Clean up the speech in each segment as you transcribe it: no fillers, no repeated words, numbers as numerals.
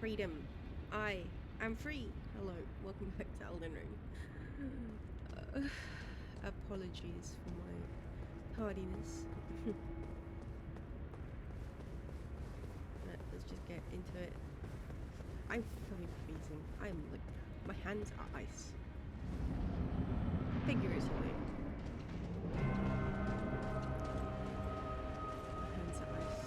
freedom. I am free. Hello, welcome back to Elden Ring. Apologies for my tardiness. Let's just get into it. I'm fucking freezing. I'm like, my hands are ice. Figuratively. My hands are ice.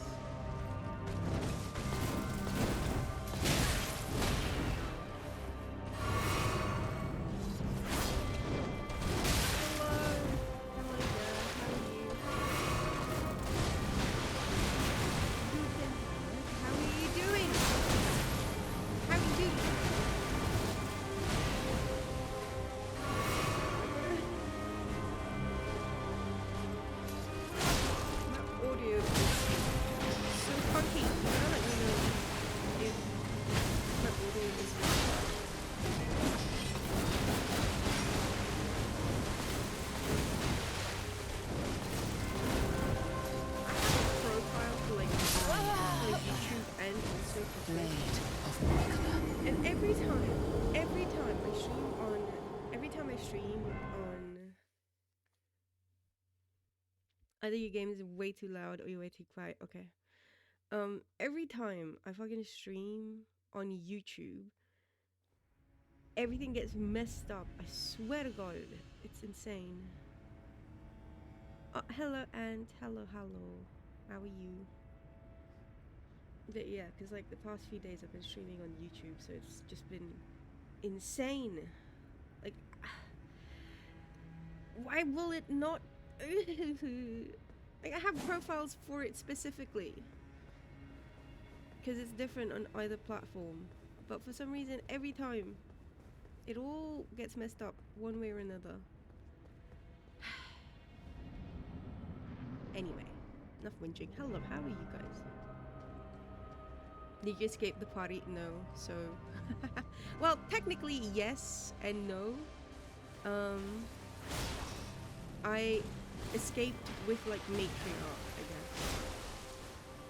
Either your game is way too loud or you're way too quiet. Okay. Every time I fucking stream on YouTube, everything gets messed up. I swear to God, it's insane. Hello, Ant. Hello. How are you? But yeah, because like the past few days I've been streaming on YouTube, so it's just been insane. Like, why will it not? Like, I have profiles for it specifically because it's different on either platform, but for some reason every time it all gets messed up one way or another. Anyway, enough whinging. Hello, how are you guys? Did you escape the party? No. So well, technically yes and no. I escaped with like matriarch, I guess,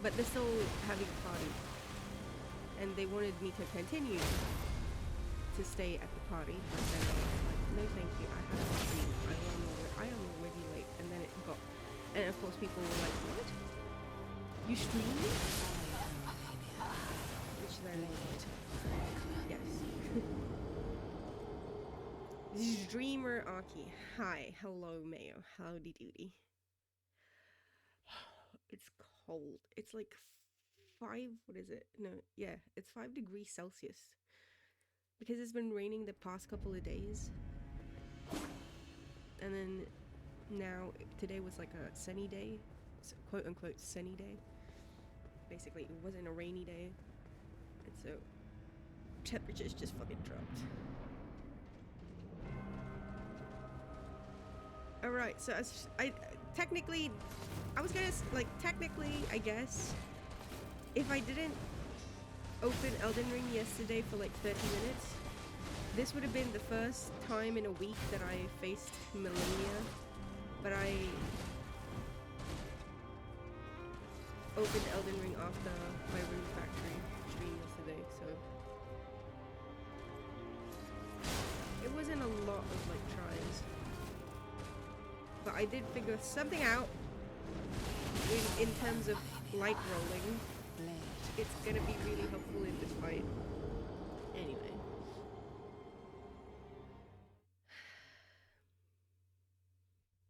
but they're still having a party and they wanted me to continue to stay at the party, but then I was like, no thank you, I have to stream, I am already late. And then it got, and of course people were like, what? You stream? Which then, yes. Dreamer Aki. Hi. Hello, Mayo. Howdy doody. It's cold. It's like 5, what is it? No, yeah, it's 5 degrees Celsius. Because it's been raining the past couple of days. And then now, today was like a sunny day. Quote unquote sunny day. Basically, it wasn't a rainy day. And so, temperatures just fucking dropped. Alright, so I was gonna, like, technically, I guess, if I didn't open Elden Ring yesterday for like 30 minutes, this would have been the first time in a week that I faced malenia, but I opened Elden Ring after my Rune Factory stream yesterday, so it wasn't a lot of like tries. But I did figure something out in terms of light rolling. It's gonna be really helpful in this fight. Anyway.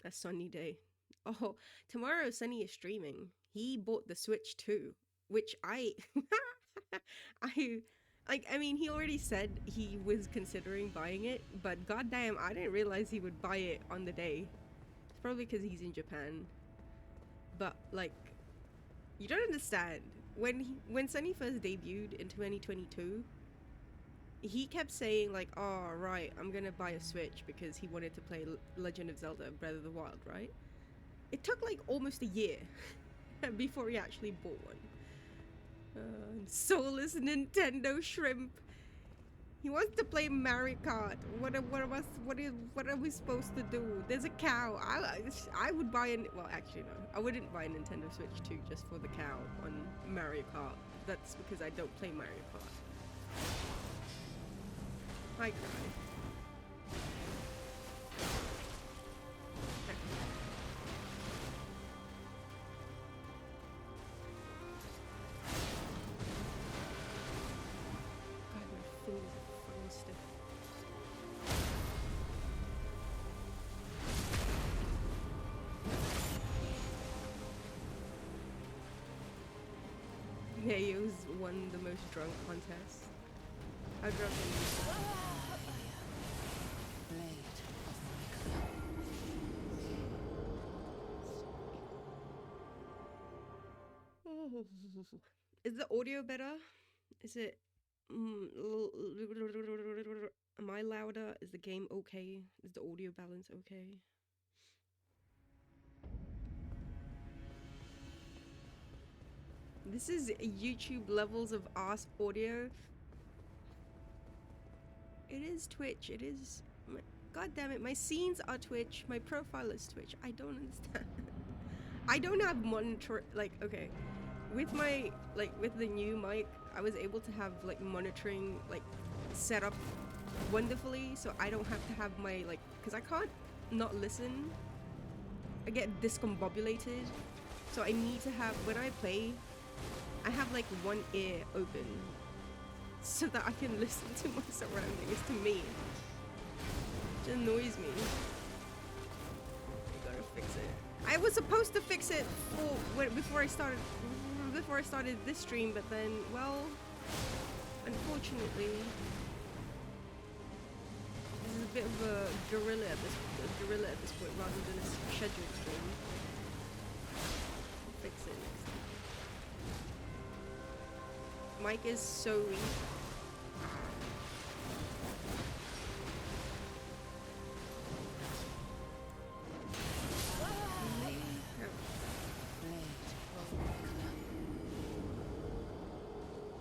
A sunny day. Oh, tomorrow Sunny is streaming. He bought the Switch too, which I mean, he already said he was considering buying it, but goddamn, I didn't realize he would buy it on the day. It's probably because he's in Japan. But like, you don't understand. When Sunny first debuted in 2022, he kept saying like, "Oh right, I'm gonna buy a Switch," because he wanted to play Legend of Zelda: Breath of the Wild, right? It took like almost a year before he actually bought one. Soulless Nintendo shrimp. He wants to play Mario Kart. What are we supposed to do? There's a cow. I would buy an, well actually no, I wouldn't buy a Nintendo Switch 2 just for the cow on Mario Kart. That's because I don't play Mario Kart. I cry. God, my fingers are fucking stiff. Yeah, Yo's won the most drunk contest. I drunk Is the audio better? Is it... am I louder? Is the game okay? Is the audio balance okay? This is YouTube levels of ass audio. It is Twitch. It is... God damn it, my scenes are Twitch. My profile is Twitch. I don't understand. I don't have monitor... Like, okay. With my... Like, with the new mic, I was able to have, like, monitoring, like, set up wonderfully. So I don't have to have my, like... Because I can't not listen. I get discombobulated. So I need to have... When I play, I have, like, one ear open. So that I can listen to my surroundings, to me. It annoys me. I gotta fix it. I was supposed to fix it before I started this stream, but then, well, unfortunately, this is a bit of a guerrilla at this point, rather than a scheduled stream. I'll fix it next time. Mic is so weak.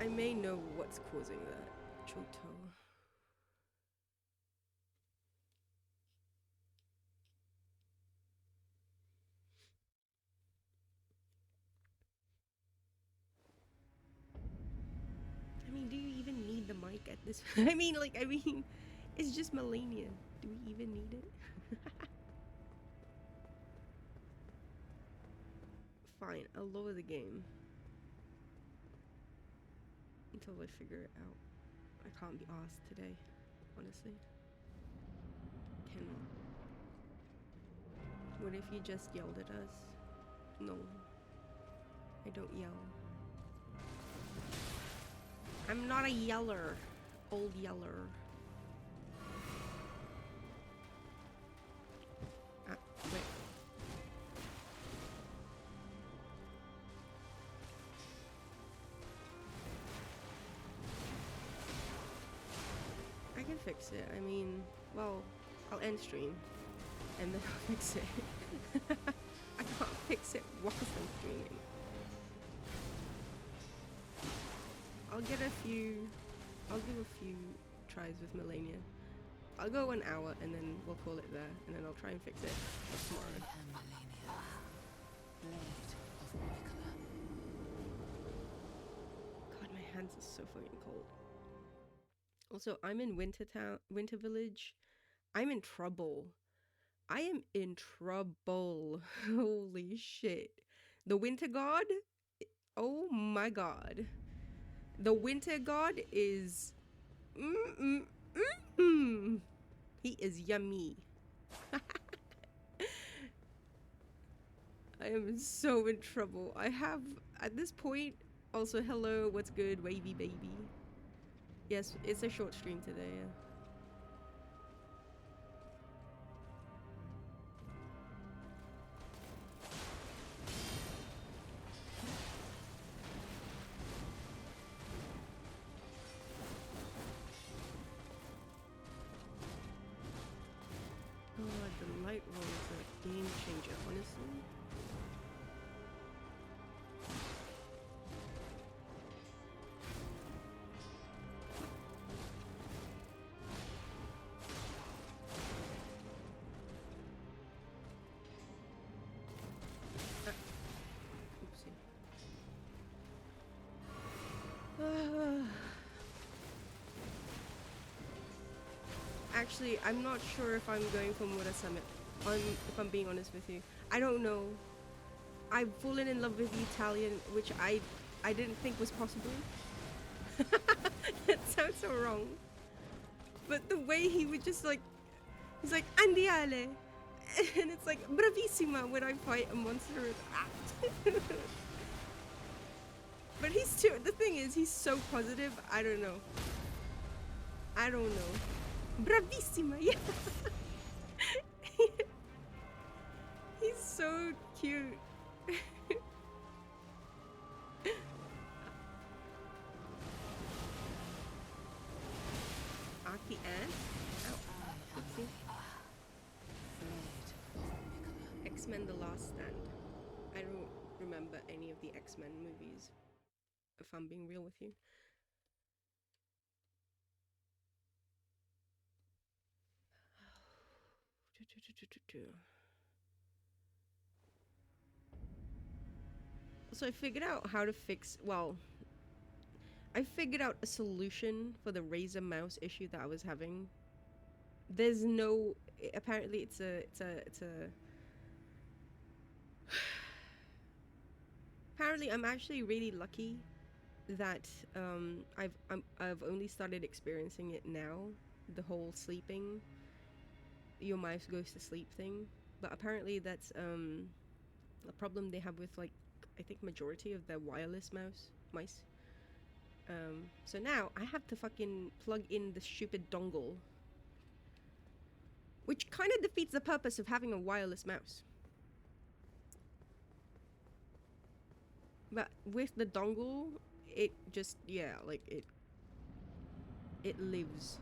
I may know what's causing that. Choto. I mean, do you even need the mic at this? I mean, it's just malenia. Do we even need it? Fine, I'll lower the game. Until I figure it out. I can't be asked today, honestly. Cannot. What if you just yelled at us? No. I don't yell. I'm not a yeller. Old yeller. Wait. I can fix it. I mean, well, I'll end stream and then I'll fix it. I can't fix it whilst I'm streaming. I'll do a few tries with malenia. I'll go 1 hour and then we'll call it there, and then I'll try and fix it tomorrow. God, my hands are so fucking cold. Also, I'm in Winter Village. I'm in trouble. I am in trouble. Holy shit. The Winter God? Oh my god. The Winter God is... He is yummy. I am so in trouble. I have, at this point, also, hello, what's good, wavy baby? Yes, it's a short stream today, yeah. Oh, the light roll is a game changer, honestly. I'm not sure if I'm going for Mura Summit. If I'm being honest with you, I don't know. I've fallen in love with the Italian, which I didn't think was possible. That sounds so wrong. But the way he would just like, he's like andiale, and it's like bravissima when I fight a monster. But he's too. The thing is, he's so positive. I don't know. Bravissima, yeah. He's so cute. Aki Ant? Ow. Oopsie. X-Men The Last Stand. I don't remember any of the X-Men movies, if I'm being real with you. So I figured out how to fix, well, I figured out a solution for the Razer mouse issue that I was having. There's no, apparently it's a apparently I'm actually really lucky that I've only started experiencing it now, the whole sleeping, your mouse goes to sleep thing. But apparently that's a problem they have with, like, I think majority of their wireless mice. So now I have to fucking plug in the stupid dongle, which kind of defeats the purpose of having a wireless mouse. But with the dongle, it just, yeah, like it lives,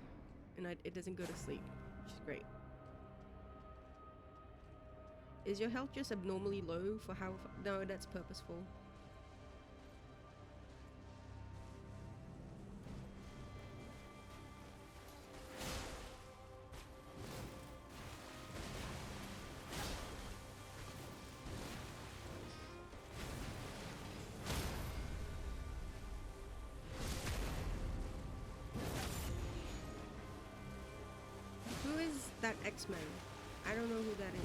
and it doesn't go to sleep, which is great. Is your health just abnormally low for how? No, that's purposeful. Who is that X-Men? I don't know who that is.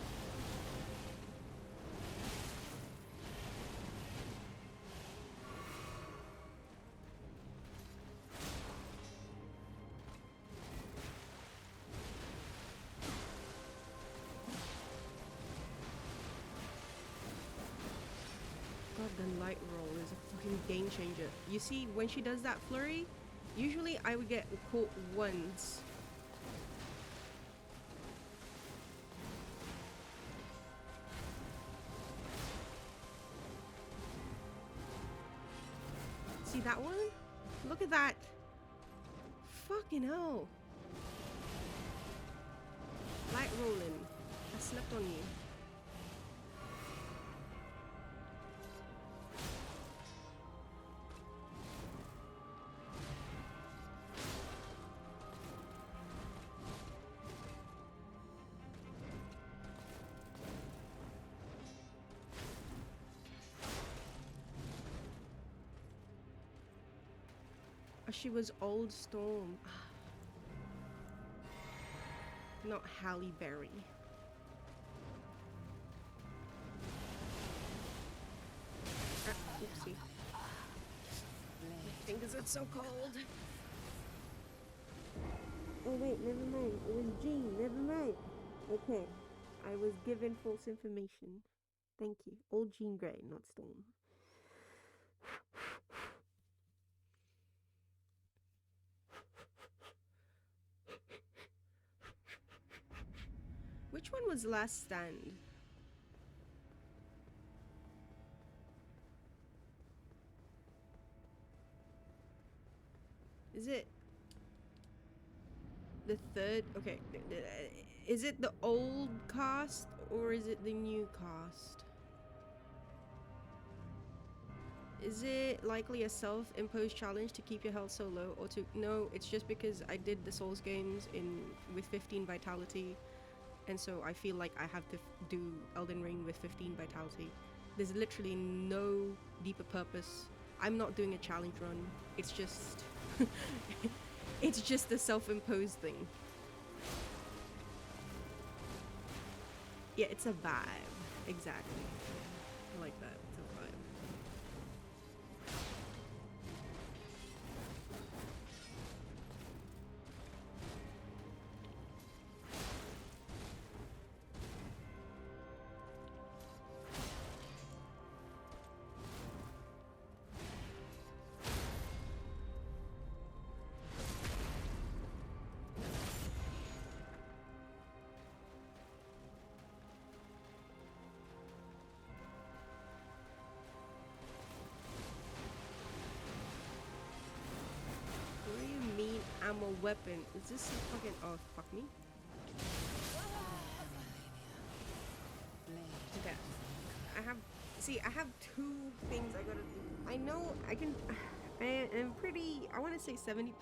God, the light roll is a fucking game changer. You see, when she does that flurry, usually I would get caught once. See that one? Look at that. Fucking hell. Light rolling. I slept on you. She was Old Storm. Not Halle Berry. Oopsie. My fingers are so cold. Oh wait, never mind. It was Jean, never mind. Okay. I was given false information. Thank you. Old Jean Grey, not Storm. Which one was Last Stand? Is it the third? Okay. Is it the old cast or is it the new cast? Is it likely a self-imposed challenge to keep your health so low, or to... No, it's just because I did the Souls games with 15 vitality, and so I feel like I have to do Elden Ring with 15 vitality. There's literally no deeper purpose. I'm not doing a challenge run. It's just... it's just a self-imposed thing. Yeah, it's a vibe. Exactly. I like that. It's a vibe. What do you mean I'm a weapon? Is this a fucking... Oh, fuck me. Okay. I have... See, I have two things I gotta do. I know I can... I am pretty... I want to say 70%.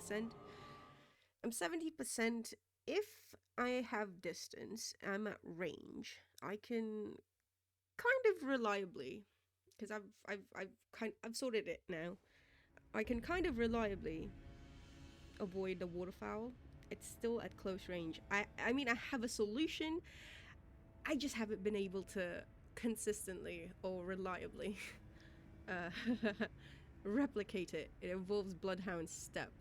I'm 70%. If I have distance, I'm at range, I can kind of reliably... Because I've sorted it now. I can kind of reliably avoid the waterfowl. It's still at close range. I mean, I have a solution. I just haven't been able to consistently or reliably uh, replicate it. It involves Bloodhound's step,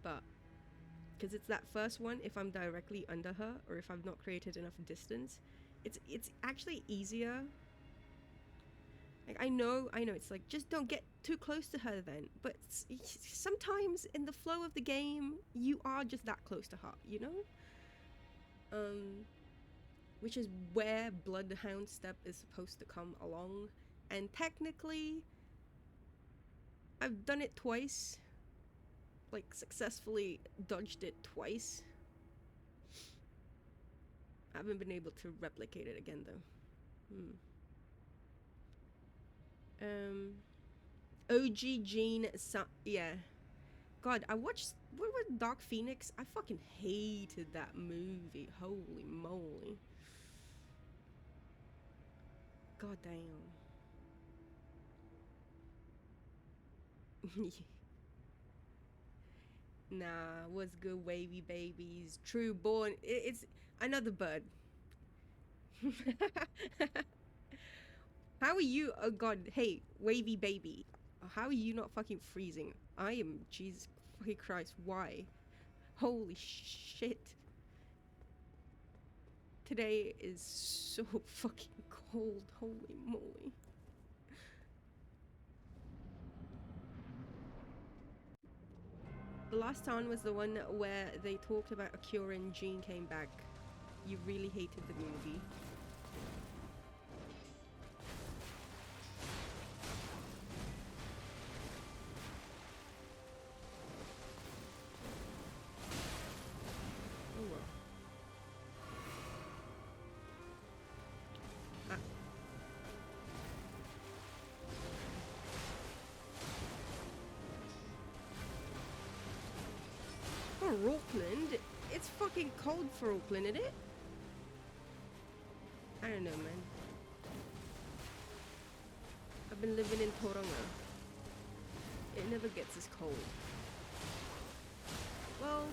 but because it's that first one, if I'm directly under her or if I've not created enough distance, it's actually easier. Like I know, it's like just don't get too close to her then. But sometimes in the flow of the game, you are just that close to her, you know. Which is where Bloodhound Step is supposed to come along. And technically, I've done it twice. Like, successfully dodged it twice. I haven't been able to replicate it again, though. OG Gene, yeah. God, I watched, what was Dark Phoenix? I fucking hated that movie. Holy moly. God damn. Nah, what's good, wavy babies? True born. It's another bird. How are you? Oh god, hey, wavy baby. How are you not fucking freezing? I am. Jesus fucking Christ, why? Holy shit. Today is so fucking cold. Holy moly. The last time was the one where they talked about Akira and Jean came back. You really hated the movie. Oh well. For Auckland? It's fucking cold for Auckland, isn't it? I don't know, man. I've been living in Tauranga. It never gets as cold. Well,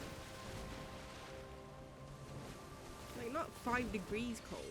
like not 5 degrees cold.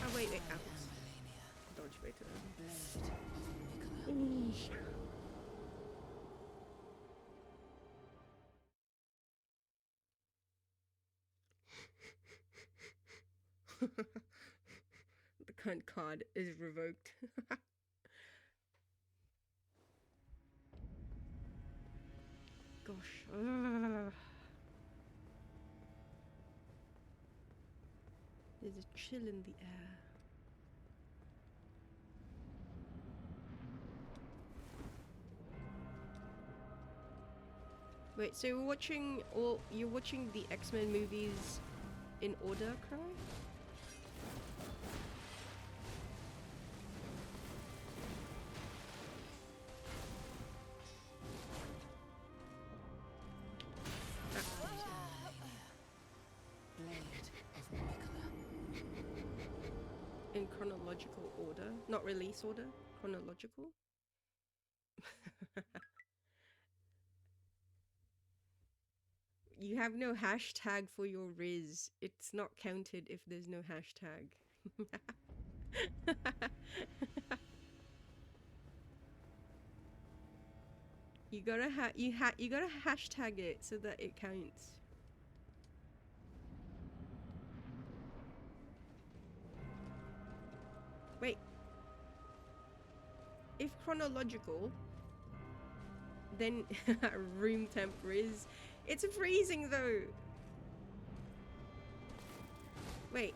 Oh wait, apples. Dodge way to them. The cunt card is revoked. gosh. Ugh. There's a chill in the air. Wait, so you're watching the X-Men movies in order, Cry? In chronological order, not release order, chronological. You have no hashtag for your Riz. It's not counted if there's no hashtag. You gotta hashtag it so that it counts. Wait. If chronological, then room temp Riz. It's freezing though. Wait.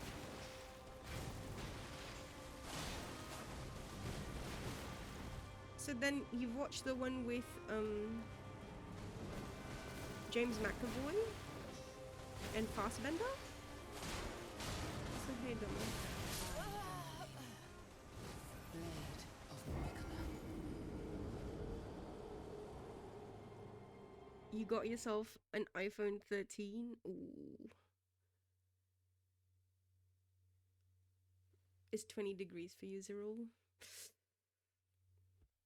So then you've watched the one with James McAvoy and Fassbender? So hey, you got yourself an iPhone 13? Ooh. It's 20 degrees for you, Zerul.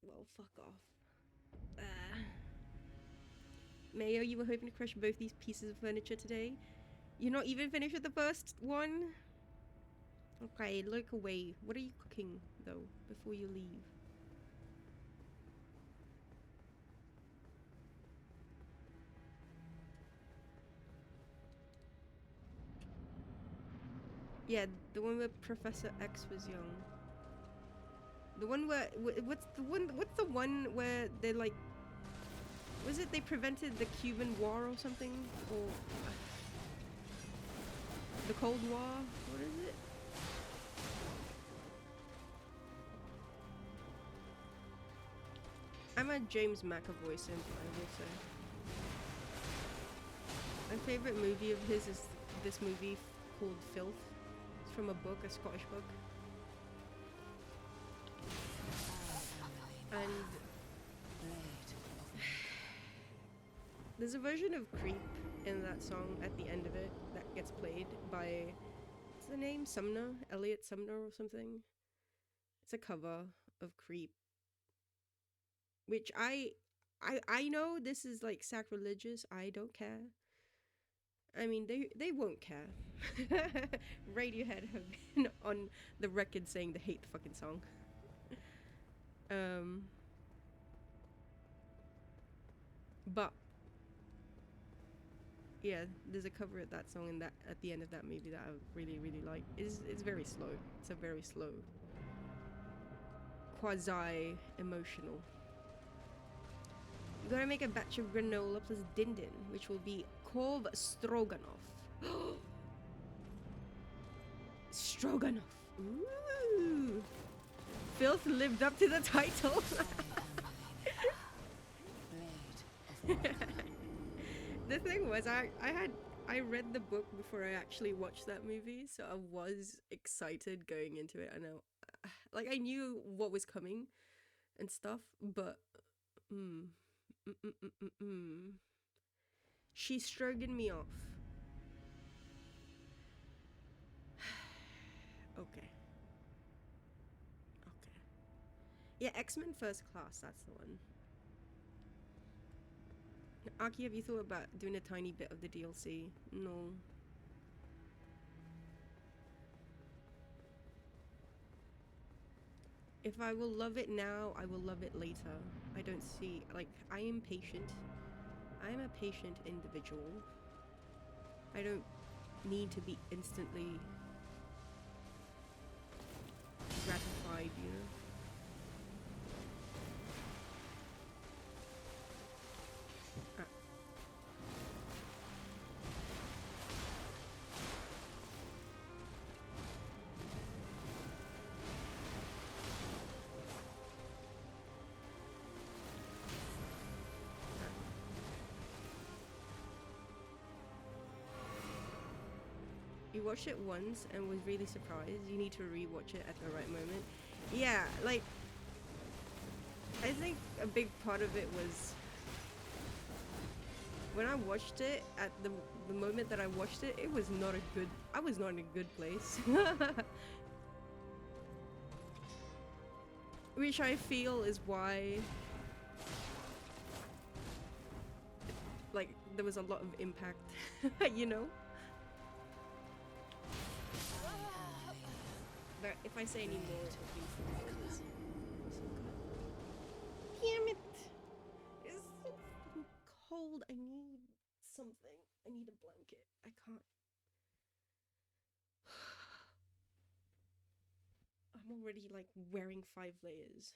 Well, fuck off. Mayo, you were hoping to crush both these pieces of furniture today? You're not even finished with the first one? Okay, look away. What are you cooking, though, before you leave? Yeah, the one where Professor X was young. The one where what's the one where they like, was it they prevented the Cuban War or something, or the Cold War? What is it? I'm a James McAvoy simp, I will say. My favorite movie of his is this movie called Filth. It's from a book, a Scottish book. And there's a version of Creep in that song at the end of it that gets played by, what's the name? Sumner? Elliot Sumner or something? It's a cover of Creep. Which I know this is like sacrilegious. I don't care. I mean, they won't care. Radiohead have been on the record saying they hate the fucking song. But yeah, there's a cover of that song in that at the end of that movie that I really like. It's very slow. It's a very slow, quasi emotional. You gotta make a batch of granola plus din din, which will be Kov Stroganoff. Stroganoff. Ooh. Filth lived up to the title. The thing was, I read the book before I actually watched that movie, so I was excited going into it. I know, like I knew what was coming and stuff, but she's stroking me off. Okay. Yeah, X-Men First Class, that's the one. Aki, have you thought about doing a tiny bit of the DLC? No. If I will love it now, I will love it later. I don't see, like, I am patient. I am a patient individual. I don't need to be instantly gratified, you know? you watched it once and was really surprised, you need to rewatch it at the right moment. Yeah, like, I think a big part of it was when I watched it, at the moment that I watched it, it was not a good, I was not in a good place. Which I feel is why, like, there was a lot of impact, you know? But if I say any more, it'll be spoilers. Damn it! It's so fucking cold. I need something. I need a blanket. I can't. I'm already like wearing 5 layers.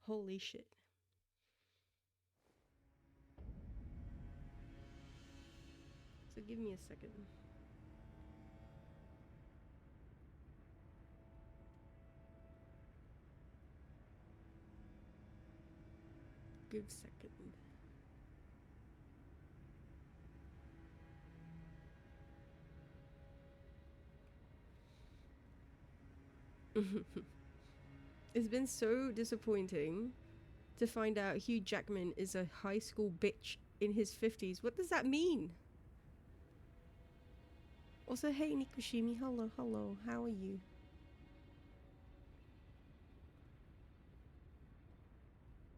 Holy shit. So give me a second. Good second. It's been so disappointing to find out Hugh Jackman is a high school bitch in his 50s. What does that mean? Also, hey Nikushimi, hello, hello, how are you?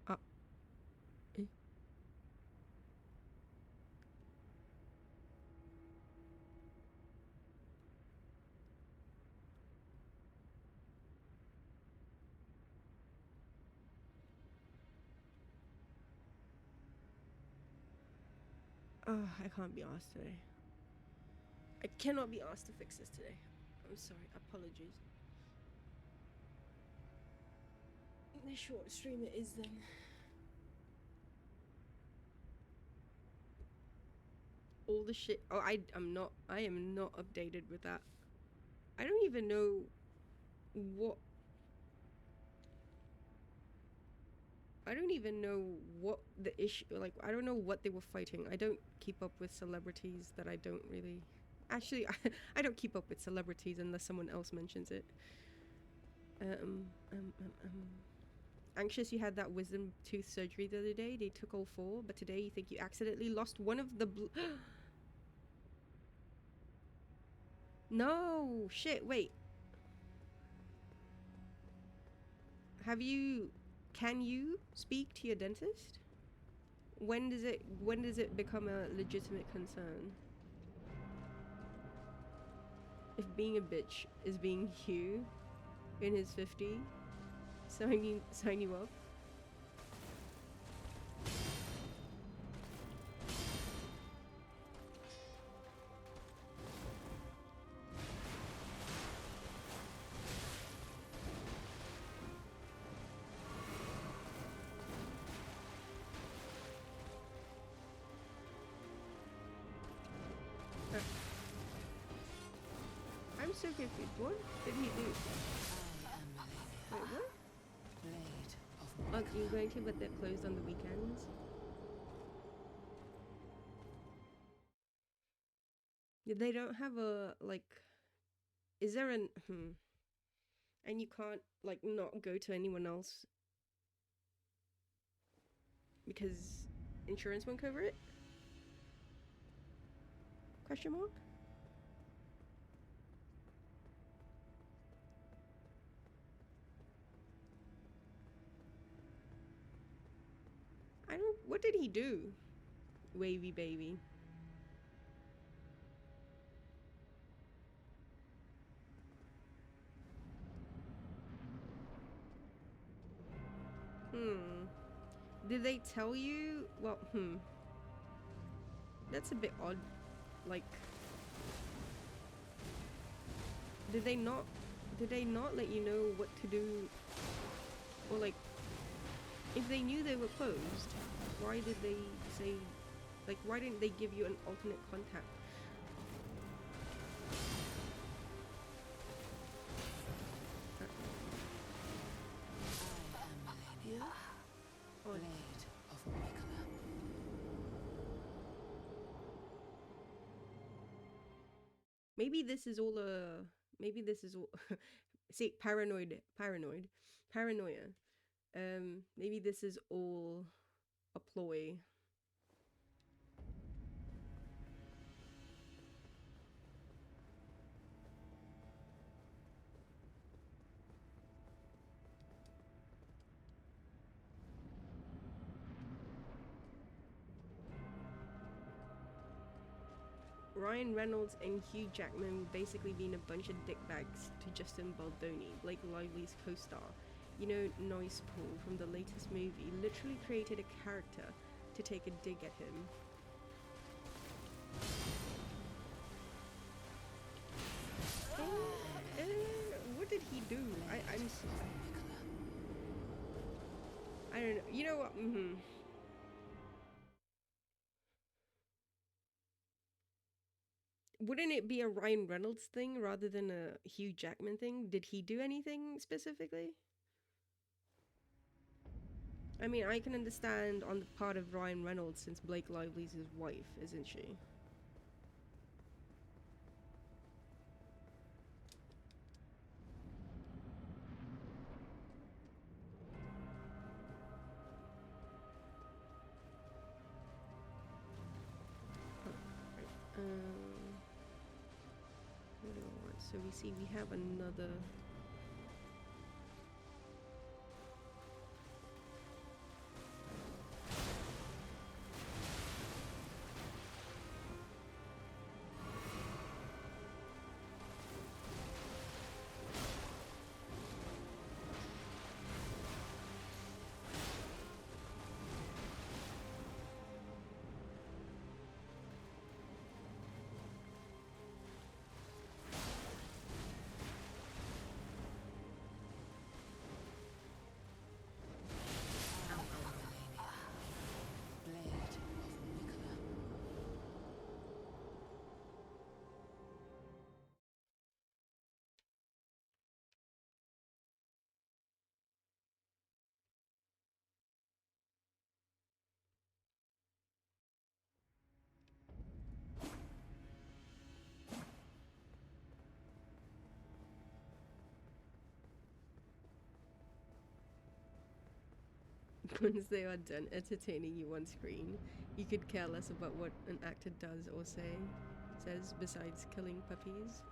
Eh. Oh, I can't be asked today. I cannot be asked to fix this today. I'm sorry, apologies. The short stream it is then. All the shit. Oh, I am not updated with that. I don't even know what. I don't even know what the issue. Like, I don't know what they were fighting. I don't keep up with celebrities that I don't really. Actually, I don't keep up with celebrities unless someone else mentions it. Anxious, you had that wisdom tooth surgery the other day. They took all 4, but today you think you accidentally lost one of the. No shit. Wait. Can you speak to your dentist? When does it become a legitimate concern? If being a bitch is being Hugh in his 50, sign you up. I'm so confused. What did he do? Wait, what? Oh, you're going to, but they're closed on the weekends? They don't have a, like... Is there an... And you can't, like, not go to anyone else because insurance won't cover it? Question mark? I don't... What did he do? Wavy baby. Did they tell you? Well, That's a bit odd. Like... Did they not let you know what to do? Or like... If they knew they were closed, why did they say... Like, why didn't they give you an alternate contact? Maybe this is all a. Maybe this is all. See, paranoia. Maybe this is all a ploy. Ryan Reynolds and Hugh Jackman basically being a bunch of dickbags to Justin Baldoni, Blake Lively's co-star. You know, Noise Paul from the latest movie literally created a character to take a dig at him. What did he do? I'm sorry. I don't know. You know what? Wouldn't it be a Ryan Reynolds thing rather than a Hugh Jackman thing? Did he do anything specifically? I mean, I can understand on the part of Ryan Reynolds since Blake Lively's his wife, isn't she? What do I want? So we see we have another. Once they are done entertaining you on screen, you could care less about what an actor does or says besides killing puppies.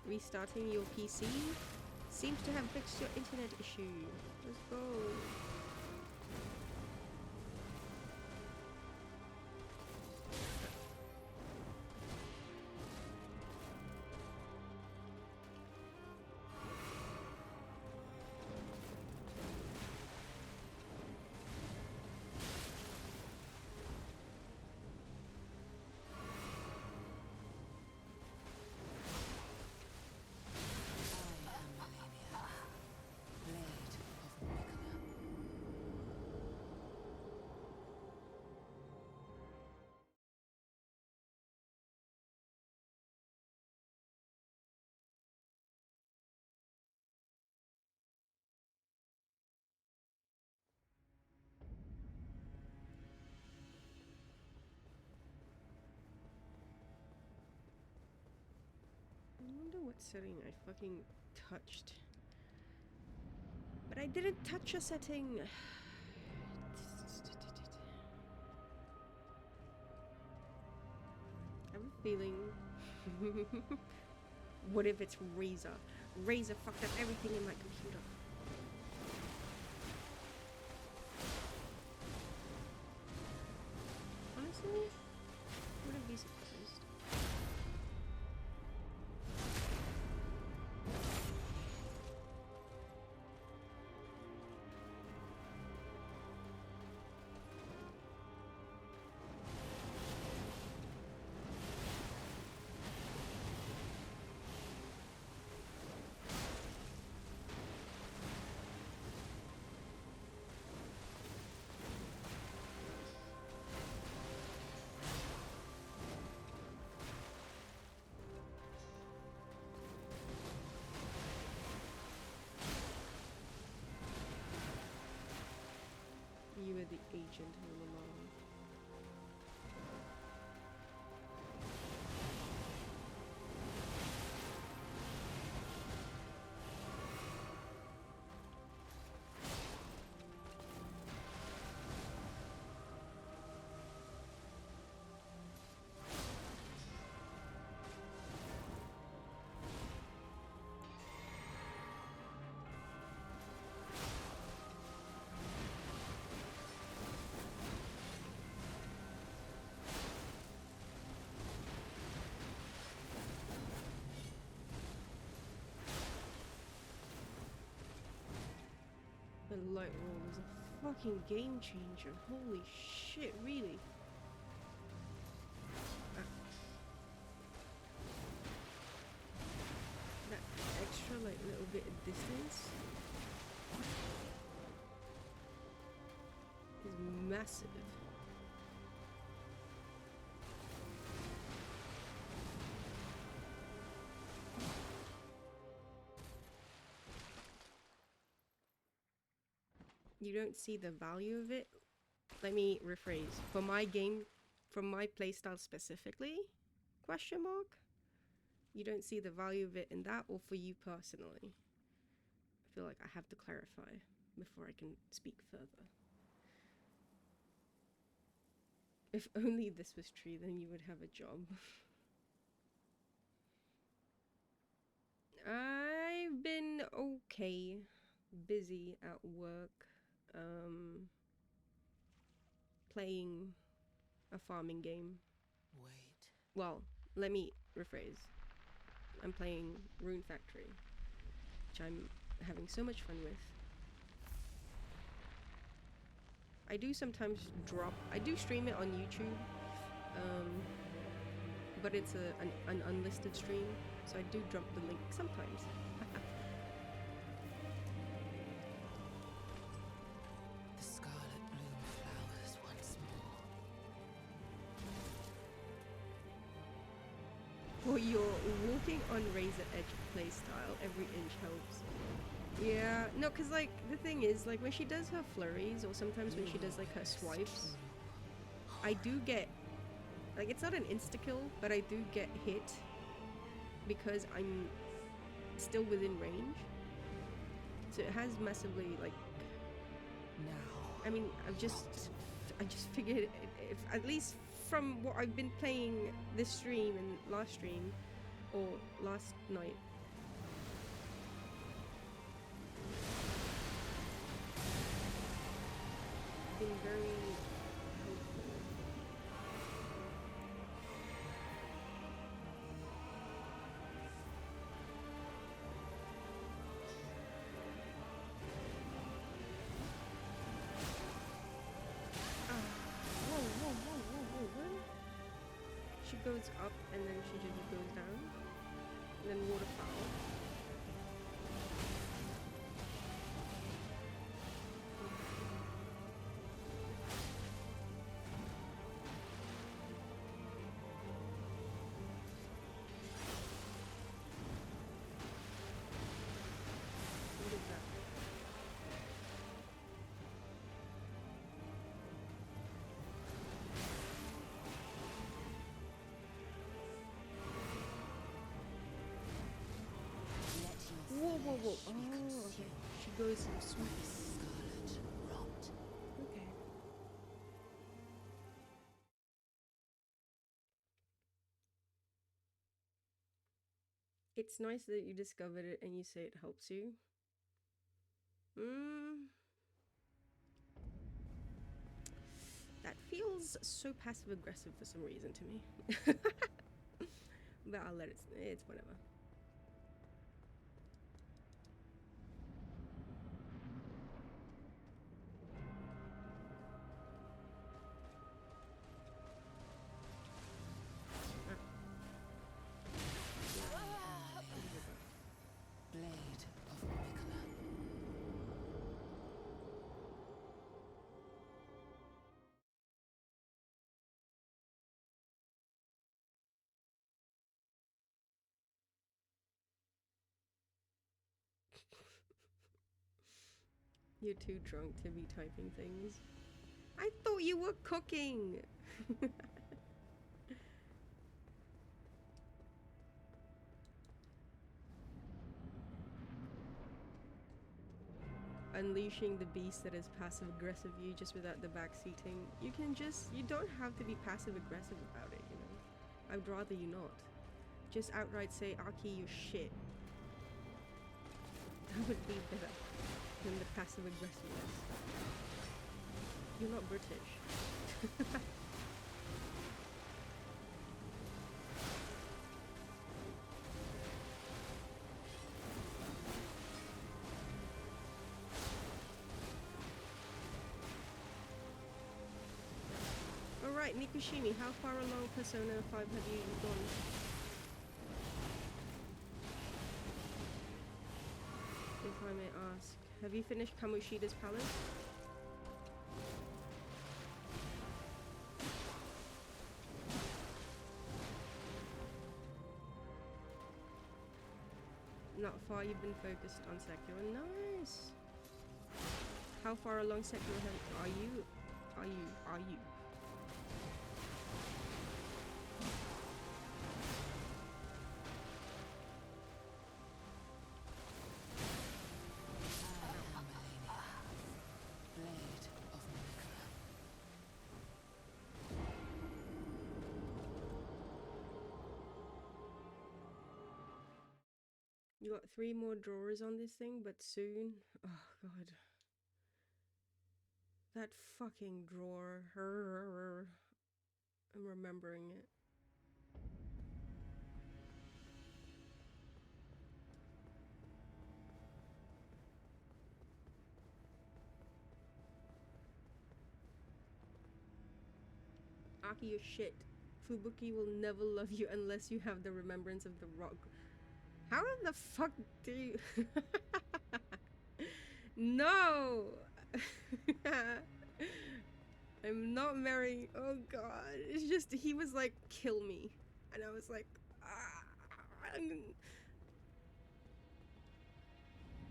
Restarting your PC seems to have fixed your internet issue. Let's go. I wonder what setting I fucking touched. But I didn't touch a setting. I have a feeling. What if it's Razer? Razer fucked up everything in my computer. Honestly, wouldn't be surprised. light roll is a fucking game changer. Holy shit, really? That extra like little bit of distance is massive. You don't see the value of it. Let me rephrase. For my game, from my playstyle specifically, question mark, you don't see the value of it in that, or for you personally? I feel like I have to clarify before I can speak further. If only this was true, then you would have a job. I've been okay, busy at work, playing a farming game. Wait. Well, let me rephrase. I'm playing Rune Factory, which I'm having so much fun with. I do sometimes I do stream it on YouTube, but it's an unlisted stream, so I do drop the link sometimes. The scarlet bloom flowers once more. For your walking on razor edge playstyle, every inch helps. Yeah, no, cause like the thing is, like when she does her flurries, or sometimes when she does like her swipes, I do get, like, it's not an insta kill, but I do get hit because I'm still within range. So it has massively, like, Now. I mean, I just figured if at least from what I've been playing this stream and last stream or last night. Been very helpful. Whoa. She goes up and then she just goes down. And then waterfowl. What is that? Whoa. Oh, okay. She goes and swoops. Scarlet rot. Okay. It's nice that you discovered it and you say it helps you. That feels so passive aggressive for some reason to me. But I'll let it, it's whatever. Blade of Mikola. You're too drunk to be typing things. I thought you were cooking! Unleashing the beast that is passive aggressive you just without the backseating. You don't have to be passive aggressive about it, you know? I'd rather you not. Just outright say, Aki, you're shit. That would be better than the passive aggressiveness. You're not British. Nikushimi, how far along Persona 5 have you gone? If I may ask. Have you finished Kamoshida's palace? Not far, you've been focused on Sekiro. Nice! How far along Sekiro are you? Are you? Blade of Nicola. You got 3 more drawers on this thing, but soon. Oh god. That fucking drawer. I'm remembering it. Aki, you're shit. Fubuki will never love you unless you have the remembrance of the rock. How in the fuck do you... No! I'm not marrying... Oh god. It's just, he was like, kill me. And I was like, ah.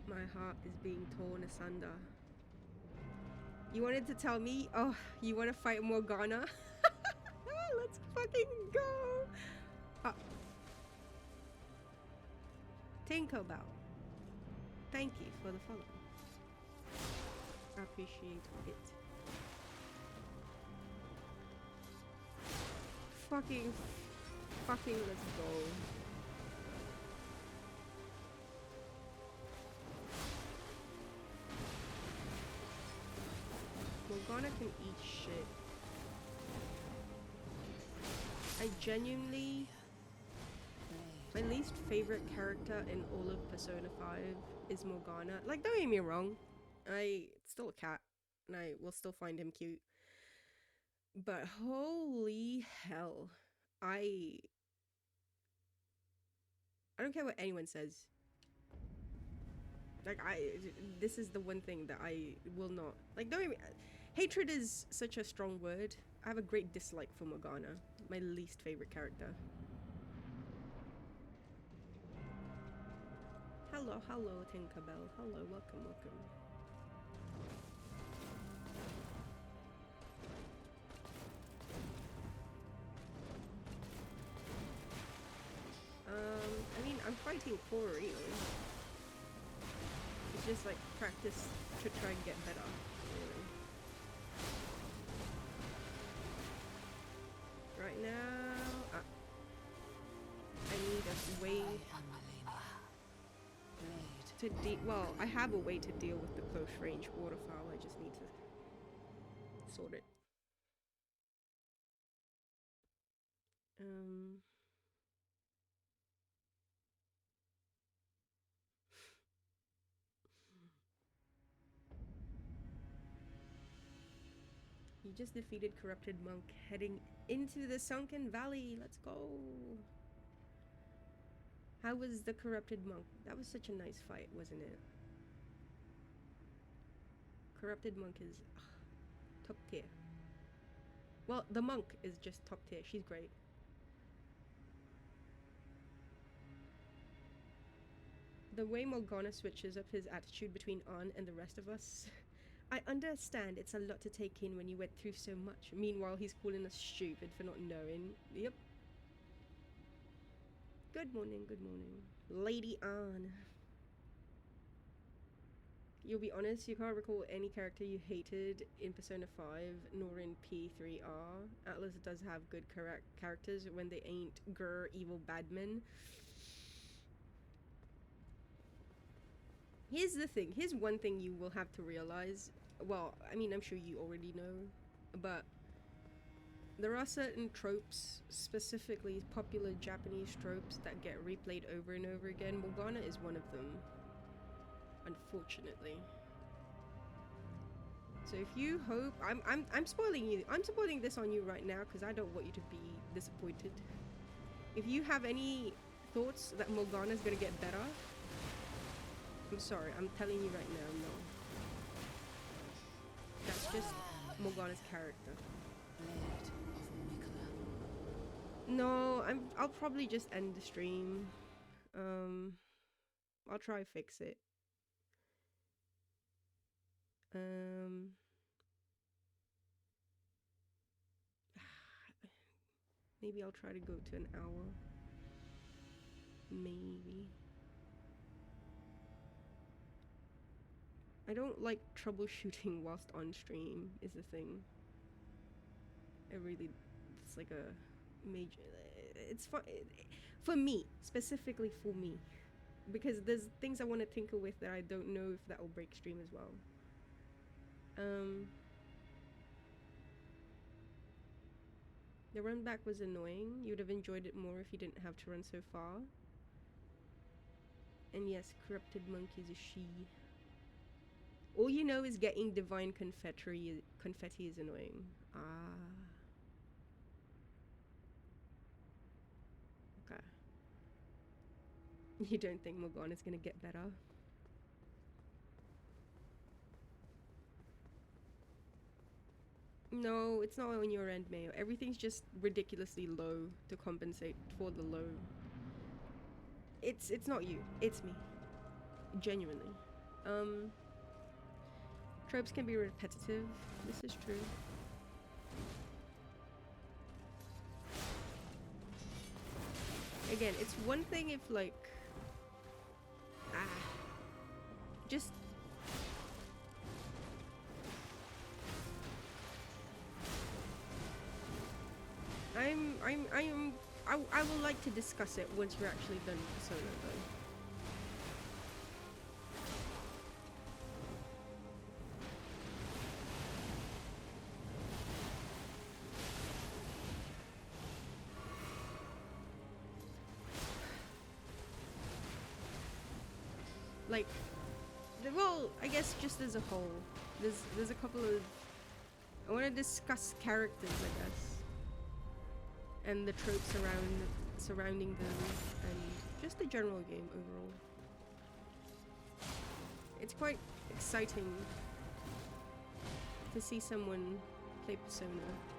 My heart is being torn asunder. You wanted to tell me, oh, you want to fight Morgana? Let's fucking go! Tinkerbell, thank you for the follow. I appreciate it. Fucking, let's go. Morgana can eat shit. I genuinely... My least favorite character in all of Persona 5 is Morgana. Like, don't get me wrong. It's still a cat. And I will still find him cute. But holy hell. I don't care what anyone says. Like, this is the one thing that I will not... Like, don't get me... Hatred is such a strong word. I have a great dislike for Morgana. My least favorite character. Hello, Tinkerbell. Hello, welcome. I mean, I'm fighting for real. It's just like practice to try and get better. Really. Right now, I need a way to deal. Well, I have a way to deal with the close range waterfowl. I just need to sort it. You just defeated Corrupted Monk, heading into the Sunken Valley. Let's go. How was the Corrupted Monk? That was such a nice fight, wasn't it? Corrupted Monk is top tier. Well, the monk is just top tier. She's great. The way Morgana switches up his attitude between Ann and the rest of us. I understand it's a lot to take in when you went through so much. Meanwhile, he's calling us stupid for not knowing. Yep. Good morning. Lady Ann. You'll be honest, you can't recall any character you hated in Persona 5, nor in P3R. Atlas does have good characters when they ain't evil badmen. Here's the thing. Here's one thing you will have to realize. Well, I mean, I'm sure you already know, but there are certain tropes, specifically popular Japanese tropes, that get replayed over and over again. Morgana is one of them, unfortunately. So if you hope, I'm spoiling you. I'm spoiling this on you right now because I don't want you to be disappointed. If you have any thoughts that Morgana's gonna get better, I'm sorry. I'm telling you right now, no. That's just Morgana's character. Blade of Mikla. No, I'll probably just end the stream. I'll try to fix it. Maybe I'll try to go to an hour. Maybe. I don't like troubleshooting whilst on stream is the thing. It's like a major, it's fun for me, specifically for me. Because there's things I want to tinker with that I don't know if that will break stream as well. The run back was annoying. You would have enjoyed it more if you didn't have to run so far. And yes, corrupted monkey is a she. All you know is getting divine confetti is annoying. Ah. Okay. You don't think Morgana's gonna get better? No, it's not on your end, Mayo. Everything's just ridiculously low to compensate for the low. It's not you. It's me. Genuinely. Tropes can be repetitive. This is true. Again, it's one thing if like just I will like to discuss it once you're actually done with Persona though. Like, well, I guess just as a whole, there's a couple of, I want to discuss characters, I guess, and the tropes surrounding them, and just the general game overall. It's quite exciting to see someone play Persona,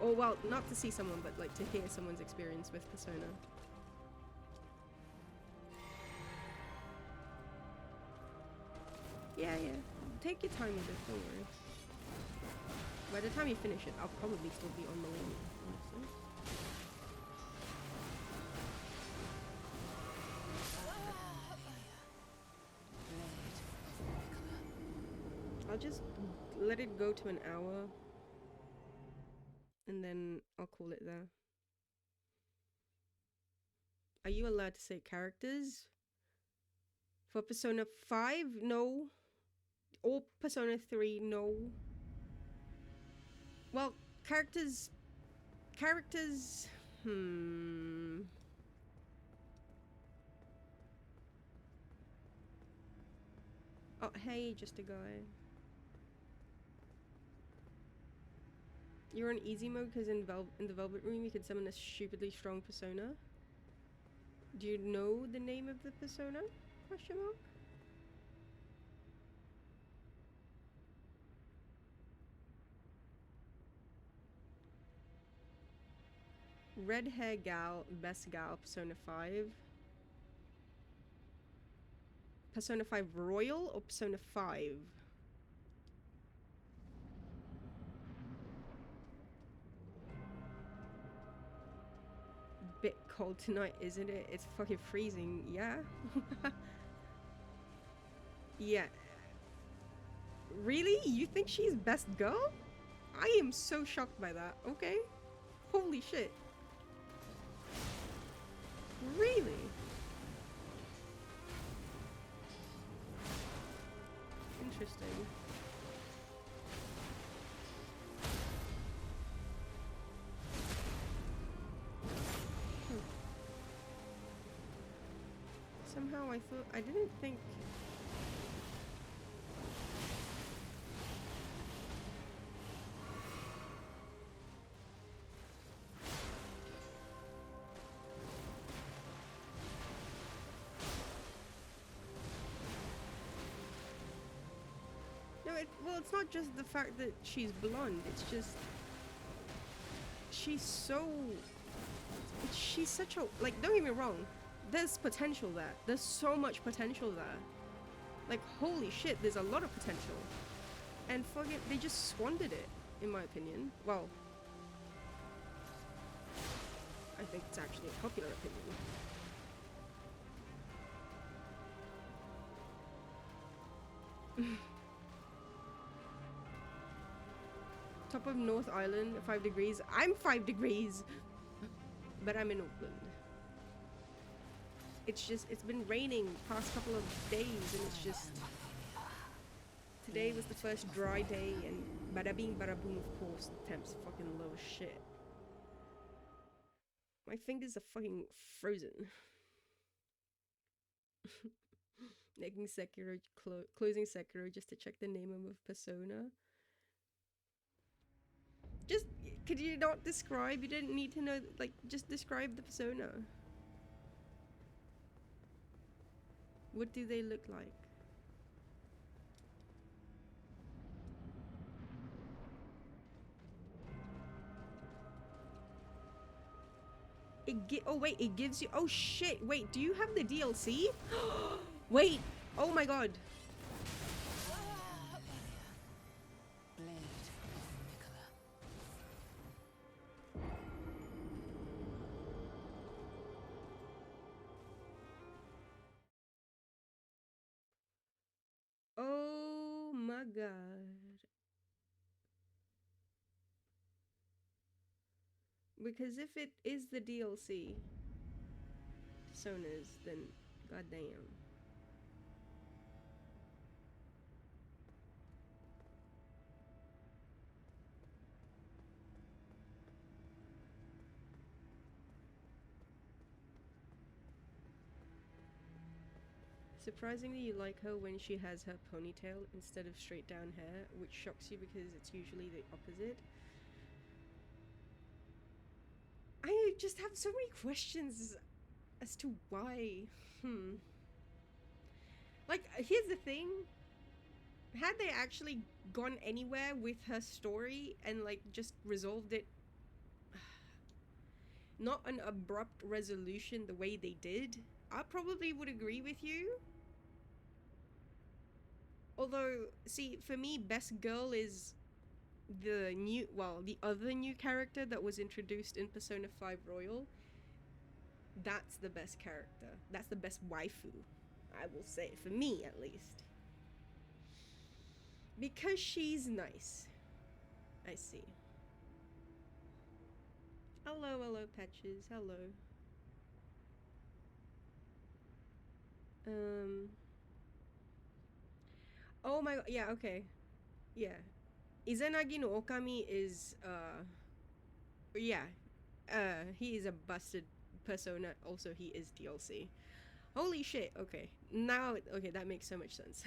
or well, not to see someone, but like to hear someone's experience with Persona. Yeah, take your time with it, don't worry. By the time you finish it, I'll probably still be on malenia, honestly. I'll just let it go to an hour, and then I'll call it there. Are you allowed to say characters? For Persona 5, no. Or Persona 3, no. Well, characters... Oh, hey, just a guy. You're on easy mode because in the Velvet Room you could summon a stupidly strong persona. Do you know the name of the persona? Question mark? Red hair gal, best gal, Persona 5. Persona 5 Royal or Persona 5? Bit cold tonight, isn't it? It's fucking freezing, yeah? Yeah. Really? You think she's best girl? I am so shocked by that, okay? Holy shit. Really? Interesting. Somehow I didn't think... well, it's not just the fact that she's blonde. It's just she's so she's such a like. Don't get me wrong. There's potential there. There's so much potential there. Like holy shit, there's a lot of potential. And fucking, they just squandered it, in my opinion. Well, I think it's actually a popular opinion. Top of North Island, 5 degrees. I'm 5 degrees! But I'm in Auckland. It's just, it's been raining past couple of days and it's just... Today was the first dry day and bada bing bada boom, of course, the temp's fucking low as shit. My fingers are fucking frozen. Making Sekiro, closing Sekiro just to check the name of a persona. Just, could you not describe? You didn't need to know, like, just describe the persona. What do they look like? Oh wait, it gives you, oh shit, wait, do you have the DLC? Wait, oh my god. Oh my god. Because if it is the DLC, Personas, then goddamn. Surprisingly, you like her when she has her ponytail instead of straight down hair, which shocks you because it's usually the opposite. I just have so many questions as to why. Like, here's the thing. Had they actually gone anywhere with her story and, like, just resolved it, not an abrupt resolution the way they did, I probably would agree with you. Although, see, for me, best girl is the new, well, the other new character that was introduced in Persona 5 Royal. That's the best character. That's the best waifu, I will say, for me at least. Because she's nice. I see. Hello, hello, Patches. Hello. Oh my god, yeah, okay. Yeah. Izanagi no Okami is, yeah. He is a busted persona. Also, he is DLC. Holy shit, okay. Now, okay, that makes so much sense.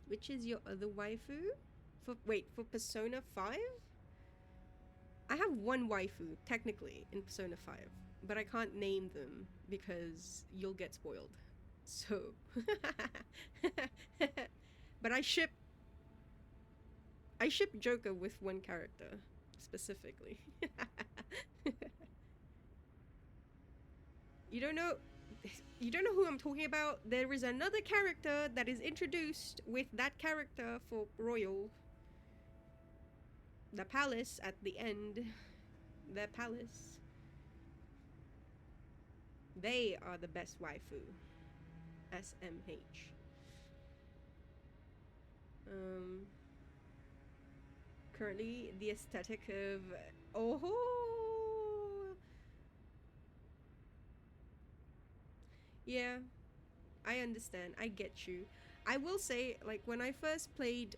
Which is your other waifu? For Persona 5? I have one waifu, technically, in Persona 5. But I can't name them because you'll get spoiled. So... But I ship Joker with one character, specifically. You don't know who I'm talking about? There is another character that is introduced with that character for Royal. The palace at the end. The palace. They are the best waifu. SMH. Currently, the aesthetic of... Oh! Yeah, I understand. I get you. I will say, like, when I first played...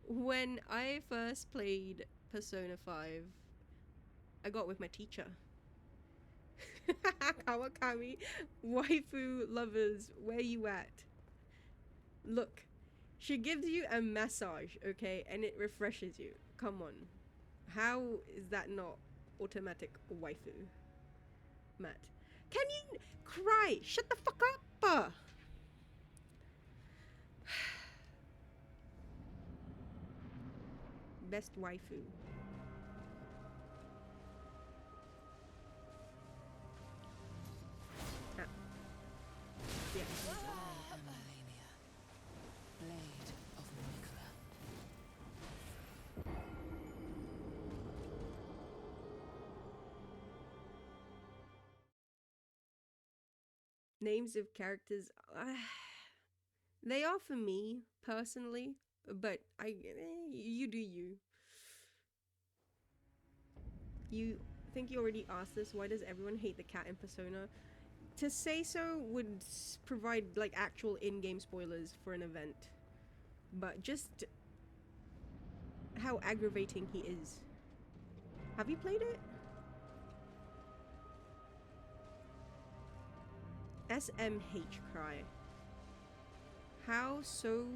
When I first played Persona 5, I got with my teacher. Kawakami, waifu lovers, where you at? Look, she gives you a massage, okay, and it refreshes you. Come on. How is that not automatic waifu? Matt. Can you cry? Shut the fuck up! Best waifu. Ah. Yeah. I am Malenia, blade of Mikola. Names of characters. They are for me personally, but you do you. You think you already asked this? Why does everyone hate the cat in Persona? To say so would provide like actual in-game spoilers for an event, but just how aggravating he is. Have you played it? SMH cry. How so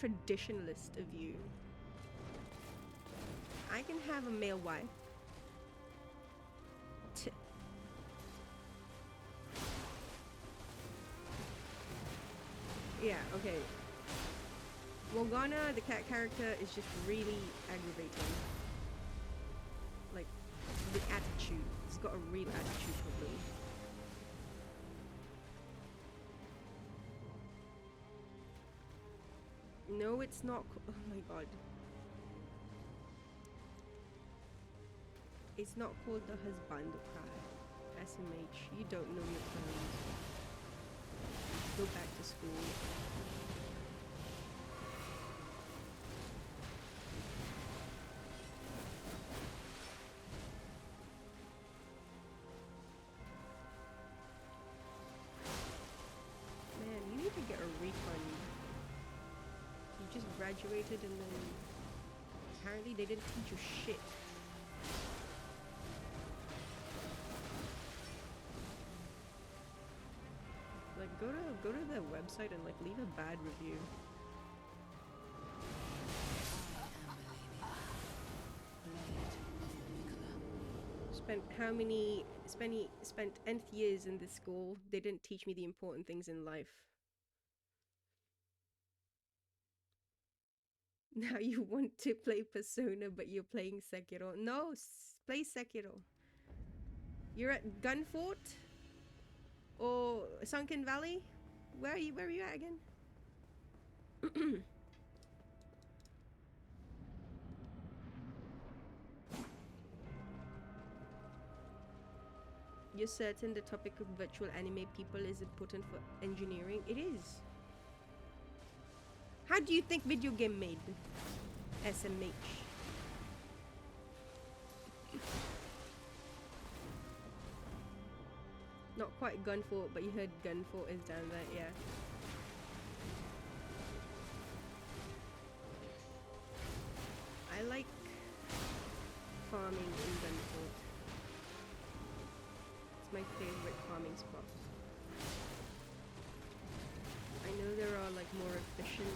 traditionalist of you. I can have a male wife. Yeah, okay. Morgana, the cat character, is just really aggravating. Like, the attitude. It's got a real attitude problem. No, it's not. Oh my god. It's not called the husband cry. SMH, you don't know your terms. Go back to school. Man, you need to get a refund. You just graduated and then apparently they didn't teach you shit. Like go to their website and like leave a bad review. Spent how many spent nth years in this school. They didn't teach me the important things in life. Now you want to play Persona, but you're playing Sekiro. No, play Sekiro. You're at Gunfort or Sunken Valley. Where are you? Where are you at again? You're certain the topic of virtual anime people is important for engineering? It is. How do you think video game made? SMH. Not quite Gunfort, but you heard Gunfort is down there, yeah. I like farming in Gunfort. It's my favorite farming spot. I know there are like more efficient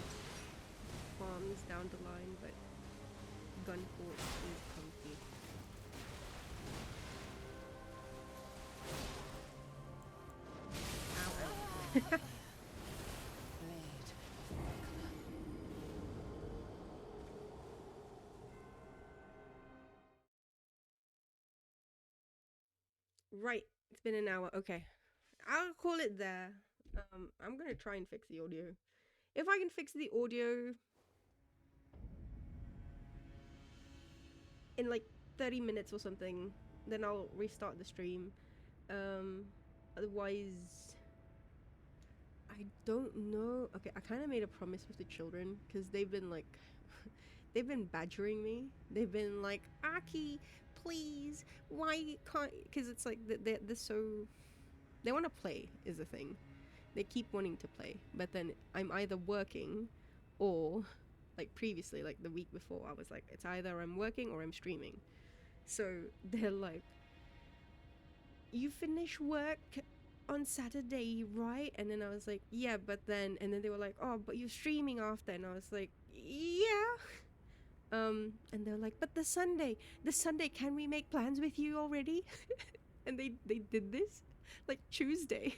farms down the line, but Gunfort is comfy. Ow, ow. Right, it's been an hour. Okay, I'll call it there. I'm gonna try and fix the audio. If I can fix the audio in like 30 minutes or something, then I'll restart the stream. Otherwise, I don't know. Okay, I kind of made a promise with the children because they've been like, they've been badgering me. They've been like, Aki, please, why can't? Because it's like they're so, they want to play is the thing. They keep wanting to play, but then I'm either working, or like previously, like the week before, I was like, it's either I'm working or I'm streaming. So they're like, you finish work on Saturday, right? And then I was like, yeah, but then, and then they were like, oh, but you're streaming after. And I was like, yeah, And they're like, but the Sunday, can we make plans with you already? And they did this like Tuesday.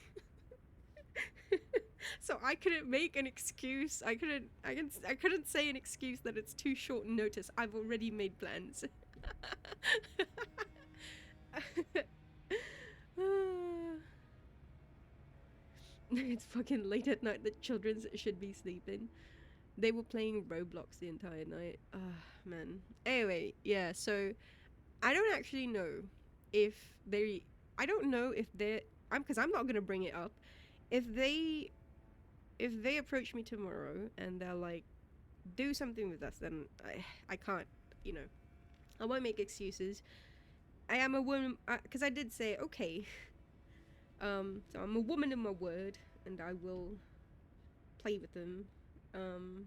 So I couldn't make an excuse. I couldn't say an excuse that it's too short notice. I've already made plans. It's fucking late at night. The children should be sleeping. They were playing Roblox the entire night. Ah, man. Anyway, yeah, so I don't actually know if they. I don't know if they're. Because I'm not gonna bring it up. If they, if they approach me tomorrow and they're like, do something with us, then I can't. You know, I won't make excuses. I am a woman, because I did say okay. So I'm a woman in my word, and I will play with them. Um,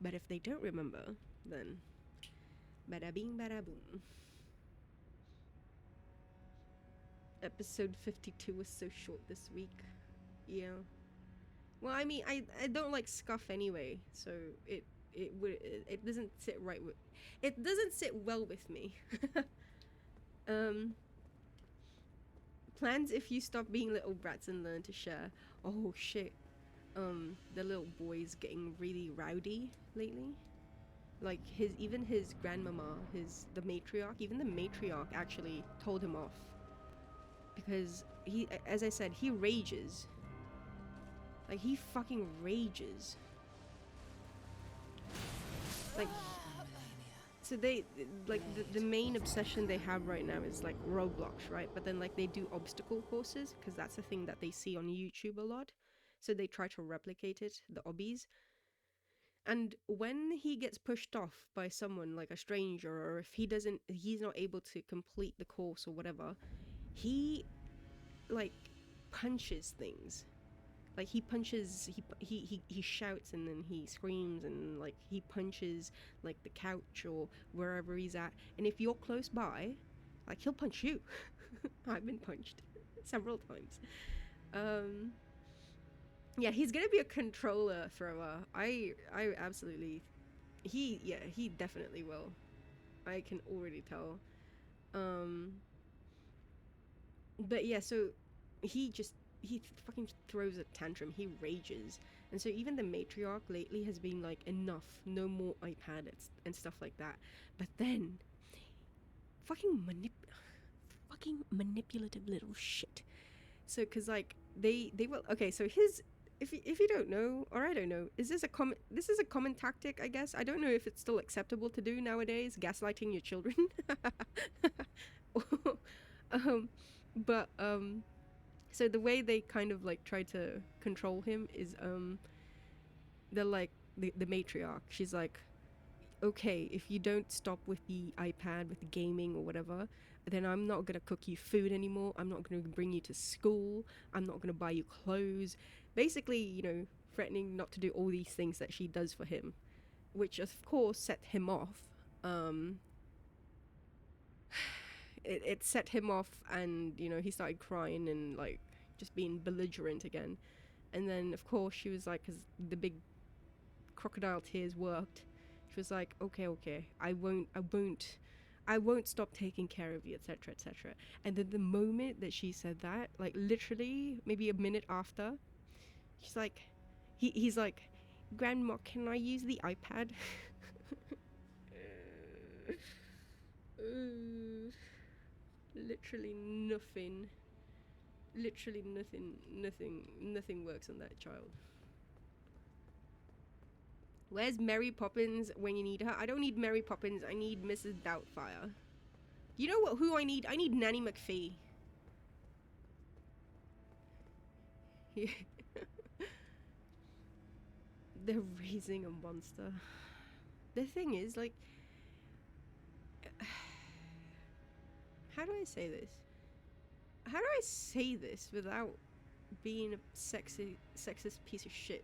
but if they don't remember, then bada bing, bada boom. Episode 52 was so short this week. Yeah. Well, I mean, I don't like scuff anyway, so it doesn't sit right with it doesn't sit well with me. um Plans if you stop being little brats and learn to share. Oh shit. The little boy's getting really rowdy lately. Like his grandmama, the matriarch, even the matriarch actually told him off because he, as I said, he rages. Like he fucking rages. Like, so they like the main obsession they have right now is like Roblox, right? But then like they do obstacle courses because that's a thing that they see on YouTube a lot. So they try to replicate it, the obbies. And when he gets pushed off by someone like a stranger, or if he's not able to complete the course or whatever, he like punches things. Like he punches, he shouts and then he screams and like he punches like the couch or wherever he's at. And if you're close by, like he'll punch you. I've been punched several times. Yeah, he's gonna be a controller thrower. I absolutely, he definitely will. I can already tell. Um, but yeah, so he fucking throws a tantrum. He rages, and so even the matriarch lately has been like, enough, no more iPad and stuff like that. But then, fucking manipulative little shit. So, cause like they will. Okay, so his. If you don't know, or I don't know, is this a common? This is a common tactic, I guess. I don't know if it's still acceptable to do nowadays, gaslighting your children. um, but so the way they kind of like try to control him is they're like the matriarch. She's like, okay, if you don't stop with the iPad, with the gaming or whatever, then I'm not gonna cook you food anymore. I'm not gonna bring you to school. I'm not gonna buy you clothes. Basically, you know, threatening not to do all these things that she does for him, which of course set him off. Um, it set him off, and you know he started crying and like just being belligerent again. And then of course she was like, because the big crocodile tears worked, she was like, okay, I won't stop taking care of you, etc, etc. And then the moment that she said that, like literally maybe a minute after, she's like, he's like, grandma, can I use the iPad? Literally nothing, literally nothing works on that child. Where's Mary Poppins when you need her? I don't need Mary Poppins, I need Mrs. Doubtfire. You know what? Who I need? I need Nanny McPhee. They're raising a monster. The thing is, like, how do I say this? How do I say this without being a sexist piece of shit?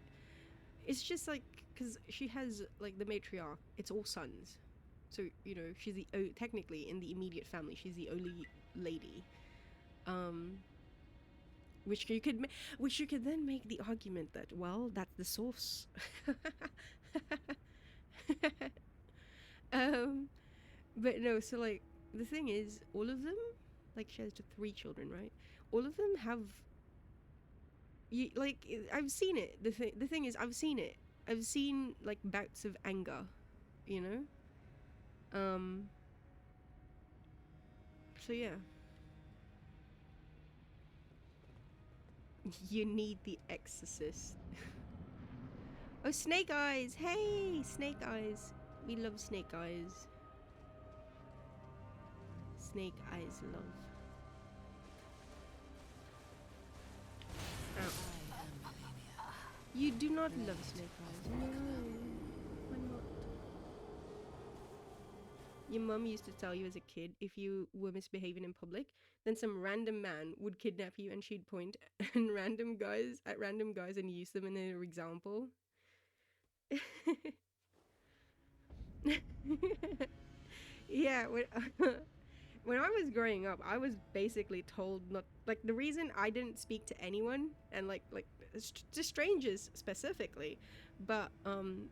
It's just like, because she has like the matriarch. It's all sons, so you know she's the technically in the immediate family she's the only lady. Um, which you could then make the argument that, well, that's the source. um, but no, so like the thing is, all of them, like she has 3 children, right? All of them have you like I've seen it. The thing is, I've seen it. I've seen like bouts of anger, you know. Um. So yeah, you need the Exorcist. Oh, Snake Eyes! Hey, Snake Eyes. We love Snake Eyes. Snake Eyes love. I Ow. am malenia. You do not love Blade Snake Eyes. of No. Mikra. Why not? Your mum used to tell you as a kid if you were misbehaving in public, then some random man would kidnap you and she'd point and random guys and use them in an example. Yeah, when I was growing up, I was basically told not like the reason I didn't speak to anyone and to strangers specifically, but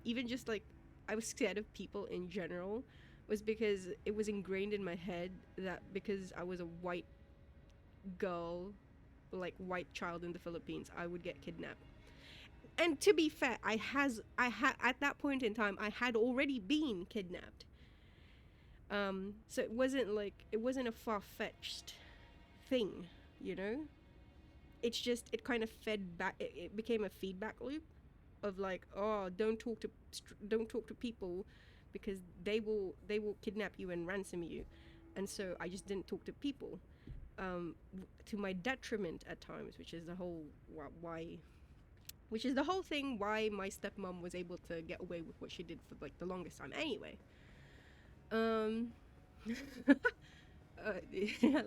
even just like I was scared of people in general was because it was ingrained in my head that because I was a white girl, like white child in the Philippines, I would get kidnapped. And to be fair, I had at that point in time I had already been kidnapped. So it wasn't a far-fetched thing, you know. It's just it kind of fed back. It became a feedback loop of like, oh, don't talk to people because they will kidnap you and ransom you, and so I just didn't talk to people, to my detriment at times, which is the whole why. Which is the whole thing why my stepmom was able to get away with what she did for like the longest time. Anyway, um, yeah,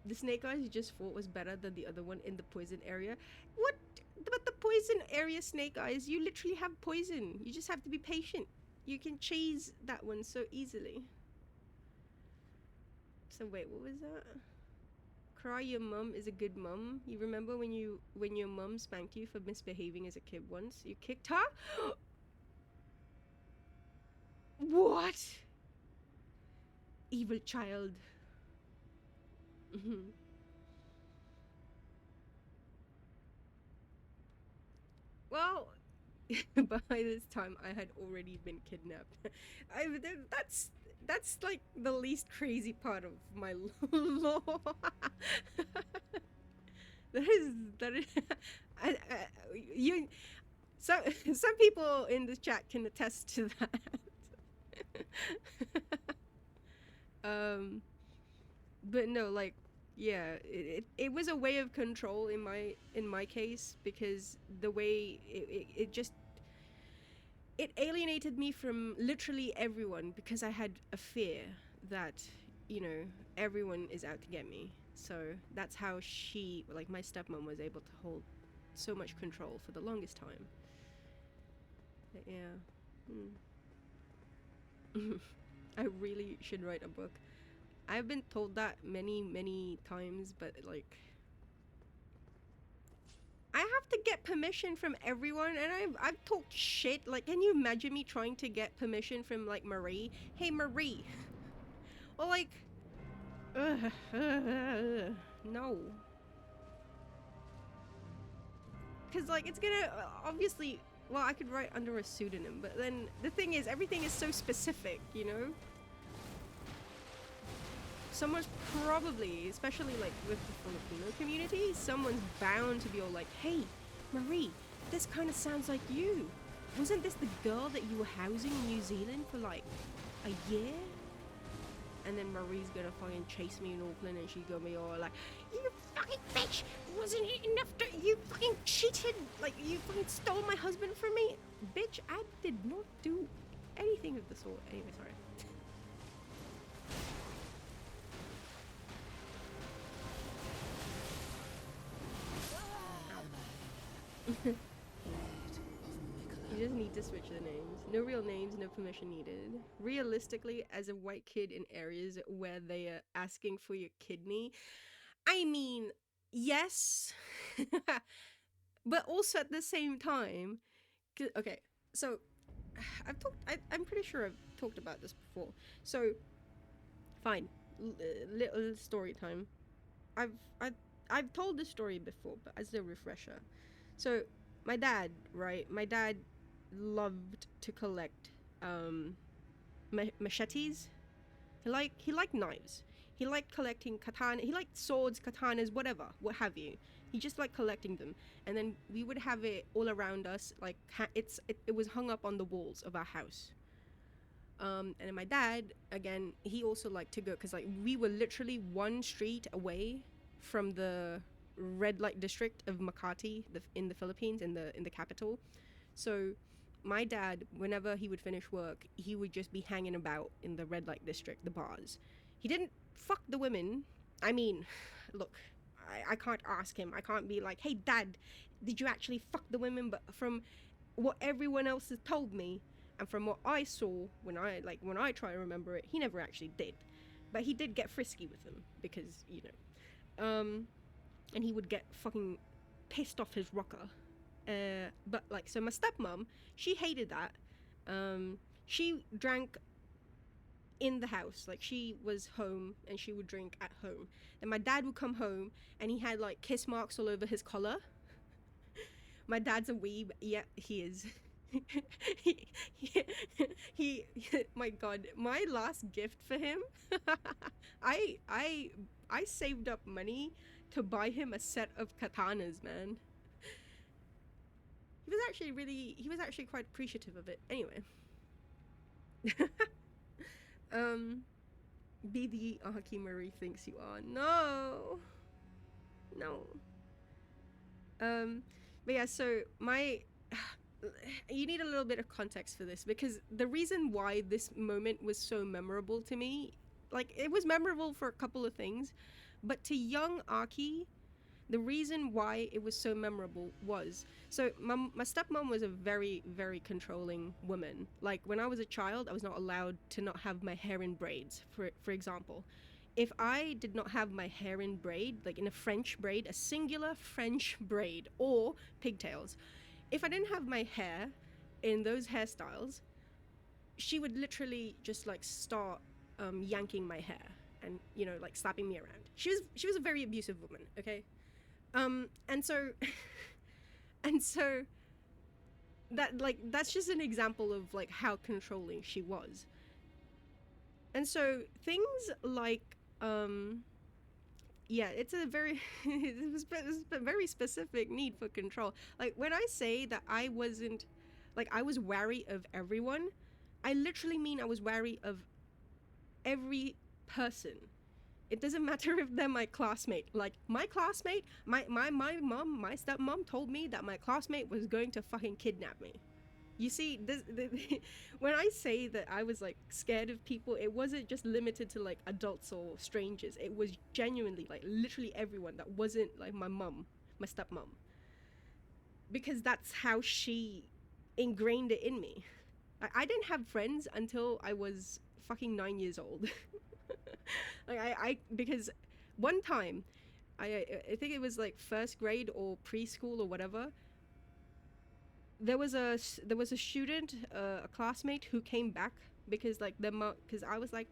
the snake eyes you just thought was better than the other one in the poison area. What? But the poison area snake eyes, you literally have poison. You just have to be patient. You can cheese that one so easily. So wait, what was that? Cry your mum is a good mum. You remember when your mum spanked you for misbehaving as a kid once? You kicked her? What? Evil child. Mhm. Well, by this time I had already been kidnapped. I that's like the least crazy part of my law. That is I, you some some people in this chat can attest to that. um but no, like yeah, it was a way of control in my case because the way it just it alienated me from literally everyone because I had a fear that, you know, everyone is out to get me. So that's how she, like my stepmom, was able to hold so much control for the longest time. But yeah. I really should write a book. I've been told that many times, but like I have to get permission from everyone, and I've talked shit. Like, can you imagine me trying to get permission from like Marie? Hey Marie, or like, no, because like it's gonna obviously. Well, I could write under a pseudonym, but then the thing is, everything is so specific, you know. Someone's probably, especially like with the Filipino community, someone's bound to be all like, "Hey, Marie, this kind of sounds like you. Wasn't this the girl that you were housing in New Zealand for like a year?" And then Marie's gonna fucking chase me in Auckland, and she's gonna be all like, "You fucking bitch! Wasn't it enough to you fucking cheated? Like you fucking stole my husband from me, bitch! I did not do anything of the sort." Anyway, sorry. I am malenia. Blade of You Mikra. just need to switch the names. No real names, no permission needed. Realistically, as a white kid in areas where they are asking for your kidney, I mean, yes, but also at the same time, okay, so I'm pretty sure I've talked about this before. So fine, little story time. I've I've I've told this story before, but as a refresher. So my dad, right? My dad loved to collect um machetes. He liked knives. He liked collecting katana. He liked swords, katanas, whatever, what have you. He just liked collecting them, and then we would have it all around us. Like it was hung up on the walls of our house. And then my dad, again, he also liked to go because like we were literally one street away from the red light district of Makati, in the Philippines, in the capital. So my dad, whenever he would finish work, he would just be hanging about in the red light district, the bars. He didn't fuck the women. I mean, look, I can't ask him. I can't be like, hey, dad, did you actually fuck the women? But from what everyone else has told me, and from what I saw when I try to remember it, he never actually did. But he did get frisky with them because, and he would get fucking pissed off his rocker. But like, so my stepmom, she hated that. She drank in the house. Like, she was home and she would drink at home. And my dad would come home and he had like kiss marks all over his collar. My dad's a weeb. Yeah, he is. he, he, he, my god, my last gift for him, I I I saved up money to buy him a set of katanas, man. He was actually quite appreciative of it. Anyway. um be the Aki Marie thinks you are. No. No. But yeah, so my you need a little bit of context for this, because the reason why this moment was so memorable to me, like, it was memorable for a couple of things, but to young Aki, the reason why it was so memorable was, so my stepmom was a very, very controlling woman. Like, when I was a child, I was not allowed to not have my hair in braids, for example. If I did not have my hair in braid, like in a French braid, a singular French braid, or pigtails, if I didn't have my hair in those hairstyles, she would literally just like start yanking my hair and, like, slapping me around. She was a very abusive woman, okay? And so and so that's just an example of like how controlling she was. And so things like yeah, it's a very it's a very specific need for control. Like, when I say that I wasn't, like, I was wary of everyone, I literally mean I was wary of every person. It doesn't matter if they're my classmate. Like, my classmate, my stepmom told me that my classmate was going to fucking kidnap me. You see, when I say that I was like scared of people, it wasn't just limited to like adults or strangers. It was genuinely like literally everyone that wasn't like my mum, my stepmom. Because that's how she ingrained it in me. I didn't have friends until I was fucking 9 years old. Like, I because one time, I think it was like first grade or preschool or whatever. There was a student, a classmate, who came back because like because I was like,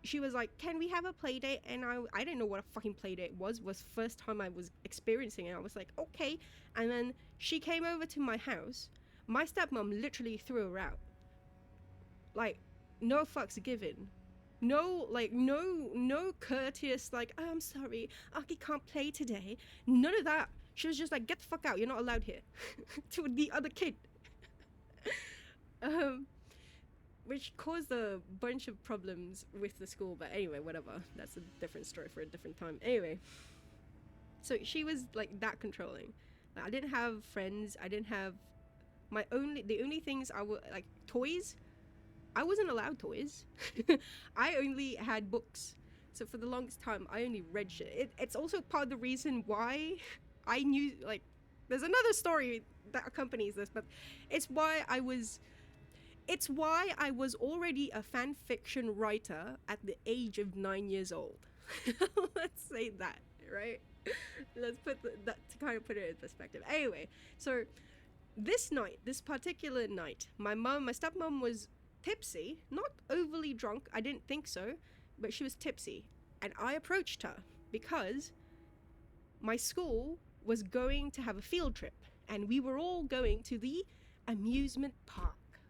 she was like, can we have a play date? And I didn't know what a fucking play date was first time I was experiencing it. I was like, okay. And then she came over to my house. My stepmom literally threw her out. Like, no fucks given. No, like, no courteous, like, oh, I'm sorry, Aki can't play today. None of that. She was just like, get the fuck out, you're not allowed here. To the other kid. Which caused a bunch of problems with the school, but anyway, whatever. That's a different story for a different time. Anyway, so she was like that controlling. Like, I didn't have friends. I didn't have the only things I would like, toys. I wasn't allowed toys. I only had books. So for the longest time, I only read shit. It's also part of the reason why I knew, like, there's another story that accompanies this, but it's why I was already a fan fiction writer at the age of 9 years old. Let's say that, right? Let's put that to kind of put it in perspective. Anyway, so this particular night, my stepmom was tipsy, not overly drunk. I didn't think so, but she was tipsy, and I approached her because my school was going to have a field trip, and we were all going to the amusement park,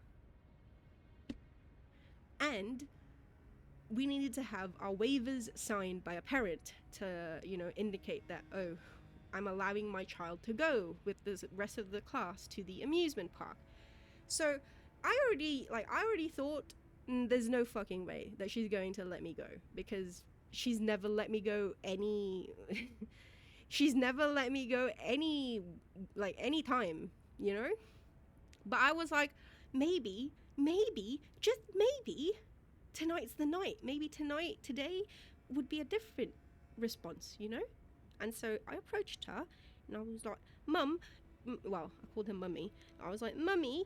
and we needed to have our waivers signed by a parent to, indicate that, oh, I'm allowing my child to go with the rest of the class to the amusement park. So I already thought, there's no fucking way that she's going to let me go, because she's never let me go any she's never let me go any time, but I was like, maybe, just maybe tonight's the night. Maybe today would be a different response, And so I approached her and I was like, Mum, well, I called her Mummy. I was like, Mummy,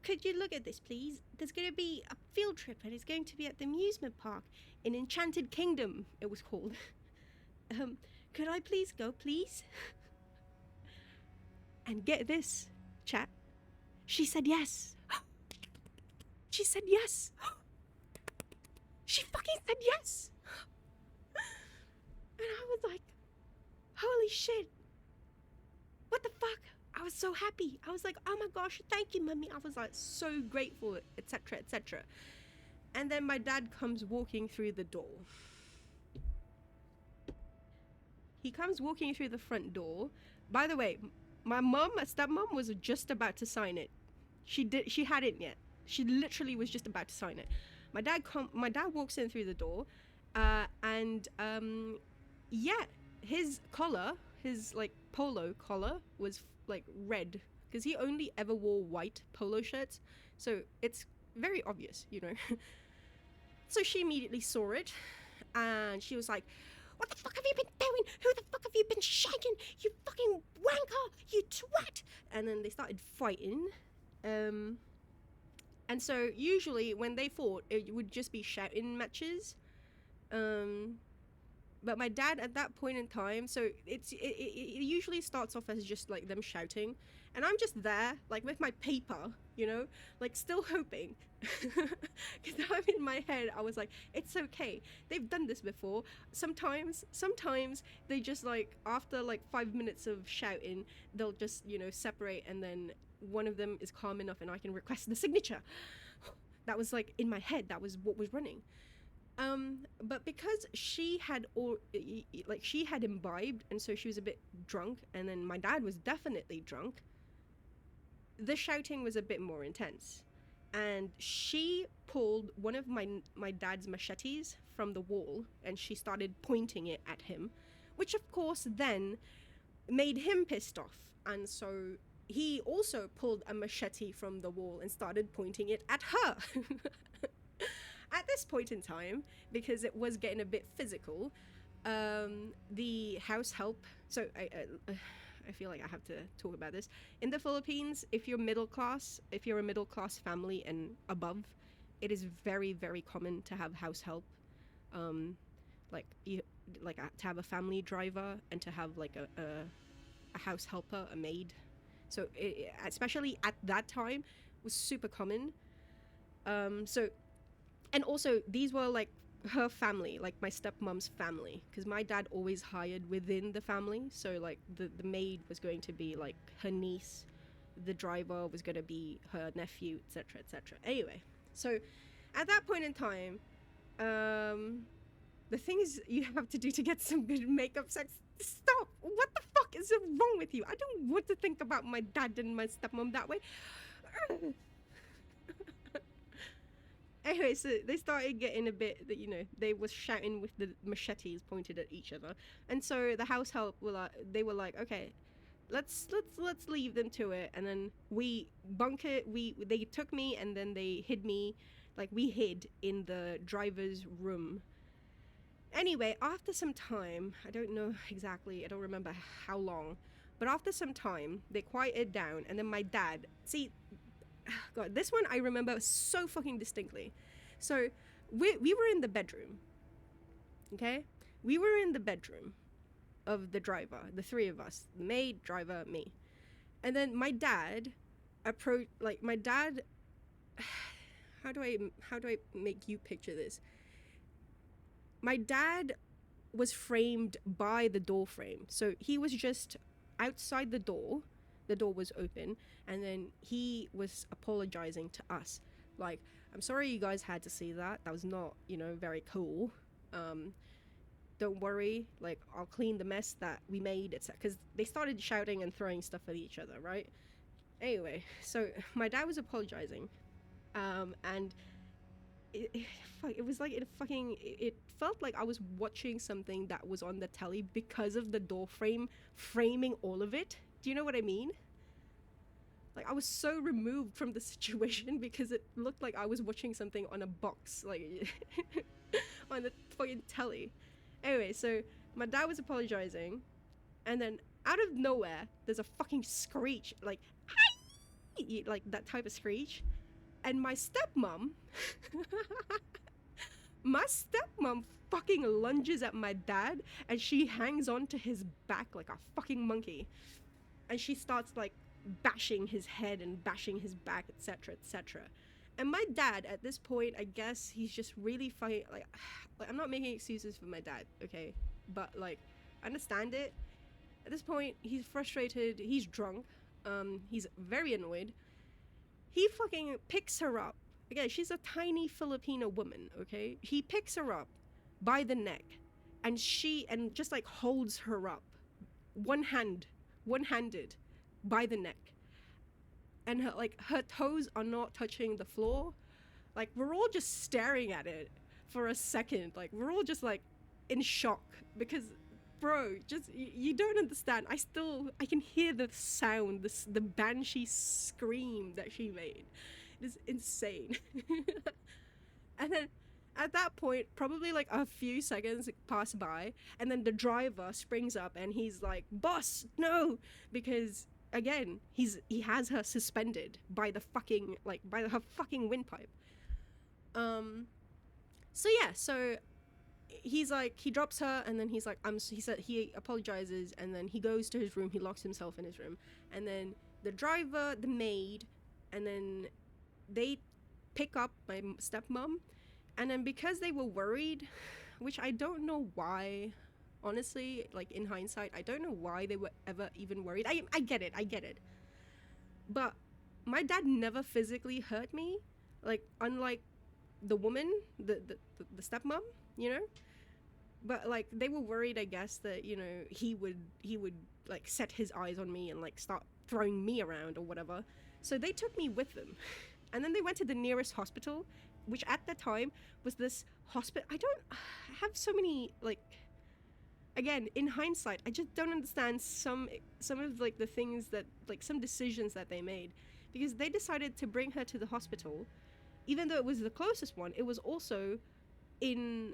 could you look at this, please? There's going to be a field trip and it's going to be at the amusement park in Enchanted Kingdom, it was called. Could I please go, please? And get this, chat. She said yes. She said yes. She fucking said yes. And I was like, holy shit. What the fuck? I was so happy. I was like, oh my gosh, thank you, Mummy. I was like so grateful, etc., etc. And then my dad comes walking through the door. He comes walking through the front door. By the way, my stepmom was just about to sign it. She hadn't yet. She literally was just about to sign it. My dad walks in through the door, and his collar, his polo collar was red, because he only ever wore white polo shirts, so it's very obvious, So she immediately saw it, and she was like, what the fuck have you been doing? Who the fuck have you been shagging? You fucking wanker! You twat! And then they started fighting. And so usually when they fought, it would just be shouting matches. But my dad at that point in time, so it usually starts off as just them shouting, and I'm just there with my paper, still hoping, because I'm in my head. I was like, it's okay, they've done this before. Sometimes they just after 5 minutes of shouting, they'll just separate, and then one of them is calm enough and I can request the signature. That was in my head, that was what was running. But because she had imbibed, and so she was a bit drunk, and then my dad was definitely drunk, the shouting was a bit more intense, and she pulled one of my dad's machetes from the wall and she started pointing it at him, which of course then made him pissed off, and so he also pulled a machete from the wall and started pointing it at her. At this point in time, because it was getting a bit physical, the house help, so I feel like I have to talk about this. In the Philippines, if you're a middle class family and above, it is very, very common to have house help. To have a family driver and to have a house helper, a maid. So especially at that time, was super common. And also, these were her family, my stepmom's family, because my dad always hired within the family. So the maid was going to be her niece, the driver was going to be her nephew, etc., etc. Anyway, so at that point in time, the things you have to do to get some good makeup sex. Stop! What the fuck is wrong with you? I don't want to think about my dad and my stepmom that way. Anyway, so they started getting a bit that they was shouting with the machetes pointed at each other, and so the house help were like, okay, let's leave them to it, and then we they took me and then they hid me, we hid in the driver's room. Anyway, after some time, I don't know exactly, I don't remember how long, but after some time they quieted down, and then my dad, God, this one I remember so fucking distinctly. So we were in the bedroom, okay? We were in the bedroom of the driver, the three of us, the maid, driver, me. And then my dad approached, like my dad, how do I make you picture this? My dad was framed by the door frame. So he was just outside the door. The door was open, and then he was apologizing to us. Like, I'm sorry you guys had to see that. That was not, very cool. Don't worry, like, I'll clean the mess that we made, etc. Because they started shouting and throwing stuff at each other, right? Anyway, so my dad was apologizing. And it was like it felt like I was watching something that was on the telly because of the door frame framing all of it. Do you know what I mean? Like, I was so removed from the situation because it looked like I was watching something on a box, like on the fucking telly. Anyway, so my dad was apologizing, and then out of nowhere there's a fucking screech, like like that type of screech. And my stepmom my stepmom fucking lunges at my dad, and she hangs onto his back like a fucking monkey, and she starts like bashing his head and bashing his back, etc, etc. And my dad at this point, I guess he's just really fucking like I'm not making excuses for my dad, okay, but like I understand it. At this point he's frustrated, he's drunk, he's very annoyed. He fucking picks her up. Again, she's a tiny Filipino woman, okay? He picks her up by the neck, and just like holds her up, one-handed, by the neck. And her toes are not touching the floor. Like, we're all just staring at it for a second. Like, we're all just like in shock because, bro, just you don't understand. I can hear the sound, the banshee scream that she made. It is insane. And then at that point, probably like a few seconds pass by, and then the driver springs up and he's like, "Boss, no!" Because again, he has her suspended by her fucking windpipe. So yeah, so he's like, he drops her, and then he's like, he said he apologizes, and then he goes to his room, he locks himself in his room, and then the driver, the maid, and then they pick up my stepmom, and then because they were worried, which I don't know why, honestly, like in hindsight, I don't know why they were ever even worried. I get it, but my dad never physically hurt me, like unlike the woman, the stepmom, but like they were worried, I guess, that he would like set his eyes on me and like start throwing me around or whatever. So they took me with them, and then they went to the nearest hospital, which at the time was this hospital. I have so many, like, again, in hindsight, I just don't understand some of like the things that, like, some decisions that they made, because they decided to bring her to the hospital, even though it was the closest one. It was also in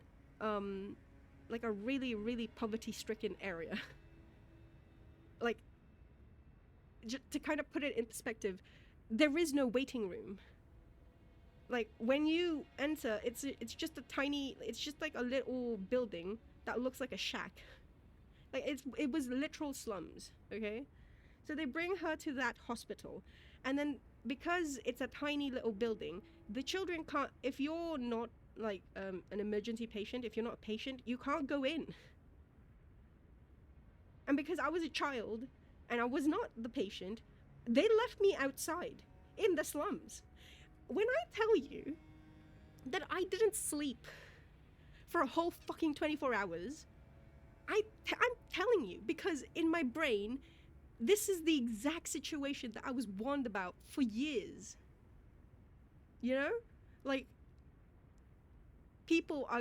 like a really, really poverty-stricken area. Like, to kind of put it in perspective, there is no waiting room. Like, when you enter, it's just like a little building that looks like a shack. Like, it was literal slums, okay? So they bring her to that hospital, and then because it's a tiny little building, the children can't, if you're not like an emergency patient, if you're not a patient, you can't go in. And because I was a child and I was not the patient, they left me outside in the slums. When I tell you that I didn't sleep for a whole fucking 24 hours, I'm telling you, because in my brain, this is the exact situation that I was warned about for years. Like,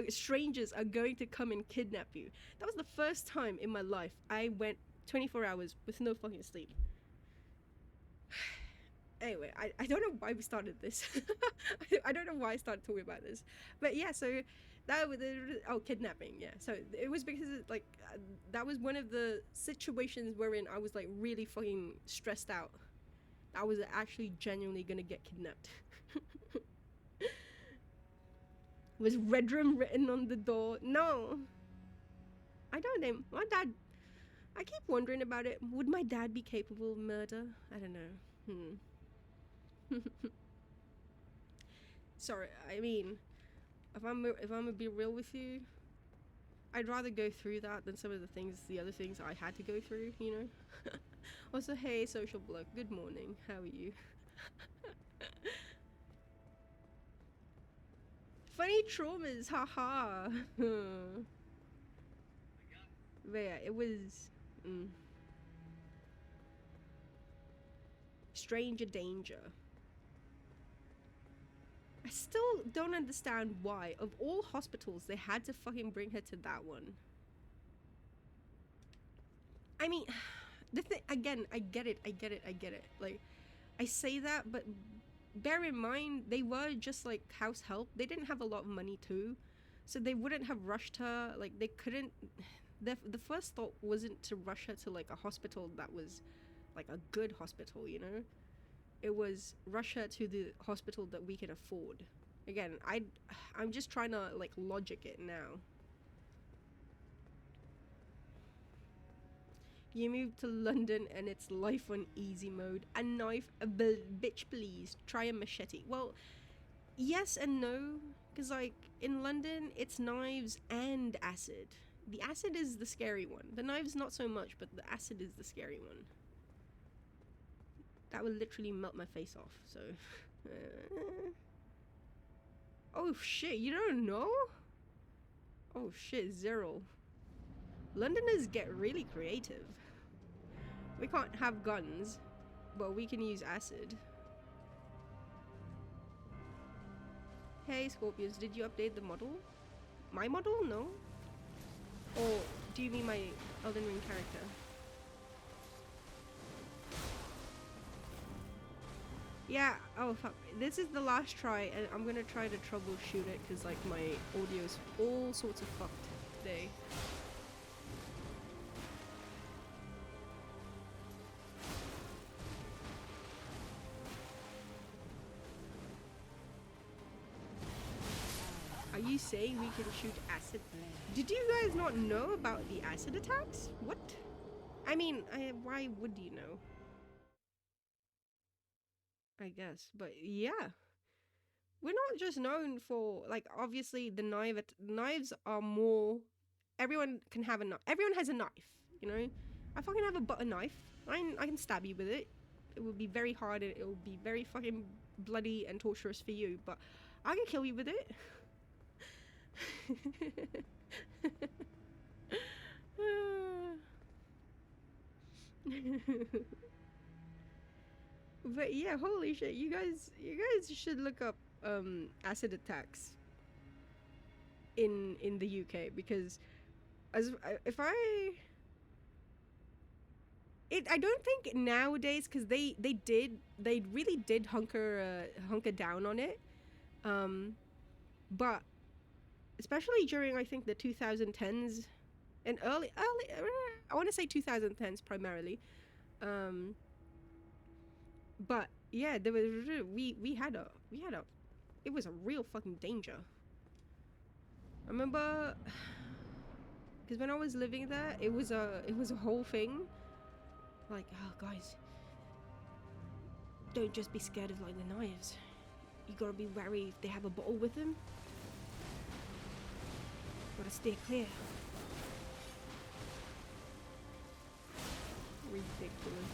strangers are going to come and kidnap you. That was the first time in my life I went 24 hours with no fucking sleep. Anyway, I don't know why we started this. I don't know why I started talking about this. But yeah, so that was, kidnapping, yeah. So it was because, that was one of the situations wherein I was, like, really fucking stressed out. I was actually genuinely gonna get kidnapped. Was Red Room written on the door? No. I don't know. My dad I keep wondering about it. Would my dad be capable of murder? I don't know. Sorry, I mean, if I'm gonna be real with you, I'd rather go through that than some of the other things I had to go through, you know? Also, hey, social bloke, good morning. How are you? Funny traumas, haha. But yeah, it was stranger danger. I still don't understand why, of all hospitals, they had to fucking bring her to that one. I mean, the thing, again, I get it. Like, I say that, but bear in mind, they were just like house help. They didn't have a lot of money too. So they wouldn't have rushed her. Like, they couldn't. The first thought wasn't to rush her to like a hospital that was like a good hospital, you know? It was rush her to the hospital that we can afford. Again, I'm just trying to like logic it now. You moved to London and it's life on easy mode. A knife, a bitch please, try a machete. Well, yes and no, because like in London it's knives and acid. The acid is the scary one. The knives not so much, but the acid is the scary one. That would literally melt my face off, so... Oh shit, you don't know? Oh shit, zero. Londoners get really creative. We can't have guns, but we can use acid. Hey Scorpions, did you update the model? My model? No? Or do you mean my Elden Ring character? Yeah, oh fuck. This is the last try and I'm gonna try to troubleshoot it because like my audio is all sorts of fucked today. Are you saying we can shoot acid? Did you guys not know about the acid attacks? What? I mean, why would you know? I guess, but yeah. We're not just known for, like, obviously the knives are more... Everyone can have a knife. Everyone has a knife, you know? I fucking have a butter knife. I can stab you with it. It would be very hard and it would be very fucking bloody and torturous for you, but I can kill you with it. But yeah, holy shit, you guys should look up acid attacks in the UK, because I don't think nowadays, because they really did hunker down on it, but especially during I think the 2010s and early I want to say 2010s primarily, but yeah, there was we had a it was a real fucking danger. I remember because when I was living there, it was a whole thing. Like, oh guys, don't just be scared of like the knives. You gotta be wary if they have a bottle with them. Gotta steer clear. Ridiculous.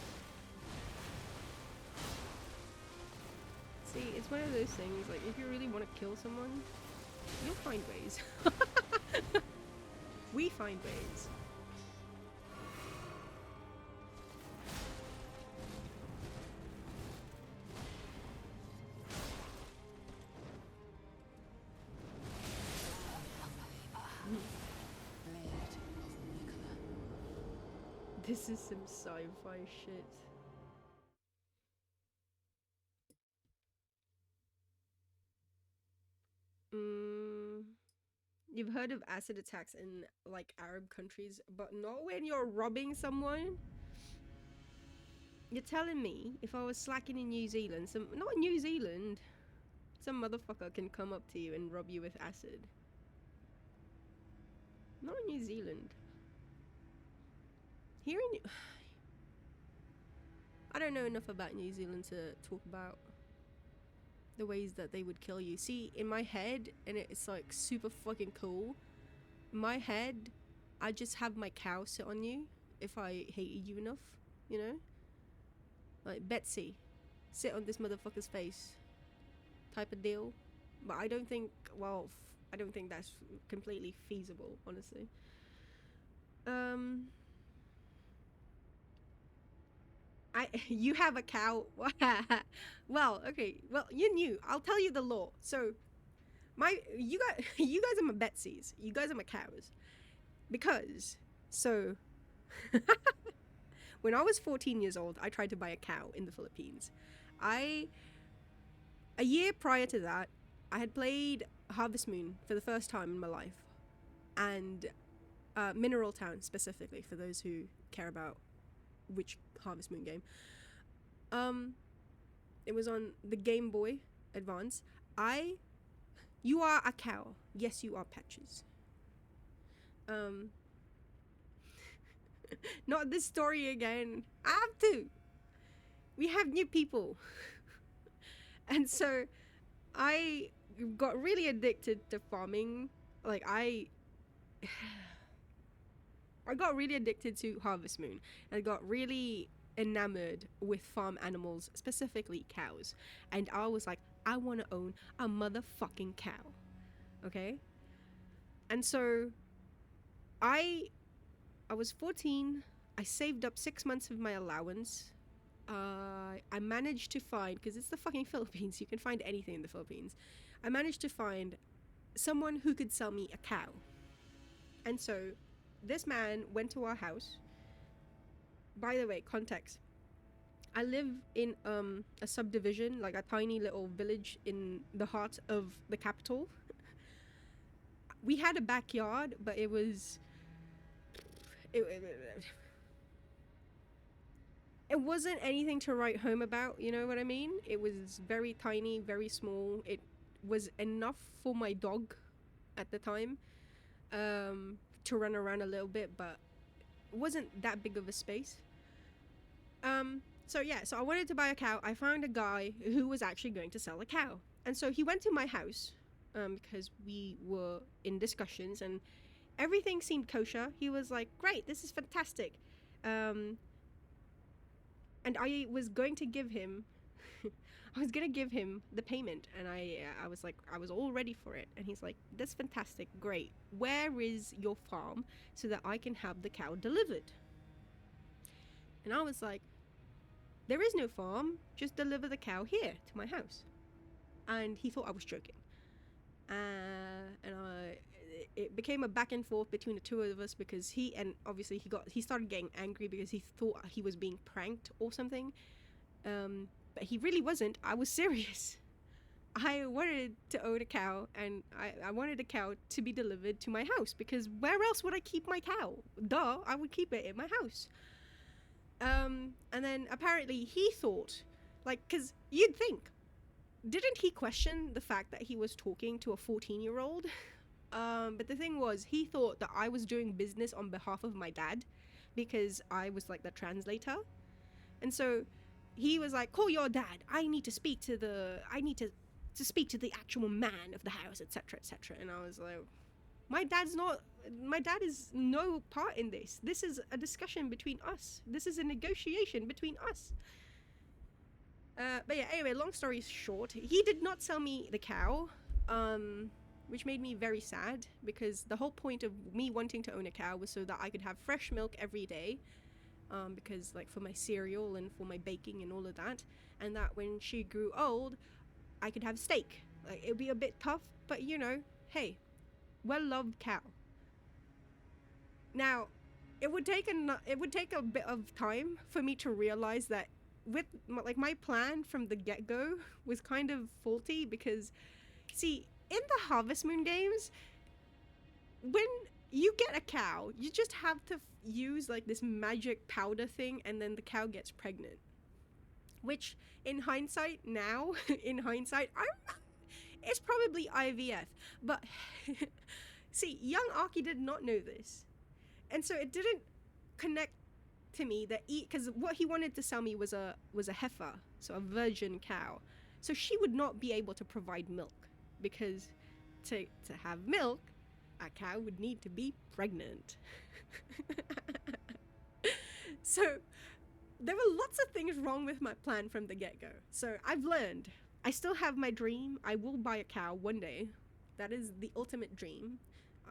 See, it's one of those things, like, if you really want to kill someone, you'll find ways. We find ways. This is some sci-fi shit. You've heard of acid attacks in like Arab countries, but not when you're robbing someone. You're telling me if I was slacking in New Zealand, not New Zealand, some motherfucker can come up to you and rob you with acid. Not New Zealand. Here in I don't know enough about New Zealand to talk about the ways that they would kill you. See, in my head, and it's like super fucking cool. In my head, I just have my cow sit on you if I hated you enough, you know? Like, Betsy, sit on this motherfucker's face type of deal. But I don't think, well, I don't think that's completely feasible, honestly. You have a cow. Well, okay. Well, you knew. I'll tell you the law. So, you guys are my Betsies. You guys are my cows. Because, so, when I was 14 years old, I tried to buy a cow in the Philippines. A year prior to that, I had played Harvest Moon for the first time in my life. And Mineral Town specifically, for those who care about which Harvest Moon game. It was on the Game Boy Advance. You are a cow. Yes, you are Patches. Not this story again. I have to. We have new people. And so I got really addicted to farming. Like I got really addicted to Harvest Moon. I got really enamored with farm animals, specifically cows. And I was like, I want to own a motherfucking cow. Okay? And so I was 14. I saved up 6 months of my allowance. I managed to find, because it's the fucking Philippines, you can find anything in the Philippines. I managed to find someone who could sell me a cow. And so this man went to our house. By the way, context. I live in a subdivision, like a tiny little village in the heart of the capital. We had a backyard, but it wasn't anything to write home about, you know what I mean? It was very tiny, very small. It was enough for my dog at the time to run around a little bit, but it wasn't that big of a space. So I wanted to buy a cow. I found a guy who was actually going to sell a cow. And so he went to my house because we were in discussions and everything seemed kosher. He was like, great, this is fantastic. And I was going to give him the payment, and I was like, I was all ready for it. And he's like, that's fantastic, great. Where is your farm so that I can have the cow delivered? And I was like, there is no farm, just deliver the cow here to my house. And he thought I was joking. It became a back and forth between the two of us because he started getting angry because he thought he was being pranked or something. But he really wasn't. I was serious. I wanted to own a cow, and I wanted a cow to be delivered to my house because where else would I keep my cow? Duh, I would keep it in my house. And then apparently he thought, like, because you'd think, didn't he question the fact that he was talking to a 14-year-old? But the thing was, he thought that I was doing business on behalf of my dad because I was like the translator. And so he was like, call your dad. I need to speak to the actual man of the house, etc., etc. And I was like, my dad is no part in this. This is a discussion between us. This is a negotiation between us. But yeah, anyway, long story short, he did not sell me the cow, which made me very sad because the whole point of me wanting to own a cow was so that I could have fresh milk every day, because like for my cereal and for my baking and all of that, and that when she grew old, I could have steak. Like, it'd be a bit tough, but you know, hey, well-loved cow. Now, it would take a bit of time for me to realize that with my plan from the get-go was kind of faulty because, see, in the Harvest Moon games, when you get a cow, you just have to use like this magic powder thing and then the cow gets pregnant. Which, in hindsight, it's probably IVF. But, see, young Aki did not know this. And so it didn't connect to me that because what he wanted to sell me was a heifer, so a virgin cow. So she would not be able to provide milk because to have milk, a cow would need to be pregnant. So there were lots of things wrong with my plan from the get-go. So I've learned. I still have my dream. I will buy a cow one day. That is the ultimate dream.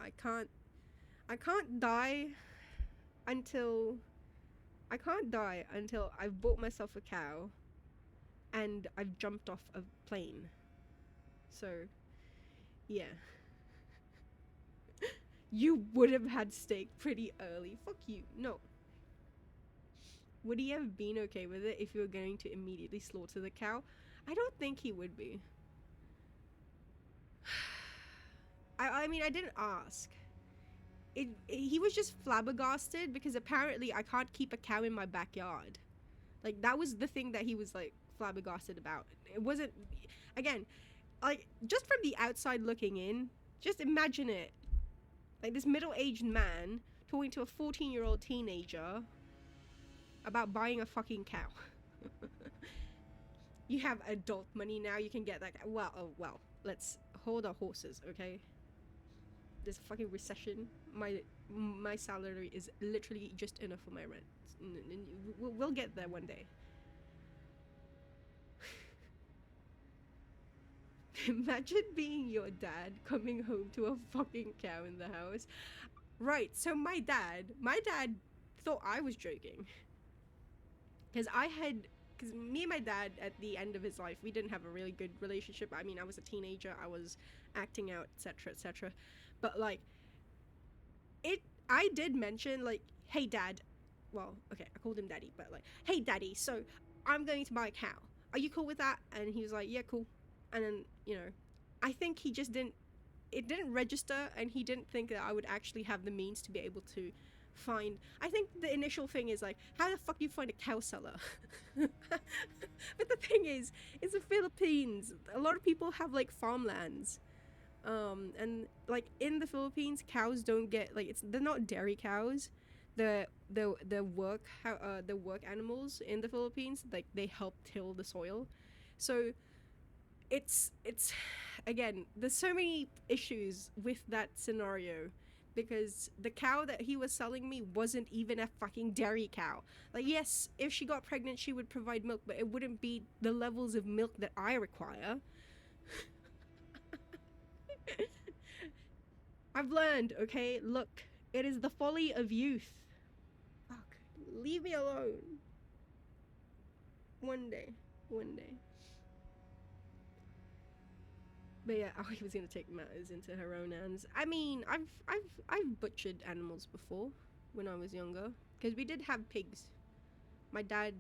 I can't die until I've bought myself a cow and I've jumped off a plane. So yeah. You would have had steak pretty early. Fuck you. No. Would he have been okay with it if you were going to immediately slaughter the cow? I don't think he would be. I mean, I didn't ask. He was just flabbergasted because apparently I can't keep a cow in my backyard. Like, that was the thing that he was, like, flabbergasted about. It wasn't... Again, like, just from the outside looking in, just imagine it. Like, this middle-aged man talking to a 14-year-old teenager about buying a fucking cow. You have adult money now, you can get that. Well, let's hold our horses, okay? There's a fucking recession. My salary is literally just enough for my rent. We'll get there one day. Imagine being your dad coming home to a fucking cow in the house. Right, so my dad thought I was joking. Because me and my dad, at the end of his life, we didn't have a really good relationship. I mean, I was a teenager, I was acting out, etc., etc. But, like, I did mention, like, hey, Dad. Well, okay, I called him Daddy, but, like, hey, Daddy, so I'm going to buy a cow. Are you cool with that? And he was like, yeah, cool. And then, you know, I think he just it didn't register, and he didn't think that I would actually have the means to be able to find. I think the initial thing is like, how the fuck do you find a cow seller? But the thing is, it's the Philippines. A lot of people have, like, farmlands, and, like, in the Philippines, cows don't get, like, they're not dairy cows. The work animals in the Philippines, like, they help till the soil. So it's again, there's so many issues with that scenario, because the cow that he was selling me wasn't even a fucking dairy cow. Like, yes, if she got pregnant, she would provide milk, but it wouldn't be the levels of milk that I require. I've learned, okay? Look, it is the folly of youth. Fuck. Leave me alone. One day. But yeah, he was gonna take matters into her own hands. I mean, I've butchered animals before when I was younger, because we did have pigs. My dad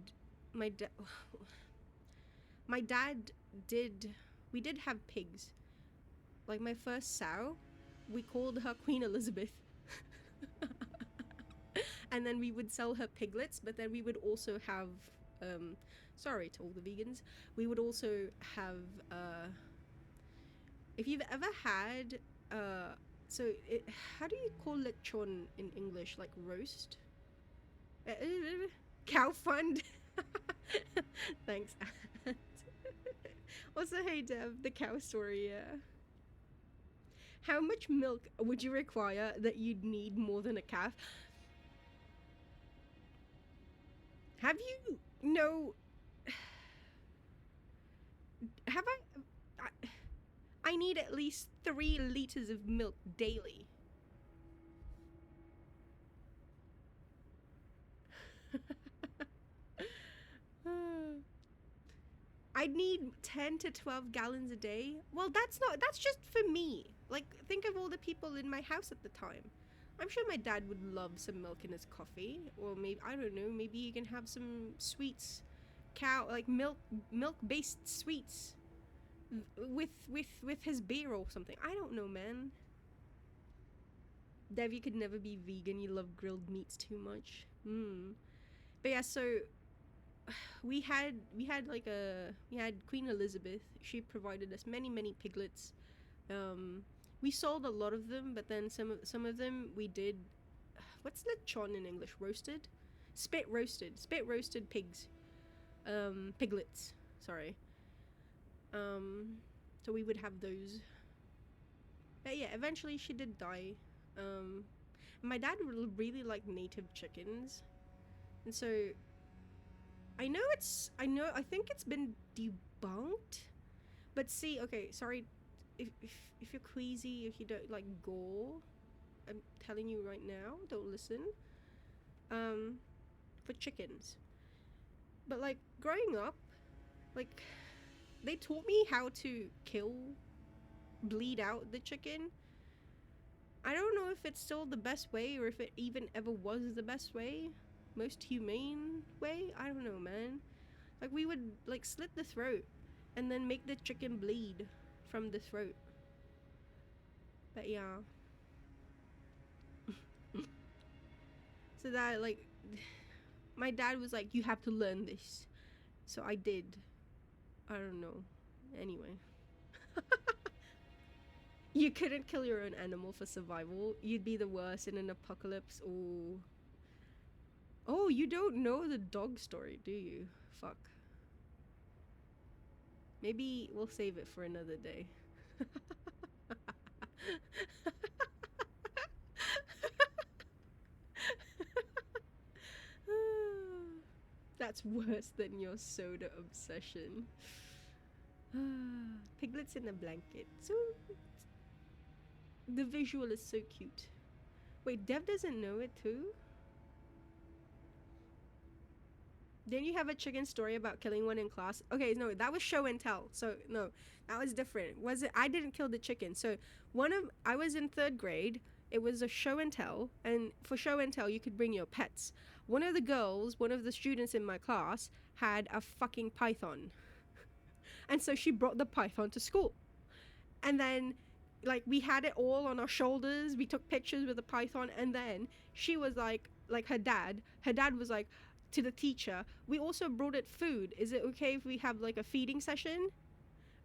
we did have pigs. Like, my first sow, we called her Queen Elizabeth. And then we would sell her piglets, but then we would also have, sorry to all the vegans, we would also have, if you've ever had, how do you call lechon in English? Like, roast? Cow fund? Thanks. Also, hey Dev, the cow story, yeah. How much milk would you require that you'd need more than a calf? Have you... No... Have I need at least 3 liters of milk daily. I'd need 10 to 12 gallons a day. Well, that's just for me. Like, think of all the people in my house at the time. I'm sure my dad would love some milk in his coffee. Or maybe, I don't know, maybe you can have some sweets. Like milk-based sweets. With his beer or something. I don't know, man. Dev, you could never be vegan. You love grilled meats too much. But yeah, so we had Queen Elizabeth. She provided us many piglets. We sold a lot of them, but then some of them we did. What's lechon in English? Roasted. Spit roasted pigs, piglets. Sorry. So we would have those. But yeah, eventually she did die. My dad really liked native chickens, and so I think it's been debunked. But see, okay, sorry, if you're queasy, if you don't like gore, I'm telling you right now, don't listen. For chickens. But like growing up, like they taught me how to bleed out the chicken. I don't know if it's still the best way or if it even ever was the best way, most humane way. I don't know, man. Like we would like slit the throat and then make the chicken bleed from the throat. But yeah. So that like my dad was like, you have to learn this. So I did. I don't know. Anyway. You couldn't kill your own animal for survival. You'd be the worst in an apocalypse. Oh, you don't know the dog story, do you? Fuck. Maybe we'll save it for another day. That's worse than your soda obsession. Piglets in a blanket. So the visual is so cute. Wait, Dev doesn't know it too? Didn't you have a chicken story about killing one in class? Okay, no, that was show and tell. So no, that was different. Was it? I didn't kill the chicken. So I was in 3rd grade. It was a show and tell, and for show and tell, you could bring your pets. One of the students in my class, had a fucking python, and so she brought the python to school, and then. Like we had it all on our shoulders. We took pictures with the python, and then she was like her dad was like, to the teacher, we also brought it food. Is it okay if we have like a feeding session?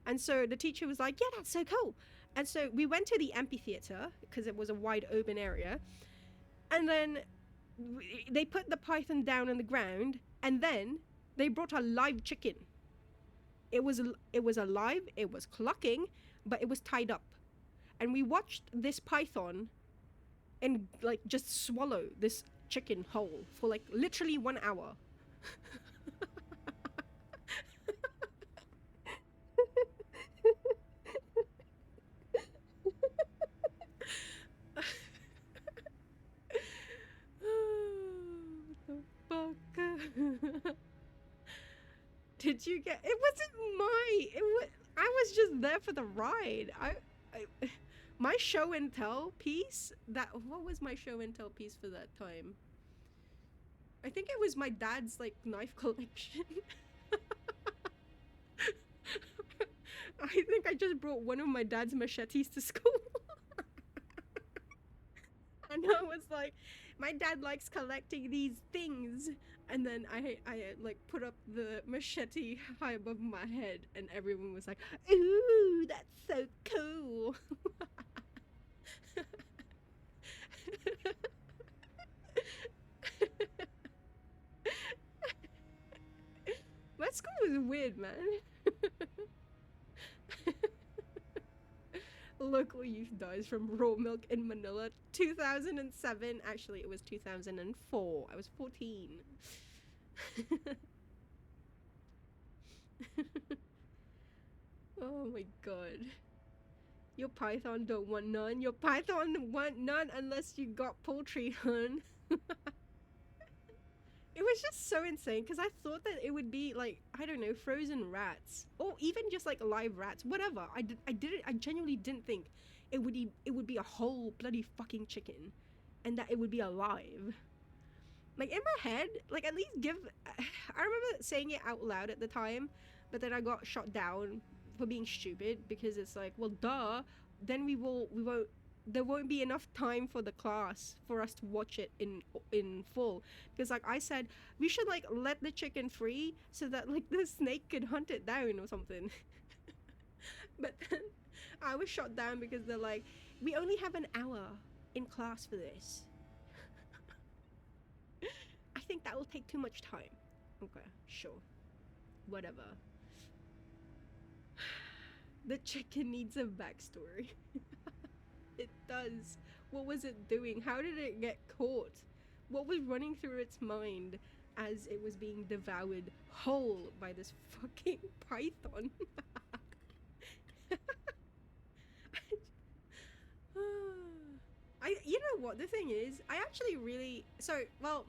And so the teacher was like, yeah, that's so cool. And so we went to the amphitheater because it was a wide open area. And then they put the python down on the ground, and then they brought a live chicken. It was alive, it was clucking, but it was tied up. And we watched this python and like just swallow this chicken whole for like literally 1 hour. What the fuck? Did you get it? Wasn't I was just there for the ride. I my show and tell piece, what was my show and tell piece for that time? I think it was my dad's like knife collection. I think I just brought one of my dad's machetes to school. And I was like, my dad likes collecting these things. And then I like put up the machete high above my head, and everyone was like, ooh, that's so cool. My school was weird, man. Local youth dies from raw milk in Manila. 2007. Actually, it was 2004. I was 14. Oh my god. Your python don't want none. Your python want none unless you got poultry, hun. It was just so insane because I thought that it would be like, I don't know, frozen rats or even just like live rats, whatever. I genuinely didn't think it would be a whole bloody fucking chicken and that it would be alive. Like in my head, like at least I remember saying it out loud at the time, but then I got shot down for being stupid because it's like, well, duh, then there won't be enough time for the class for us to watch it in full, because like I said, we should like let the chicken free so that like the snake could hunt it down or something. But then I was shot down because they're like, we only have an hour in class for this. I think that will take too much time. Okay, sure. Whatever. The chicken needs a backstory. It does. What was it doing? How did it get caught? What was running through its mind as it was being devoured whole by this fucking python? You know what the thing is? I actually really, well,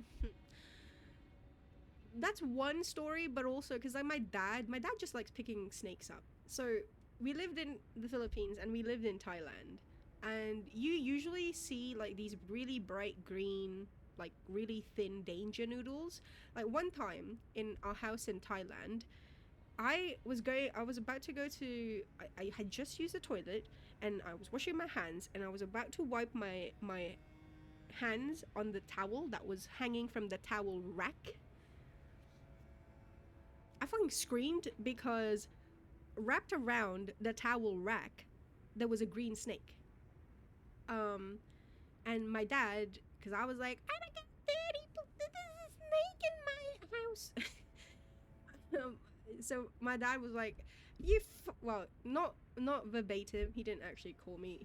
that's one story, but also because like my dad just likes picking snakes up. So we lived in the Philippines and we lived in Thailand, and you usually see like these really bright green, like really thin danger noodles. Like one time in our house in Thailand, I was about to go to, I had just used the toilet and I was washing my hands and I was about to wipe my hands on the towel that was hanging from the towel rack. I fucking screamed because wrapped around the towel rack there was a green snake. And my dad, because I was like, oh my god, Daddy, there's a snake in my house. So my dad was like, well, not verbatim. He didn't actually call me.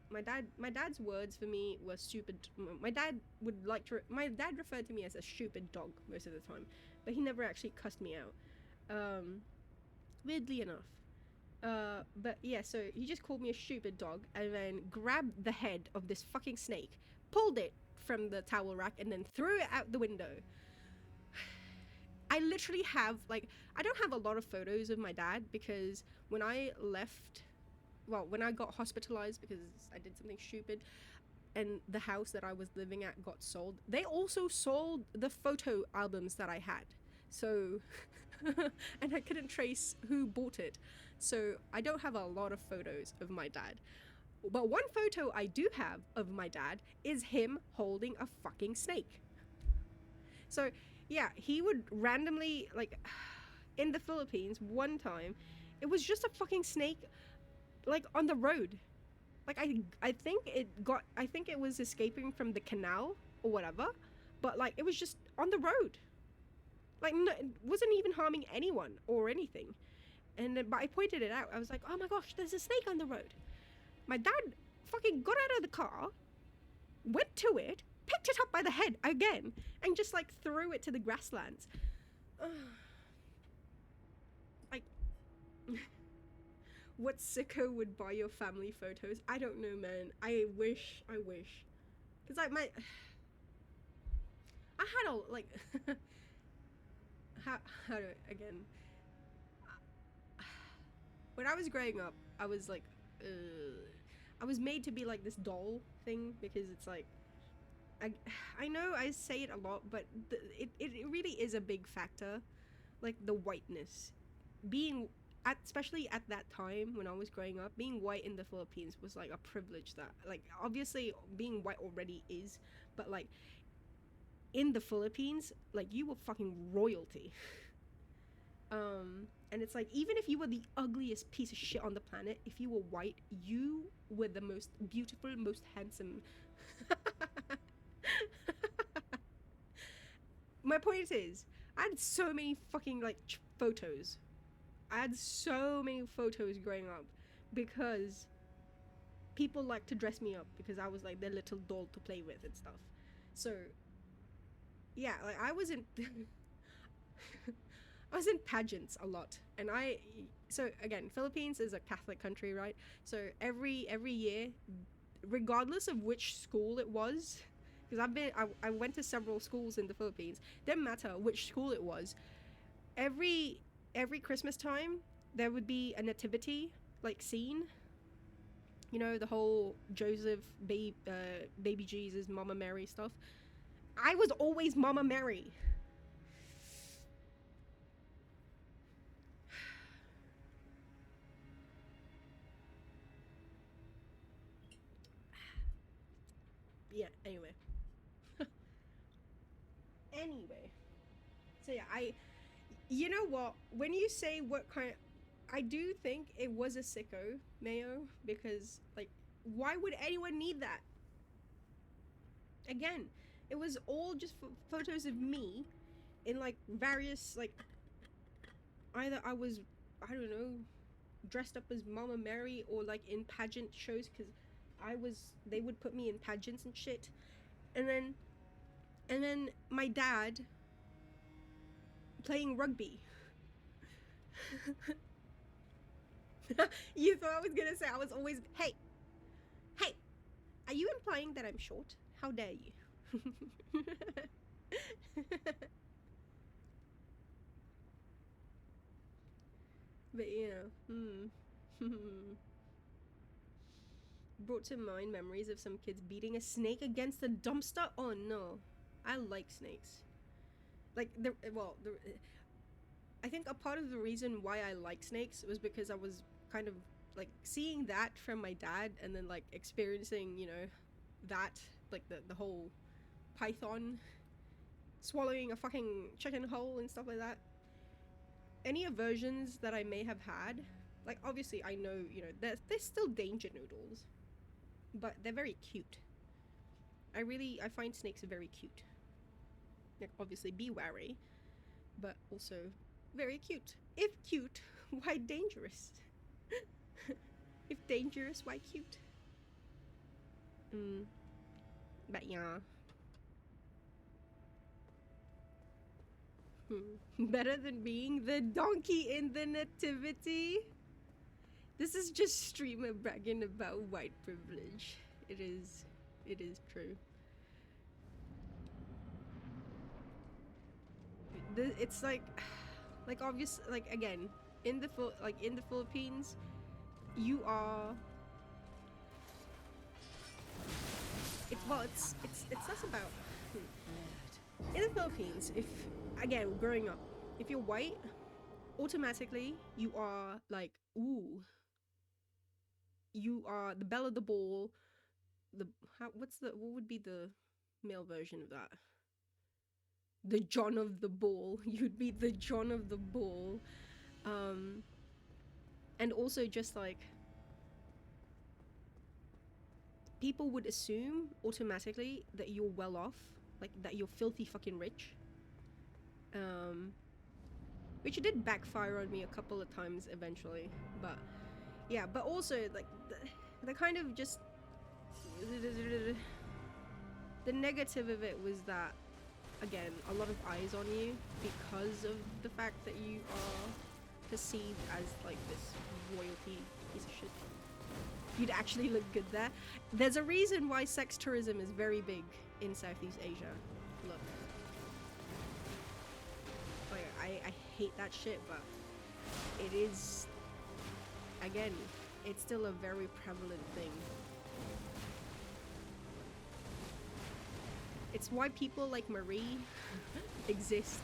My dad's words for me were stupid. My dad referred to me as a stupid dog most of the time, but he never actually cussed me out. Weirdly enough. But yeah, so he just called me a stupid dog and then grabbed the head of this fucking snake, pulled it from the towel rack, and then threw it out the window. I literally have, like, I don't have a lot of photos of my dad because when I got hospitalized because I did something stupid and the house that I was living at got sold, they also sold the photo albums that I had. So, and I couldn't trace who bought it. So I don't have a lot of photos of my dad. But one photo I do have of my dad is him holding a fucking snake. So yeah, he would randomly, like, in the Philippines one time, it was just a fucking snake, like, on the road. Like, I think it was escaping from the canal or whatever, but like it was just on the road. Like, no, it wasn't even harming anyone or anything. And then, but I pointed it out. I was like, oh my gosh, there's a snake on the road. My dad fucking got out of the car, went to it, picked it up by the head again, and just like threw it to the grasslands. Like, what sicko would buy your family photos? I don't know, man. I wish. Because like I had a, like, how do again. When I was growing up, I was like, I was made to be like this doll thing because it's like, I know I say it a lot, but it really is a big factor, like the whiteness. Especially at that time when I was growing up, being white in the Philippines was like a privilege that, like, obviously being white already is, but like in the Philippines, like, you were fucking royalty. And it's like, even if you were the ugliest piece of shit on the planet, if you were white, you were the most beautiful, most handsome. My point is, I had so many fucking, like, photos. I had so many photos growing up because people liked to dress me up because I was like their little doll to play with and stuff. So yeah, like, I was in I was in pageants a lot, and so again, Philippines is a Catholic country, right? So every year, regardless of which school it was, because I went to several schools in the Philippines, didn't matter which school it was, every Christmas time there would be a nativity, like, scene, you know, the whole Joseph, baby Jesus, Mama Mary stuff. I was always Mama Mary. Yeah, anyway. So yeah, you know what, when you say what kind, I do think it was a sicko, Mayo, because, like, why would anyone need that? Again, it was all just photos of me in like various like either I was, I don't know, dressed up as Mama Mary or like in pageant shows because they would put me in pageants and shit. And then my dad playing rugby. You thought I was gonna say I was always, hey, are you implying that I'm short? How dare you? But brought to mind memories of some kids beating a snake against a dumpster. Oh no, I like snakes. Like I think a part of the reason why I like snakes was because I was kind of like seeing that from my dad, and then like experiencing, that like the whole python swallowing a fucking chicken whole and stuff like that. Any aversions that I may have had, like obviously I know, they're still danger noodles, but they're very cute. I find snakes very cute. Like obviously be wary, but also very cute. If cute, why dangerous? If dangerous, why cute? But yeah. Better than being the donkey in the nativity? This is just streamer bragging about white privilege. It is true. It's like obvious, like again, in the Philippines, you are. It's less about. In the Philippines, if again growing up, if you're white, automatically you are like, ooh, you are the belle of the ball. What would be the male version of that? The John of the ball. You'd be the John of the ball. And also just like people would assume automatically that you're well off, like that you're filthy fucking rich. Which did backfire on me a couple of times eventually, but yeah, but also like the kind of just the negative of it was that again a lot of eyes on you because of the fact that you are perceived as like this royalty piece of shit. You'd actually look good there. There's a reason why sex tourism is very big in Southeast Asia. Look. Like, I hate that shit, but it is, again, it's still a very prevalent thing. It's why people like Marie exist.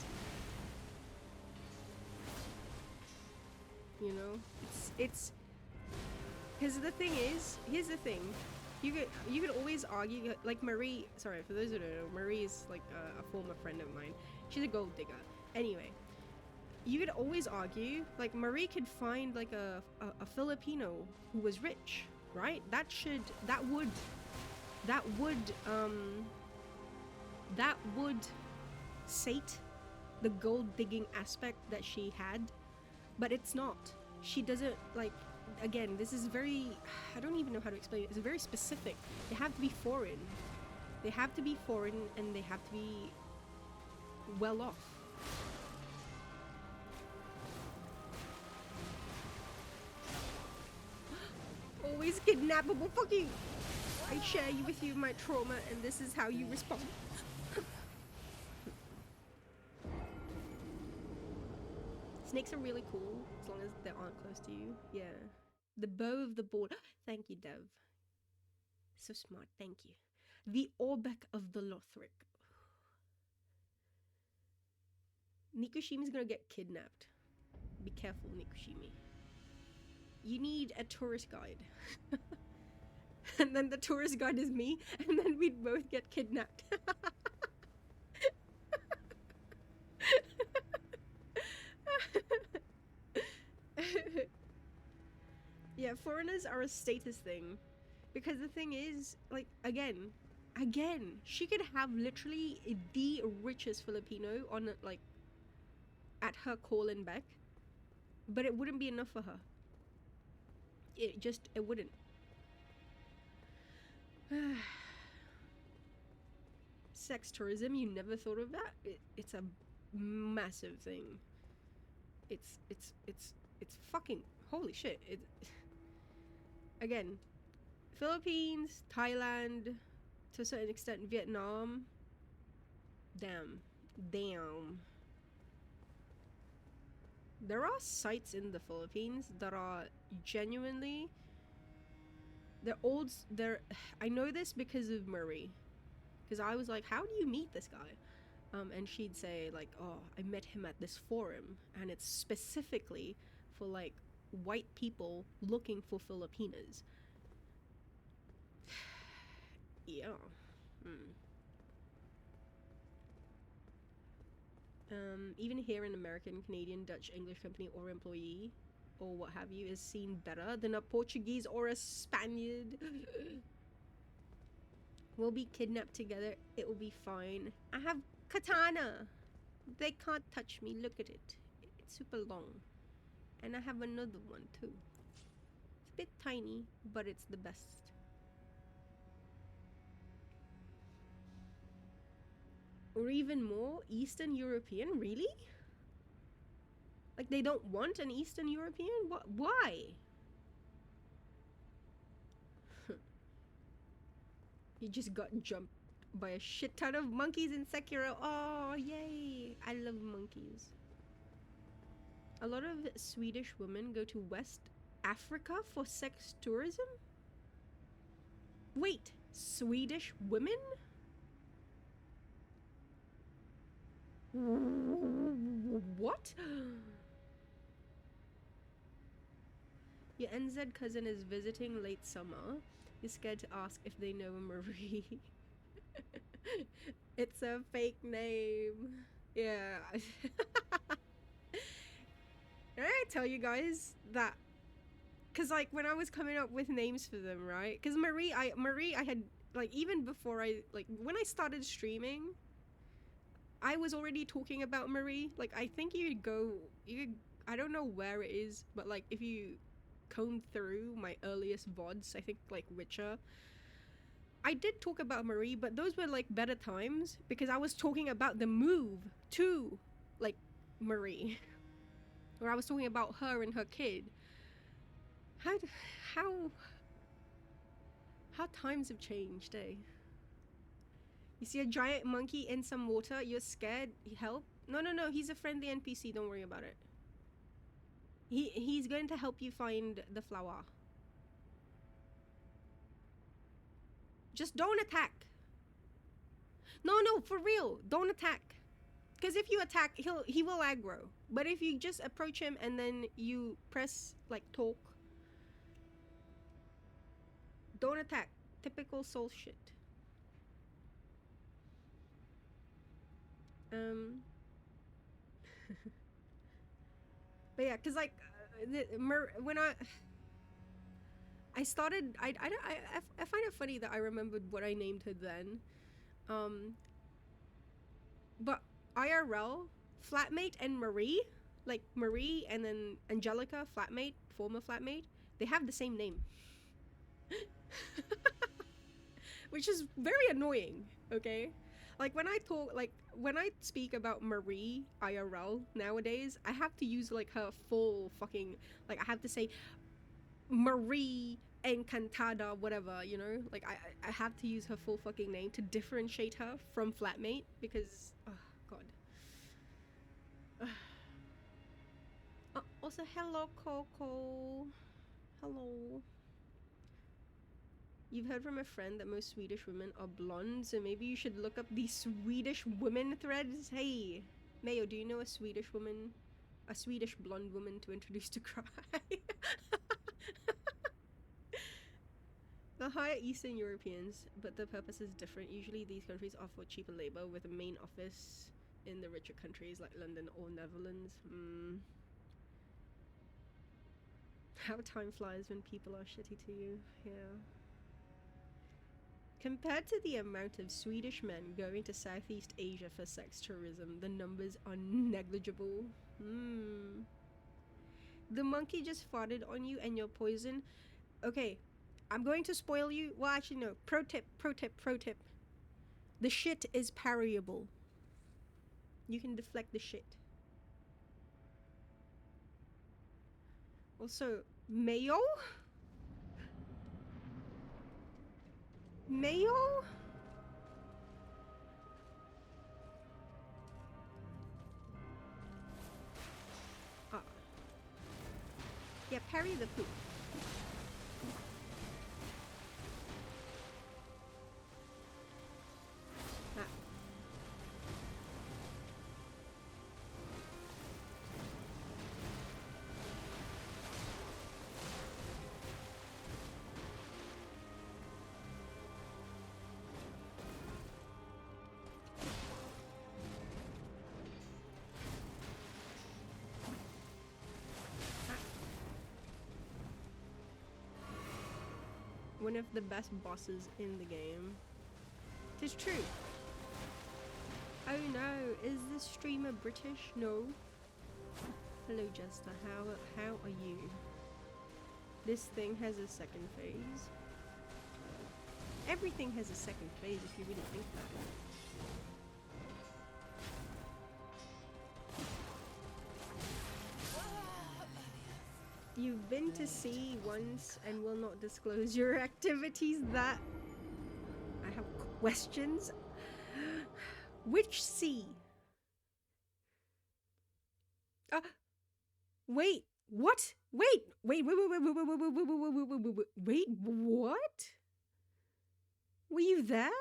You know? It's because the thing is, here's the thing. You could always argue, like Marie, sorry, for those who don't know, Marie is like a former friend of mine. She's a gold digger. Anyway, you could always argue, like Marie could find like a Filipino who was rich, right? That would sate the gold digging aspect that she had, but it's not. She doesn't, like, again, this is very, I don't even know how to explain it. It's very specific. They have to be foreign. They have to be foreign, and they have to be well off. Always kidnappable. Fucking, I share with you my trauma, and this is how you respond. Snakes are really cool as long as they aren't close to you. Yeah. The bow of the board. Thank you, Dev. So smart. Thank you. The Orbeck of the Lothric. Nikushimi's gonna get kidnapped. Be careful, Nikushimi. You need a tourist guide. And then the tourist guide is me, and then we'd both get kidnapped. Yeah, foreigners are a status thing. Because the thing is, like, again, Again, she could have literally the richest Filipino on like at her call and beck, but it wouldn't be enough for her. It wouldn't. Sex tourism, you never thought of that? It's a massive thing. It's fucking holy shit. Again, Philippines, Thailand, to a certain extent Vietnam. Damn. There are sites in the Philippines that are genuinely, they're I know this because of Marie, because I was like, how do you meet this guy? And she'd say like, oh, I met him at this forum, and it's specifically for like white people looking for Filipinas. Yeah. Even here in American, Canadian, Dutch, English company or employee or what have you is seen better than a Portuguese or a Spaniard. We'll be kidnapped together. It will be fine. I have katana. They can't touch me. Look at it. It's super long. And I have another one too. It's a bit tiny, but it's the best. Or even more, Eastern European? Really? Like they don't want an Eastern European? What? Why? You just got jumped by a shit ton of monkeys in Sekiro. Oh, yay. I love monkeys. A lot of Swedish women go to West Africa for sex tourism? Wait, Swedish women? What? Your NZ cousin is visiting late summer. You're scared to ask if they know a Marie. It's a fake name. Yeah. Did I tell you guys that? Cause like when I was coming up with names for them, right? Cause Marie I had like even before when I started streaming, I was already talking about Marie. Like I think I don't know where it is, but like if you comb through my earliest VODs, I think like Witcher, I did talk about Marie, but those were like better times because I was talking about the move to like Marie. Where I was talking about her and her kid. How times have changed, eh? You see a giant monkey in some water, you're scared, help? No, he's a friendly NPC, don't worry about it. He's going to help you find the flower. Just don't attack. No, for real, don't attack. Because if you attack, he will aggro. But if you just approach him and then you press like talk, don't attack. Typical soul shit. But yeah, cause like when I started, I find it funny that I remembered what I named her then. But IRL, flatmate and Marie, like Marie and then Angelica, flatmate, former flatmate, they have the same name. Which is very annoying, okay? Like when I speak about Marie IRL nowadays, I have to use like her full fucking, like I have to say Marie Encantada, whatever, you know? Like I have to use her full fucking name to differentiate her from flatmate because, oh god. Also, hello Coco. Hello. You've heard from a friend that most Swedish women are blonde, so maybe you should look up the Swedish women threads. Hey, Mayo, do you know a Swedish woman? A Swedish blonde woman to introduce to Cry? The higher Eastern Europeans, but the purpose is different. Usually these countries offer cheaper labor with a main office in the richer countries like London or Netherlands. How time flies when people are shitty to you. Yeah. Compared to the amount of Swedish men going to Southeast Asia for sex tourism, the numbers are negligible. The monkey just farted on you and you're poisoned. Okay, I'm going to spoil you. Well, actually, no. Pro tip, pro tip, pro tip. The shit is parryable. You can deflect the shit. Also, mayo? Mayo? Ah. Yeah, parry the poop. Ah. One of the best bosses in the game. It's true. Oh no, is this streamer British? No. Hello Jester, how are you? This thing has a second phase. Everything has a second phase if you really think about it. You've been to sea once and will not disclose your activities. That I have questions. Which sea? Wait, what? Wait, what? Were you there?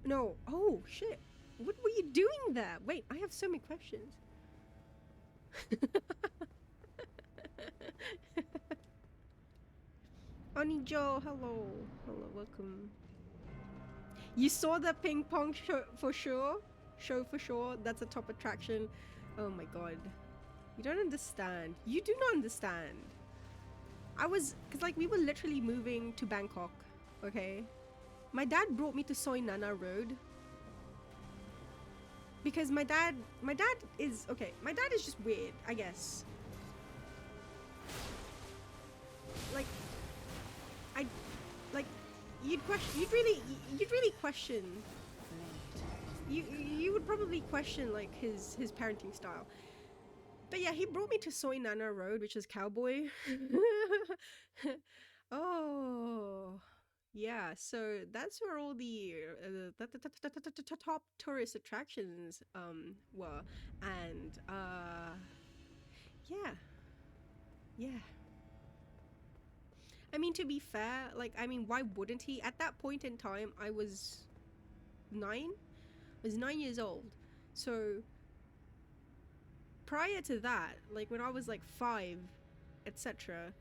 No. Oh shit. What were you doing there? Wait, I have so many questions. Onijo, hello. Hello, welcome. You saw the ping pong show for sure? Show for sure? That's a top attraction. Oh my god. You don't understand. You do not understand. Cause like we were literally moving to Bangkok, okay? My dad brought me to Soi Nana Road. Because my dad is, okay, my dad is just weird, I guess. Like, you'd really question. You would probably question like his parenting style. But yeah, he brought me to Soi Nana Road, which is cowboy. Oh, yeah. So that's where all the top tourist attractions were, and yeah. I mean, to be fair, like, I mean, why wouldn't he? At that point in time, I was 9. I was 9 years old. So prior to that, like when I was like 5, etc.,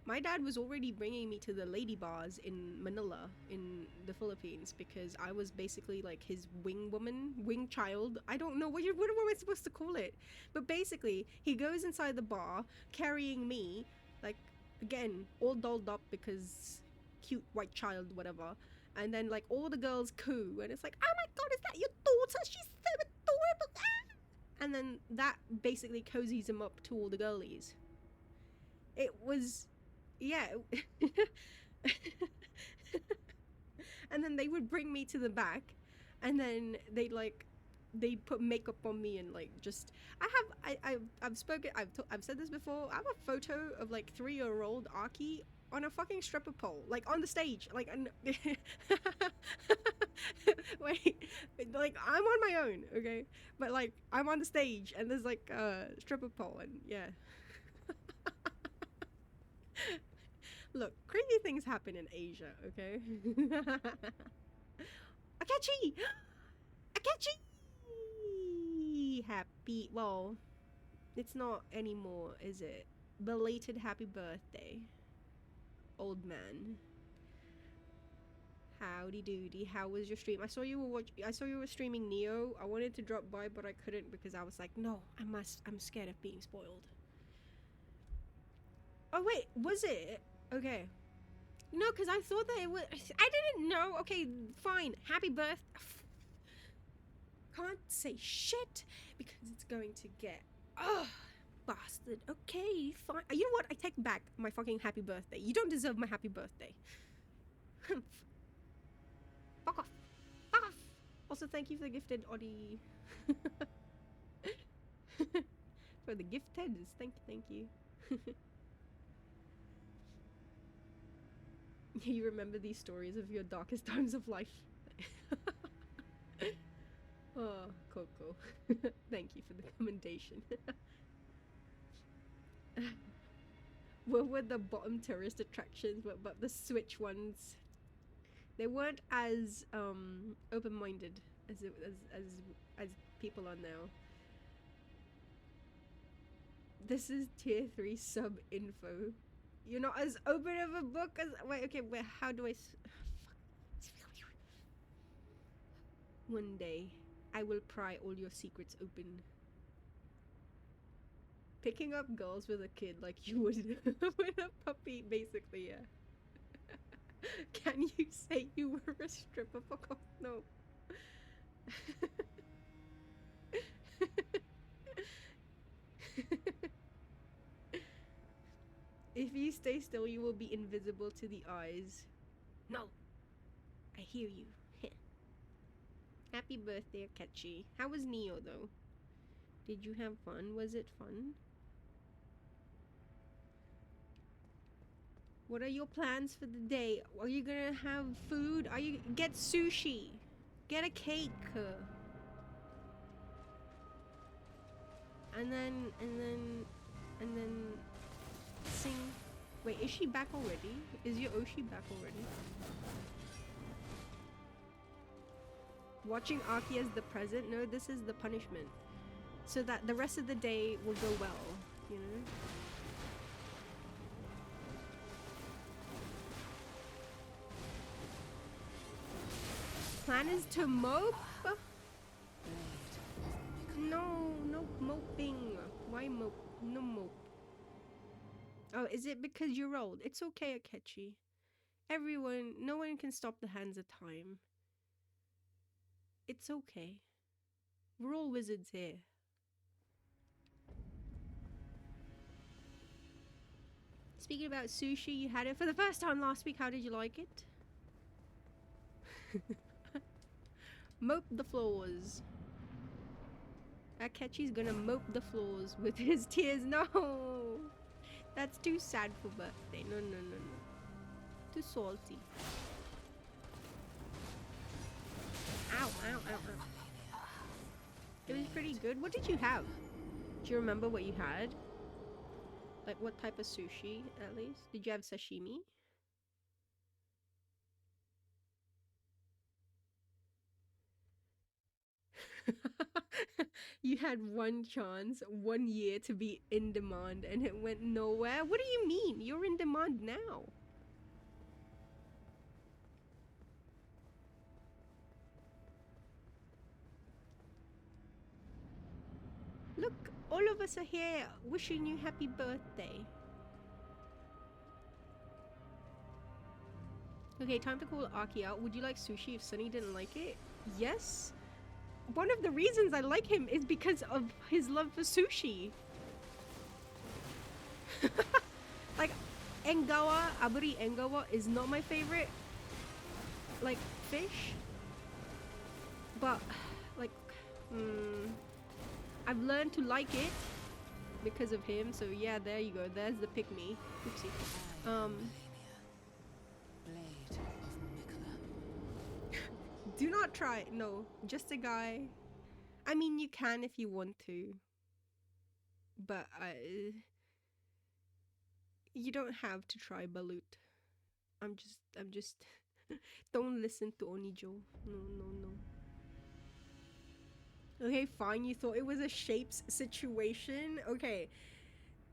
my dad was already bringing me to the lady bars in Manila, in the Philippines, because I was basically like his wing child. I don't know what am I supposed to call it? But basically, he goes inside the bar carrying me, like, again, all dolled up because cute white child, whatever. And then like all the girls coo, and it's like, oh my god, is that your daughter? She's so adorable. Ah! And then that basically cozies him up to all the girlies. It was, yeah. And then they would bring me to the back, and then they'd put makeup on me and like just I've spoken, I've said this before. I have a photo of like 3-year-old Aki on a fucking stripper pole, like on the stage, like wait, like I'm on my own, okay, but like I'm on the stage and there's like a stripper pole, and yeah. Look, crazy things happen in Asia, okay? Akechi! Akechi! Happy, well, it's not anymore, is it? Belated happy birthday, old man. Howdy doody, how was your stream? I saw you were streaming Neo. I wanted to drop by, but I couldn't because I was like, no, I'm scared of being spoiled. Oh wait, was it? Okay. No, because I thought that it was. I didn't know. Okay, fine. Happy birthday. Can't say shit because it's going to get. Ugh, bastard. Okay, fine. You know what? I take back my fucking happy birthday. You don't deserve my happy birthday. Fuck off. Fuck off. Also, thank you for the gifted Audie. For the gifted. Thank you. You remember these stories of your darkest times of life. Oh, Coco. Thank you for the commendation. What were the bottom tourist attractions? But the Switch ones, they weren't as open-minded as as people are now. This is tier 3 sub info. You're not as open of a book as. Wait, okay, wait, how do I. One day, I will pry all your secrets open. Picking up girls with a kid like you would with a puppy, basically, yeah. Can you say you were a stripper? Fuck off, no. If you stay still, you will be invisible to the eyes. No, I hear you. Happy birthday, Akechi. How was Neo, though? Did you have fun? Was it fun? What are your plans for the day? Are you gonna have food? Are you get sushi? Get a cake. And then sing. Wait, is she back already? Is your Oshi back already? Watching Aki as the present? No, this is the punishment. So that the rest of the day will go well, you know? Plan is to mope? No, no moping. Why mope? No mope. Oh, is it because you're old? It's okay, Akechi. No one can stop the hands of time. It's okay. We're all wizards here. Speaking about sushi, you had it for the first time last week. How did you like it? Mope the floors. Akechi's gonna mope the floors with his tears. No! That's too sad for birthday. No, no, no, no. Too salty. Ow, ow, ow, ow. It was pretty good. What did you have? Do you remember what you had? Like what type of sushi, at least? Did you have sashimi? You had one chance, 1 year to be in demand and it went nowhere? What do you mean? You're in demand now. Look, all of us are here wishing you happy birthday. Okay, time to call Aki out. Would you like sushi if Sunny didn't like it? Yes. One of the reasons I like him is because of his love for sushi. Like, aburi engawa is not my favorite, like, fish. But, like, I've learned to like it because of him. So yeah, there you go. There's the pick-me. Oopsie. Do not try. No, just a guy. I mean, you can if you want to, but you don't have to try Balut. I'm just. Don't listen to Onijo. No, no, no. Okay, fine. You thought it was a shapes situation. Okay,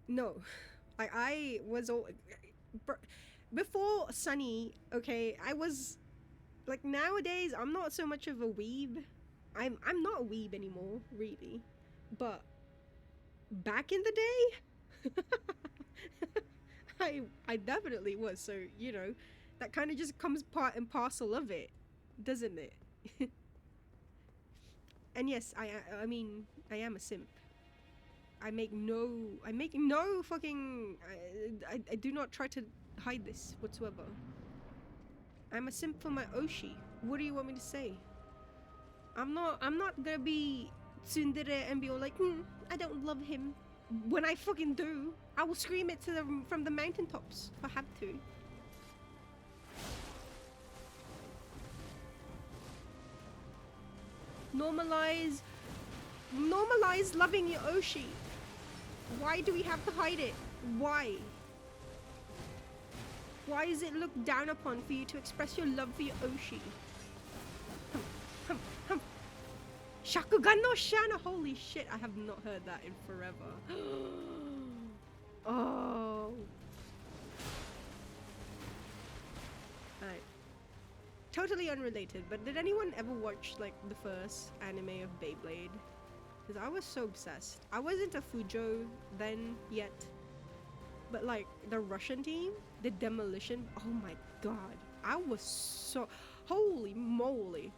no, I was all before Sunny. Okay, I was. Like nowadays, I'm not so much of a weeb. I'm not a weeb anymore, really. But back in the day, I definitely was. So you know, That kind of just comes part and parcel of it, doesn't it? And yes, I mean, I am a simp. I make no fucking, I do not try to hide this whatsoever. I'm a simp for my Oshi. What do you want me to say? I'm not gonna be tsundere and be all like, I don't love him. When I fucking do, I will scream it to from the mountaintops if I have to. Normalize loving your Oshi. Why do we have to hide it? Why? Why is it looked down upon for you to express your love for your Oshi? Shakugan no Shana, holy shit, I have not heard that in forever. Oh. Alright. Totally unrelated, but did anyone ever watch like the first anime of Beyblade? Because I was so obsessed. I wasn't a Fujo then yet, but like the Russian team, the Demolition, oh my god, I was so, holy moly.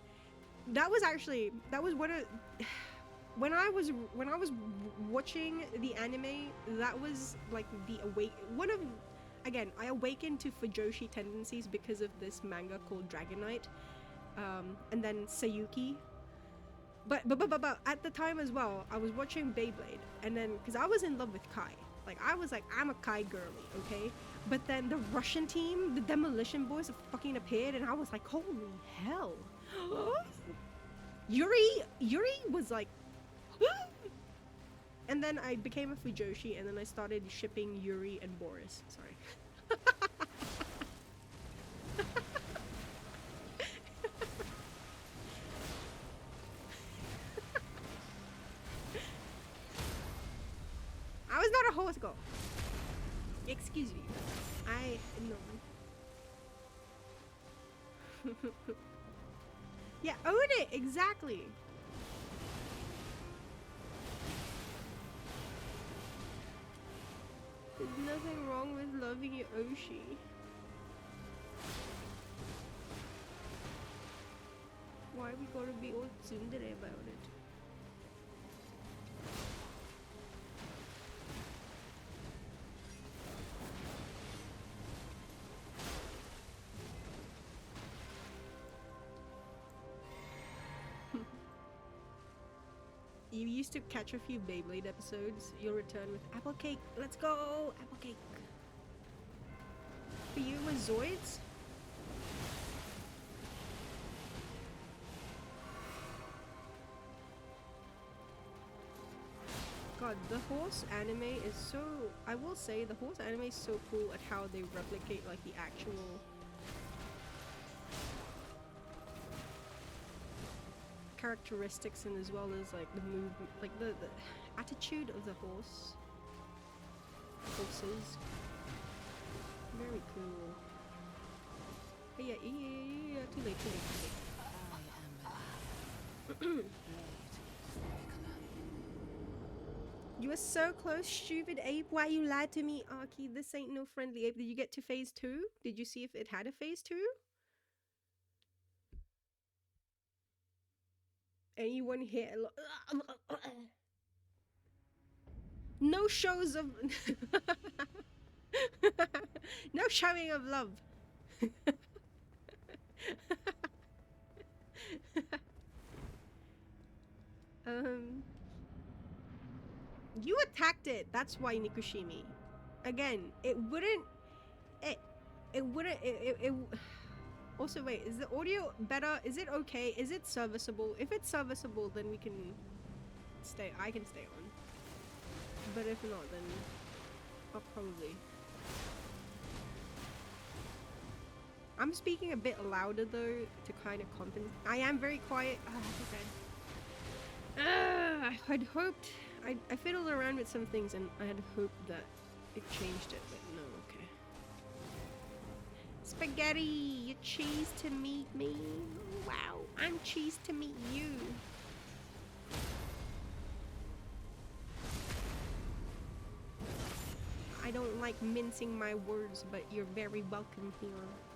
That was one of when I was watching the anime, that was like I awakened to Fujoshi tendencies because of this manga called Dragonite, and then Sayuki. But at the time as well, I was watching Beyblade, and then because I was in love with Kai, like I was like, I'm a Kai girly, okay? But then the Russian team, the Demolition Boys, fucking appeared, and I was like, holy hell! Yuri was like, and then I became a Fujoshi, and then I started shipping Yuri and Boris. Sorry. I was not a horse girl. Excuse me. I no. Yeah, own it, exactly. There's nothing wrong with loving your Oshi. Why we gotta be all tsundere about it? You used to catch a few Beyblade episodes. You'll return with apple cake. Let's go! Apple cake. For you, it was Zoids? God, the horse anime is so... I will say, the horse anime is so cool at how they replicate, like, the actual... characteristics, and as well as like the movement, like the attitude of the horses. Very cool. But yeah, too late. You were so close, stupid ape. Why you lied to me, Aki? This ain't no friendly ape. Did you get to phase 2? Did you see if it had a phase 2? Anyone here? No shows of... no showing of love. You attacked it. That's why, Nikushimi. Again, it wouldn't... It wouldn't... Also, wait, is the audio better? Is it okay? Is it serviceable? If it's serviceable, then we can stay. I can stay on. But if not, then I'll probably... I'm speaking a bit louder, though, to kind of compensate. I am very quiet. Okay. I had hoped... I fiddled around with some things, and I had hoped that it changed it, but no, okay. Spaghetti, you cheese to meet me. Wow, I'm cheese to meet you. I don't like mincing my words, but you're very welcome here.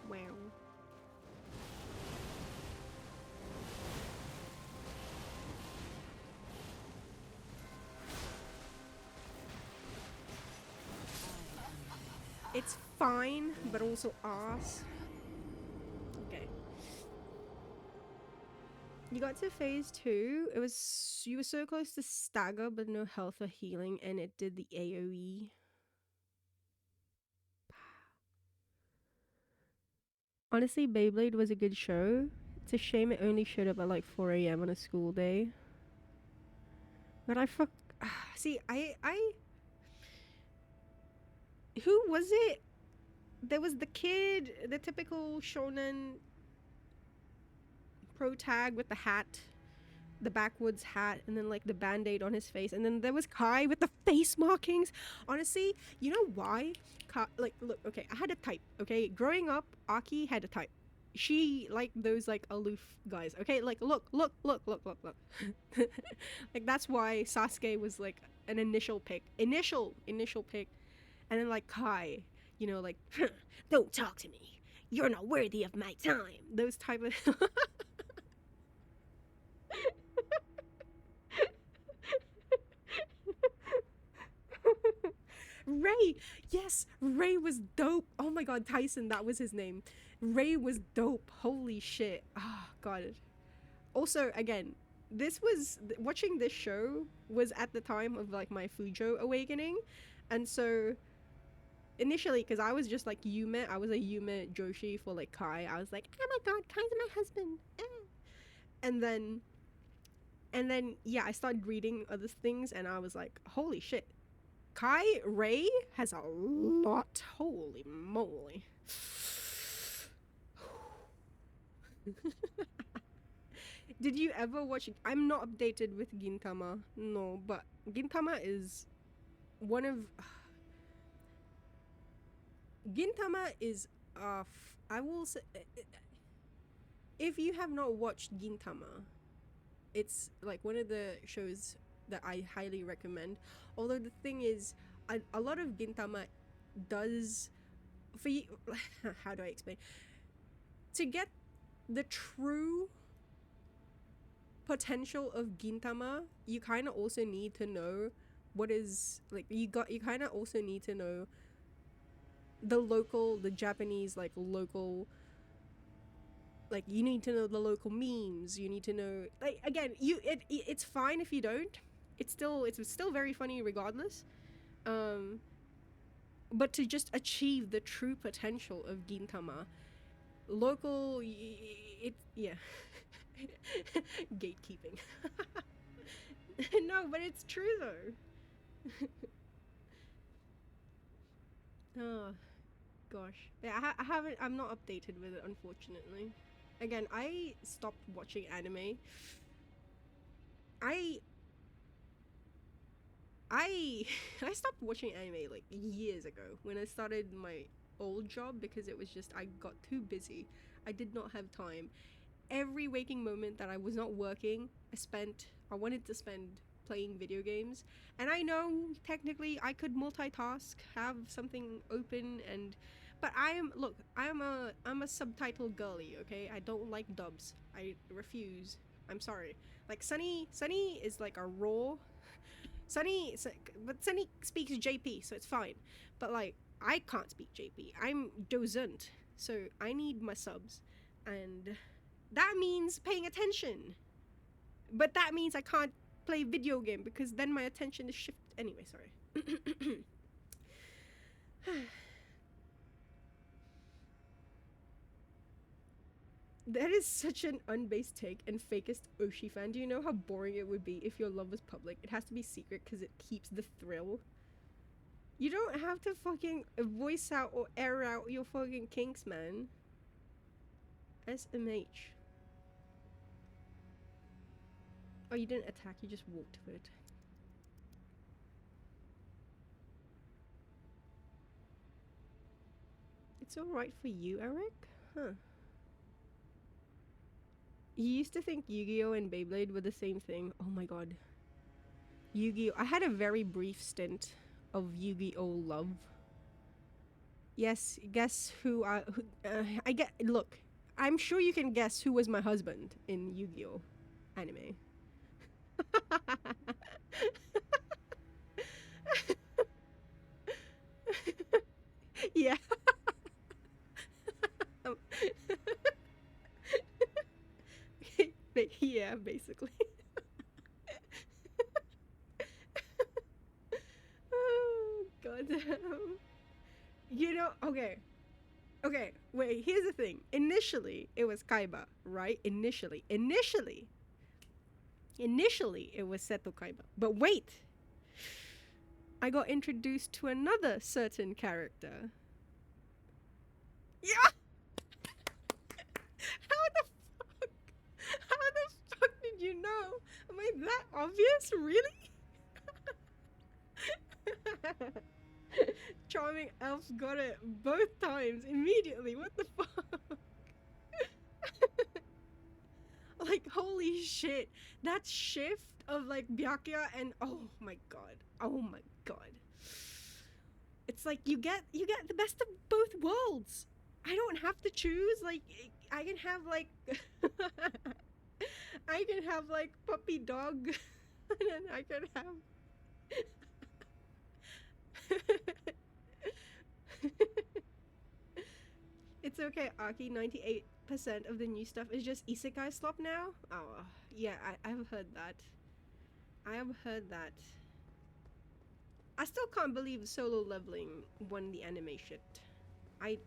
Wow. It's fine, but also ass. Okay. You got to phase 2. It was you were so close to stagger, but no health or healing, and it did the AOE. Honestly, Beyblade was a good show. It's a shame it only showed up at like 4 a.m. on a school day. But I fuck. See, I. Who was it? There was the kid, the typical shonen pro tag with the hat, the backwoods hat, and then like the band-aid on his face, and then there was Kai with the face markings. Honestly, you know why? Like, look, okay, I had a type. Okay, growing up, Aki had a type. She liked those like aloof guys. Okay, like look. Like that's why Sasuke was like an initial pick, initial pick, and then like Kai, you know, like don't talk to me. You're not worthy of my time. Those type of Ray, yes, Ray was dope. Oh my god, Tyson, that was his name. Ray was dope. Holy shit. Oh god. Also, again, this was watching this show was at the time of like my Fujo awakening, and so initially, because I was just like Yume, I was a Yume Joshi for like Kai. I was like, oh my god, Kai's my husband. And then, yeah, I started reading other things, and I was like, holy shit, Kai Ray has a lot. Holy moly. Did you ever watch? I'm not updated with Gintama, no, but Gintama is one of. Gintama is, I will say, if you have not watched Gintama, it's like one of the shows that I highly recommend. Although the thing is, a lot of Gintama does for you. How do I explain? To get the true potential of Gintama, you kind of also need to know what is like. You kind of also need to know the Japanese like local. Like you need to know the local memes. You need to know like again. It's fine if you don't. It's still very funny regardless. But to just achieve the true potential of Gintama, local, yeah, gatekeeping. No, but it's true though. Oh gosh, yeah, I haven't. I'm not updated with it, unfortunately. Again, I stopped watching anime. I I I stopped watching anime like years ago when I started my old job because it was just I got too busy. I did not have time. Every waking moment that I was not working, I wanted to spend playing video games. And I know technically I could multitask, have something open and but I'm a subtitle girly, okay? I don't like dubs. I refuse. I'm sorry. Like Sunny is like a raw but Sunny speaks JP, so it's fine. But like, I can't speak JP. I'm dozent, so I need my subs, and that means paying attention. But that means I can't play video game because then my attention is shifted. Anyway, sorry. That is such an unbased take and fakest Oshi fan. Do you know how boring it would be if your love was public? It has to be secret because it keeps the thrill. You don't have to fucking voice out or air out your fucking kinks, man. SMH. Oh, you didn't attack, you just walked to it. It's alright for you, Eric? Huh. You used to think Yu-Gi-Oh! And Beyblade were the same thing. Oh my god. Yu-Gi-Oh! I had a very brief stint of Yu-Gi-Oh! Love. Yes, guess who? I get. Look, I'm sure you can guess who was my husband in Yu-Gi-Oh anime. Yeah. Um, yeah, basically. Oh, God damn. You know, okay. Okay, wait, here's the thing. Initially, it was Kaiba, right? Initially, it was Seto Kaiba. But wait, I got introduced to another certain character. Yeah! How the fuck? How the fuck did you know? Am I that obvious? Really? Charming elf got it both times immediately. What the fuck? Like, holy shit. That shift of like Byakuya and oh my god. Oh my god. It's like you get the best of both worlds. I don't have to choose. Like I can have like I can have like puppy dog and then I can have It's okay, Aki. 98% of the new stuff is just isekai slop now. Oh, yeah, I've heard that. I have heard that. I still can't believe solo leveling won the anime shit. I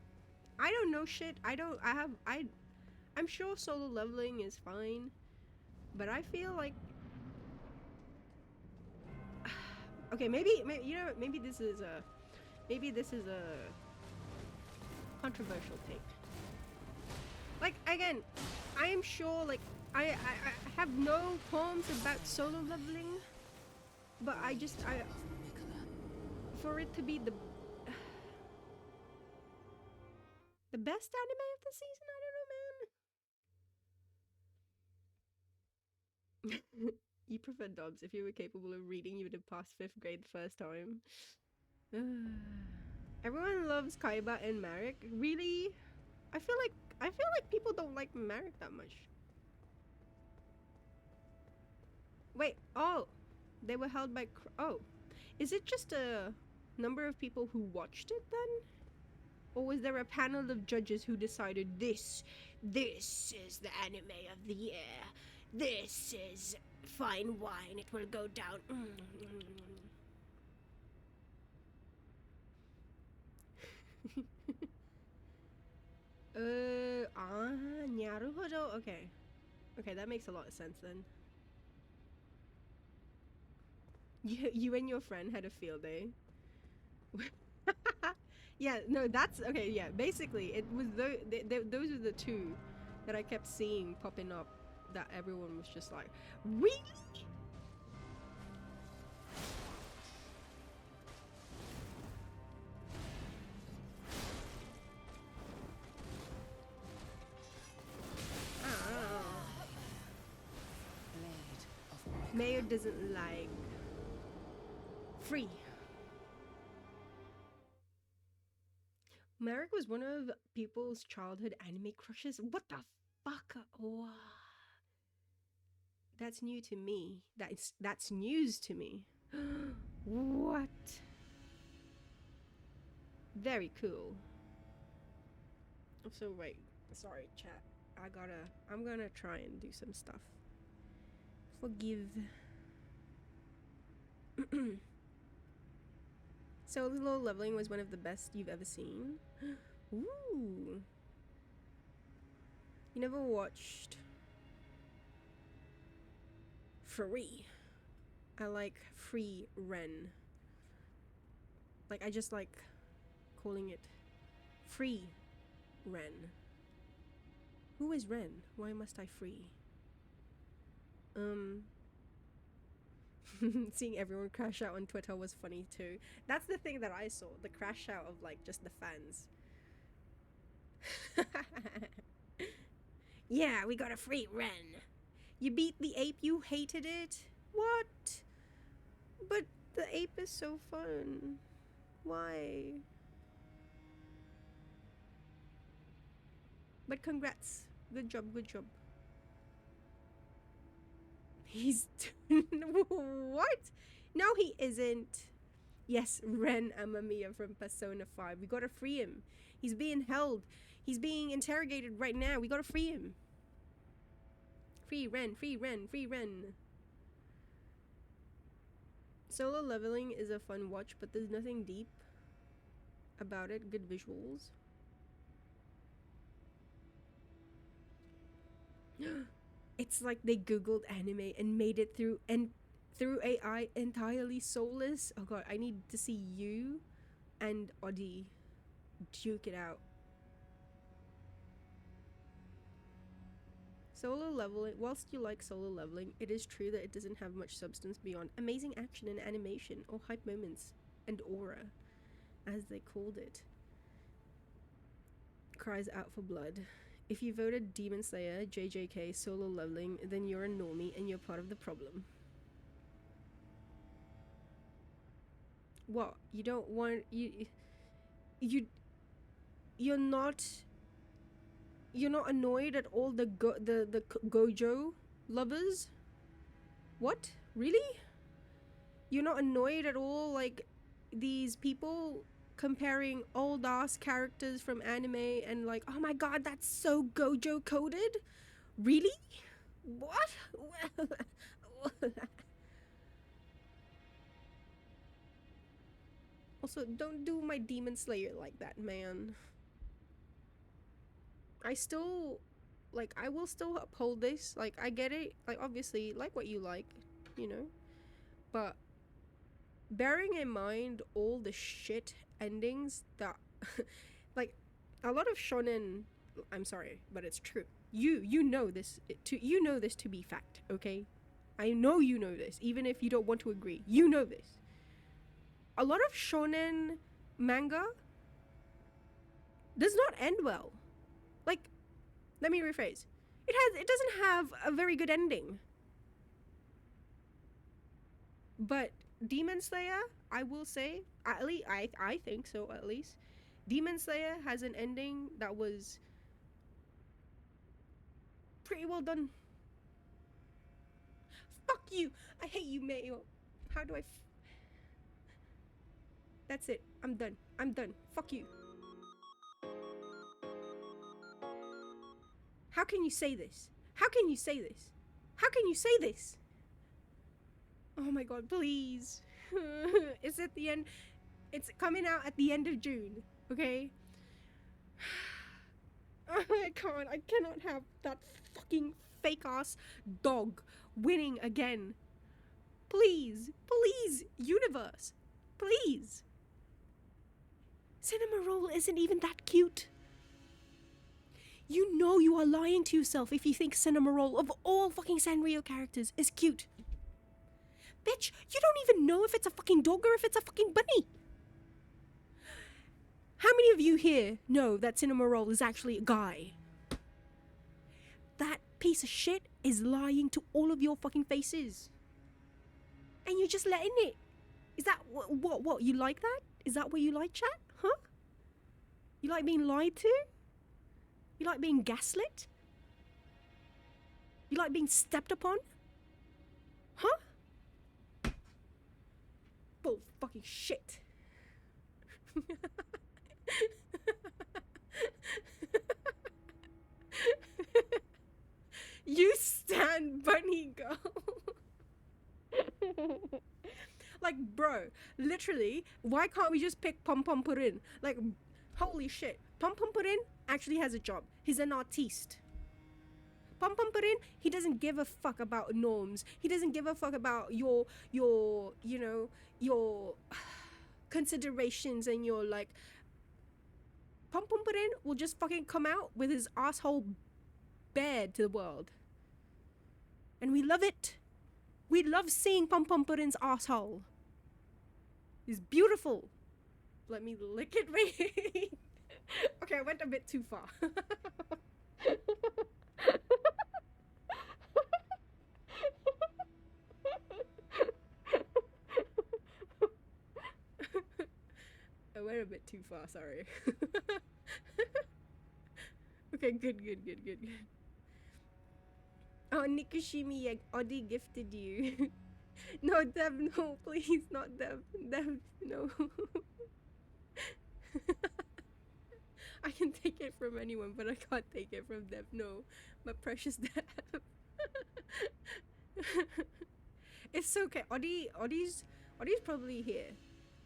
I don't know shit. I'm sure solo leveling is fine, but I feel like okay, maybe you know maybe this is a controversial take. Like again, I am sure like I have no qualms about solo leveling, but I just I for it to be the best anime of the season, I don't know, man. You prefer dubs. If you were capable of reading, you would have passed 5th grade the first time. Everyone loves Kaiba and Marek. Really? I feel like people don't like Marek that much. Wait, oh, they were held by. Oh, is it just a number of people who watched it then? Or was there a panel of judges who decided this is the anime of the year. This is fine wine. It will go down. Naruhodo. Okay. Okay, that makes a lot of sense then. You and your friend had a field day. Yeah, no, that's okay. Yeah, basically, it was those are the two that I kept seeing popping up. That everyone was just like, really? Ah. Mayo doesn't like free. Marek was one of people's childhood anime crushes. What the fuck? Wow. That's new to me. That's news to me. What? Very cool. So wait, sorry, chat. I'm gonna try and do some stuff. Forgive. Solo leveling was one of the best you've ever seen. Ooh. You never watched Free. I like Free Ren. Like I just like calling it Free Ren. Who is Ren? Why must I free? Seeing everyone crash out on Twitter was funny too. That's the thing that I saw, the crash out of like just the fans. Yeah, we got a free Ren. You beat the ape, you hated it? What? But the ape is so fun. Why? But congrats. Good job, good job. He's what? No, he isn't. Yes, Ren Amamiya from Persona 5. We gotta free him. He's being held. He's being interrogated right now. We gotta free him. Free Ren, free Ren, free Ren. Solo leveling is a fun watch, but there's nothing deep about it. Good visuals. It's like they googled anime and made it through AI entirely soulless. Oh god, I need to see you and Odi duke it out. Solo leveling, whilst you like solo leveling, it is true that it doesn't have much substance beyond amazing action and animation or hype moments and aura, as they called it. Cries out for blood. If you voted Demon Slayer, JJK, solo leveling, then you're a normie and you're part of the problem. What? You don't want you're not annoyed at all the Gojo lovers? What? Really? You're not annoyed at all, like, these people comparing old ass characters from anime and like, oh my god, that's so Gojo coded? Really? What? Also, don't do my Demon Slayer like that, man. I still, like, I will still uphold this. Like, I get it. Like, obviously, like what you like, you know? But bearing in mind all the shit endings that like a lot of shonen, I'm sorry, but it's true. You know this to be fact, okay? I know you know this, even if you don't want to agree. You know this. A lot of shonen manga does not end well. Like, let me rephrase. It doesn't have a very good ending. But Demon Slayer, I will say, at least I think so, at least. Demon Slayer has an ending that was pretty well done. Fuck you! I hate you, Mayo. How do I That's it. I'm done. I'm done. Fuck you. How can you say this? How can you say this? How can you say this? Oh my god, please. It's at the end. It's coming out at the end of June, okay? I can't. I cannot have that fucking fake ass dog winning again. Please, please, universe, please. Cinema Roll isn't even that cute. You know you are lying to yourself if you think Cinema Roll, of all fucking Sanrio characters, is cute. Bitch, you don't even know if it's a fucking dog or if it's a fucking bunny. How many of you here know that Cinema Roll is actually a guy? That piece of shit is lying to all of your fucking faces. And you're just letting it. Is that what you like that? Is that what you like, chat? Huh? You like being lied to? You like being gaslit? You like being stepped upon? Huh? Bull fucking shit. You stand bunny girl. Like, bro, literally, why can't we just pick Pom Pom Purin? Like, holy shit. Pom Pom Purin actually has a job. He's an artiste. Pom Pom Purin, he doesn't give a fuck about norms. He doesn't give a fuck about your you know, your considerations and your, like, Pom Pom Purin will just fucking come out with his asshole bared to the world. And we love it. We love seeing Pom Pom Purin's asshole. It's beautiful. Let me lick it right. Okay, I went a bit too far. I went a bit too far, sorry. Okay, good, good, good, good, good. Oh, Nikushimi, Audi gifted you. No, Deb, no, please, not Deb. Deb, no. I can take it from anyone, but I can't take it from Deb. No, my precious Deb. It's okay. Audie's probably here,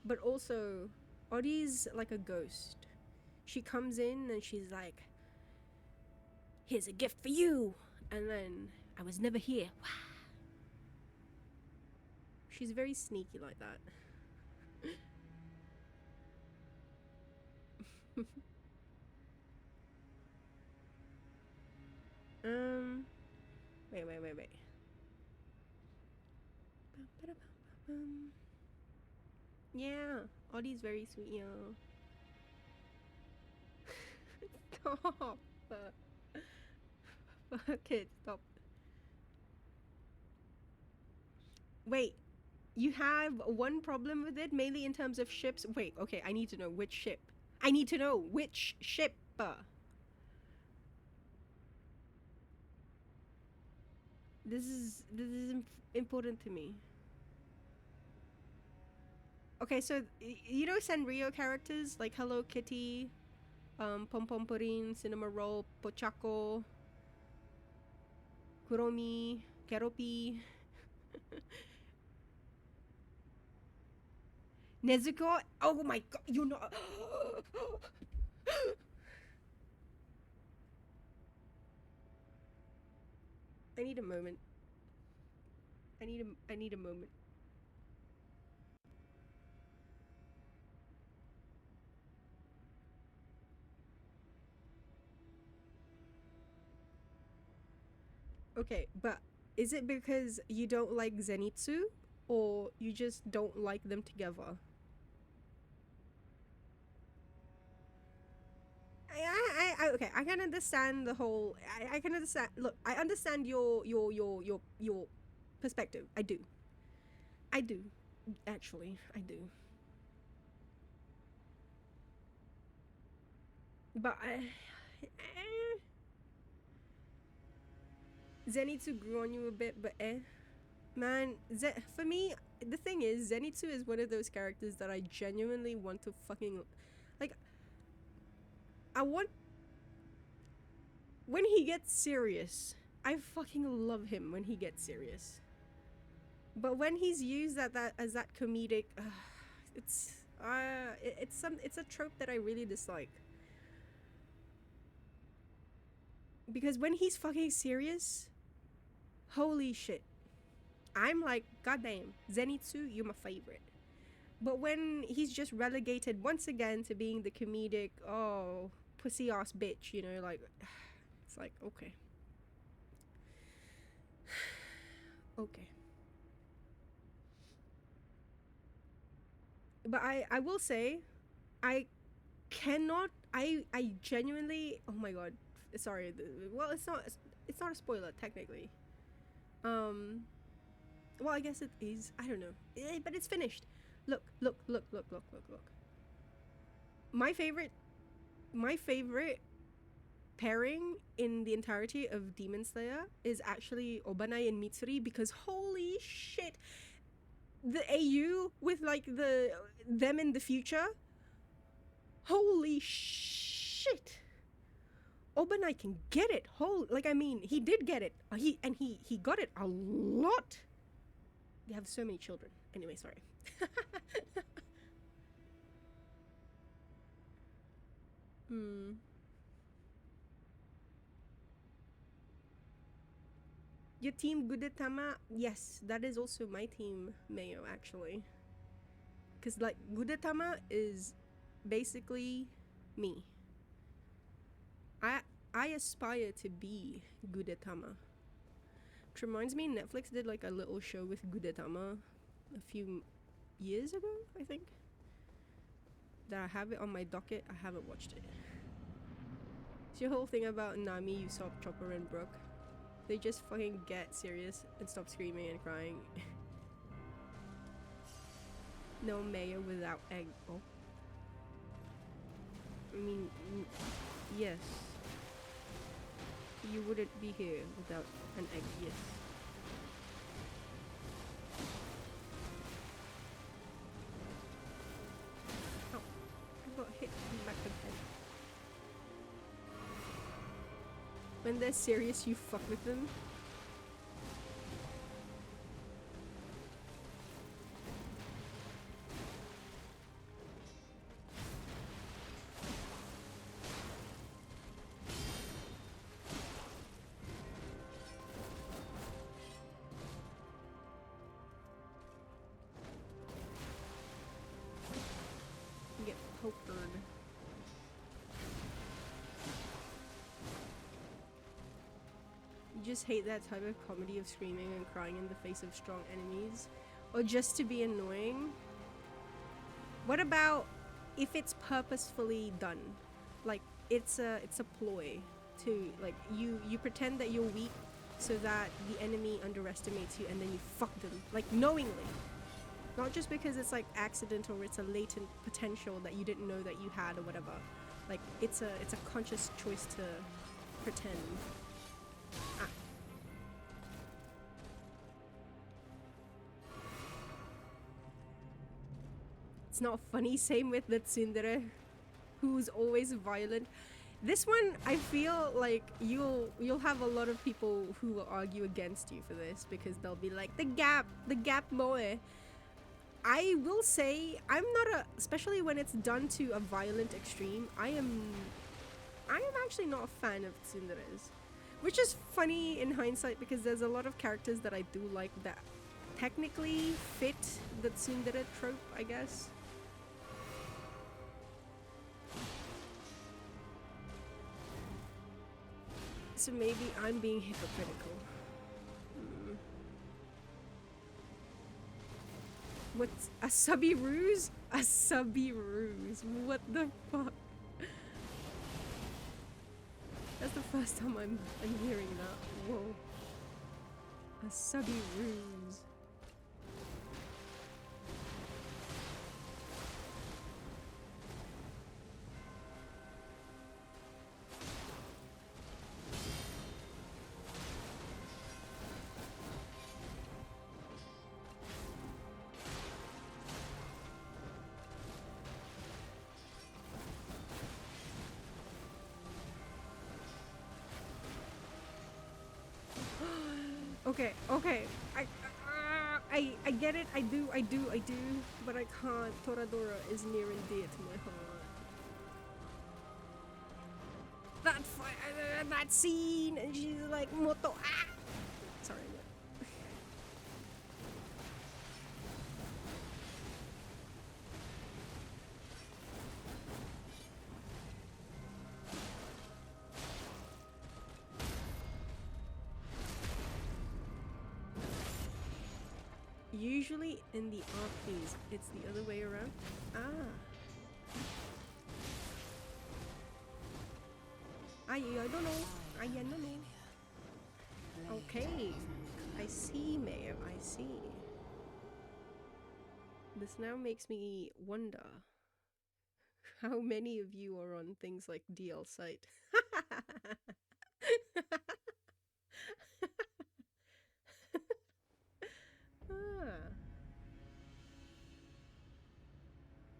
but also Audie's like a ghost. She comes in and she's like, "Here's a gift for you," and then I was never here. She's very sneaky like that. um, wait. Yeah, Audie's very sweet, yo. Stop. Okay, stop. Wait, you have one problem with it, mainly in terms of ships? Wait, okay, I need to know which ship. I need to know which ship. This is important to me. Okay, so you know Sanrio characters like Hello Kitty, Pom Pom Purin, Cinema Roll, Pochaco, Kuromi, Keropi, Nezuko. Oh my god, you know. I need a moment. I need a moment. Okay, but is it because you don't like Zenitsu, or you just don't like them together? Okay, I can understand the whole. I can understand. Look, I understand your perspective. I do, actually, I do. But Zenitsu grew on you a bit, but man, for me, the thing is, Zenitsu is one of those characters that I genuinely want to fucking, like, I want, when he gets serious, I fucking love him when he gets serious. But when he's used as that comedic, it's it's a trope that I really dislike. Because when he's fucking serious, holy shit. I'm like, goddamn, Zenitsu, you're my favorite. But when he's just relegated once again to being the comedic, oh, pussy ass bitch, you know, like, it's like, okay. Okay. But I will say, I cannot, I genuinely, oh my god, sorry, well, it's not a spoiler, technically. Well, I guess it is, I don't know, but it's finished. Look. My favorite pairing in the entirety of Demon Slayer is actually Obanai and Mitsuri, because holy shit, the AU with like them in the future, holy shit, Obanai can get it. Like, I mean, he did get it. He got it a lot. They have so many children. Anyway, sorry. Your team Gudetama? Yes, that is also my team, Mayo, actually. Because, like, Gudetama is basically me. I aspire to be Gudetama. Which reminds me, Netflix did like a little show with Gudetama a few years ago, I think. That I have it on my docket. I haven't watched it. It's your whole thing about Nami, Usopp, Chopper, and Brooke. They just fucking get serious and stop screaming and crying. No mayo without egg. Oh. I mean, yes. you wouldn't be here without an egg, yes. Oh, I got hit in the back of the head. When they're serious, you fuck with them. Get pokered. You just hate that type of comedy of screaming and crying in the face of strong enemies, or just to be annoying. What about if it's purposefully done? Like it's a ploy to, like, you pretend that you're weak so that the enemy underestimates you and then you fuck them, like, knowingly. Not just because it's like accident or it's a latent potential that you didn't know that you had or whatever. Like it's a conscious choice to pretend. Ah. It's not funny. Same with the tsundere, who's always violent. This one, I feel like you'll have a lot of people who will argue against you for this because they'll be like, the gap moe. I will say, I'm not a, especially when it's done to a violent extreme, I am actually not a fan of tsunderes. Which is funny in hindsight because there's a lot of characters that I do like that technically fit the tsundere trope, I guess. So maybe I'm being hypocritical. What's a subby ruse? A subby ruse. What the fuck? That's the first time I'm hearing that. Whoa. A subby ruse. Okay. I get it. I do. But I can't. Toradora is near and dear to my heart. That scene, and she's like, Moto. Ah! Sorry. Usually in the arcades, it's the other way around. Ah. I don't know. I don't know. Okay. I see, Mayo. I see. This now makes me wonder how many of you are on things like DL site. Ah.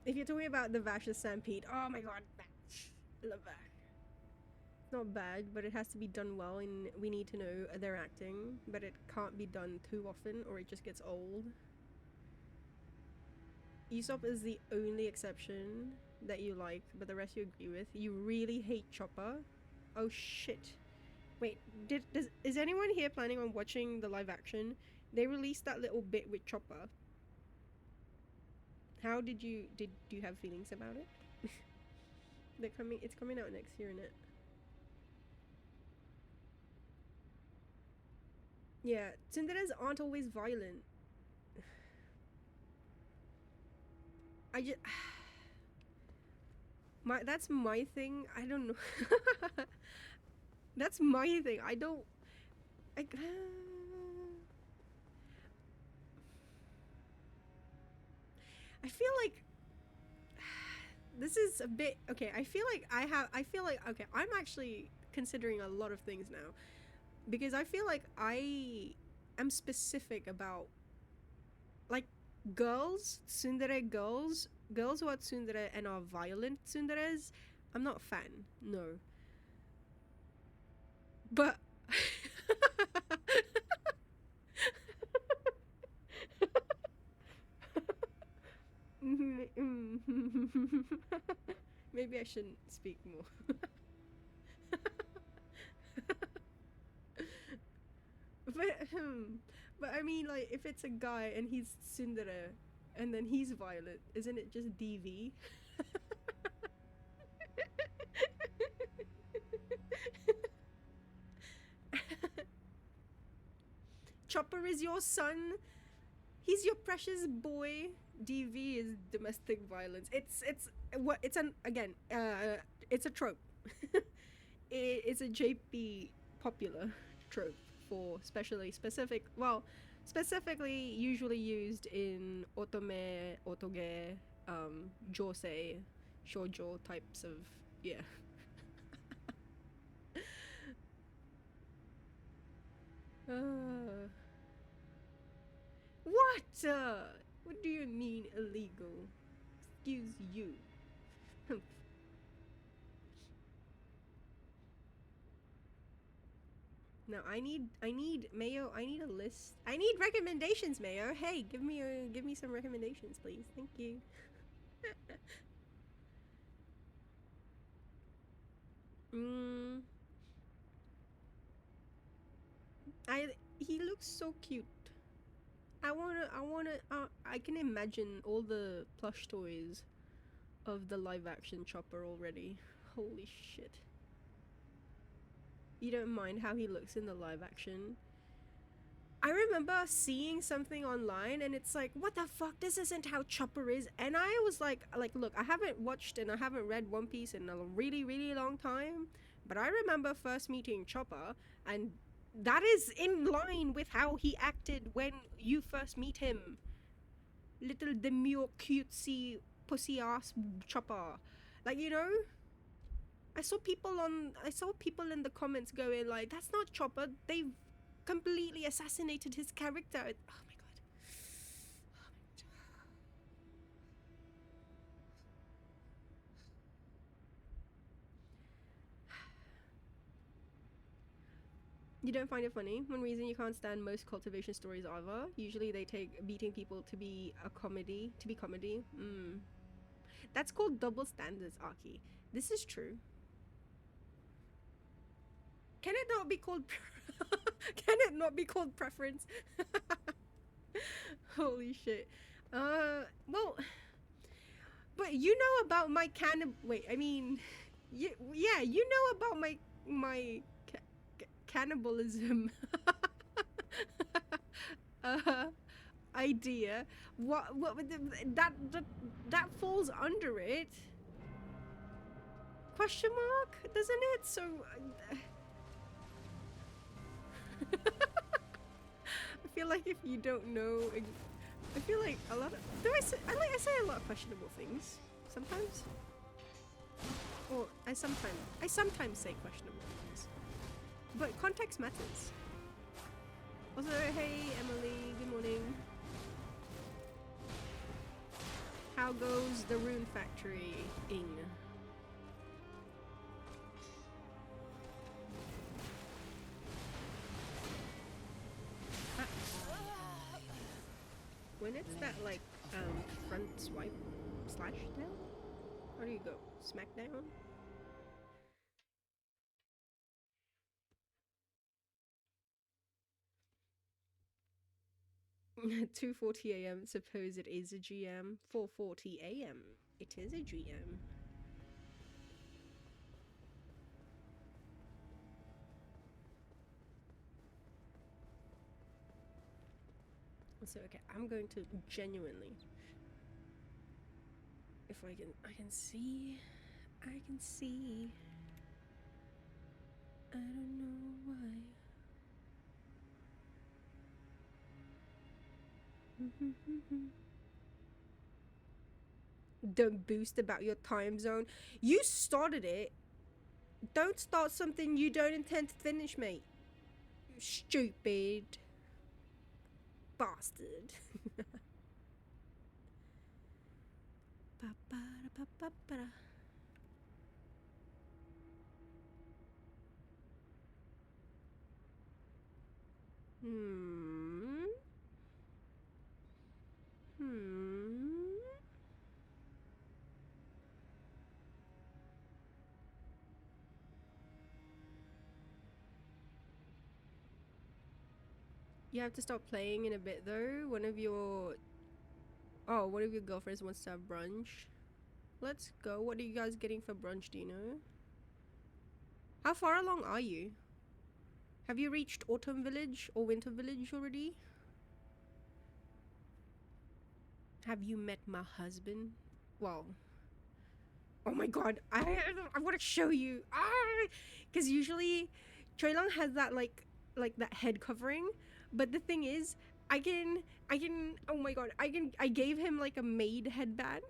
If you're talking about the Vash's Stampede, oh my god, Vash. I love Vash. It's not bad, but it has to be done well, and we need to know their acting, but it can't be done too often or it just gets old. Usopp is the only exception that you like, but the rest you agree with. You really hate Chopper. Oh shit. Wait, is anyone here planning on watching the live action? They released that little bit with Chopper. How did you have feelings about it? It's coming out next year, innit? Yeah, tsunderes aren't always violent. I just that's my thing. I don't know. That's my thing. I don't. I feel like this is a bit okay. I feel like okay. I'm actually considering a lot of things now because I feel like I am specific about like girls, tsundere girls, girls who are tsundere and are violent tsunderes. I'm not a fan. No. But maybe I shouldn't speak more. but but I mean, like, if it's a guy and he's tsundere, and then he's violent, isn't it just DV? Chopper is your son. He's your precious boy. DV is domestic violence. It's what it's an again. It's a trope. It's a JP popular trope for specifically usually used in otome, otoge, josei, shoujo types of yeah. Uh, what? What do you mean illegal? Excuse you. No, I need Mayo. I need a list. I need recommendations, Mayo. Hey, give me some recommendations, please. Thank you. mm, he looks so cute. I can imagine all the plush toys of the live action Chopper already. Holy shit. You don't mind how he looks in the live action? I remember seeing something online and it's like, what the fuck? This isn't how Chopper is. And I was like, look, I haven't watched and I haven't read One Piece in a really, really long time. But I remember first meeting Chopper and that is in line with how he acted when you first meet him. Little demure, cutesy, pussy ass Chopper. Like, you know? I saw people in the comments going like, that's not Chopper. They've completely assassinated his character. Oh my god. You don't find it funny? One reason you can't stand most cultivation stories ever. Usually they take beating people to be a comedy. That's called double standards, Aki. This is true. Can it not be called can it not be called preference? Holy shit. Well, but you know about my wait, I mean, yeah, you know about my cannibalism uh, idea. What would that falls under it? Question mark, doesn't it? So I feel like if you don't know, I feel like a lot of I say a lot of questionable things sometimes, or I sometimes say questionable things, but context matters. Also, hey Emily, good morning. How goes the rune factory ing? When it's that like front swipe slash down, how do you go? Smack down? 2:40 a.m. Suppose it is a GM. 4:40 a.m. It is a GM. So okay, I'm going to genuinely, if I can see, I don't know why. Don't boost about your time zone. You started it. Don't start something you don't intend to finish, mate. You stupid bastard. Ba-ba-da-ba-ba-ba-da. Hmm. Hmm. You have to stop playing in a bit though. One of your girlfriends wants to have brunch. Let's go. What are you guys getting for brunch, do you know? How far along are you? Have you reached Autumn Village or Winter Village already? Have you met my husband? Well, oh my god, I want to show you. Because usually Choi Lang has that like that head covering, but the thing is, oh my god, I gave him like a maid headband,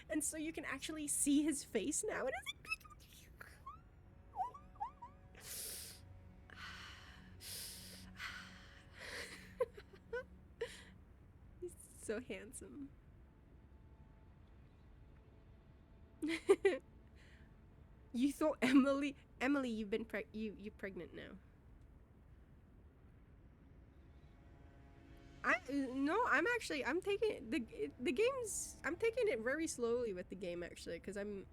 and so you can actually see his face now. And he's so handsome. You thought Emily, you've been you're pregnant now. I no, I'm taking the game's I'm taking it very slowly with the game actually because I'm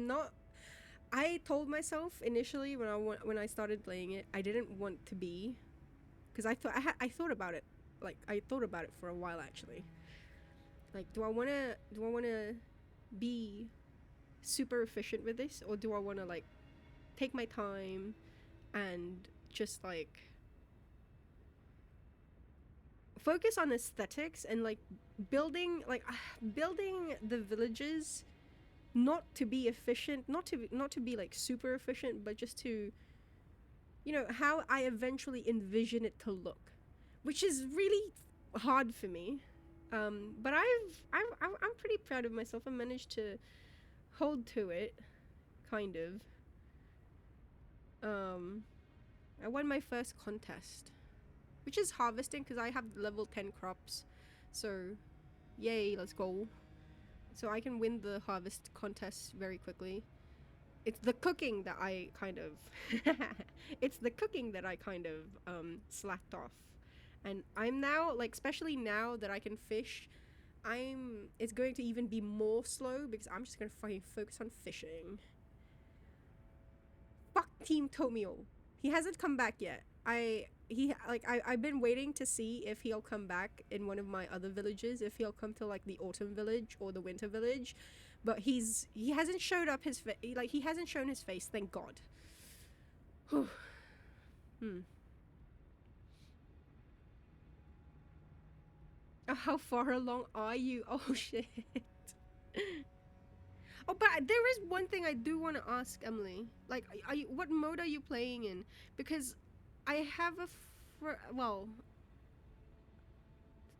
not. I told myself initially when I started playing it I didn't want to be, because I thought about it, like I thought about it for a while actually. Like do I wanna be super efficient with this, or do I wanna like take my time and just like focus on aesthetics and like building the villages, not to be efficient, not to be like super efficient, but just to, you know, how I eventually envision it to look, which is really hard for me. But I'm pretty proud of myself. I managed to hold to it, kind of. um I won my first contest, which is harvesting because I have level 10 crops. So, yay, let's go. So I can win the harvest contest very quickly. It's the cooking that I kind of it's the cooking that I kind of slacked off. And I'm now like, especially now that I can fish, it's going to even be more slow because I'm just going to fucking focus on fishing. Fuck Team Tomio. He hasn't come back yet. I've been waiting to see if he'll come back in one of my other villages, if he'll come to like the autumn village or the winter village, but he hasn't showed up he hasn't shown his face, thank god. Hmm. How far along are you? Oh shit. Oh, but there is one thing I do want to ask Emily. Like, what mode are you playing in? Because I have well,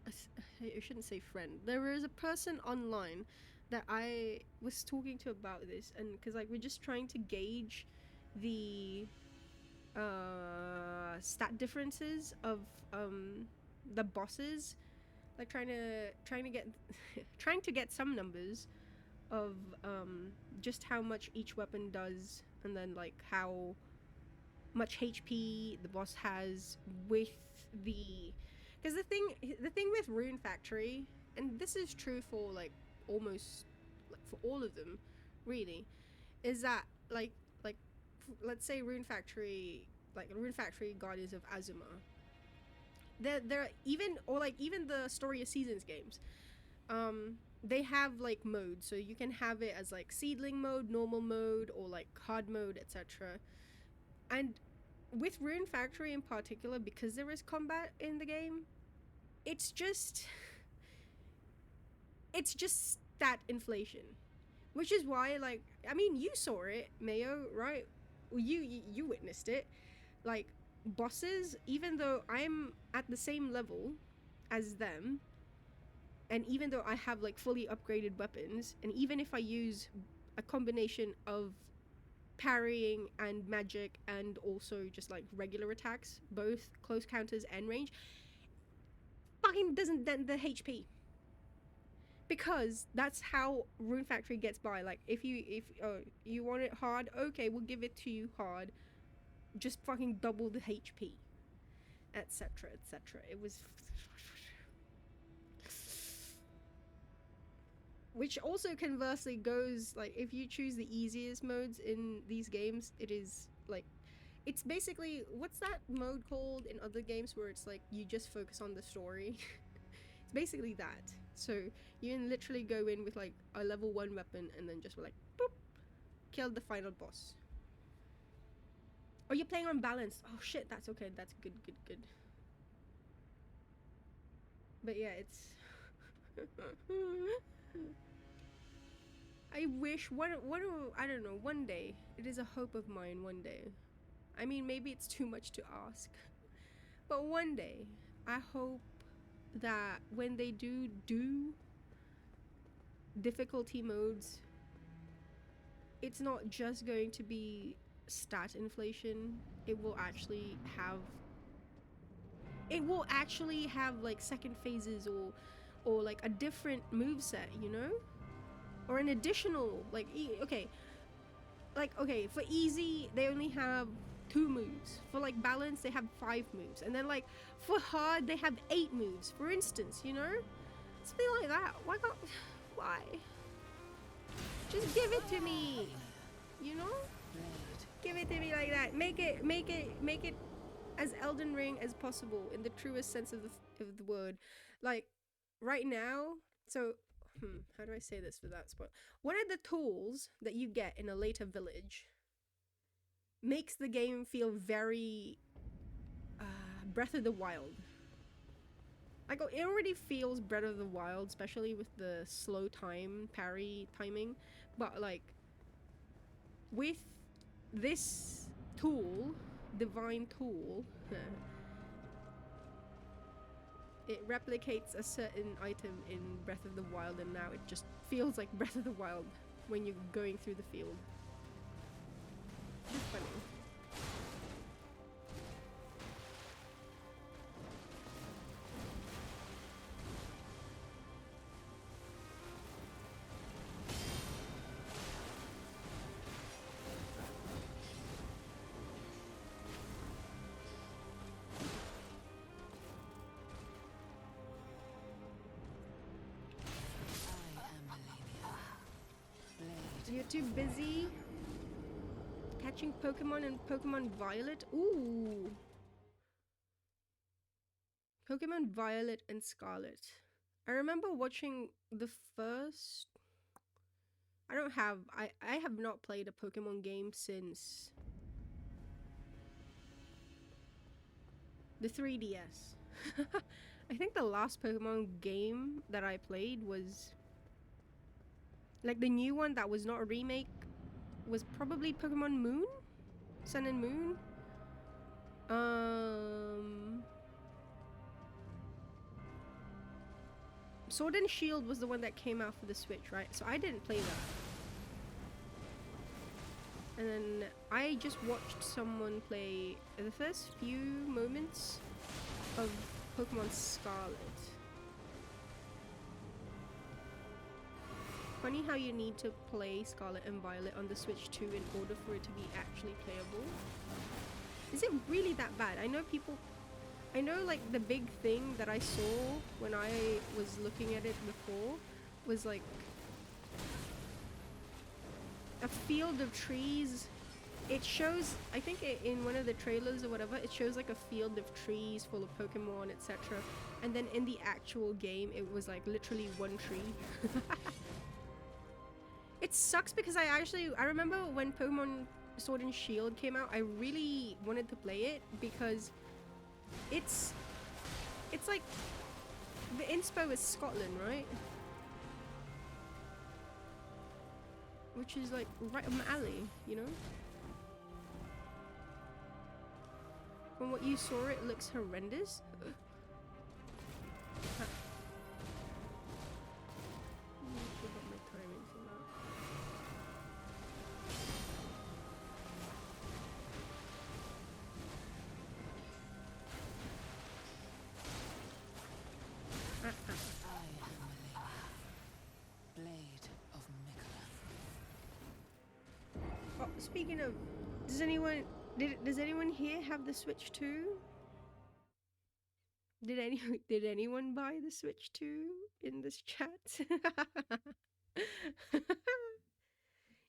I shouldn't say friend. There is a person online that I was talking to about this, and because like we're just trying to gauge the stat differences of the bosses, like trying to get trying to get some numbers of just how much each weapon does, and then like how much HP the boss has with the, because the thing with Rune Factory, and this is true for like almost like for all of them really, is that like let's say Rune Factory, like Rune Factory Guardians of Azuma, they're even, or like even the Story of Seasons games, they have like modes, so you can have it as like seedling mode, normal mode, or like hard mode, etc. And with Rune Factory in particular, because there is combat in the game, it's just stat inflation, which is why, like, I mean, you saw it, Mayo, right? You witnessed it. Like, bosses, even though I'm at the same level as them, and even though I have like fully upgraded weapons, and even if I use a combination of parrying and magic and also just like regular attacks, both close counters and range, fucking doesn't dent the HP. Because that's how Rune Factory gets by. Like, if you want it hard, okay, we'll give it to you hard. Just fucking double the HP, etc., etc. It was, which also conversely goes like, if you choose the easiest modes in these games, it is like, it's basically, what's that mode called in other games where it's like you just focus on the story? It's basically that. So you can literally go in with like a level 1 weapon and then just like boop, kill the final boss. Or you're playing on balance. Oh shit, that's okay. That's good. But yeah, it's I wish I don't know, one day. It is a hope of mine one day. I mean, maybe it's too much to ask. But one day, I hope that when they do difficulty modes, it's not just going to be stat inflation. It will actually have like second phases or like a different moveset, you know? Or an additional like okay, for easy they only have 2 moves. For like balance they have 5 moves, and then like for hard they have 8 moves, for instance, you know? Something like that. Why? Just give it to me, you know? Give it to me like that. Make it as Elden Ring as possible in the truest sense of the word. Like right now, so how do I say this without spoil? One of the tools that you get in a later village makes the game feel very Breath of the Wild. Like, it already feels Breath of the Wild, especially with the slow parry timing. But like, with this tool, divine tool, it replicates a certain item in Breath of the Wild, and now it just feels like Breath of the Wild when you're going through the field. It's funny. You're too busy catching Pokemon in Pokemon Violet? Ooh! Pokemon Violet and Scarlet. I remember watching the first... I have not played a Pokemon game since the 3DS. I think the last Pokemon game that I played was... like the new one that was not a remake was probably Pokemon Moon? Sun and Moon? Sword and Shield was the one that came out for the Switch, right? So I didn't play that. And then I just watched someone play the first few moments of Pokemon Scarlet. Funny how you need to play Scarlet and Violet on the Switch 2 in order for it to be actually playable. Is it really that bad? I know like the big thing that I saw when I was looking at it before was like a field of trees. It shows, I think in one of the trailers or whatever, it shows like a field of trees full of Pokemon, etc. And then in the actual game, it was like literally one tree. It sucks because I remember when Pokemon Sword and Shield came out, I really wanted to play it because it's like the inspo is Scotland, right? Which is like right up my alley, you know? From what you saw, it looks horrendous. speaking of, does anyone here have the Switch 2? Did anyone buy the Switch 2 in this chat?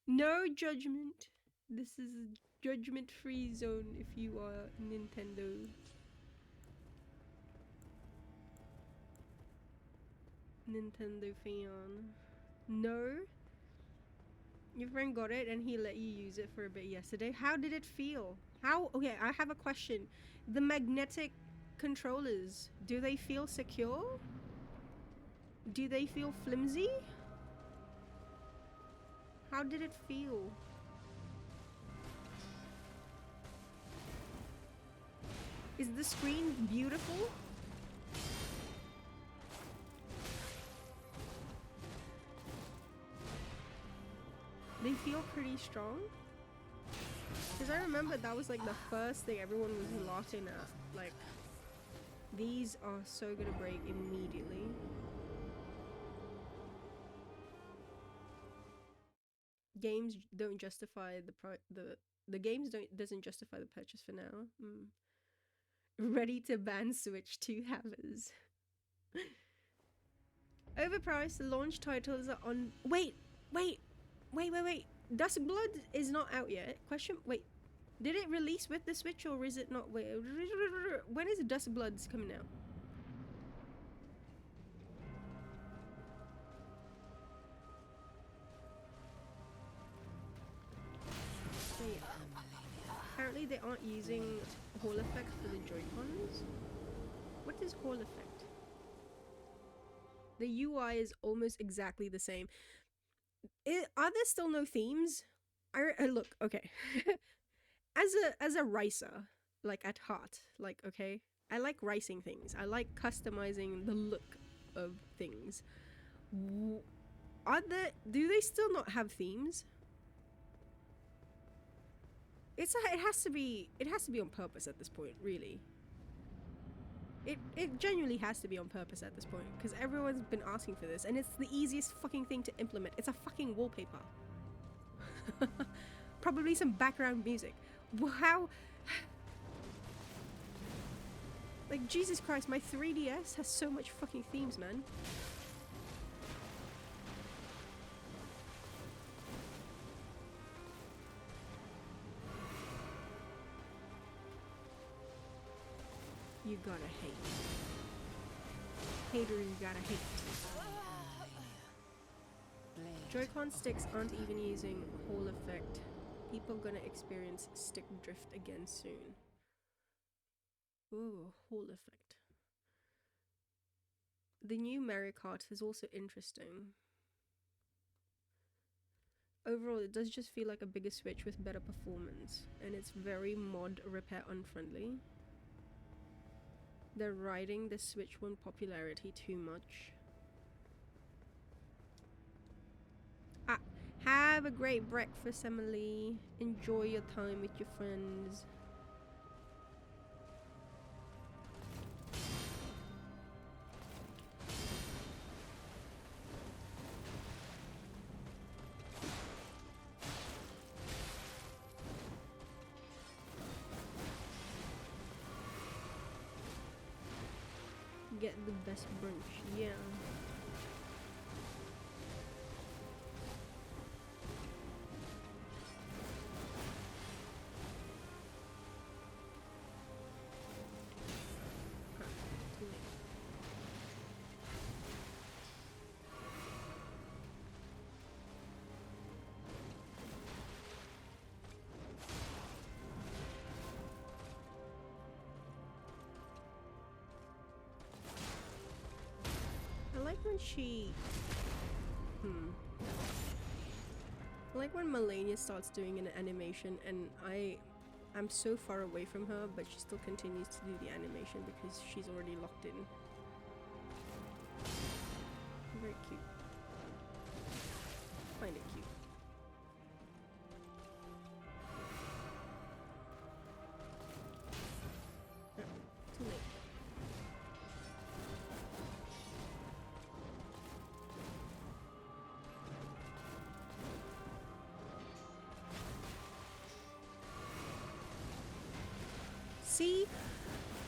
No judgment. This is a judgment-free zone if you are Nintendo. Nintendo fan. No? Your friend got it and he let you use it for a bit yesterday. How did it feel? Okay, I have a question. The magnetic controllers, do they feel secure? Do they feel flimsy? How did it feel? Is the screen beautiful? They feel pretty strong? Because I remember that was like the first thing everyone was laughing at. Like, these are so gonna break immediately. Games don't justify the games doesn't justify the purchase for now. Ready to ban Switch 2 havers. Overpriced launch titles are on. Wait. Dustblood is not out yet. Wait, did it release with the Switch or is it not? Wait, when is Dustbloods coming out? So yeah. Apparently they aren't using Hall Effect for the Joy-Cons. What is Hall Effect? The UI is almost exactly the same. Are there still no themes? I look, okay. as a ricer, like at heart, like, okay, I like ricing things. I like customizing the look of things. Do they still not have themes? It has to be on purpose at this point, really. It genuinely has to be on purpose at this point, because everyone's been asking for this, and it's the easiest fucking thing to implement. It's a fucking wallpaper. Probably some background music. How? Like, Jesus Christ, my 3DS has so much fucking themes, man. You gotta hate. Hater, you gotta hate. Joy-Con sticks aren't even using Hall Effect. People gonna experience stick drift again soon. Ooh, Hall Effect. The new Mario Kart is also interesting. Overall, it does just feel like a bigger Switch with better performance, and it's very mod repair unfriendly. They're riding the Switch 1 popularity too much. Have a great breakfast, Emily. Enjoy your time with your friends. Get the best brunch, yeah. I like when she... I like when Malenia starts doing an animation and I'm so far away from her, but she still continues to do the animation because she's already locked in. Very cute. Find it cute. Oh, too late. See,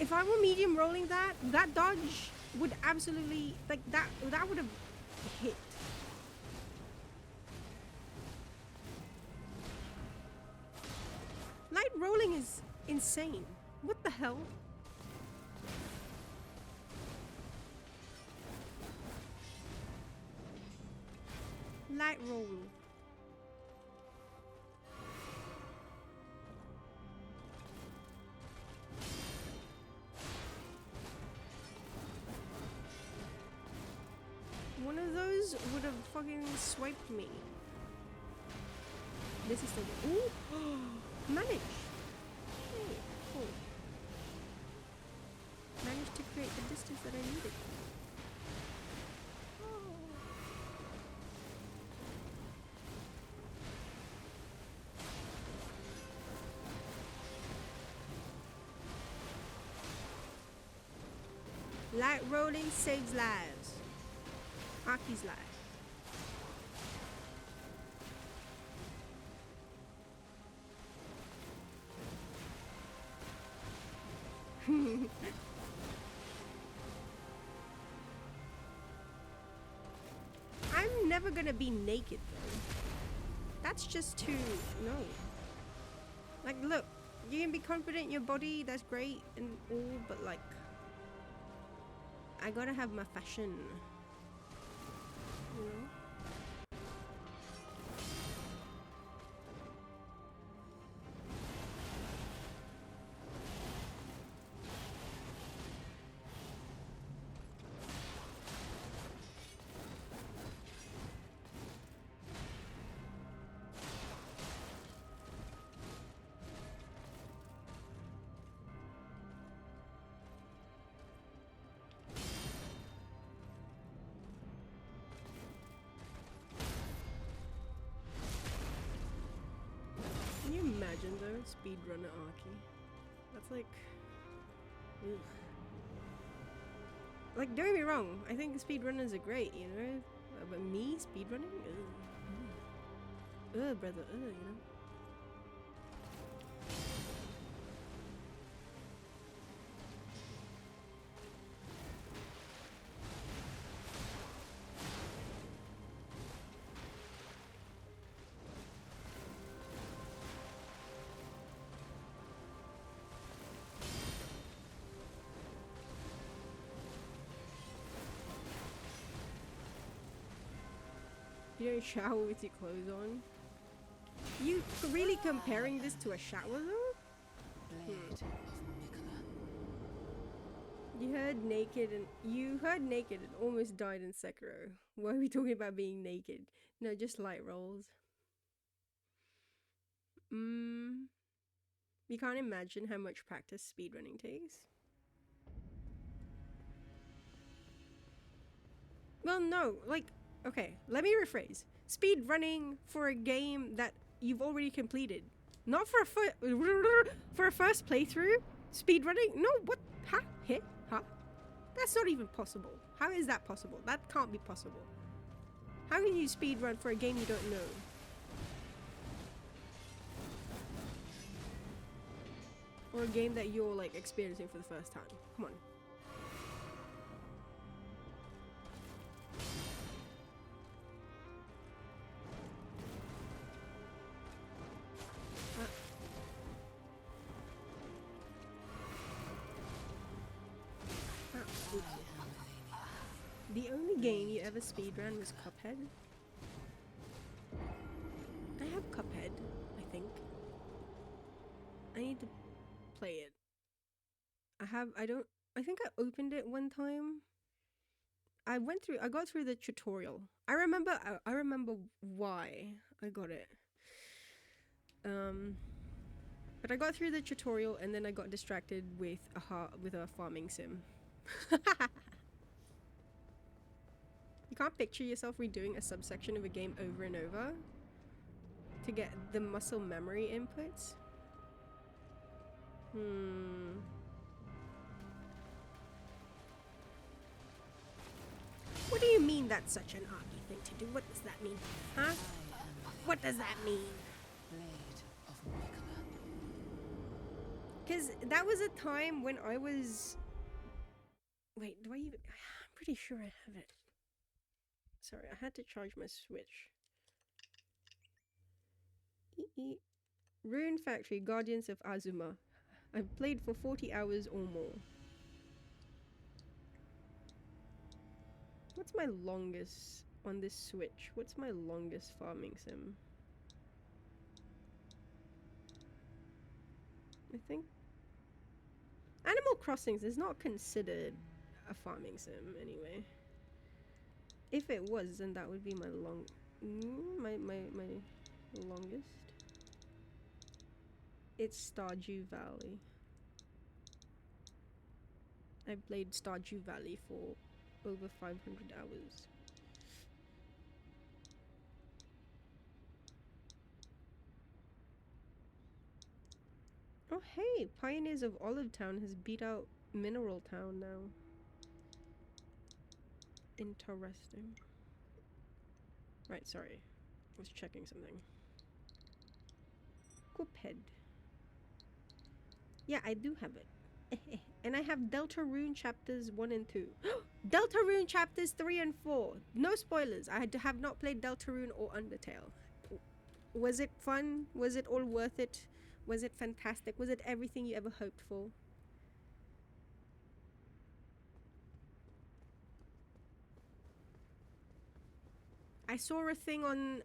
if I were medium rolling that, that dodge would absolutely, like, that would have hit. Light rolling is insane. What the hell? Light roll. One of those would have fucking swiped me. This is the ooh managed. Hey, cool. Managed to create the distance that I needed. Light rolling saves lives. Aki's life. I'm never gonna be naked though. That's just too no. Like look, you can be confident in your body, that's great and all, but like I gotta have my fashion. You know? Can you imagine though, speedrunner Aki? That's like, ugh. Like don't get me wrong, I think speedrunners are great, you know, but me speedrunning, brother, you know. You don't shower with your clothes on? You really comparing this to a shower though? Blade of Mikola. You heard naked and almost died in Sekiro. Why are we talking about being naked? No, just light rolls. You can't imagine how much practice speedrunning takes. Well, no, like, okay, let me rephrase. Speed running for a game that you've already completed. Not for a first playthrough? Speed running? No, what? Huh? Hit? Huh? That's not even possible. How is that possible? That can't be possible. How can you speed run for a game you don't know? Or a game that you're like experiencing for the first time? Come on. The only game you ever speedrun was Cuphead. I have Cuphead, I think. I need to play it. I think I opened it one time. I got through the tutorial. I remember why I got it. But I got through the tutorial and then I got distracted with a farming sim. You can't picture yourself redoing a subsection of a game over and over to get the muscle memory inputs. What do you mean that's such an Aki thing to do? What does that mean? Huh? What does that mean? Blade of Mikola. Because that was a time when I was... Wait, do I even... I'm pretty sure I have it. Sorry, I had to charge my Switch. Rune Factory, Guardians of Azuma. I've played for 40 hours or more. What's my longest on this Switch? What's my longest farming sim? I think Animal Crossings is not considered a farming sim anyway. If it was, then that would be my my longest. It's Stardew Valley. I played Stardew Valley for over 500 hours. Oh hey, Pioneers of Olive Town has beat out Mineral Town now. Interesting. Right, sorry. I was checking something. Cuphead. Yeah, I do have it. And I have Deltarune chapters 1 and 2. Deltarune chapters 3 and 4. No spoilers. I have not played Deltarune or Undertale. Was it fun? Was it all worth it? Was it fantastic? Was it everything you ever hoped for? I saw a thing on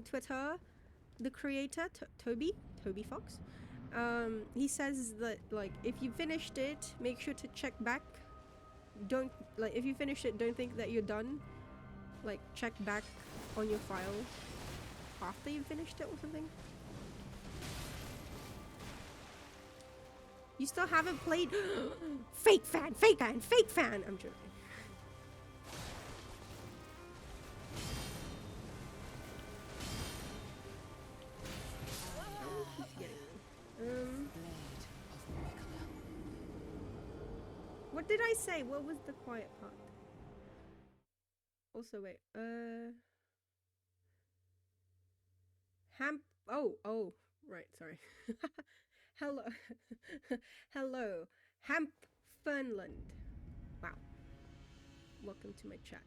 Twitter. The creator Toby Fox. He says that like if you finished it, make sure to check back. Don't like if you finish it, don't think that you're done. Like check back on your file after you finished it or something. You still haven't played. Fake fan. I'm joking. What did I say? What was the quiet part? Also, wait. Oh, right. Sorry. Hello. Hello. Fernland. Wow. Welcome to my chat.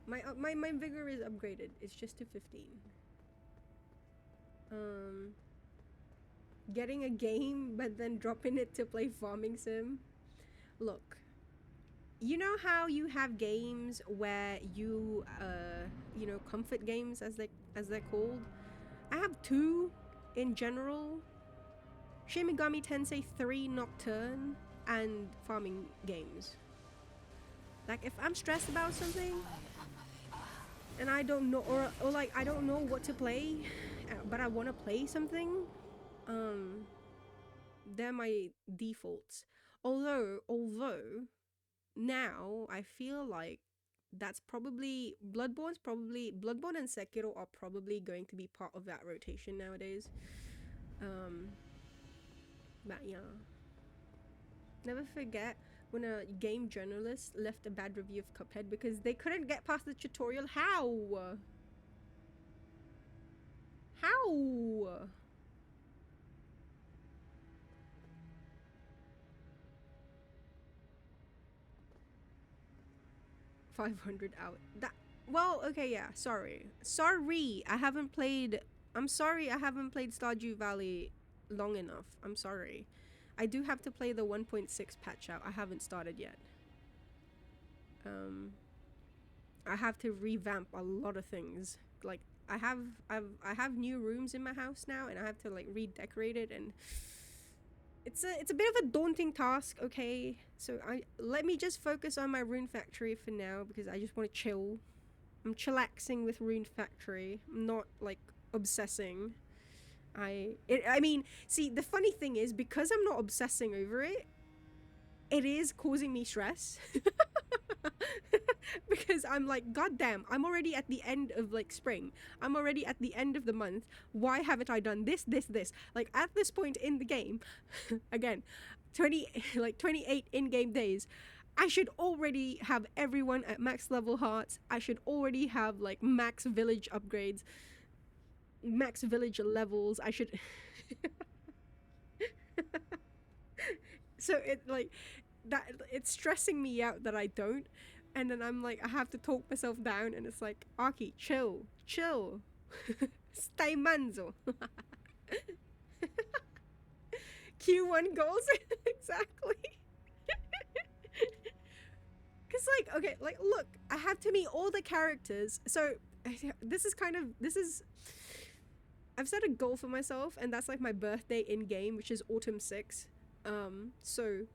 My vigor is upgraded. It's just to 15. Getting a game, but then dropping it to play farming sim. Look, you know how you have games where you know, comfort games as they're called. I have 2 in general: Shin Megami Tensei 3 Nocturne and farming games. Like if I'm stressed about something and I don't know, or like I don't know what to play, but I want to play something, they're my defaults. Although now I feel like that's probably Bloodborne and Sekiro are probably going to be part of that rotation nowadays. But yeah, never forget when a game journalist left a bad review of Cuphead because they couldn't get past the tutorial. How? 500 hours. That, well, okay, yeah. Sorry, I haven't played. I'm sorry, I haven't played Stardew Valley long enough. I'm sorry. I do have to play the 1.6 patch out. I haven't started yet. I have to revamp a lot of things. Like I have new rooms in my house now, and I have to like redecorate it, and it's a bit of a daunting task. Okay, so let me just focus on my Rune Factory for now because I just want to chill. I'm chillaxing with Rune Factory. I'm not like obsessing. I mean, see, the funny thing is because I'm not obsessing over it, it is causing me stress. Because I'm like, god damn, I'm already at the end of like spring. I'm already at the end of the month. Why haven't I done this? Like at this point in the game, again, 28 in-game days, I should already have everyone at max level hearts. I should already have like max village upgrades. max villager levels. I should. So it like that. It's stressing me out that I don't, and then I'm like, I have to talk myself down, and it's like, Aki, chill, chill, stay manzo. Q1 goals exactly. Cause like, okay, like look, I have to meet all the characters. So this is I've set a goal for myself, and that's like my birthday in game, which is autumn 6. So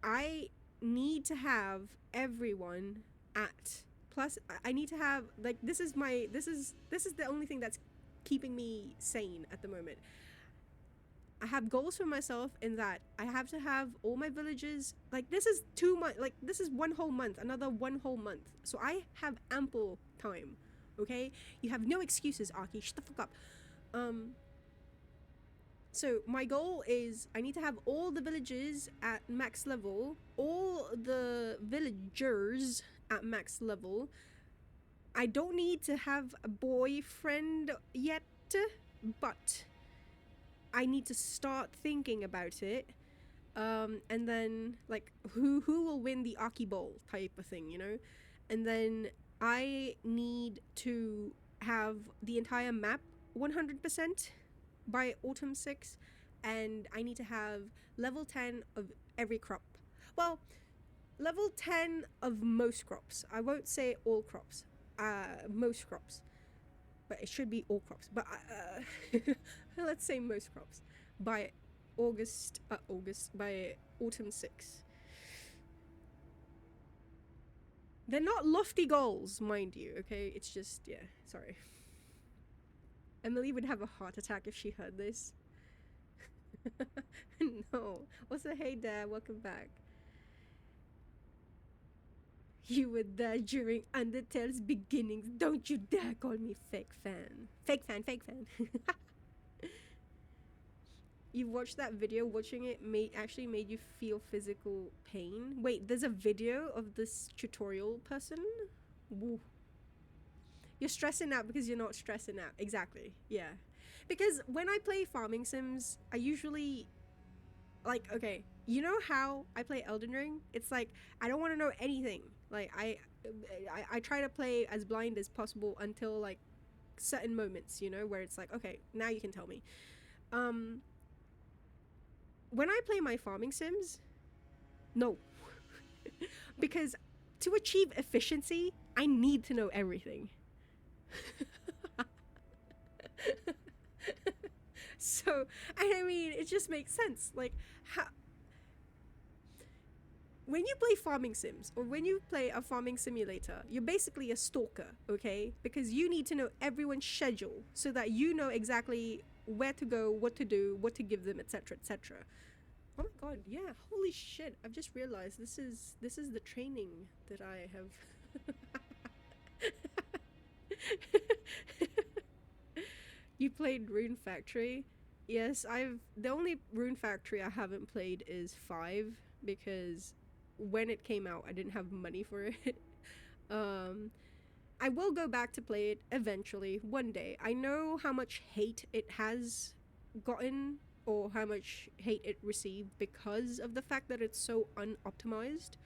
I need to have everyone at plus. I need to have like this is the only thing that's keeping me sane at the moment. I have goals for myself in that I have to have all my villages. Like this is 2 months. Like this is 1 whole month. Another 1 whole month. So I have ample time. Okay, you have no excuses, Aki. Shut the fuck up. So my goal is I need to have all the villages at max level, all the villagers at max level. I don't need to have a boyfriend yet, but I need to start thinking about it. And then like who will win the Aki Bowl type of thing, you know? And then I need to have the entire map 100% by autumn 6, and I need to have level 10 of every crop. Well, level 10 of most crops. I won't say all crops. Most crops. But it should be all crops. But let's say most crops by by autumn 6. They're not lofty goals, mind you, okay? It's just, yeah, sorry. Emily would have a heart attack if she heard this. No. Also, hey there, welcome back. You were there during Undertale's beginnings. Don't you dare call me fake fan. Fake fan, fake fan. You watched that video, watching it actually made you feel physical pain. Wait, there's a video of this tutorial person? Woo. You're stressing out because you're not stressing out. Exactly. Yeah. Because when I play farming sims, I usually like, okay, you know how I play Elden Ring? It's like I don't want to know anything. Like I try to play as blind as possible until like certain moments, you know, where it's like, okay, now you can tell me. When I play my farming sims, no. Because to achieve efficiency, I need to know everything. So, I mean, it just makes sense. Like, when you play farming sims, or when you play a farming simulator, you're basically a stalker, okay? Because you need to know everyone's schedule so that you know exactly where to go, what to do, what to give them, etc., etc. Oh my god, yeah, holy shit. I've just realized this is the training that I have. You played Rune Factory? Yes, the only Rune Factory I haven't played is 5, because when it came out I didn't have money for it. I will go back to play it eventually, one day. I know how much hate it has gotten, or how much hate it received because of the fact that it's so unoptimized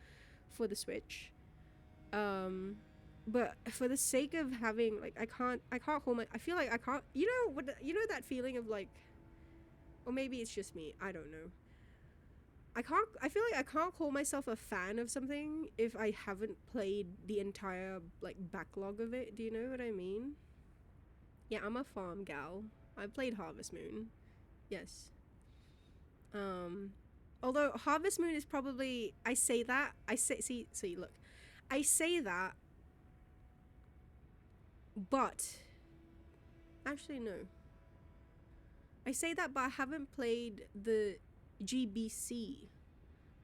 for the Switch. But for the sake of having, like, I can't hold my, I feel like I can't, you know that feeling of like, or maybe it's just me, I don't know. I feel like I can't call myself a fan of something if I haven't played the entire, like, backlog of it. Do you know what I mean? Yeah, I'm a farm gal. I played Harvest Moon. Yes. Although Harvest Moon is probably, I say that, look. I say that, but actually no. I say that, but I haven't played the GBC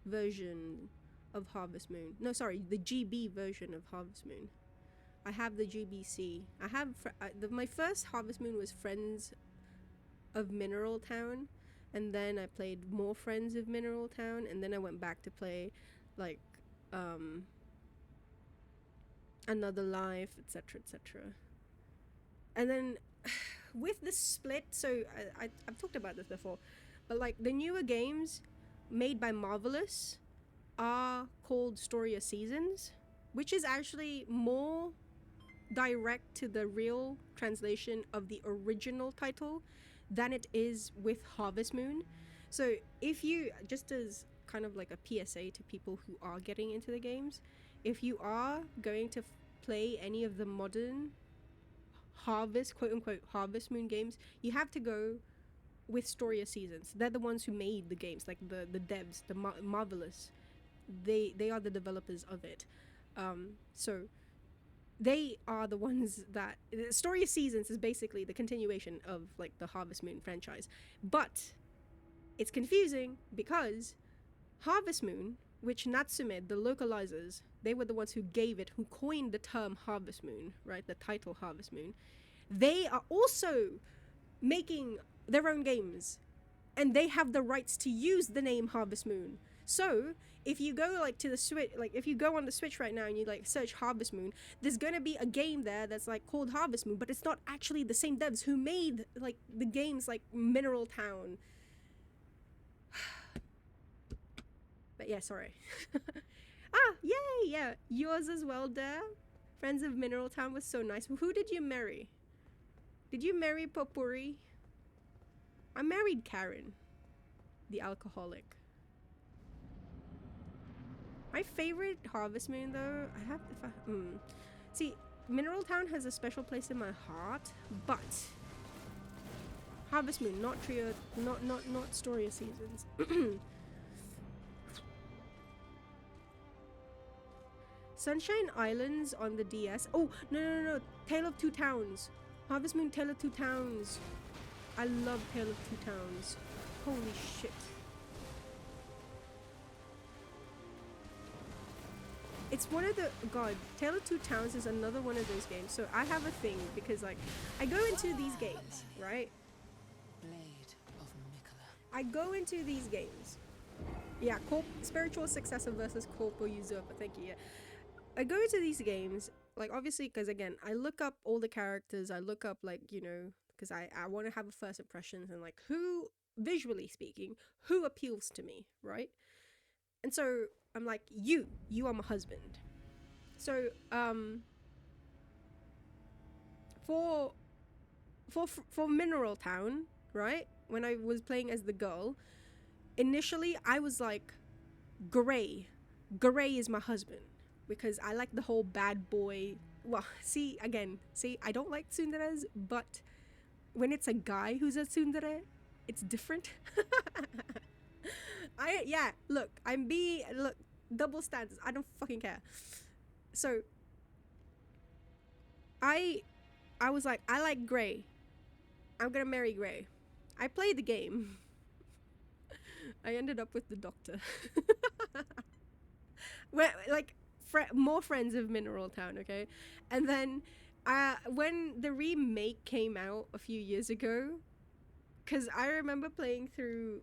version of Harvest Moon. No, sorry, the GB version of Harvest Moon. I have the GBC. I have my first Harvest Moon was Friends of Mineral Town, and then I played more Friends of Mineral Town, and then I went back to play like Another Life, etc., etc. And then with the split, so I've talked about this before, but like the newer games made by Marvelous are called Story of Seasons, which is actually more direct to the real translation of the original title than it is with Harvest Moon. So if you, just as kind of like a PSA to people who are getting into the games, if you are going to play any of the modern Harvest, quote unquote, Harvest Moon games, you have to go with Story of Seasons. They're the ones who made the games, like the devs, the Marvelous. They are the developers of it. So they are the ones that Story of Seasons is basically the continuation of like the Harvest Moon franchise. But it's confusing because Harvest Moon, which Natsume, the localizers, they were the ones who gave it, who coined the term Harvest Moon, right? The title Harvest Moon. They are also making their own games, and they have the rights to use the name Harvest Moon. So if you go like to the Switch, like if you go on the Switch right now and you like search Harvest Moon, there's gonna be a game there that's like called Harvest Moon, but it's not actually the same devs who made like the games like Mineral Town. But yeah, sorry. Yay, yeah, yours as well, Dare. Friends of Mineral Town was so nice. Who did you marry? Did you marry Popuri? I married Karen, the alcoholic. My favorite Harvest Moon, though, I have see, Mineral Town has a special place in my heart, but Harvest Moon, not Trio, not Story of Seasons. Sunshine Islands on the DS. Oh, no. Tale of Two Towns. Harvest Moon Tale of Two Towns. I love Tale of Two Towns. Holy shit. It's one of the, God, Tale of Two Towns is another one of those games. So I have a thing because like, I go into these games, right? Blade of Mikola. I go into these games. Yeah, spiritual successor versus corporal usurper. Thank you. Yeah. I go into these games, like obviously, because again, I look up all the characters. I look up like, you know, because I want to have a first impressions and like who, visually speaking, who appeals to me, right? And so I'm like, you are my husband. So for Mineral Town, right? When I was playing as the girl, initially I was like, Gray is my husband, because I like the whole bad boy. Well, see, I don't like tsunderes, but when it's a guy who's a tsundere, it's different. Look, double standards. I don't fucking care. So I was like, I like Gray. I'm gonna marry Gray. I played the game. I ended up with the doctor. Well, like more friends of Mineral Town, okay? And then when the remake came out a few years ago, because I remember playing through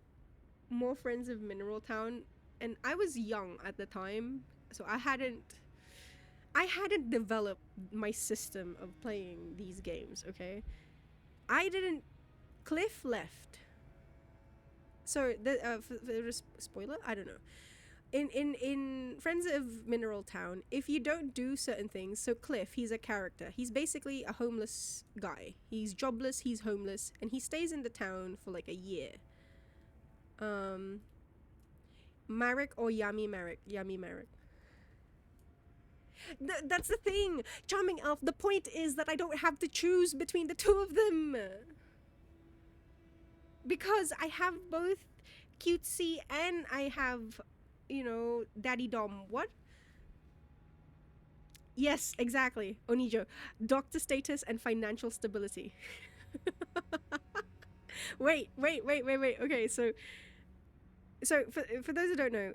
more Friends of Mineral Town, and I was young at the time, so I hadn't developed my system of playing these games, okay? Cliff left. So spoiler, I don't know. In Friends of Mineral Town, if you don't do certain things, so Cliff, he's a character. He's basically a homeless guy. He's jobless, he's homeless, and he stays in the town for like a year. Marek or Yami Marek? Yami Marek. That's the thing, Charming Elf. The point is that I don't have to choose between the two of them. Because I have both cutesy and I have, you know, daddy dom. What? Yes, exactly. Onijo. Doctor status and financial stability. Wait. Okay, so for those who don't know,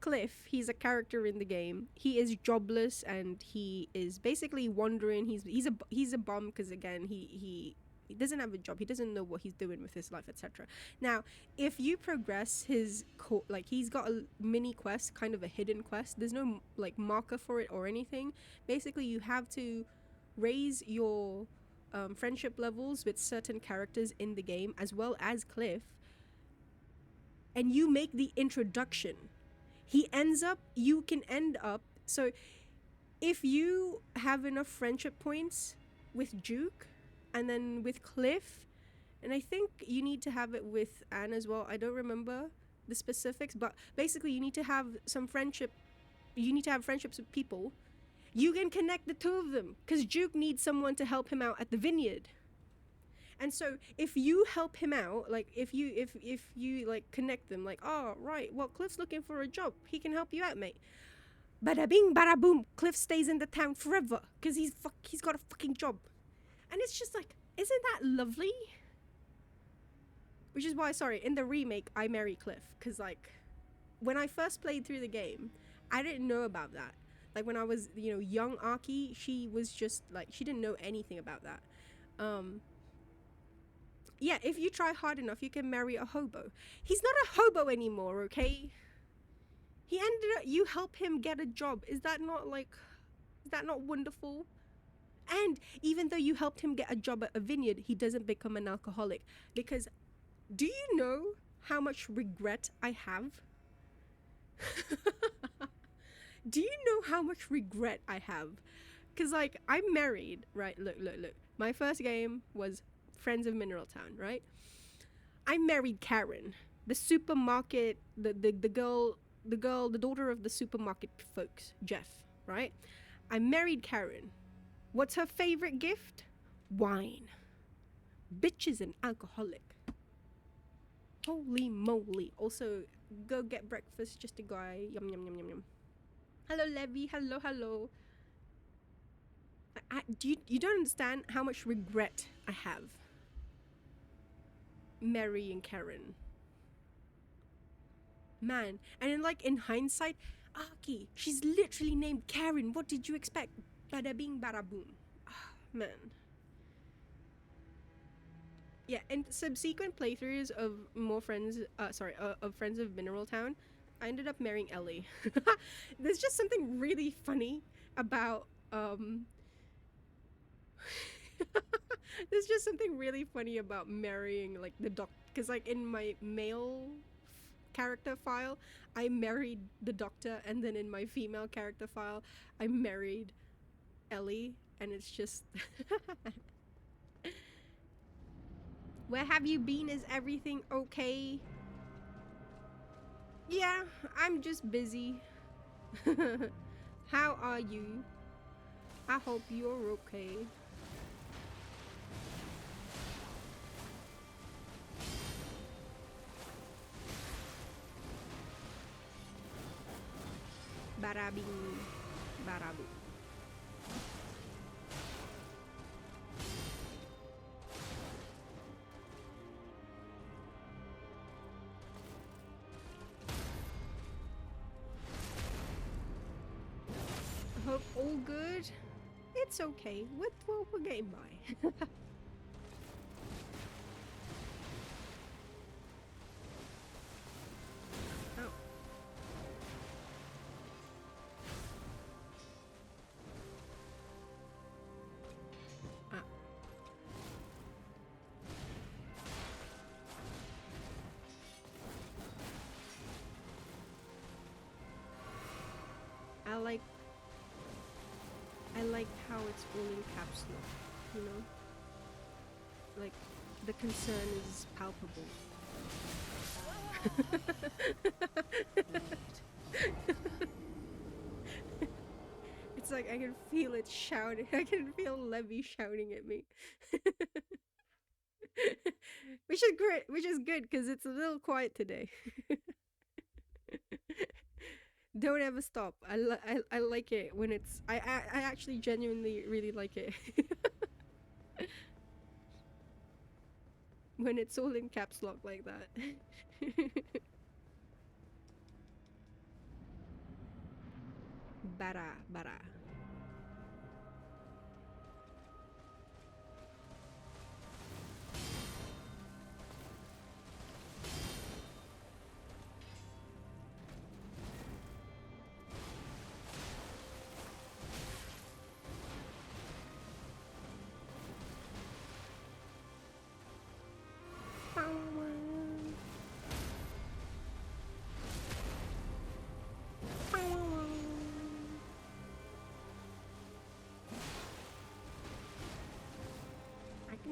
Cliff, he's a character in the game. He is jobless and he is basically wandering. He's a bum because again, he doesn't have a job. He doesn't know what he's doing with his life, etc. Now, if you progress his like he's got a mini quest, kind of a hidden quest. There's no like marker for it or anything. Basically, you have to raise your friendship levels with certain characters in the game, as well as Cliff, and you make the introduction, you can end up, so if you have enough friendship points with Duke and then with Cliff, and I think you need to have it with Anne as well. I don't remember the specifics, but basically you need to have friendships with people. You can connect the two of them because Duke needs someone to help him out at the vineyard. And so if you help him out, like if you like connect them, like, oh right, well Cliff's looking for a job, he can help you out, mate. Bada bing, bada boom, Cliff stays in the town forever because he's got a fucking job. And it's just like, isn't that lovely? Which is why, sorry, in the remake I marry Cliff, because like when I first played through the game, I didn't know about that. Like when I was, young Aki, she was just like, she didn't know anything about that. Yeah, if you try hard enough, you can marry a hobo. He's not a hobo anymore, okay? You help him get a job. Is that not wonderful? And even though you helped him get a job at a vineyard, he doesn't become an alcoholic. Because do you know how much regret I have? Do you know how much regret I have? Because like, I'm married, right? Look. My first game was Friends of Mineral Town, right? I married Karen, the supermarket, the daughter of the supermarket folks, Jeff, right? I married Karen. What's her favorite gift? Wine. Bitch is an alcoholic. Holy moly. Also, go get breakfast, just a guy. Yum, yum, yum, yum, yum. Hello, Levy. Hello. You don't understand how much regret I have marrying Karen. Man. And then, like, in hindsight, Aki, she's literally named Karen. What did you expect? Bada bing, bada boom. Man. Yeah, and subsequent playthroughs of of Friends of Mineral Town, I ended up marrying Ellie. There's just something really funny about there's just something really funny about marrying like the doctor, because like in my male character file I married the doctor, and then in my female character file I married Ellie, and it's just where have you been? Is everything okay? Yeah, I'm just busy. How are you? I hope you're okay. Barabing, barabu. Hope all good. It's okay. We're getting by. Oh. Ah. I like how it's all in caps lock, you know? Like, the concern is palpable. It's like I can feel it shouting. I can feel Levy shouting at me. Which is great, which is good because it's a little quiet today. Don't ever stop. I like it when it's I actually genuinely really like it. When it's all in caps lock like that. Bara.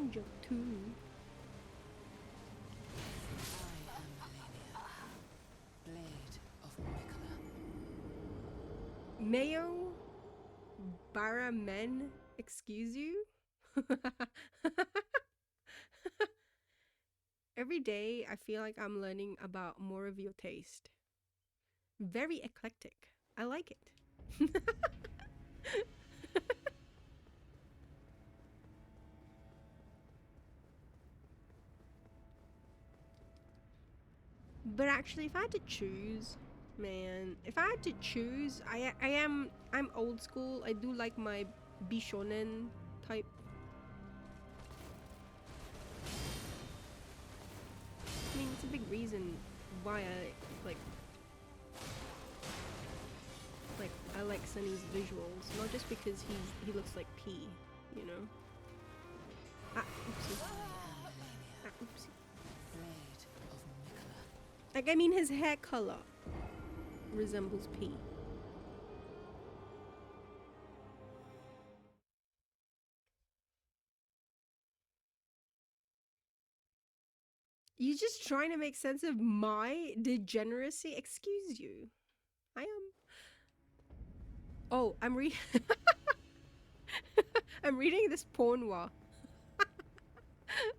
Joke 2. I am Malenia, blade of Mikola. Mayo Bara men excuse you? Every day I feel like I'm learning about more of your taste. Very eclectic. I like it. But actually, if I had to choose, man, if I had to choose, I'm old school. I do like my bishonen type. I mean, it's a big reason why like I like Sunny's visuals, not just because he looks like P, you know. Ah, oopsie. Ah, oopsie. Blade of Mikola. Like, I mean, his hair color resembles P. You just trying to make sense of my degeneracy? Excuse you. I am. Oh, I'm I'm reading this pornwa.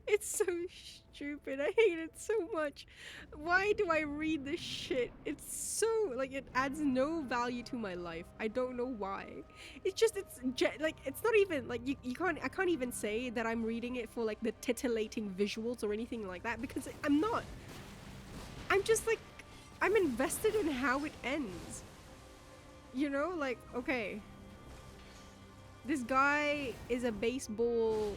It's so stupid. I hate it so much. Why do I read this shit? It's so like it adds no value to my life. I don't know why. It's just like it's not even like you can't I can't even say that I'm reading it for like the titillating visuals or anything like that because I'm not. I'm just like I'm invested in how it ends. You know, like okay. This guy is a baseball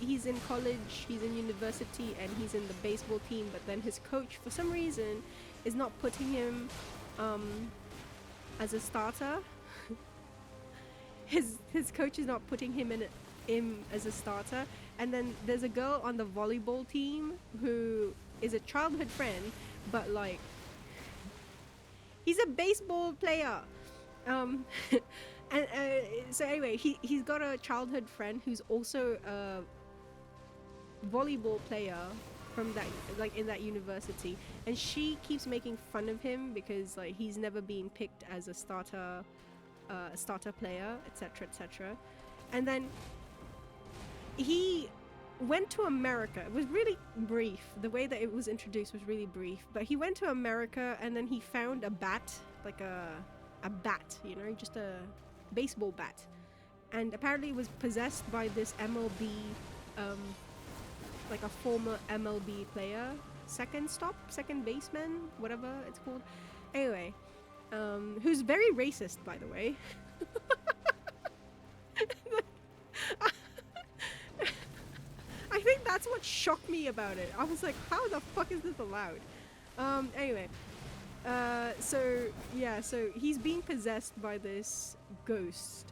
he's in college, he's in university, and he's in the baseball team, but then his coach for some reason is not putting him as a starter. his coach is not putting him as a starter, and then there's a girl on the volleyball team who is a childhood friend, but like he's a baseball player. And so anyway, he's got a childhood friend who's also a volleyball player from that like in that university, and she keeps making fun of him because like he's never been picked as a starter player, etc., etc. And then he went to America. It was really brief. The way that it was introduced was really brief, but he went to America and then he found a bat, like a bat, you know, just a baseball bat, and apparently it was possessed by this MLB like a former MLB player, second baseman, whatever it's called, anyway, who's very racist, by the way. I think that's what shocked me about it. I was like, how the fuck is this allowed? Anyway, so yeah, so he's being possessed by this ghost,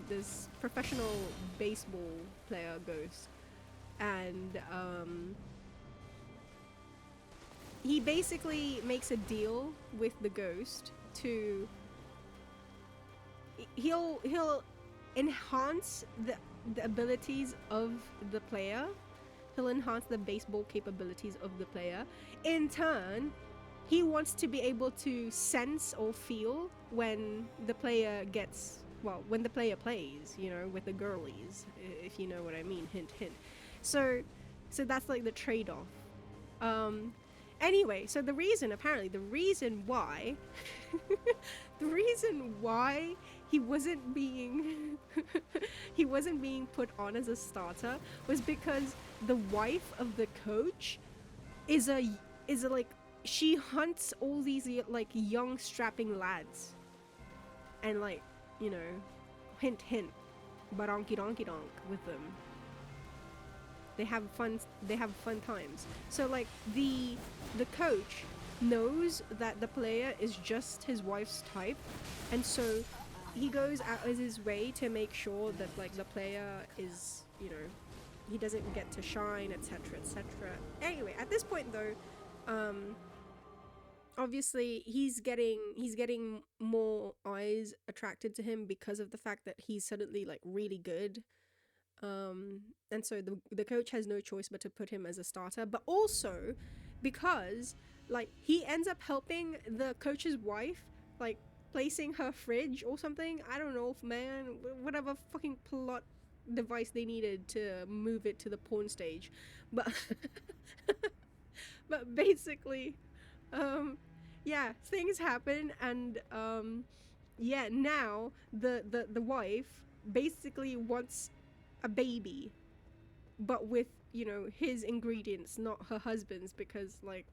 this professional baseball player ghost, and he basically makes a deal with the ghost to he'll enhance the abilities of the player. He'll enhance the baseball capabilities of the player. In turn, he wants to be able to sense or feel when the player gets, well, when the player plays, you know, with the girlies, if you know what I mean, hint, hint. So that's like the trade-off. Anyway, so the reason why, the reason why he wasn't being, he wasn't being put on as a starter was because the wife of the coach is a like, she hunts all these like young strapping lads, and like, you know, hint hint, baronky donky donk with them. They have fun times. So like the coach knows that the player is just his wife's type, and so he goes out of his way to make sure that like the player is, you know, he doesn't get to shine, etc., etc. Anyway, at this point though, obviously he's getting more eyes attracted to him because of the fact that he's suddenly like really good. And so the coach has no choice but to put him as a starter, but also because like he ends up helping the coach's wife, like placing her fridge or something. I don't know, man, whatever fucking plot device they needed to move it to the porn stage, but but basically, um, yeah, things happen, and yeah, now the wife basically wants a baby, but with, you know, his ingredients, not her husband's, because like,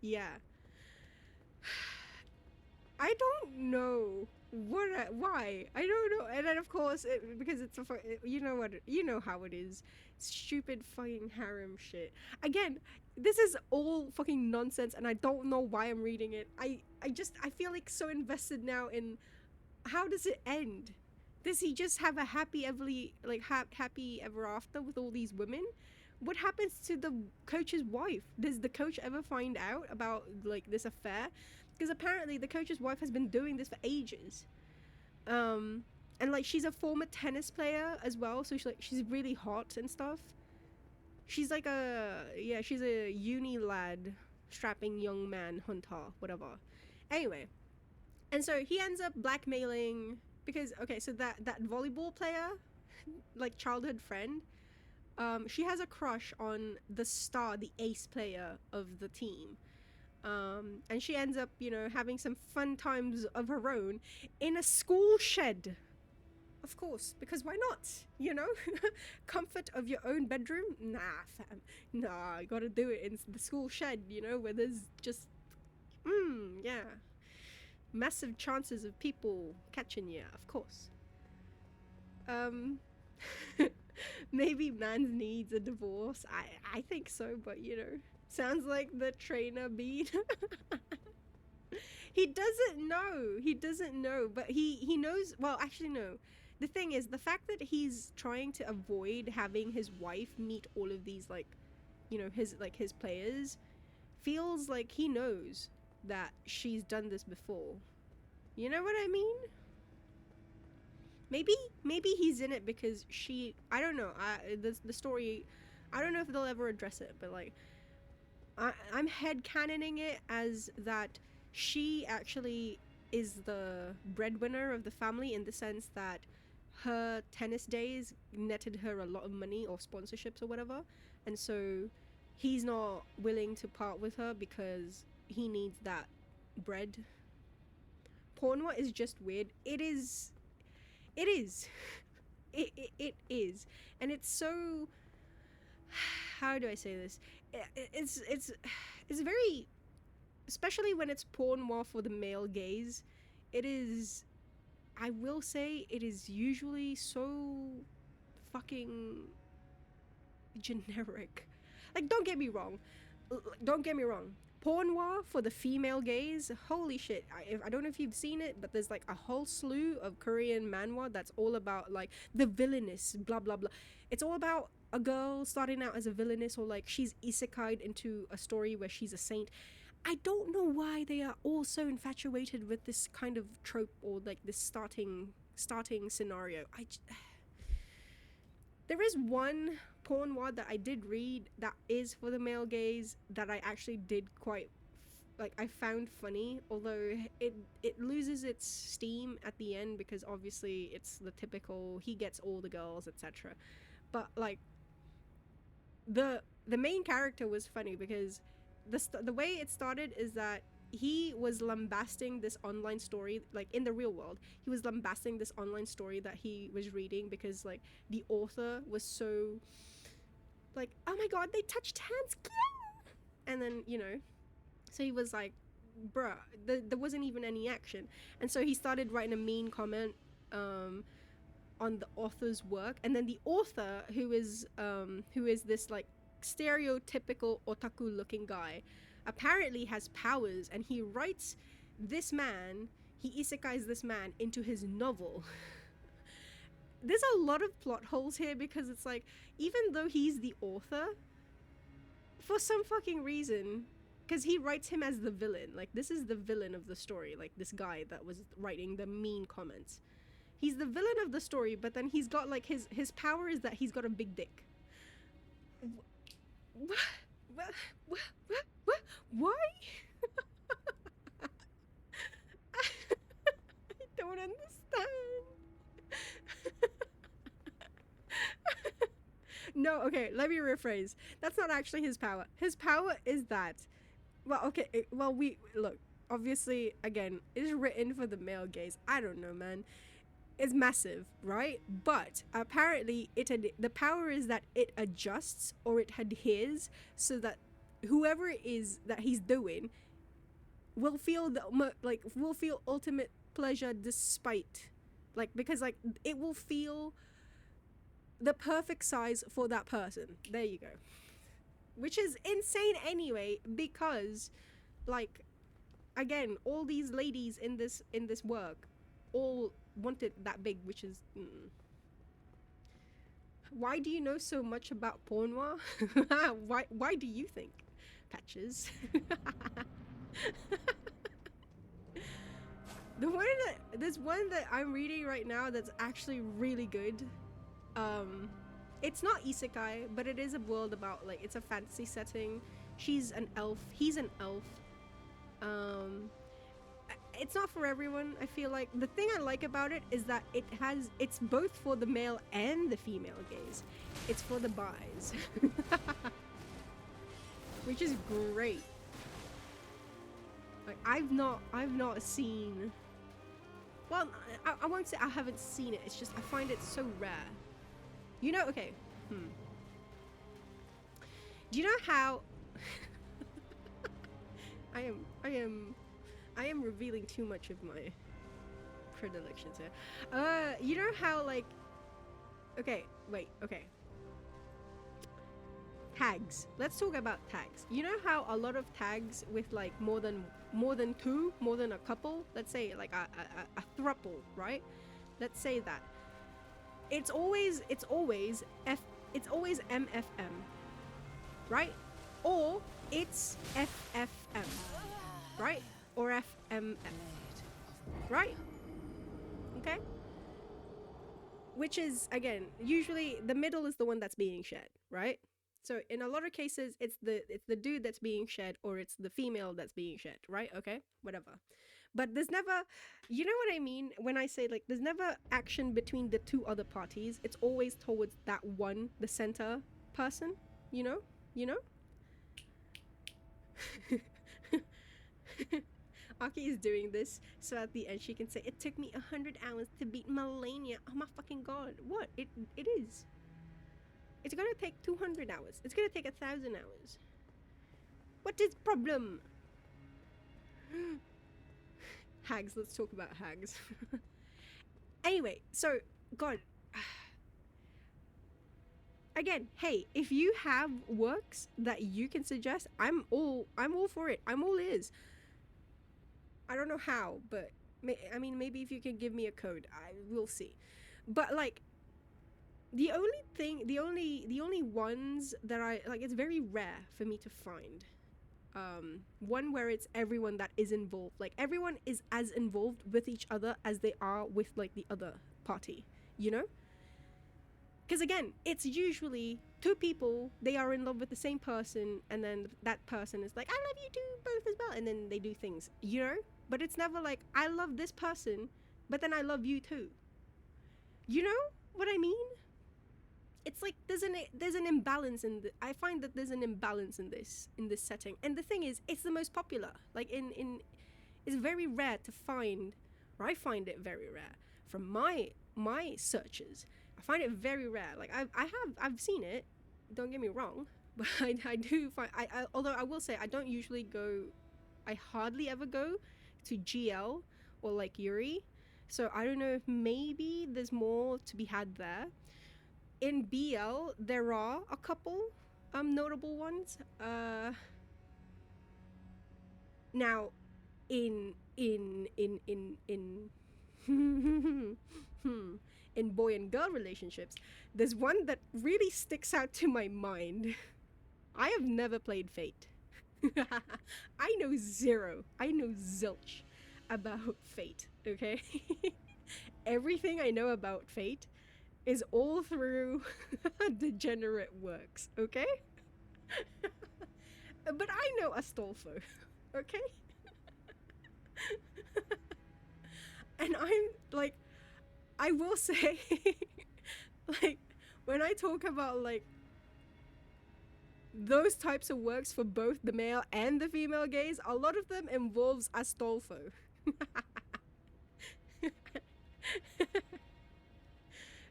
yeah, I don't know why. I don't know. And then of course, because it's you know what, you know how it is, stupid fucking harem shit. Again, this is all fucking nonsense, and I don't know why I'm reading it. I feel like so invested now in how does it end. Does he just have a happy happy ever after with all these women? What happens to the coach's wife? Does the coach ever find out about like this affair? Because apparently the coach's wife has been doing this for ages. Um, and like she's a former tennis player as well, so she's really hot and stuff. She's like she's a uni lad, strapping young man hunter, whatever. Anyway, and so he ends up blackmailing because okay, so that volleyball player, like childhood friend, she has a crush on the star, the ace player of the team. And she ends up, you know, having some fun times of her own in a school shed. Of course, because why not? You know, comfort of your own bedroom. Nah, fam. Nah, you gotta do it in the school shed. You know, where there's just, yeah, massive chances of people catching you. Of course. Um, maybe man needs a divorce. I think so, but you know, sounds like the trainer bean. He doesn't know. He doesn't know, but he knows. Well, actually, no. The thing is, the fact that he's trying to avoid having his wife meet all of these, like, you know, his players, feels like he knows that she's done this before. You know what I mean? Maybe he's in it because she. I don't know. The story. I don't know if they'll ever address it, but like, I'm headcanoning it as that she actually is the breadwinner of the family in the sense that her tennis days netted her a lot of money or sponsorships or whatever, and so he's not willing to part with her because he needs that bread. Pornwa is just weird. It is. It is. It is, and it's so. How do I say this? It's very, especially when it's porn more for the male gaze. It is, I will say, it is usually so fucking generic. Like, don't get me wrong. Don't get me wrong. Pornoir for the female gaze, holy shit. I don't know if you've seen it, but there's like a whole slew of Korean manhwa that's all about like the villainous, blah blah blah. It's all about a girl starting out as a villainess, or like she's isekai'd into a story where she's a saint. I don't know why they are all so infatuated with this kind of trope, or like this starting scenario. There is one pornwad that I did read that is for the male gaze that I actually did quite like I found funny, although it loses its steam at the end because obviously it's the typical he gets all the girls, etc. But like the main character was funny because the way it started is that he was lambasting this online story, like in the real world he was lambasting this online story that he was reading because like the author was so like, oh my god, they touched hands, and then, you know, so he was like, bruh, there wasn't even any action. And so he started writing a mean comment on the author's work, and then the author, who is this like stereotypical otaku looking guy, apparently has powers, and he writes this man, he isekais this man into his novel. There's a lot of plot holes here because it's like, even though he's the author, for some fucking reason, because he writes him as the villain, like this is the villain of the story, like this guy that was writing the mean comments, He's the villain of the story, but then he's got like his power is that he's got a big dick. What? What? Why? I don't understand. No, okay, let me rephrase. That's not actually his power. His power is that, well, okay, well, we look. Obviously, again, it's written for the male gaze. I don't know, man. It's massive, right? But apparently, the power is that it adjusts or it adheres so that whoever it is that he's doing will feel will feel ultimate pleasure despite, like, because like it will feel the perfect size for that person. There you go. Which is insane anyway, because like, again, all these ladies in this work all wanted that big, which is why do you know so much about porn noir? why do you think, Patches? There's one that I'm reading right now that's actually really good. It's not isekai, but it is a world about, like, it's a fantasy setting. She's an elf, he's an elf. It's not for everyone. I feel like the thing I like about it is that it's both for the male and the female gaze. It's for the bis. Which is great. Like, I've not seen, well, I won't say I haven't seen it, it's just I find it so rare. You know, okay. Do you know how I am revealing too much of my predilections here. You know how, like, okay, wait, okay. Tags. Let's talk about tags. You know how a lot of tags with like more than a couple, let's say like a throuple, right? Let's say that. It's always MFM, right? Or it's FFM, right? Or FMM, right? Okay? Which is, again, usually the middle is the one that's being shared, right? So in a lot of cases, it's the dude that's being shared, or it's the female that's being shared, right? Okay, whatever. But there's never, you know what I mean when I say, like, there's never action between the two other parties. It's always towards that one, the center person, you know? Aki is doing this so at the end she can say, it took me 100 hours to beat malenia. Oh my fucking god. What? It is. It's gonna take 200 hours. It's gonna take 1,000 hours. What is problem? Hags, let's talk about hags. Anyway, so, god. Again, hey, if you have works that you can suggest, I'm all for it. I'm all ears. I don't know how, but I mean, maybe if you can give me a code, I will see. But like, the only ones that I like, it's very rare for me to find one where it's everyone that is involved, like everyone is as involved with each other as they are with like the other party, you know? Because again, it's usually two people, they are in love with the same person, and then that person is like, I love you too, both as well, and then they do things, you know? But it's never like, I love this person, but then I love you too. You know what I mean? It's like there's an imbalance I find that there's an imbalance in this setting. And the thing is, it's the most popular. Like it's very rare to find, or I find it very rare from my searches. I find it very rare. Like I've seen it, don't get me wrong, but I do find although I will say I don't usually go, I hardly ever go to GL or like Yuri. So I don't know if maybe there's more to be had there. In BL, there are a couple notable ones. Now, in in boy and girl relationships, there's one that really sticks out to my mind. I have never played Fate. I know zilch about Fate, okay? everything I know about Fate is all through degenerate works, okay? But I know Astolfo, okay? And I'm like, I will say, like, when I talk about like those types of works for both the male and the female gaze, a lot of them involves Astolfo.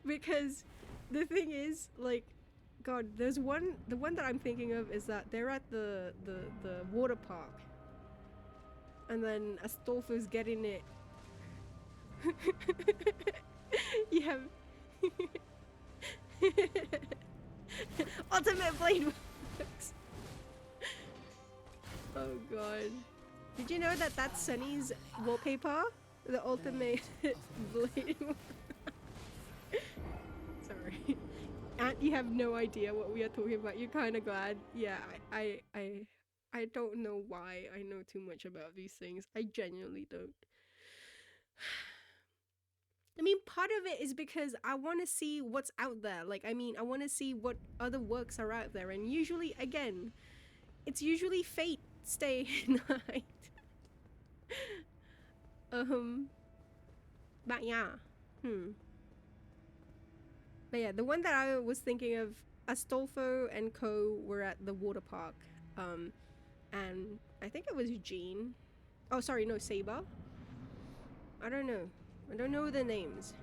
Because the thing is, like, God, there's one. The one that I'm thinking of is that they're at the water park, and then Astolfo's getting it. You have Ultimate Blade works. Oh God! Did you know that that's Sunny's wallpaper? The Ultimate Blade. Sorry. And you have no idea what we are talking about. You're kind of glad. Yeah, I don't know why I know too much about these things. I genuinely don't. I mean, part of it is because I want to see what's out there. Like, I mean, I want to see what other works are out there. And usually, again, it's usually Fate Stay Night. But yeah. But yeah, the one that I was thinking of, Astolfo and Co were at the water park. And I think it was Jean. Oh, sorry, no, Saber. I don't know. I don't know the names.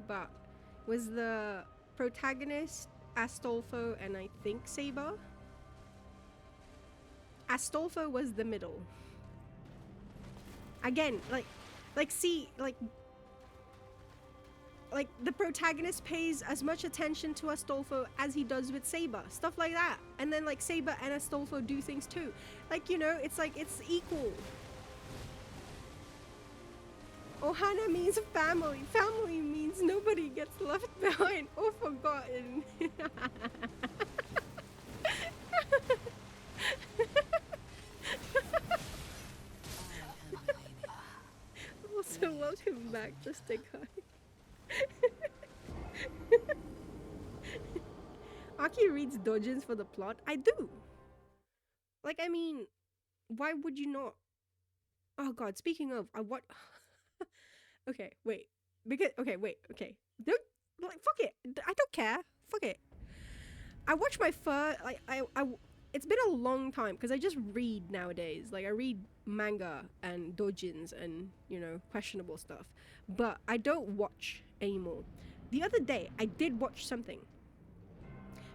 But was the protagonist Astolfo and I think Saber? Astolfo was the middle. Again, see, like the protagonist pays as much attention to Astolfo as he does with Saber, stuff like that. And then like Saber and Astolfo do things too. Like, you know, it's like it's equal. Ohana means family. Family means nobody gets left behind or forgotten. Also, welcome back, just a guy. Aki reads doujins for the plot. I do. Like, I mean, why would you not? Oh God, speaking of, okay, wait. Okay. Don't, like, fuck it. I don't care. Fuck it. I watched my first, like, it's been a long time because I just read nowadays. Like, I read manga and doujins and, you know, questionable stuff. But I don't watch anymore. The other day, I did watch something.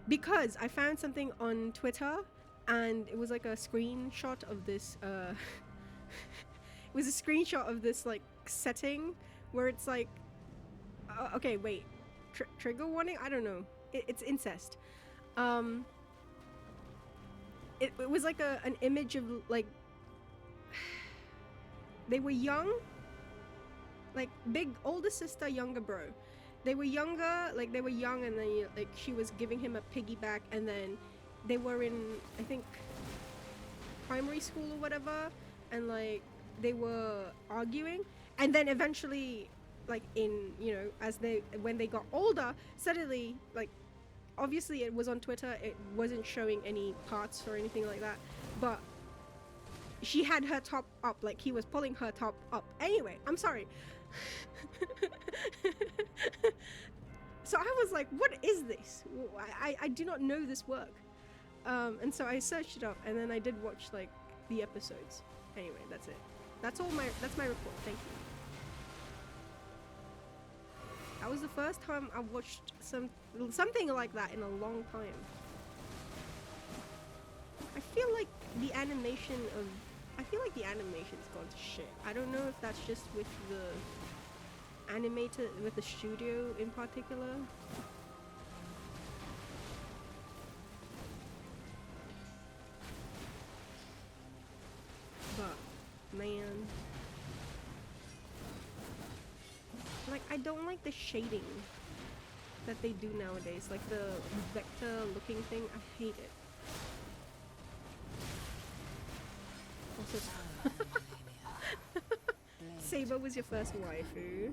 Because I found something on Twitter and it was like a screenshot of this, it was a screenshot of this, like, setting where it's like, okay, wait, trigger warning? I don't know. It's incest. It was like an image of, like, they were young, like, big older sister, younger bro. They were younger, like they were young, and then like she was giving him a piggyback, and then they were in, I think, primary school or whatever, and like they were arguing, and then eventually, like, in, you know, when they got older, suddenly, like, obviously it was on Twitter, it wasn't showing any parts or anything like that, but she had her top up, like he was pulling her top up. Anyway, I'm sorry. So I was like, what is this? I do not know this work. And so I searched it up, and then I did watch, like, the episodes. Anyway, that's it. That's my report. Thank you. That was the first time I watched something like that in a long time. I feel like the animation's gone to shit. I don't know if that's just with the animator, with the studio in particular. But, man. Like, I don't like the shading that they do nowadays. Like, the vector looking thing, I hate it. Also, Saber was your first waifu.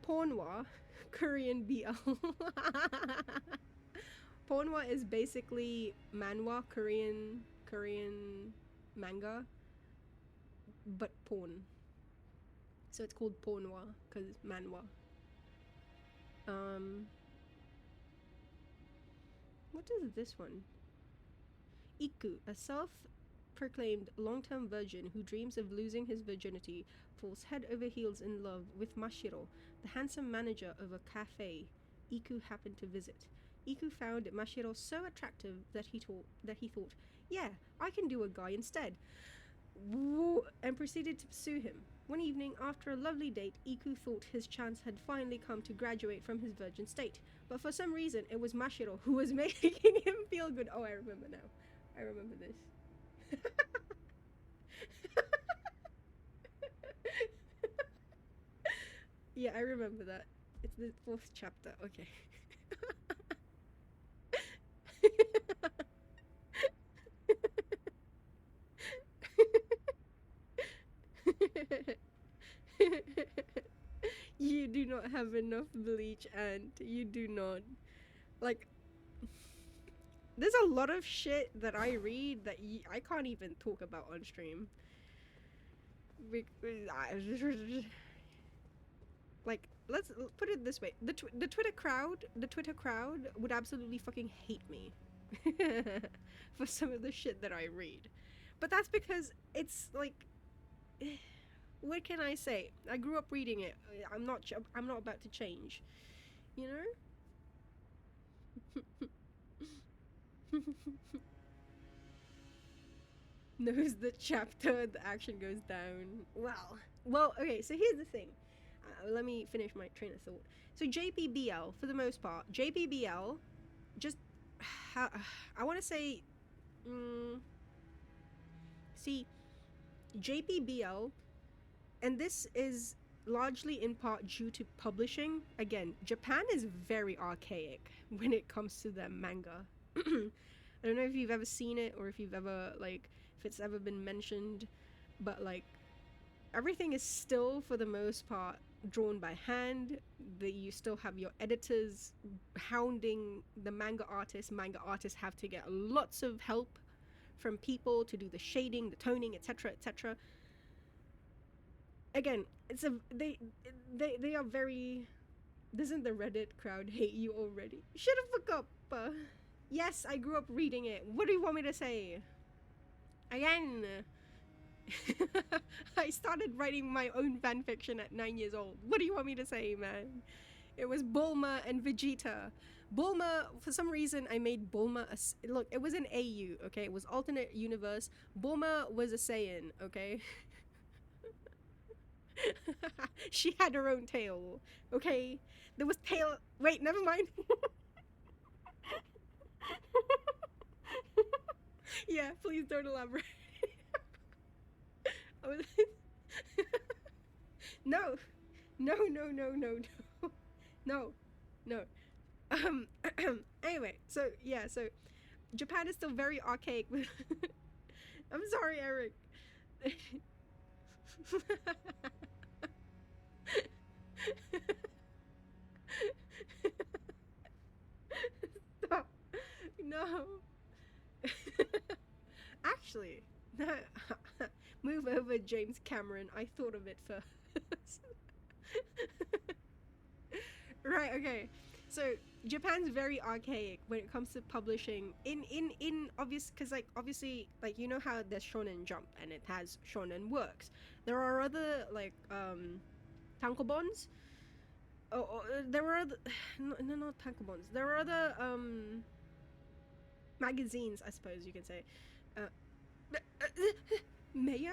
Pornwa, Korean BL. Pornwa is basically manhwa, Korean manga, but porn. So it's called Pornwa because it's manhwa. What is this one? Iku, a self-proclaimed long-term virgin who dreams of losing his virginity, falls head over heels in love with Mashiro, the handsome manager of a cafe Iku happened to visit. Iku found Mashiro so attractive that he thought, yeah, I can do a guy instead, and proceeded to pursue him. One evening, after a lovely date, Iku thought his chance had finally come to graduate from his virgin state. But for some reason, it was Mashiro who was making him feel good. Oh, I remember now. I remember this. Yeah, I remember that. It's the 4th chapter. Okay. You do not have enough bleach, and you do not. Like, there's a lot of shit that I read that I can't even talk about on stream. Like, let's put it this way: the Twitter crowd would absolutely fucking hate me for some of the shit that I read. But that's because it's like, what can I say? I grew up reading it. I'm not about to change, you know. Knows the chapter, the action goes down. Well, okay, so here's the thing. Let me finish my train of thought. So JPBL, for the most part, JPBL, just, I want to say, see, JPBL, and this is largely in part due to publishing. Again, Japan is very archaic when it comes to their manga. I don't know if you've ever seen it or if you've ever, like, if it's ever been mentioned, but, like, everything is still, for the most part, drawn by hand. You still have your editors hounding the manga artists. Manga artists have to get lots of help from people to do the shading, the toning, etc., etc. Again, they are very. Doesn't the Reddit crowd hate you already? Shut the fuck up. Yes, I grew up reading it. What do you want me to say? Again, I started writing my own fanfiction at 9 years old. What do you want me to say, man? It was Bulma and Vegeta. Bulma, for some reason, I made Bulma look, it was an AU, okay? It was alternate universe. Bulma was a Saiyan, okay? She had her own tail, okay? There was tail. Wait, never mind. Yeah, please don't elaborate. I was no, no, no, no, no, no, no, no. Anyway, so yeah, so Japan is still very archaic. I'm sorry, Eric. Stop. No. Actually, no. Move over, James Cameron. I thought of it first. Right, okay. So Japan's very archaic when it comes to publishing in obvious, because like obviously, like, you know how there's Shonen Jump and it has Shonen Works. There are other like tankobons. There were other no, not tankobons. There are other magazines, I suppose you can say. Mayo?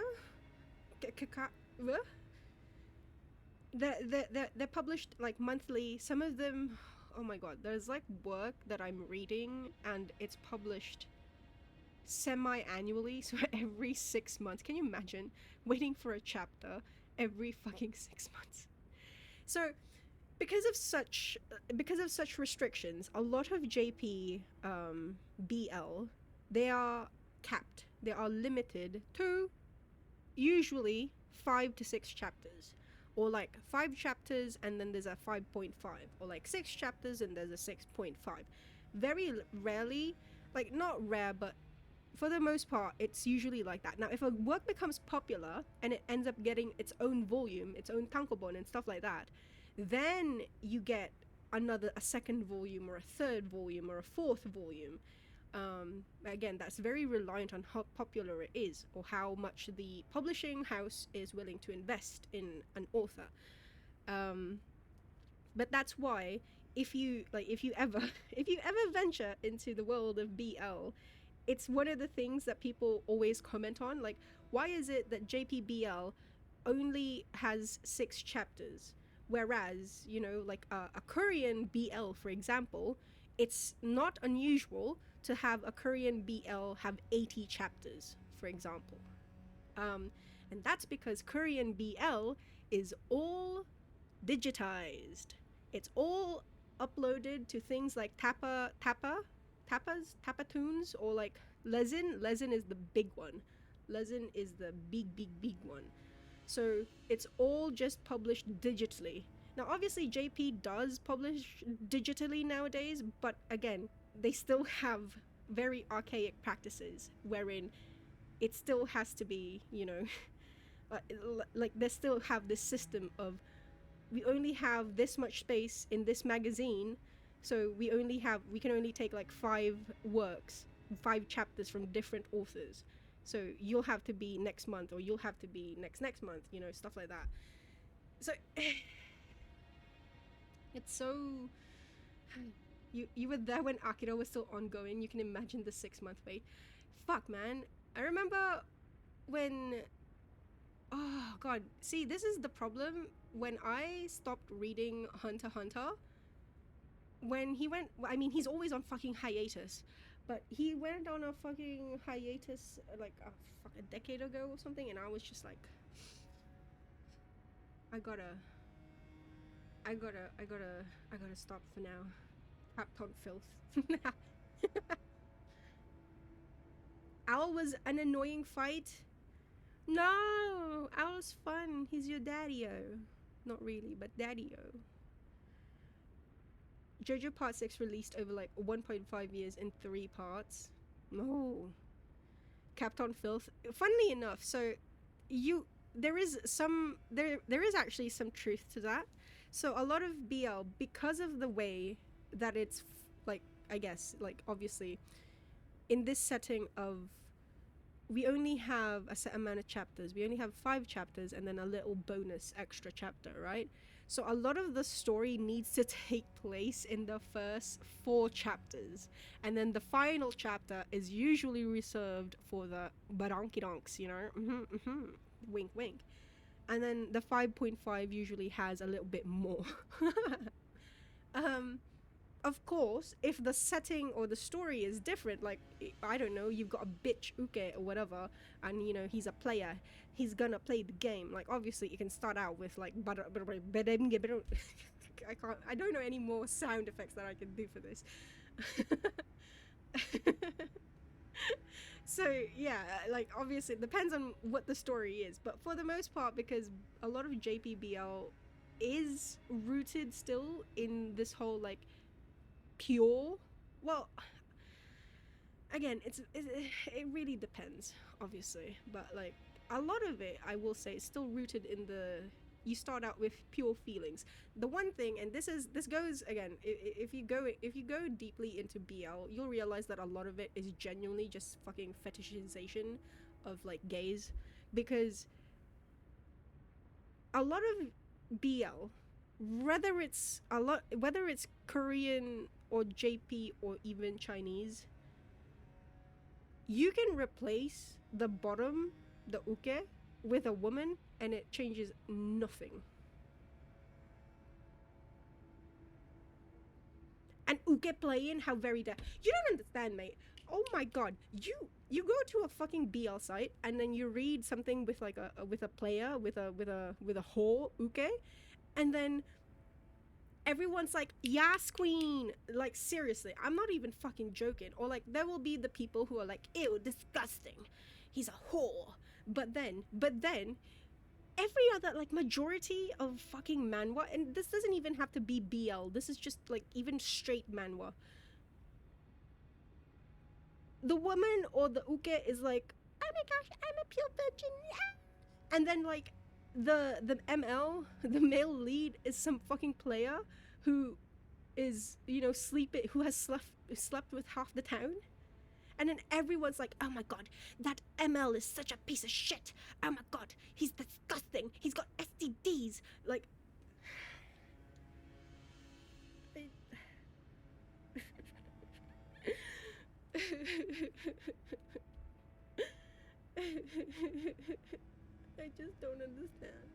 They're published like monthly. Some of them, oh my god, there's like work that I'm reading and it's published semi-annually, so every 6 months. Can you imagine waiting for a chapter every fucking 6 months? So because of such restrictions, a lot of JP BL, they are capped. They are limited to usually 5 to 6 chapters, or like 5 chapters and then there's a 5.5, or like 6 chapters and there's a 6.5. Very rarely, like not rare, but for the most part, it's usually like that. Now, if a work becomes popular and it ends up getting its own volume, its own tankobon and stuff like that, then you get a second volume or a third volume or a fourth volume. Again, that's very reliant on how popular it is or how much the publishing house is willing to invest in an author. But that's why if you ever if you ever venture into the world of BL, it's one of the things that people always comment on, like, why is it that JPBL only has 6 chapters, whereas, you know, like a Korean BL, for example, it's not unusual to have a Korean BL have 80 chapters, for example. And that's because Korean BL is all digitized. It's all uploaded to things like Tapatoons, or like Lesin. Lesin is the big one. Lesin is the big one. So it's all just published digitally. Now, obviously, JP does publish digitally nowadays, but again, they still have very archaic practices wherein it still has to be, you know, like they still have this system of, we only have this much space in this magazine, so we can only take like 5 chapters from different authors. So you'll have to be next month, or you'll have to be next month, you know, stuff like that. So it's so, you were there when Akira was still ongoing. You can imagine the 6-month wait. Fuck, man. I remember when, oh god, see, this is the problem. When I stopped reading Hunter x Hunter, when he went, I mean, he's always on fucking hiatus, but he went on a fucking hiatus like a decade ago or something, and I was just like, I gotta stop for now. Capton filth. Owl was an annoying fight. No, Owl's fun. He's your daddy-o. Not really, but daddy-o. JoJo Part 6 released over like 1.5 years in 3 parts. No. Capton Filth. Funnily enough, so there is actually some truth to that. So a lot of BL, because of the way that it's like, I guess, like, obviously in this setting of, we only have a set amount of chapters. We only have 5 chapters and then a little bonus extra chapter, right? So a lot of the story needs to take place in the first 4 chapters. And then the final chapter is usually reserved for the barankiranks, you know? Wink, wink. And then the 5.5 usually has a little bit more. Of course, if the setting or the story is different, like, I don't know, you've got a bitch uke or whatever, and, you know, he's a player, he's gonna play the game. Like, obviously, you can start out with, like, I don't know any more sound effects that I can do for this. So, yeah, like, obviously, it depends on what the story is, but for the most part, because a lot of JPBL is rooted still in this whole, like, pure, well, again, it really depends, obviously, but like a lot of it, I will say, is still rooted in you start out with pure feelings. The one thing, and this goes again, if you go deeply into BL, you'll realize that a lot of it is genuinely just fucking fetishization of like gays, because a lot of BL, whether it's Korean or JP or even Chinese, you can replace the bottom, the uke, with a woman and it changes nothing. And uke playing, how very you don't understand, mate. Oh my god, you go to a fucking BL site and then you read something with like a player with a whore uke, and then everyone's like, "Yas, queen!" Like, seriously, I'm not even fucking joking. Or like, there will be the people who are like, "Ew, disgusting. He's a whore." But then, every other, like, majority of fucking manhwa, and this doesn't even have to be BL, this is just like even straight manhwa, the woman or the uke is like, oh my gosh, I'm a pure virgin, and then like the ML, the male lead, is some fucking player who is, you know, who has slept with half the town. And then everyone's like, oh my god, that ML is such a piece of shit. Oh my god, he's disgusting. He's got STDs. Like, I just don't understand.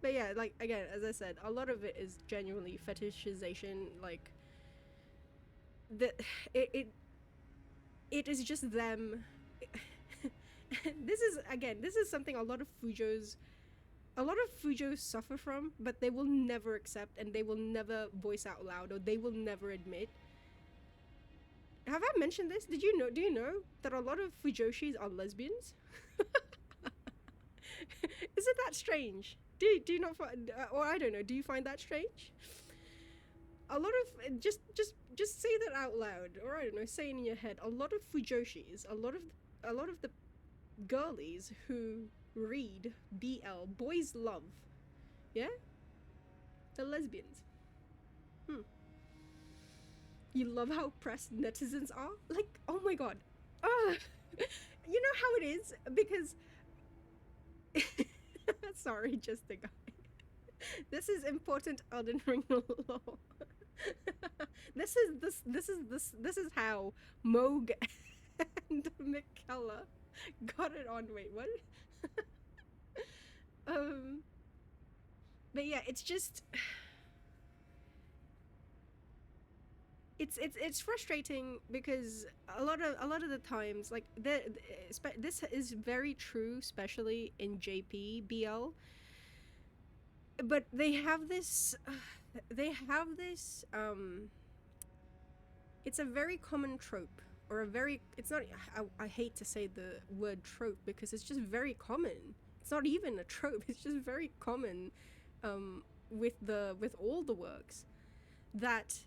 But yeah, like, again, as I said, a lot of it is genuinely fetishization. Like, it is just them. This is something a lot of Fujos suffer from, but they will never accept, and they will never voice out loud, or they will never admit. Have I mentioned this? Do you know that a lot of Fujoshis are lesbians? Isn't that strange? Do you not find, or I don't know, do you find that strange? A lot of, just say that out loud, or I don't know, say it in your head. A lot of Fujoshis, a lot of the girlies who read BL, boys love, yeah, they're lesbians. You love how pressed netizens are? Like, oh my god. You know how it is? Because sorry, just a guy. This is important Elden Ring lore. This is how Moog and Michaela got it on. Wait, what? But yeah, it's just, it's frustrating because a lot of the times, like, this is very true, especially in JP BL. But they have this it's a very common trope, or it's not, I hate to say the word trope because it's just very common. It's not even a trope, it's just very common with all the works, that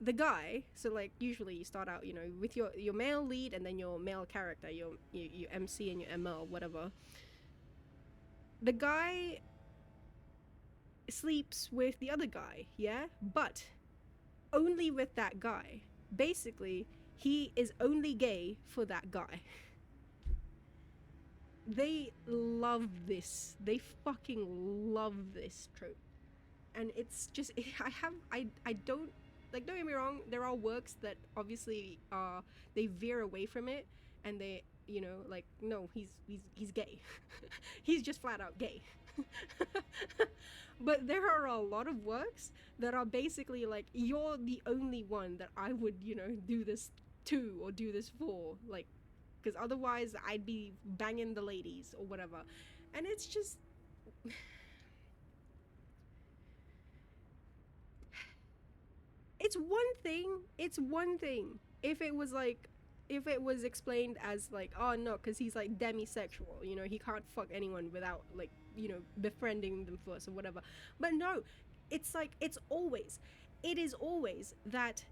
the guy, so like usually you start out, you know, with your male lead and then your male character, your MC and your ML, whatever. The guy sleeps with the other guy, yeah? But only with that guy. Basically, he is only gay for that guy. They love this. They fucking love this trope. And it's just, I don't, like, don't get me wrong, there are works that obviously they veer away from it, and they, you know, like, no, he's gay. He's just flat out gay. But there are a lot of works that are basically like, you're the only one that I would, you know, do this to or do this for, like, because otherwise I'd be banging the ladies or whatever. And it's just, it's one thing if it was like, if it was explained as like, oh no, because he's like demisexual, you know, he can't fuck anyone without, like, you know, befriending them first or whatever. But no, it's like, it is always that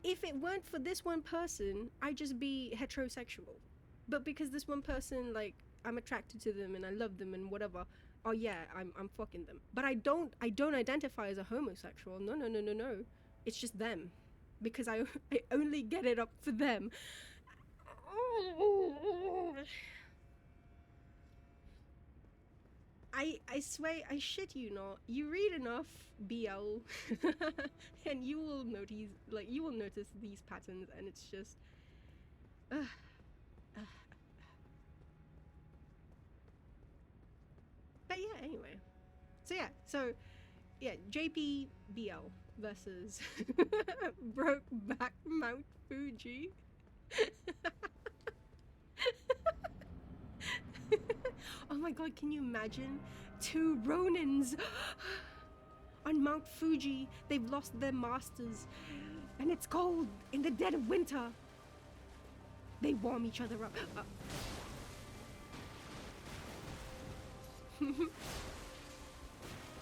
if it weren't for this one person, I'd just be heterosexual. But because this one person, like, I'm attracted to them and I love them and whatever, oh yeah, I'm fucking them. But I don't identify as a homosexual. No. It's just them. Because I only get it up for them. I swear, I shit you not, you read enough BL and you will notice these patterns, and it's just but yeah, anyway, so yeah, JP BL versus Brokeback Mount Fuji. Oh my god, can you imagine? 2 Ronins on Mount Fuji. They've lost their masters, and it's cold in the dead of winter. They warm each other up.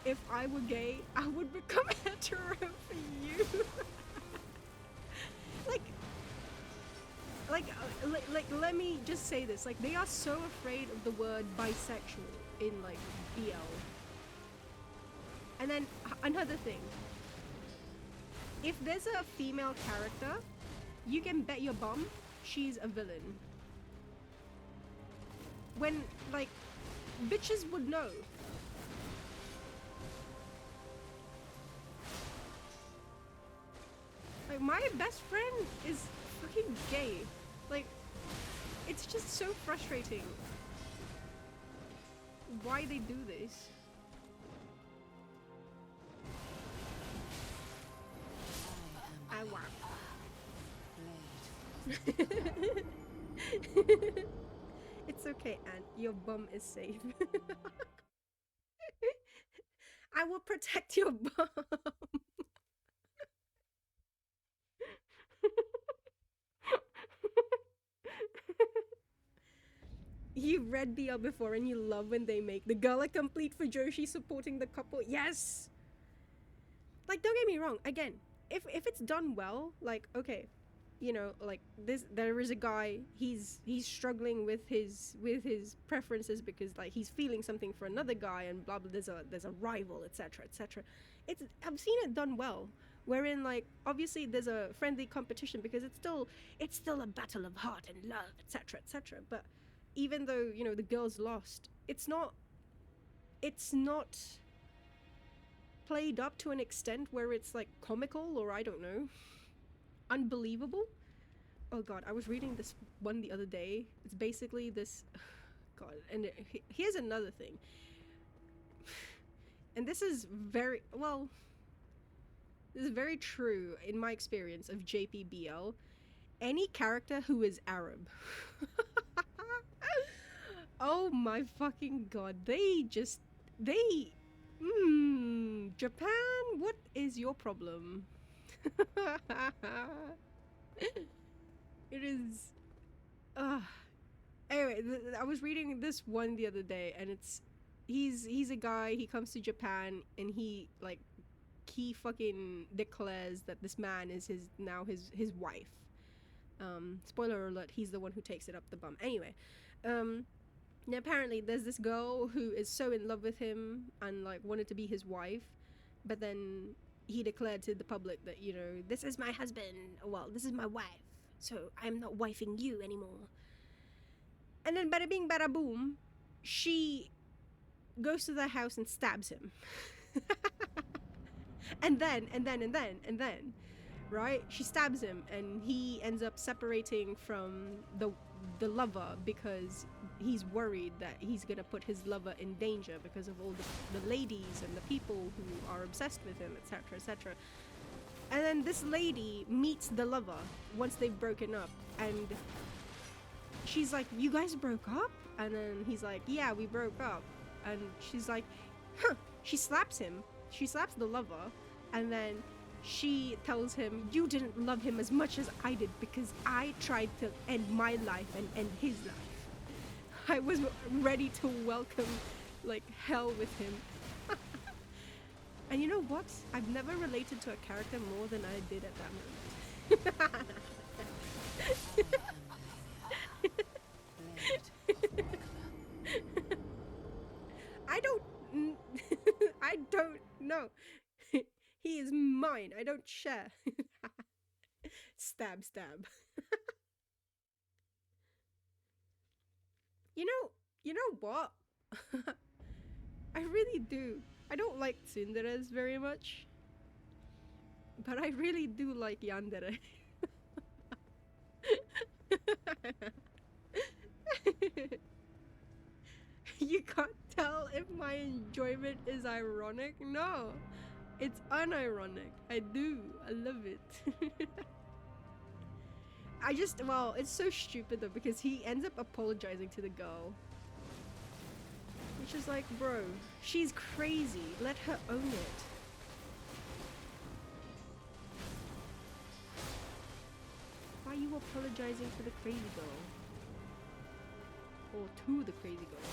If I were gay, I would become hetero for you. like, let me just say this. Like, they are so afraid of the word bisexual in, like, BL. And then, another thing. If there's a female character, you can bet your bum she's a villain. When, like, bitches would know. Like, my best friend is fucking gay. Like, it's just so frustrating why they do this. I want. It's okay, Aunt. Your bum is safe. I will protect your bum. You've read BL before and you love when they make the gala complete for Joshi supporting the couple. Yes! Like, don't get me wrong. Again, if it's done well, like, okay, you know, like this, there is a guy, he's struggling with his preferences because, like, he's feeling something for another guy and blah blah, there's a rival, etc etc. I've seen it done well, wherein, like, obviously there's a friendly competition because it's still a battle of heart and love, etc etc. But even though, you know, the girls lost, it's not played up to an extent where it's, like, comical or, I don't know, unbelievable. Oh god, I was reading this one the other day. It's basically this god, and here's another thing. And this is very, well, this is very true in my experience of JPBL. Any character who is Arab. Oh my fucking god, Japan, what is your problem? It is, anyway, I was reading this one the other day, and he's a guy, he comes to Japan, and he fucking declares that this man is his wife. Spoiler alert, he's the one who takes it up the bum. Anyway, now apparently there's this girl who is so in love with him and, like, wanted to be his wife, but then he declared to the public that, you know, this is my husband, well, this is my wife, so I'm not wifing you anymore. And then bada bing bada boom, she goes to the house and stabs him. and then, right? She stabs him, and he ends up separating from the lover because he's worried that he's gonna put his lover in danger because of all the ladies and the people who are obsessed with him, etc etc. And then this lady meets the lover once they've broken up, and she's like, you guys broke up? And then he's like, yeah, we broke up. And she's like, huh. She slaps him, she slaps the lover, and then she tells him, you didn't love him as much as I did because I tried to end my life and end his life. I was ready to welcome, like, hell with him. And you know what? I've never related to a character more than I did at that moment. I don't know. He is mine. I don't share. Stab, stab. You know what? I really do. I don't like tsunderes very much, but I really do like yandere. You can't tell if my enjoyment is ironic? No, it's unironic. I do. I love it. Well, it's so stupid though, because he ends up apologizing to the girl. Which is like, bro, she's crazy. Let her own it. Why are you apologizing to the crazy girl? Or to the crazy girl?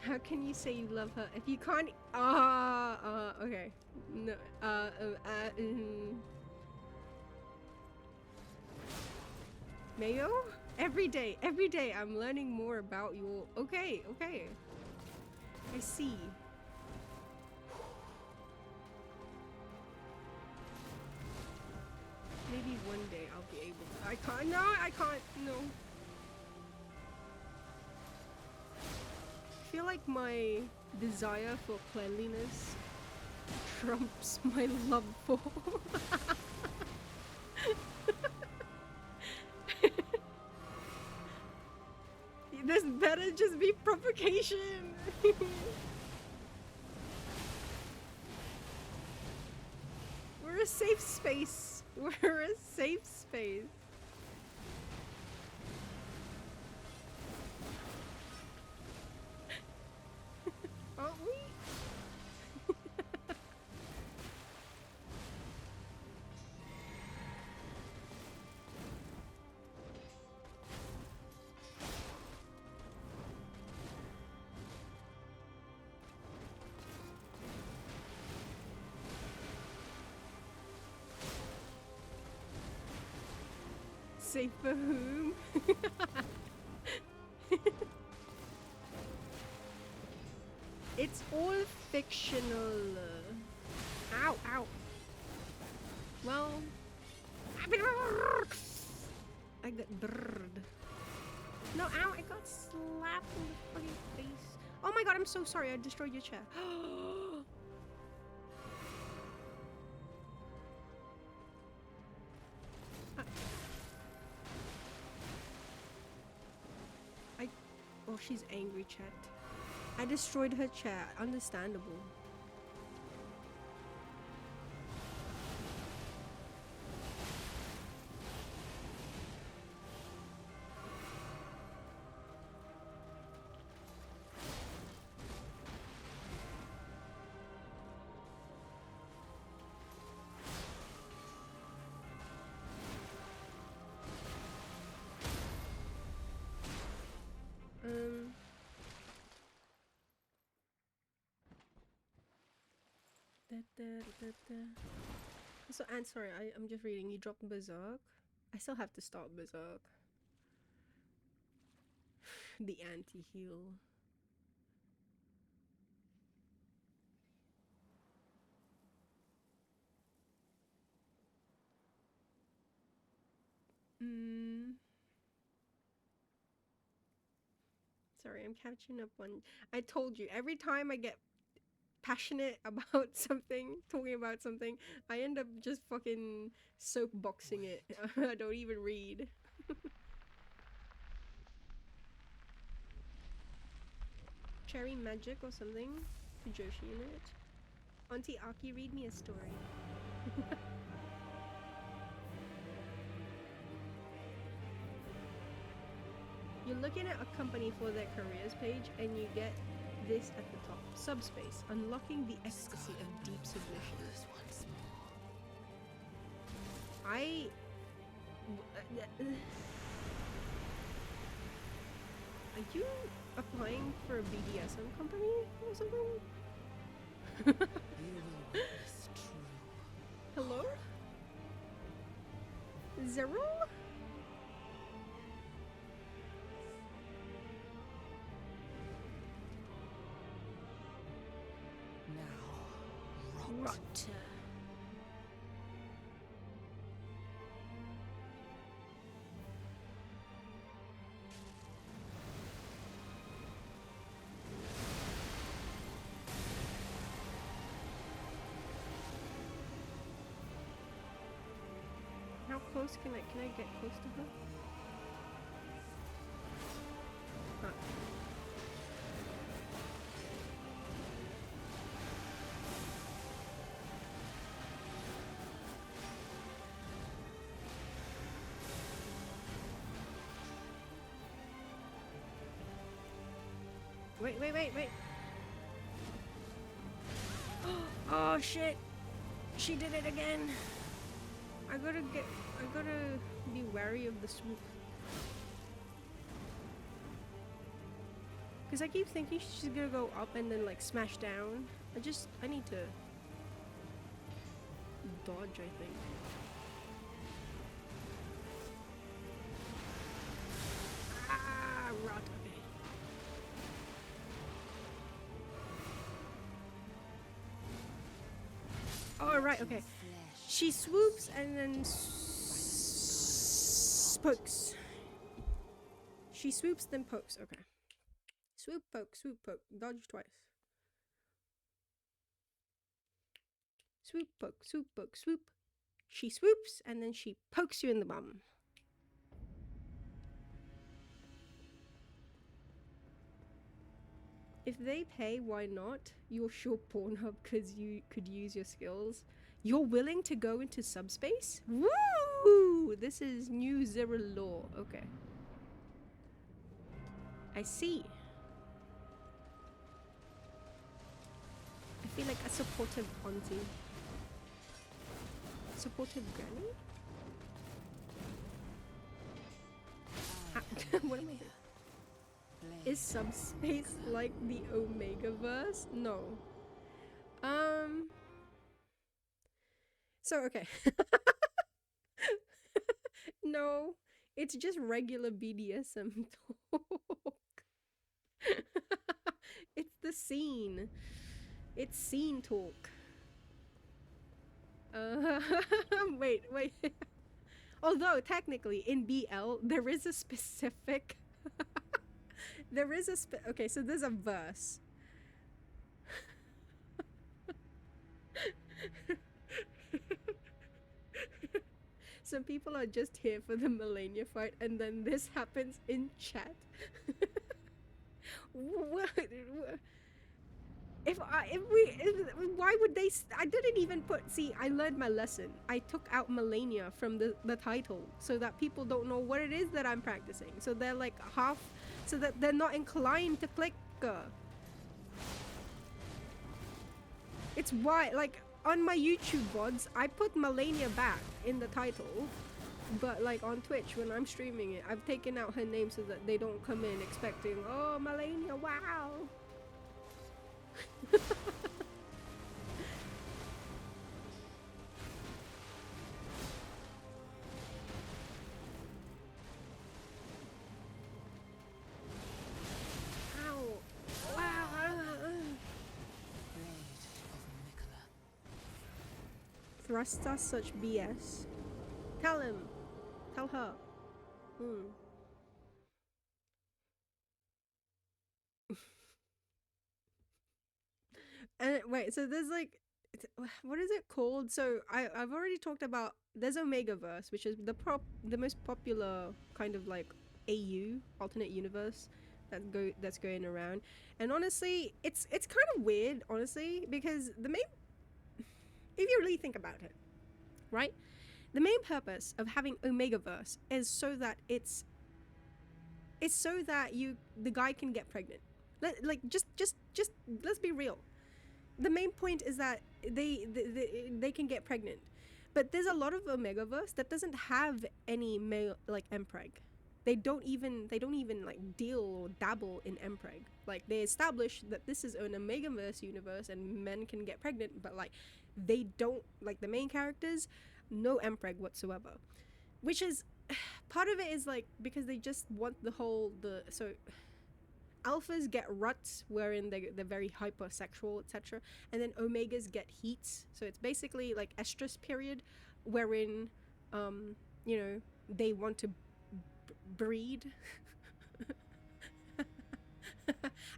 How can you say you love her if you can't? Okay. No. Mayo? Every day, I'm learning more about your. Okay, okay. I see. Maybe one day I'll be able to. I can't. No, I can't. No. I feel like my desire for cleanliness trumps my love for. This better just be provocation. We're a safe space. We're a safe space. Aren't we? Safe for whom? It's all fictional. Ow, ow. Well, I got brrred. No, ow, I got slapped in the fucking face. Oh my god, I'm so sorry, I destroyed your chair. Oh, she's angry, chat. I destroyed her chair. Understandable. So, and sorry, I'm just reading. You dropped Berserk. I still have to start Berserk. The anti-heal. Sorry, I'm catching up on. I told you, every time I get passionate about something, talking about something, I end up just fucking soapboxing it. I don't even read. Cherry magic or something? Fujoshi in it. Auntie Aki, read me a story. You're looking at a company for their careers page and you get this at the top. Subspace, unlocking the ecstasy of deep submission. Are you applying for a BDSM company or something? Hello? Zero? Now, Rot. How close can I get close to her? Huh. Wait. Oh shit! She did it again! I gotta be wary of the swoop. Because I keep thinking she's gonna go up and then like smash down. I need to dodge, I think. Ah, rot. Okay. Oh, right, okay. She swoops and then pokes. She swoops, then pokes. Okay. Swoop, poke, swoop, poke. Dodge twice. Swoop, poke, swoop, poke, swoop. She swoops and then she pokes you in the bum. If they pay, why not? You're sure Pornhub because you could use your skills. You're willing to go into subspace? Woo! This is new zero law. Okay. I see. I feel like a supportive auntie. Supportive granny? What am I doing? Is subspace like the Omega-verse? No. So, okay. No, it's just regular BDSM talk. It's the scene. It's scene talk. Wait. Although, technically, in BL, there is a specific... okay, so there's a verse. Some people are just here for the malenia fight, and then this happens in chat. What? Why would they? I didn't even put. See, I learned my lesson. I took out malenia from the title so that people don't know what it is that I'm practicing. So they're like half, so that they're not inclined to click. It's why, like, on my YouTube VODs, I put malenia back in the title. But like on Twitch, when I'm streaming it, I've taken out her name so that they don't come in expecting, oh, malenia, wow. Ow. Wow. Thrusts us such BS. Tell him. Tell her. And wait, so there's like, what is it called? So I've already talked about, there's Omegaverse, which is the most popular kind of like AU, alternate universe, that's going around. And honestly, it's kind of weird, honestly, because if you really think about it, right? The main purpose of having Omegaverse is so that it's so that the guy can get pregnant. Just let's be real. The main point is that they can get pregnant, but there's a lot of Omegaverse that doesn't have any male like mpreg. They don't even like deal or dabble in mpreg. Like, they establish that this is an Omegaverse universe and men can get pregnant, but like they don't, like, the main characters, no mpreg whatsoever, which is part of it is like because they just want so alphas get ruts wherein they're very hypersexual, etc., and then omegas get heats, so it's basically like estrus period wherein they want to breed.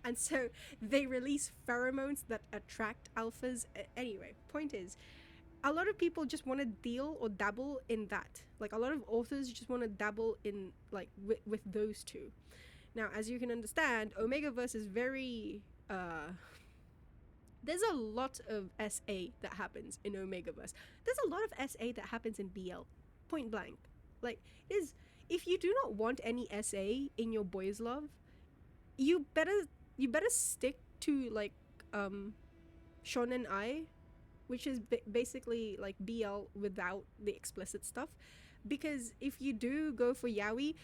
And so they release pheromones that attract alphas. Anyway, point is, a lot of people just want to deal or dabble in that. Like, a lot of authors just want to dabble in like with those two. Now, as you can understand, Omegaverse is very there's a lot of SA that happens in Omegaverse. There's a lot of SA that happens in BL. Point blank. Like, if you do not want any SA in your boys love, you better stick to like Shonen Ai, which is basically like BL without the explicit stuff. Because if you do go for yaoi,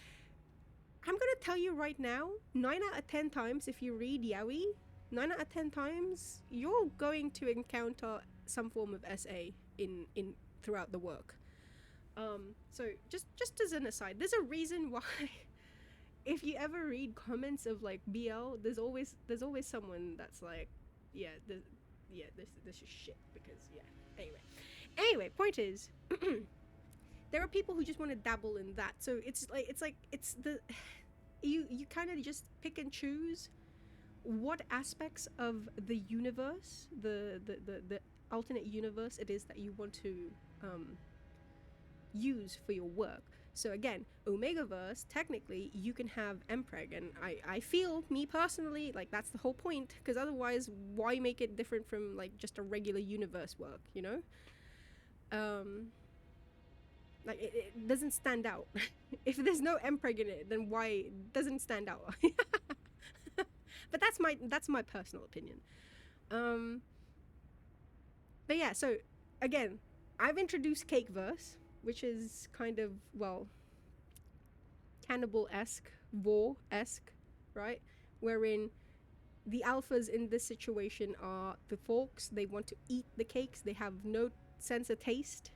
I'm gonna tell you right now, 9 out of 10 times, if you read Yaoi, 9 out of 10 times, you're going to encounter some form of SA in throughout the work. So just as an aside, there's a reason why if you ever read comments of like BL, there's always someone that's like, yeah, this is shit because yeah. Anyway, point is, there are people who just want to dabble in that. So it's the you kind of just pick and choose what aspects of the universe, the alternate universe it is that you want to use for your work. So again, Omegaverse, technically you can have Mpreg, and I feel, me personally, like that's the whole point, because otherwise why make it different from like just a regular universe work, you know? Like it doesn't stand out. If there's no Mpreg in it, then why it doesn't stand out? But that's my personal opinion. But yeah, so again, I've introduced Cakeverse, which is kind of, well, cannibal-esque, vor-esque, right? Wherein the alphas in this situation are the folks. They want to eat the cakes. They have no sense of taste,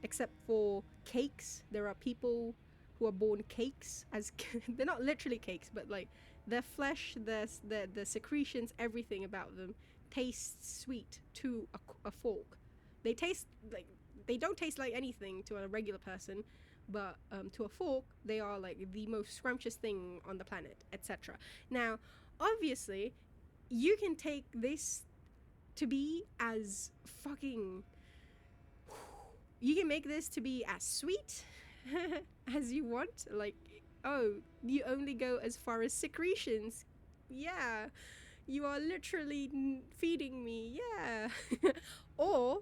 except for cakes. There are people who are born cakes, as they're not literally cakes, but like their flesh, the secretions, everything about them tastes sweet to a folk. They taste like, they don't taste like anything to a regular person, but to a folk, they are like the most scrumptious thing on the planet, etc. Now, obviously, you can take this to be as fucking. You can make this to be as sweet as you want. Like, oh, you only go as far as secretions. Yeah, you are literally feeding me. Yeah. Or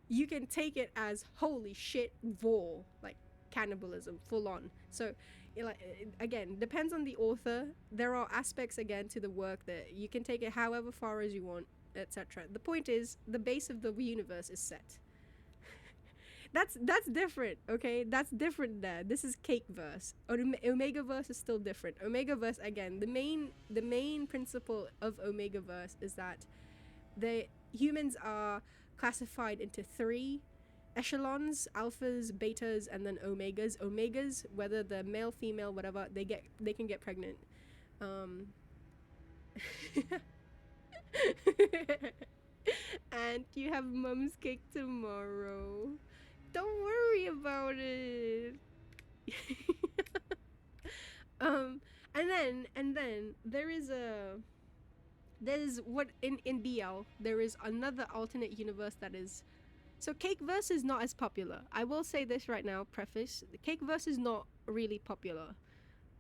you can take it as holy shit, vor, like cannibalism, full on. So, again, depends on the author. There are aspects again to the work that you can take it however far as you want, etc. The point is, the base of the universe is set. That's different, okay? That's different there. This is Cakeverse. Omegaverse is still different. Omegaverse, again, the main principle of Omegaverse is that the humans are classified into 3 echelons: alphas, betas, and then omegas. Omegas, whether they're male, female, whatever, they can get pregnant. And you have mom's cake tomorrow. Don't worry about it. And then there's what in BL there is another alternate universe that is. So Cakeverse is not as popular. I will say this right now, preface. Cakeverse is not really popular.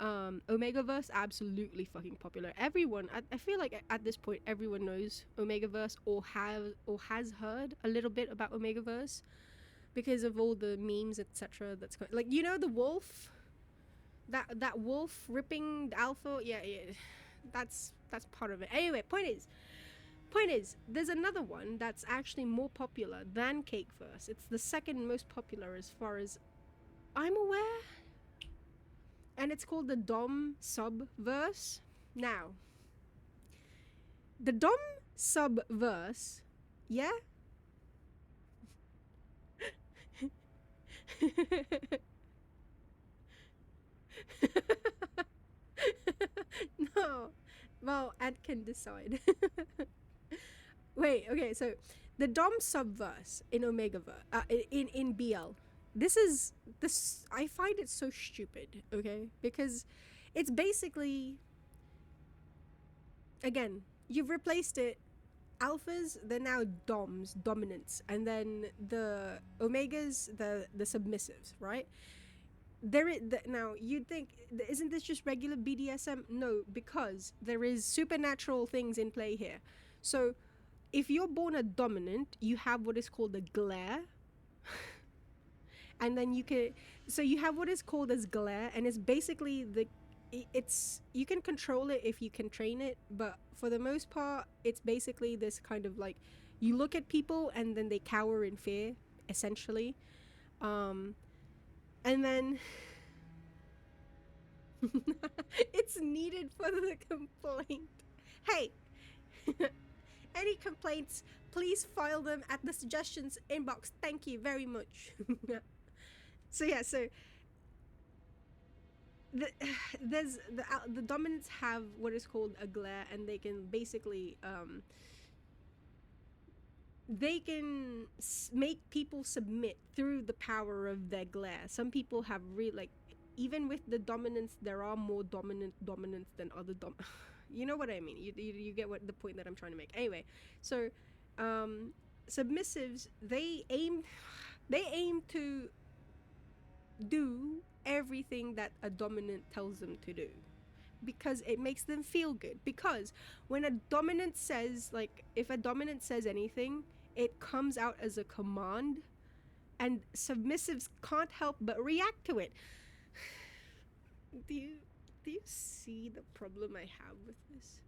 Omegaverse, absolutely fucking popular. Everyone, I feel like at this point, everyone knows Omegaverse or has heard a little bit about Omegaverse because of all the memes, etc. That's like, you know, the wolf, that wolf ripping the alpha. Yeah, that's part of it. Anyway, point is, there's another one that's actually more popular than Cakeverse. It's the second most popular as far as I'm aware. And it's called the Dom Subverse. Now, the Dom Subverse, yeah? No. Well, Ed can decide. Wait, okay, so the Dom Subverse in Omegaverse, in BL. This I find it so stupid, okay? Because it's basically, again, you've replaced it. Alphas, they're now doms, dominants, and then the omegas, the submissives, right? Now you'd think, isn't this just regular BDSM? No, because there is supernatural things in play here. So if you're born a dominant, you have what is called a glare. And then you have what is called as glare, and it's basically you can control it if you can train it, but for the most part, it's basically this kind of like, you look at people and then they cower in fear, essentially. And then It's needed for the complaint. Hey, any complaints, please file them at the suggestions inbox. Thank you very much. So yeah, so the, the dominants have what is called a glare, and they can basically they can make people submit through the power of their glare. Some people have really, like, even with the dominants, there are more dominants than other you know what I mean. You get what the point that I'm trying to make. Anyway, so submissives, they aim to do everything that a dominant tells them to do, because it makes them feel good. Because when a dominant says, like, if a dominant says anything, it comes out as a command, and submissives can't help but react to it. Do you see the problem I have with this?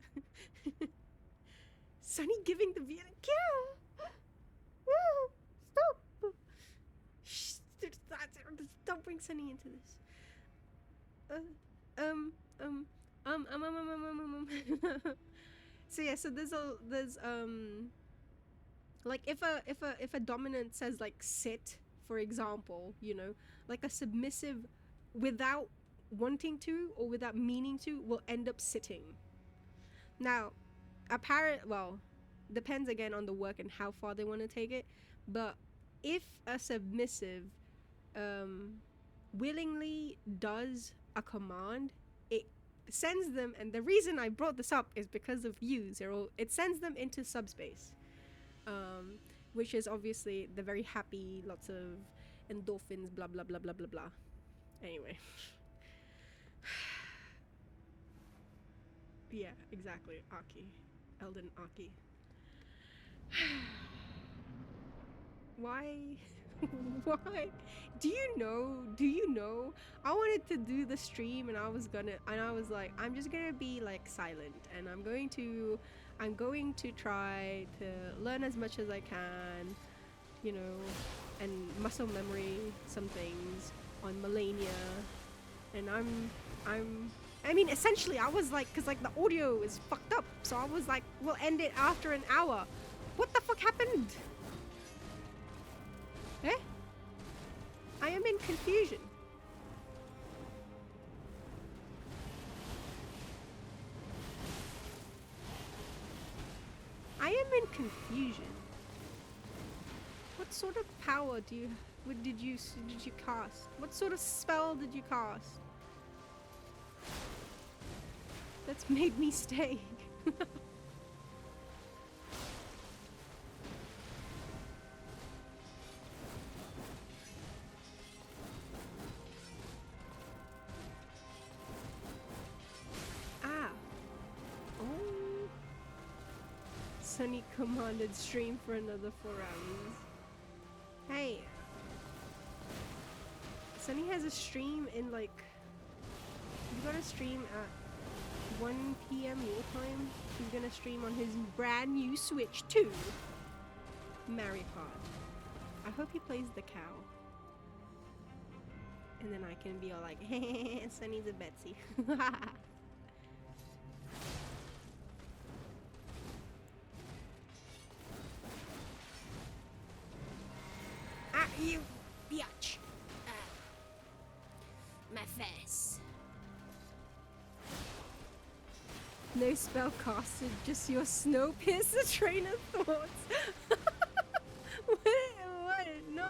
Sunny giving the Vienna kill. Stop. Shh, don't bring Sunny into this. So yeah, so there's like, if a dominant says, like, sit, for example, you know, like, a submissive, without wanting to or without meaning to, will end up sitting. Now, well, depends again on the work and how far they want to take it, but if a submissive willingly does a command, it sends them, and the reason I brought this up is because of you, Zero. It sends them into subspace, which is obviously the very happy, lots of endorphins, blah blah blah blah blah blah. Anyway. Yeah, exactly. Aki. Elden Aki. Why? Why? Do you know? I wanted to do the stream, and I was like, I'm just gonna be, like, silent, and I'm going to try to learn as much as I can, you know, and muscle memory some things on malenia. And I mean, essentially, I was like, because, like, the audio is fucked up, so I was like, we'll end it after an hour. What the fuck happened? Eh? I am in confusion. I am in confusion. What sort of power did you cast? What sort of spell did you cast? That's made me stay. Sunny commanded stream for another 4 hours. Hey, Sunny has a stream in, like, he's got a stream at 1 p.m. your time. He's gonna stream on his brand new Switch 2 Mario Kart. I hope he plays the cow. And then I can be all like, hey, Sunny's a Betsy. Ah, you bitch. My face. No spell casted, just your snow piercer train of thoughts. What? No.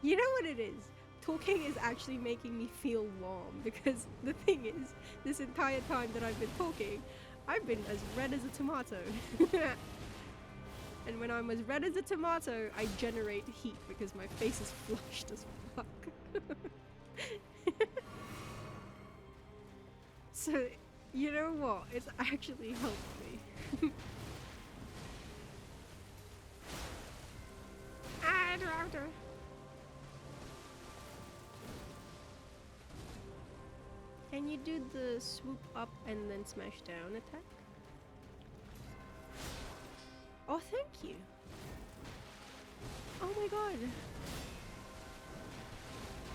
You know what it is? Talking is actually making me feel warm, because the thing is, this entire time that I've been talking, I've been as red as a tomato. And when I'm as red as a tomato, I generate heat because my face is flushed as fuck. So, you know what? It's actually helped me. Can you do the swoop up and then smash down attack? Oh, thank you. Oh my god.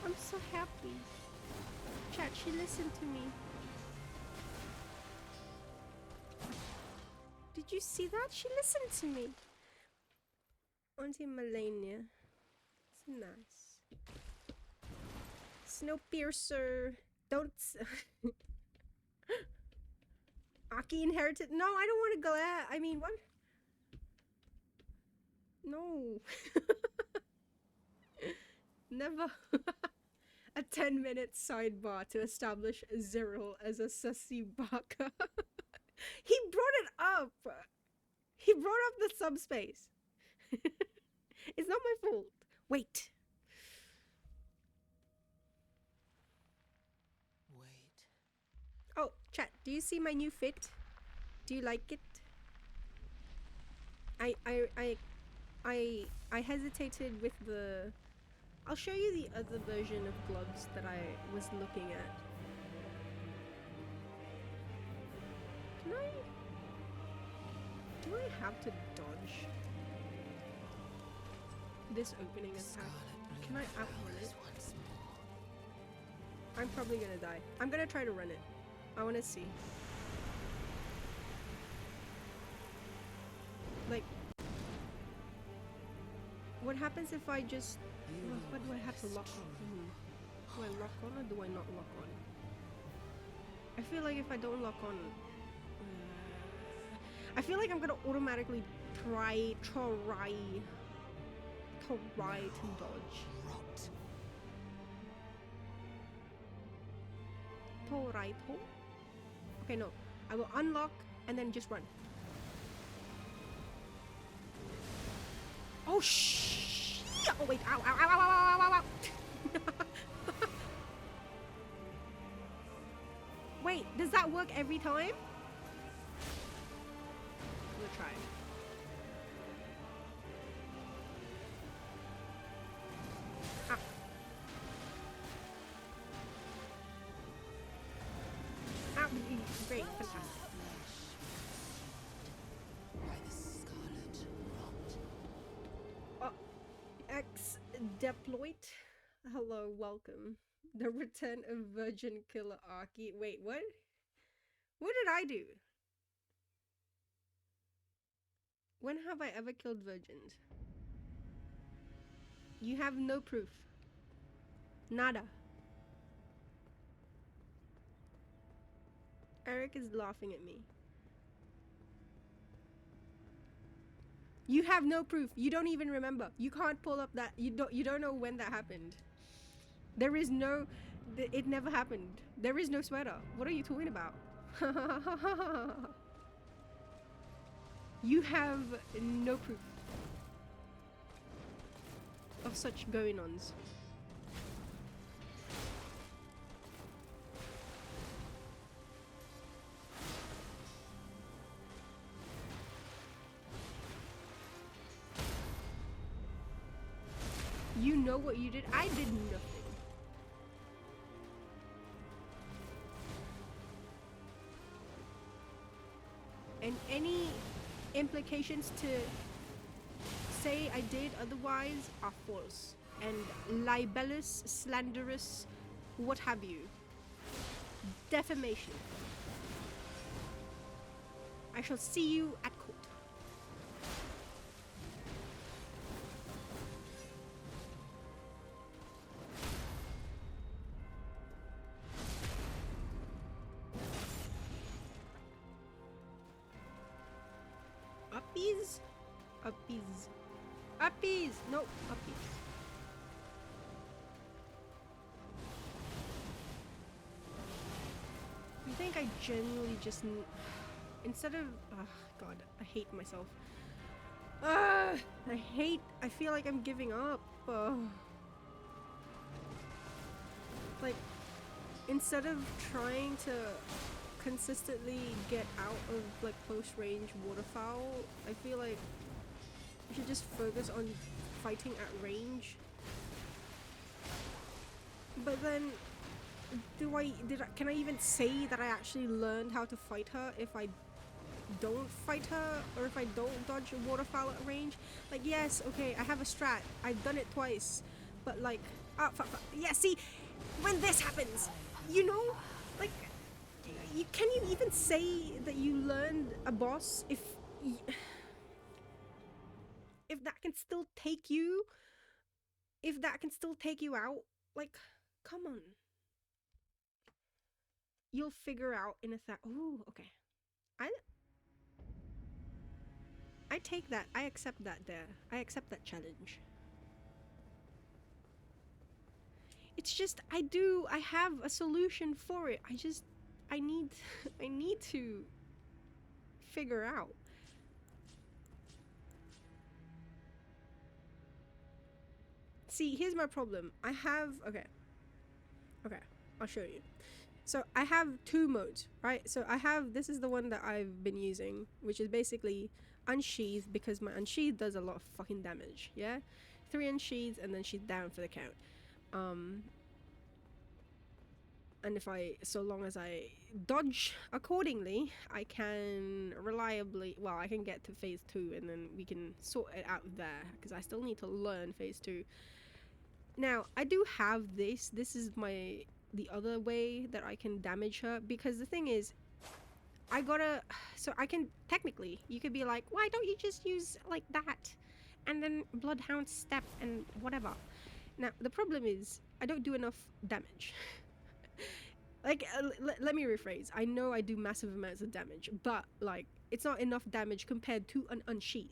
I'm so happy. Chat, she listened to me. Did you see that? She listened to me. Auntie Malenia. It's nice. Snowpiercer. Don't. Aki inherited. No, I don't want to go at. I mean, what? No. Never. A 10-minute sidebar to establish Zyril as a sussy baka. He brought it up. He brought up the subspace. It's not my fault. Wait. Oh, chat, do you see my new fit? Do you like it? I hesitated with the... I'll show you the other version of gloves that I was looking at. Can I... Do I have to dodge this opening attack? Can I outrun it? I'm probably gonna die. I'm gonna try to run it. I wanna see. Like... What happens if I just... What do I have to lock on? Do I lock on or do I not lock on? I feel like if I don't lock on... I feel like I'm gonna automatically try to dodge. Okay, no. I will unlock and then just run. Oh, shh! Oh, wait. Ow, ow, ow, ow, ow, ow, ow, ow. Wait, does that work every time? I'm gonna try. Ah. Ah, great, fantastic. Deployed. Hello, welcome. The return of Virgin Killer Aki. Wait, what? What did I do? When have I ever killed virgins? You have no proof. Nada. Eric is laughing at me. You have no proof. You don't even remember. You can't pull up that. You don't know when that happened. There is no... It never happened. There is no sweater. What are you talking about? You have no proof of such going-ons. You know what you did? I did nothing. And any implications to say I did otherwise are false and libelous, slanderous, what have you. Defamation. I shall see you at court. Uppies? Uppies. Uppies! No, uppies. You think I genuinely just... Instead of... Oh, God, I hate myself. I feel like I'm giving up. Like, instead of trying to consistently get out of like close range waterfowl, I feel like I should just focus on fighting at range. But then can I even say that I actually learned how to fight her if I don't fight her, or if I don't dodge a waterfowl at range? Like, yes, okay, I have a strat, I've done it twice, but like, yeah, see, when this happens, you know, like, you can you even say that you learned a boss if that can still take you, if that can still take you out? Like, come on. You'll figure out in a ooh, okay. I take that. I accept that there. I accept that challenge. It's just I have a solution for it. I need I need to figure out. See, here's my problem. I have okay. I'll show you. So I have two modes, right? So I have, this is the one that I've been using, which is basically unsheathed, because my unsheathed does a lot of fucking damage, yeah? 3 unsheathed and then she's down for the count. And if so long as I dodge accordingly, I can reliably, well, I can get to phase 2 and then we can sort it out there, because I still need to learn phase 2. Now, I do have this is the other way that I can damage her, because the thing is, so I can, technically, you could be like, why don't you just use like that and then Bloodhound step and whatever. Now the problem is I don't do enough damage. Like, let me rephrase, I know I do massive amounts of damage, but like, it's not enough damage compared to an unsheath,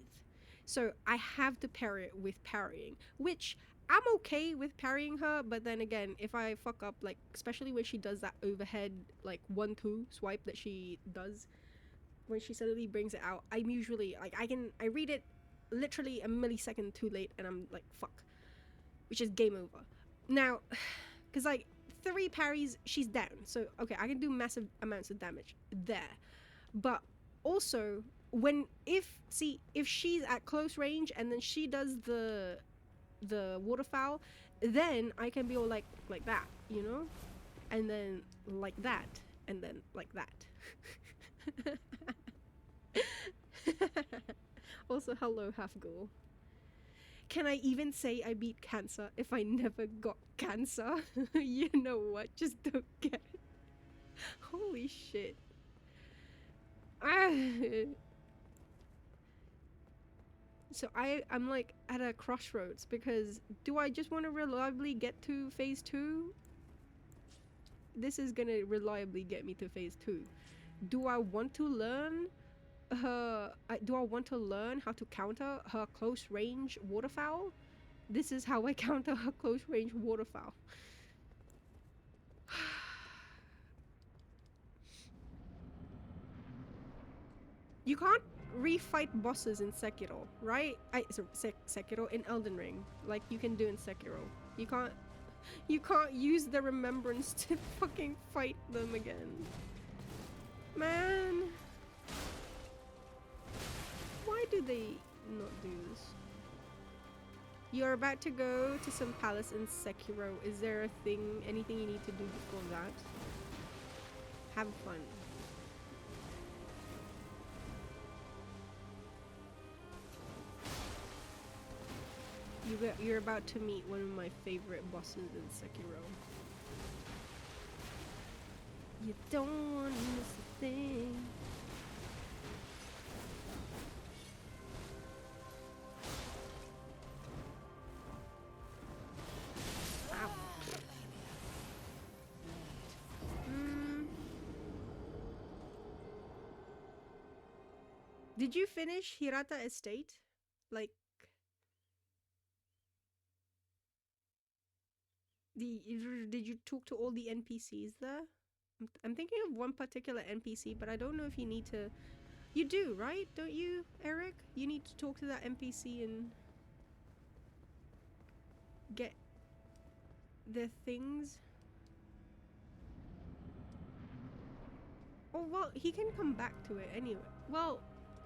so I have to pair it with parrying, which I'm okay with parrying her, but then again, if I fuck up, like, especially when she does that overhead, like, 1-2 swipe that she does, when she suddenly brings it out, I'm usually, like, I read it literally a millisecond too late, and I'm like, fuck. Which is game over. Now, because, like, 3 parries, she's down, so, okay, I can do massive amounts of damage there. But also, if she's at close range, and then she does the waterfowl, then I can be all like that, you know, and then like that, and then like that. Also, hello, half ghoul. Can I even say I beat cancer if I never got cancer? You know what? Just don't get it. Holy shit. So I'm like at a crossroads, because do I just want to reliably get to phase 2? This is gonna reliably get me to phase 2. Do I want to learn do I want to learn how to counter her close range waterfowl? This is how I counter her close range waterfowl. You can't refight bosses in Sekiro, right? Sekiro in Elden Ring, like you can do in Sekiro. You can't use the remembrance to fucking fight them again. Man. Why do they not do this? You're about to go to some palace in Sekiro. Is there anything you need to do before that? Have fun. You're about to meet one of my favorite bosses in Sekiro. You don't want to miss a thing. Wow. Did you finish Hirata Estate? Like, did you talk to all the NPCs there? I'm thinking of one particular NPC, but I don't know if you need to. You do, right? Don't you, Eric? You need to talk to that NPC and get their things. Oh, well, he can come back to it anyway. Well,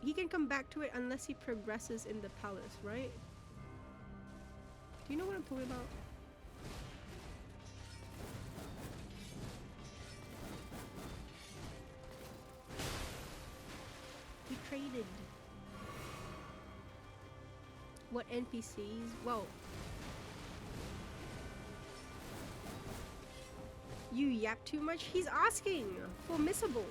he can come back to it unless he progresses in the palace, right? Do you know what I'm talking about? We traded. What NPCs? Well, You yap too much? He's asking for missables.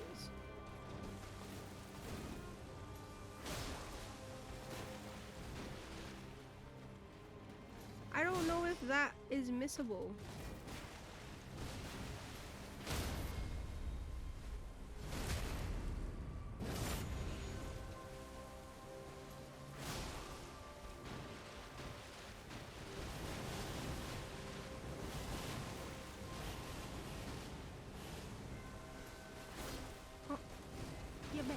I don't know if that is missable. Oh, you bitch.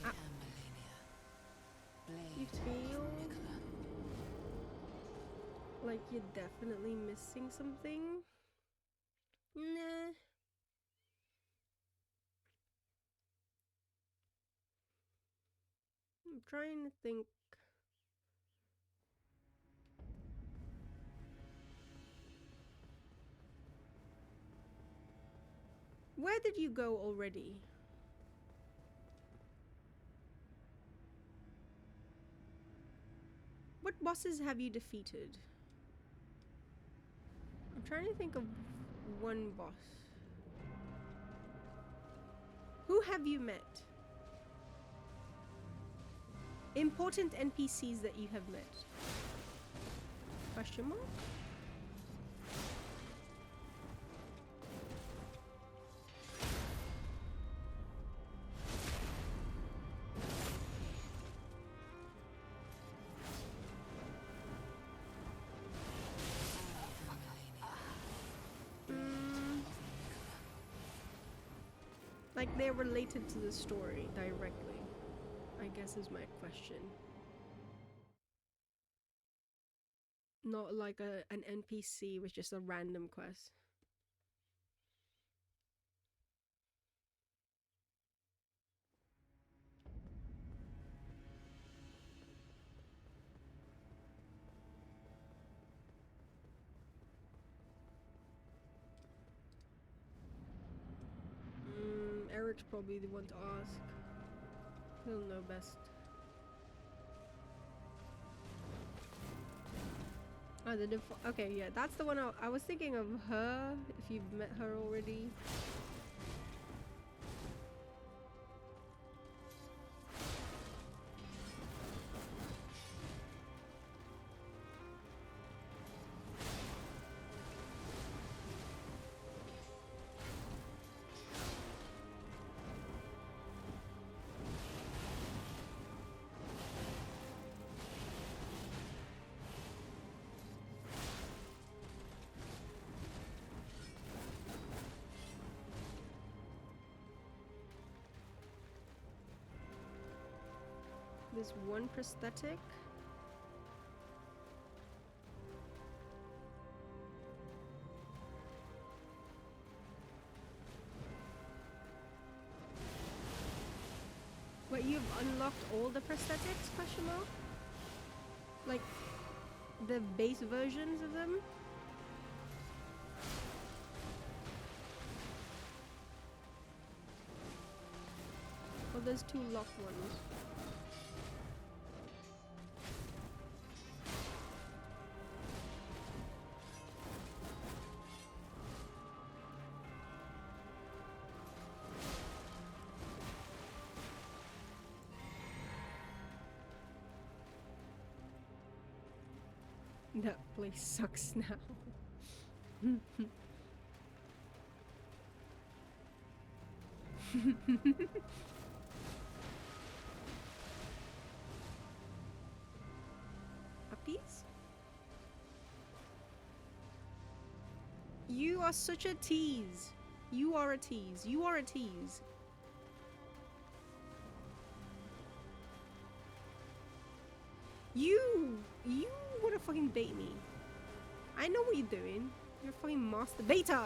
I am Malenia, You blade feel of Nicola. like you're definitely missing something? Nah. I'm trying to think. Where did you go already? What bosses have you defeated? I'm trying to think of one boss. Who have you met? Important NPCs that you have met? Question mark? Like they're related to the story directly, I guess is my question. Not like an NPC with just a random quest. Eric's probably the one to ask. He'll know best. Oh, the default. Okay, yeah, that's the one I was thinking of her, if you've met her already. There's one prosthetic. Wait, you've unlocked all the prosthetics? Question mark? Like the base versions of them? Oh, there's two locked ones. That place sucks now. Puppies? You are such a tease. You are a tease. You are a tease. You wanna fucking bait me. I know what you're doing. You're a fucking master baiter.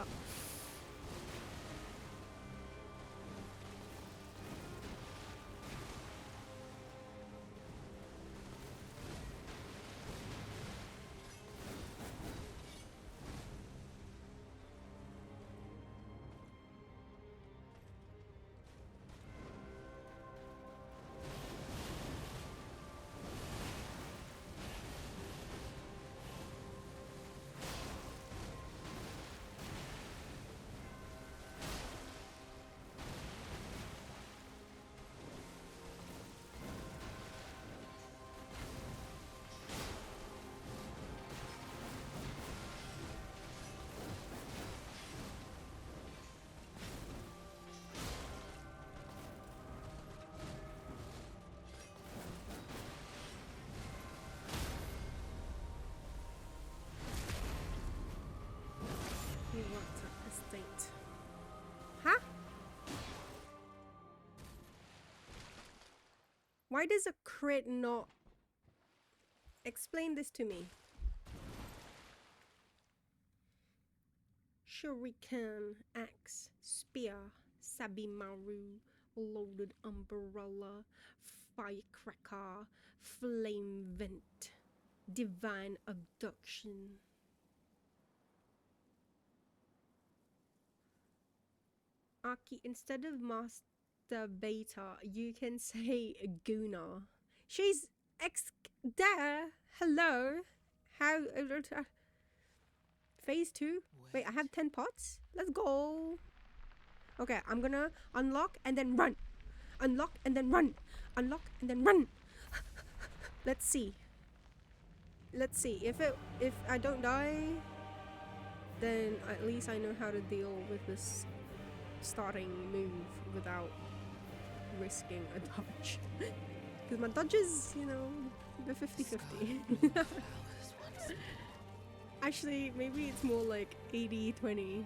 Why does a crit not... Explain this to me. Shuriken, axe, spear, sabimaru, loaded umbrella, firecracker, flame vent, divine abduction. Aki, instead of master beta, you can say Guna. She's there. Hello. How? Phase 2? Wait, I have 10 pots? Let's go. Okay, I'm gonna unlock and then run. Unlock and then run. Unlock and then run. Let's see. Let's see. If I don't die, then at least I know how to deal with this starting move without risking a dodge. Because my dodges, you know, they're 50-50. Actually, maybe it's more like 80-20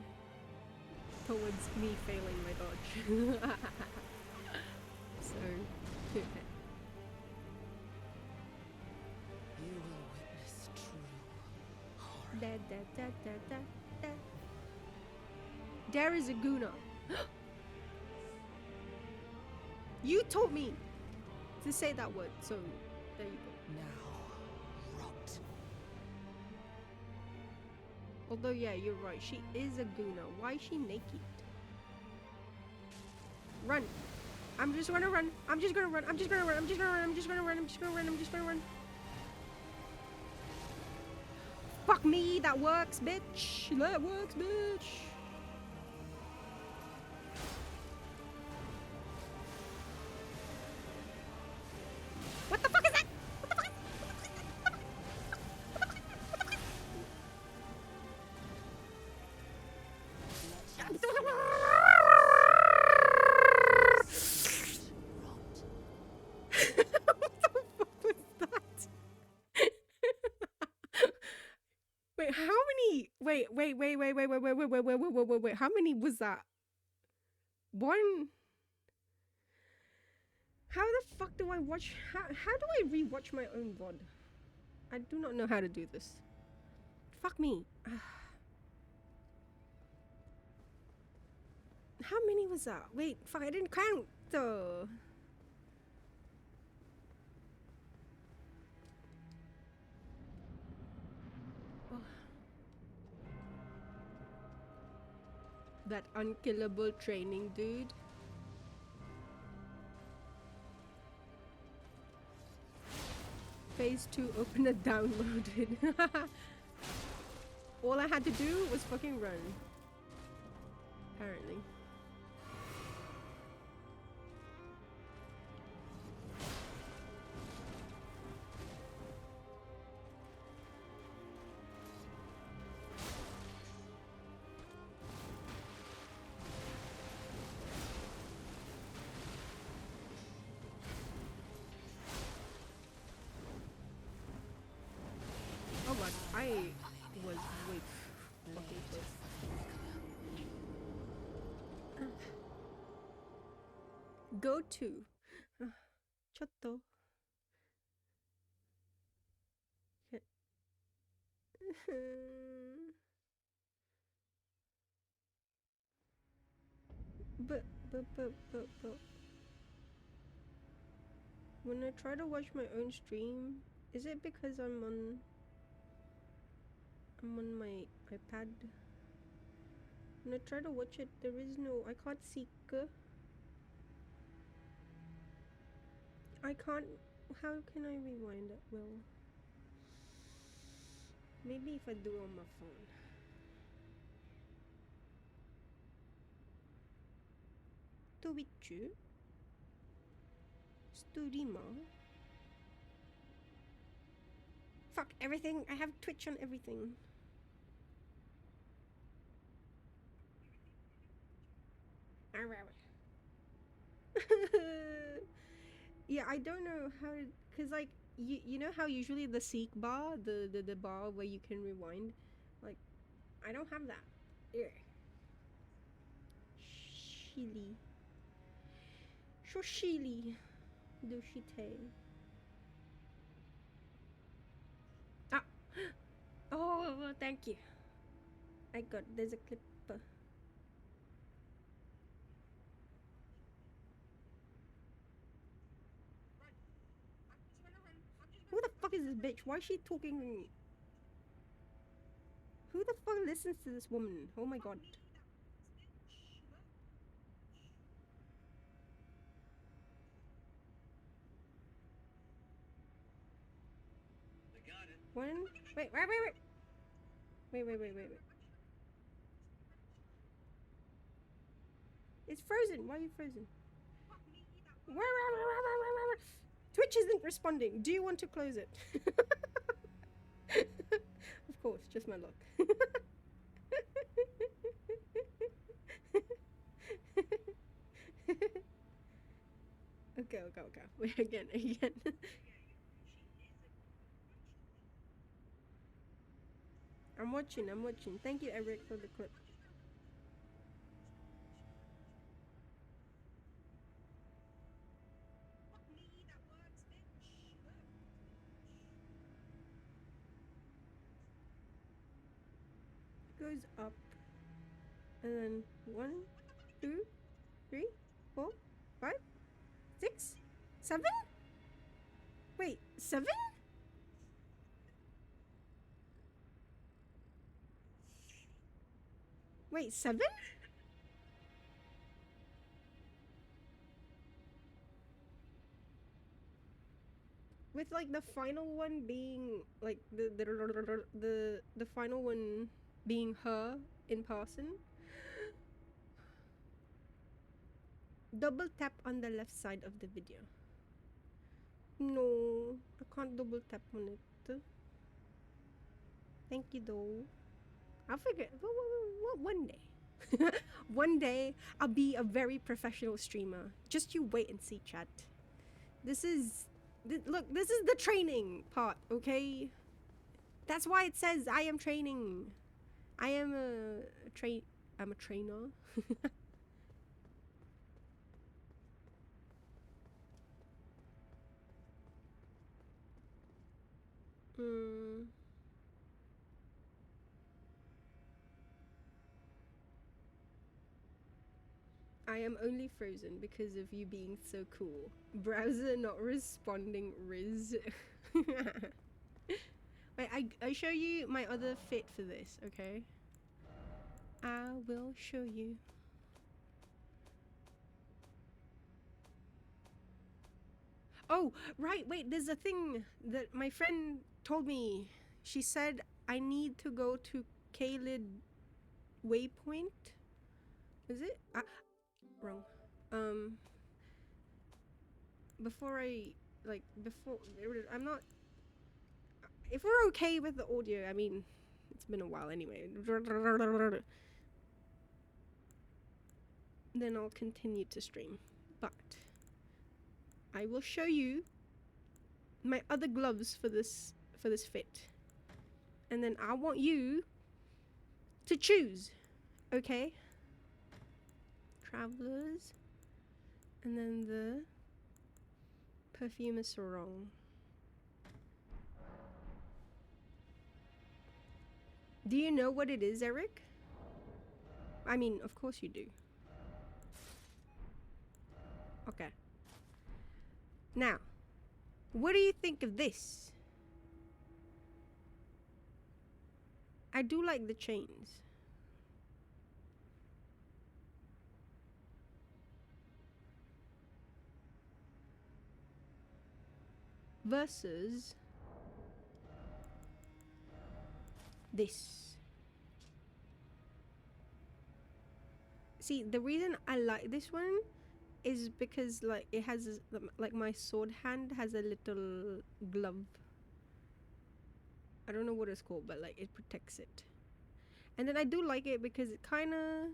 towards me failing my dodge. So, You will witness true horror. da, da, da, da, da, da. There is a Guna. You told me to say that word, so there you go. Now, rot. Although, yeah, you're right. She is a Guna. Why is she naked? Run. I'm just gonna run. I'm just gonna run. I'm just gonna run. I'm just gonna run. I'm just gonna run. I'm just gonna run. I'm just gonna run. Fuck me. That works, bitch. That works, bitch. What the fuck is that? What the fuck? Wait, how many? Wait. How many was that? One. How the fuck do I watch? How do I rewatch my own VOD? I do not know how to do this. Fuck me. How many was that? Wait, fuck, I didn't count though. Oh. That unkillable training dude. Phase 2 open and downloaded. All I had to do was fucking run. Apparently. Oh god, I was way fucking close. Go to. Chotto. But when I try to watch my own stream, is it because I'm on my iPad? When I try to watch it, there is no, I can't see. I can't, how can I rewind it? Well, maybe if I do it on my phone. Twitch? Streamer? Fuck everything, I have Twitch on everything. Yeah, I don't know how to, cause like you know how usually the seek bar, the bar where you can rewind, like I don't have that. Yeah. Shili. So shili. Dushite. Ah! Oh, thank you. I got, there's a clip. Who the fuck is this bitch? Why is she talking? Who the fuck listens to this woman? Oh my god. One. Wait. Wait. It's frozen. Why are you frozen? Twitch isn't responding. Do you want to close it? Of course, just my luck. Okay. Wait, again. I'm watching. Thank you, Eric, for the clip. Goes up, and then 1, 2, 3, 4, 5, 6, 7. Wait, 7? Wait, 7? With like the final one being like the final one being her in person. Double tap on the left side of the video. No, I can't double tap on it. Thank you though. I'll figure one day. One day I'll be a very professional streamer. Just you wait and see, chat. This is look, this is the training part, okay? That's why it says I am training. I am I'm a trainer. I am only frozen because of you being so cool. Browser not responding, Riz. Wait, I show you my other fit for this, okay? I will show you. Oh, right, wait, there's a thing that my friend told me. She said I need to go to Kalid Waypoint. Is it? Wrong. Before I'm not. If we're okay with the audio, I mean, it's been a while anyway. Then I'll continue to stream. But I will show you my other gloves for this fit. And then I want you to choose. Okay? Travelers. And then the perfume is wrong. Do you know what it is, Eric? I mean, of course you do. Okay. Now, what do you think of this? I do like the chains. Versus this. See, the reason I like this one is because like it has like my sword hand has a little glove. I don't know what it's called, but like it protects it. And then I do like it because it kind of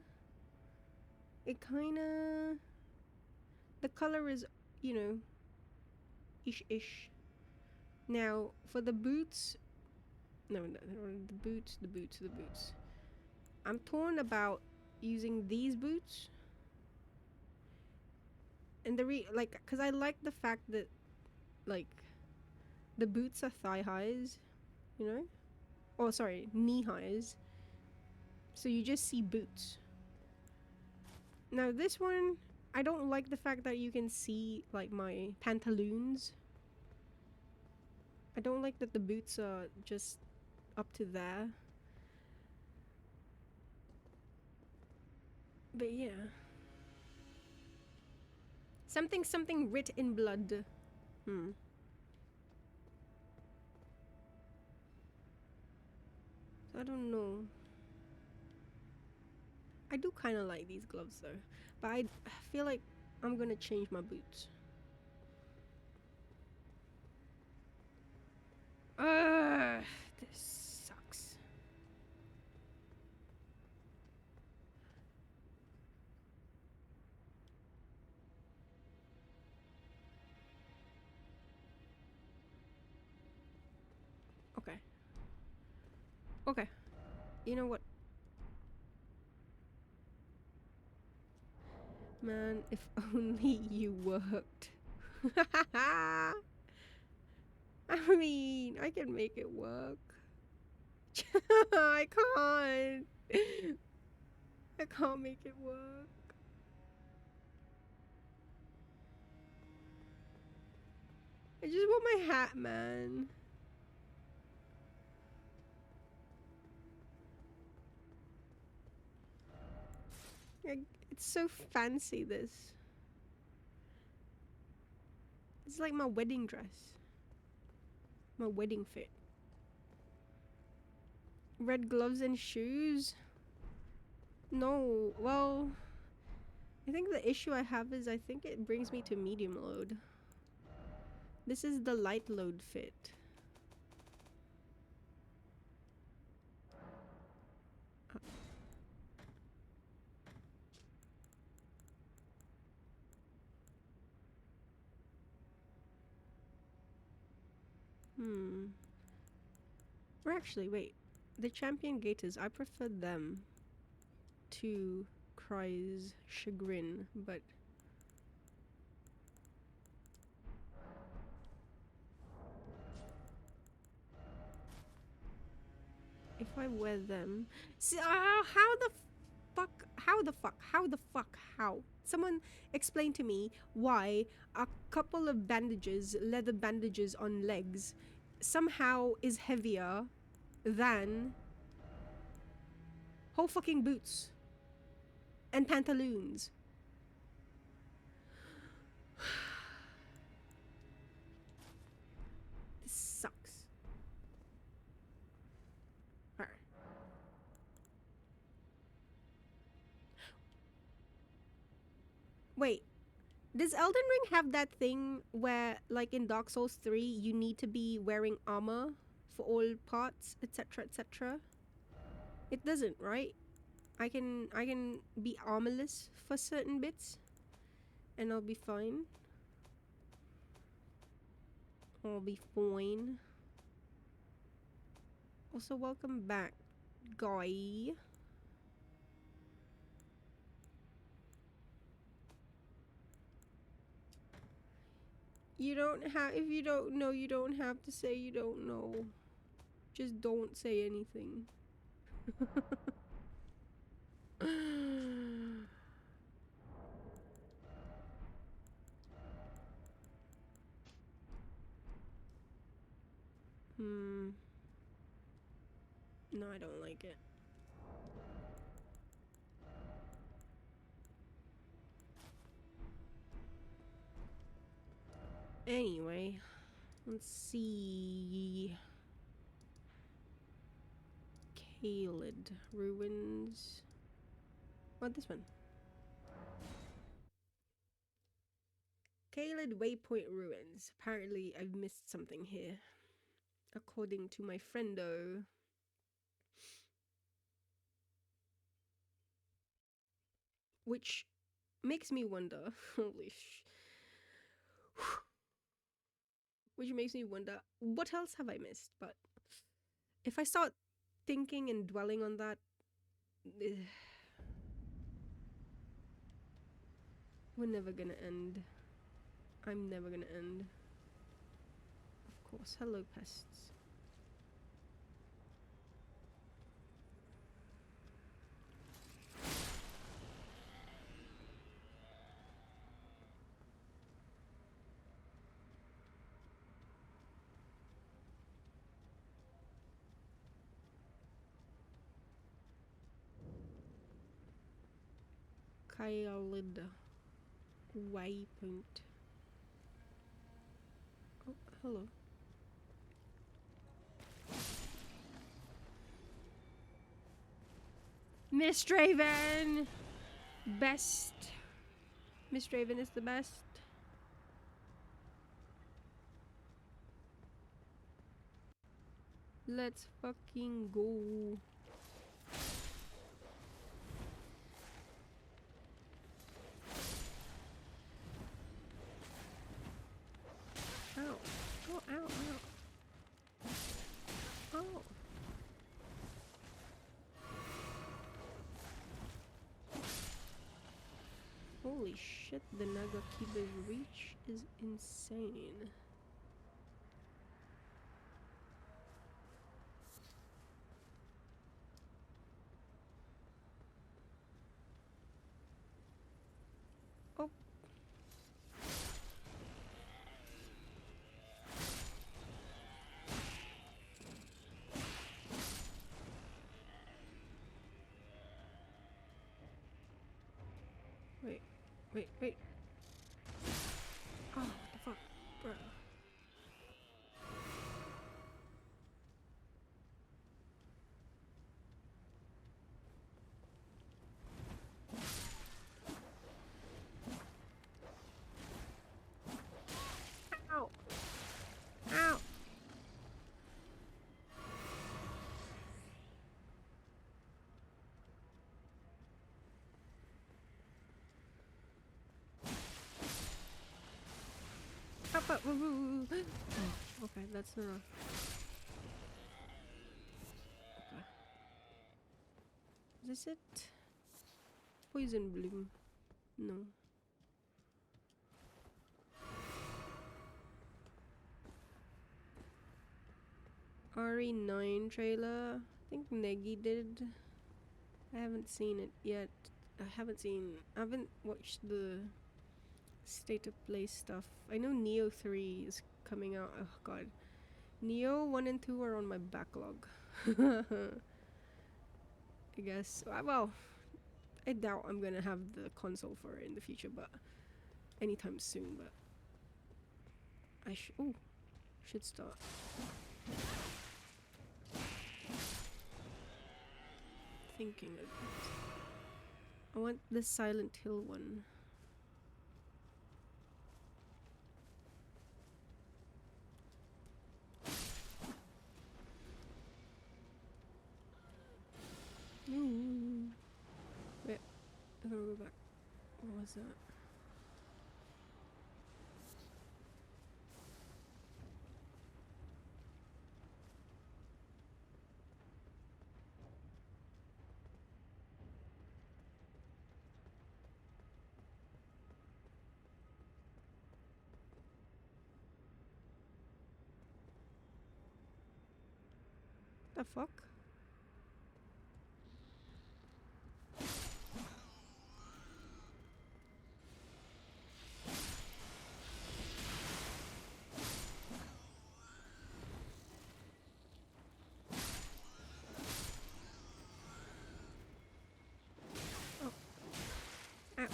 the color is, you know, ish. Now for the boots, no, the boots. I'm torn about using these boots And like, cause I like the fact that like the boots are thigh highs, you know? Oh, sorry, knee highs. So you just see boots. Now this one, I don't like the fact that you can see like my pantaloons. I don't like that the boots are just up to there. But yeah. Something writ in blood. Hmm. I don't know. I do kind of like these gloves though. But I feel like I'm gonna change my boots. Ugh, this sucks. Okay. Okay. You know what? Man, if only you worked. I mean, I can make it work. I can't. I can't make it work. I just want my hat, man. Like, it's so fancy, this. It's like my wedding dress. My wedding fit. Red gloves and shoes? No, well, I think the issue I have is I think it brings me to medium load. This is the light load fit. Hmm. Or actually, wait. The champion gators, I prefer them to Cry's chagrin, but if I wear them, see, how the fuck, how? Someone explain to me why a couple of bandages, leather bandages on legs, somehow is heavier than whole fucking boots and pantaloons. This sucks. Alright. Wait, does Elden Ring have that thing where, like in Dark Souls 3, you need to be wearing armor for all parts, etc., etc.? It doesn't, right? I can be armorless for certain bits, and I'll be fine. I'll be fine. Also, welcome back, guy. You don't have, if you don't know, you don't have to say you don't know. Just don't say anything. Hmm. No, I don't like it. Anyway, let's see. Kaled ruins. What, this one? Kaled Waypoint ruins. Apparently, I've missed something here, according to my friendo. Which makes me wonder. Holy sh. Which makes me wonder, what else have I missed? But if I start thinking and dwelling on that, We're never gonna end. I'm never gonna end. Of course. Hello, pests. Kyalida. Waypoint. Oh, hello. Miss Draven! Best. Miss Draven is the best. Let's fucking go. Ow. Oh, ow, ow. Oh. Holy shit, the Nagakiba's reach is insane. Oh. Wait, wait, wait. Oh, what the fuck, bro. Ow. Ow. Up, up, woo, woo, woo. Oh, okay, that's enough. Okay. Is this it? Poison bloom. No. RE9 trailer. I think Negi did. I haven't seen it yet. I haven't watched the state of play stuff. I know Neo 3 is coming out. Oh god. Neo 1 and 2 are on my backlog. I guess. Well, I doubt I'm gonna have the console for it in the future, but anytime soon. But I should start. Thinking of it. I want the Silent Hill one. Ooh. Wait, I gotta go back. What was that? The fuck? Ah,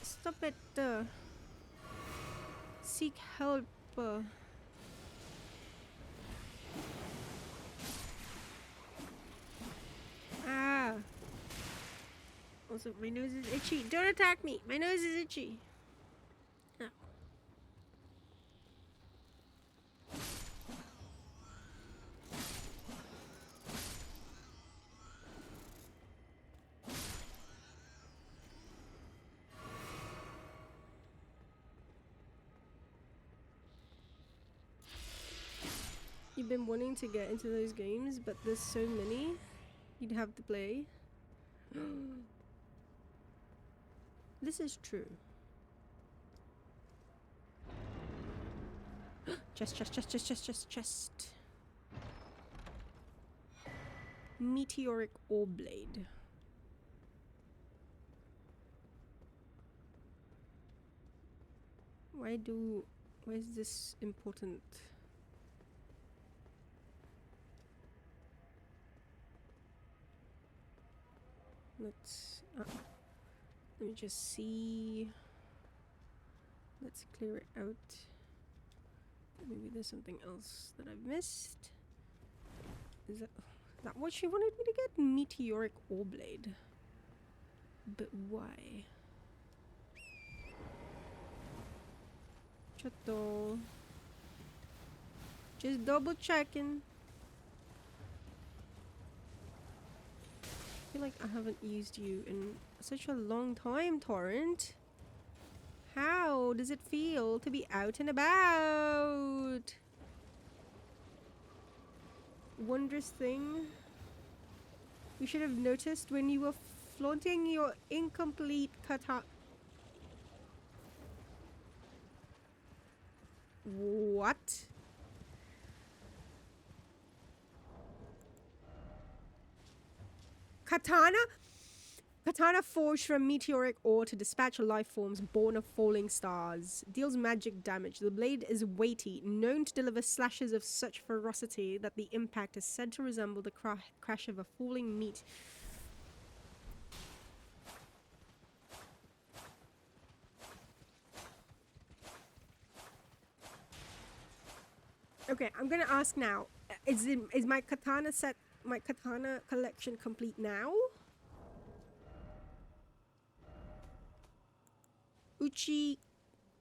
stop it! Seek help. Ah. Also, my nose is itchy. Don't attack me. My nose is itchy. Ah. You've been wanting to get into those games, but there's so many you'd have to play. This is true. Chest. Meteoric ore blade. Why is this important? Let me just see. Let's clear it out. Maybe there's something else that I've missed. Is that what she wanted me to get? Meteoric ore blade. But why? Chato. Just double checking. I feel like I haven't used you in such a long time, Torrent. How does it feel to be out and about? Wondrous thing. You should have noticed when you were flaunting your incomplete kata. What? Katana? Katana forged from meteoric ore to dispatch life forms born of falling stars. Deals magic damage. The blade is weighty, known to deliver slashes of such ferocity that the impact is said to resemble the crash of a falling meat. Okay, I'm gonna ask now. Is my katana set, my katana collection complete now?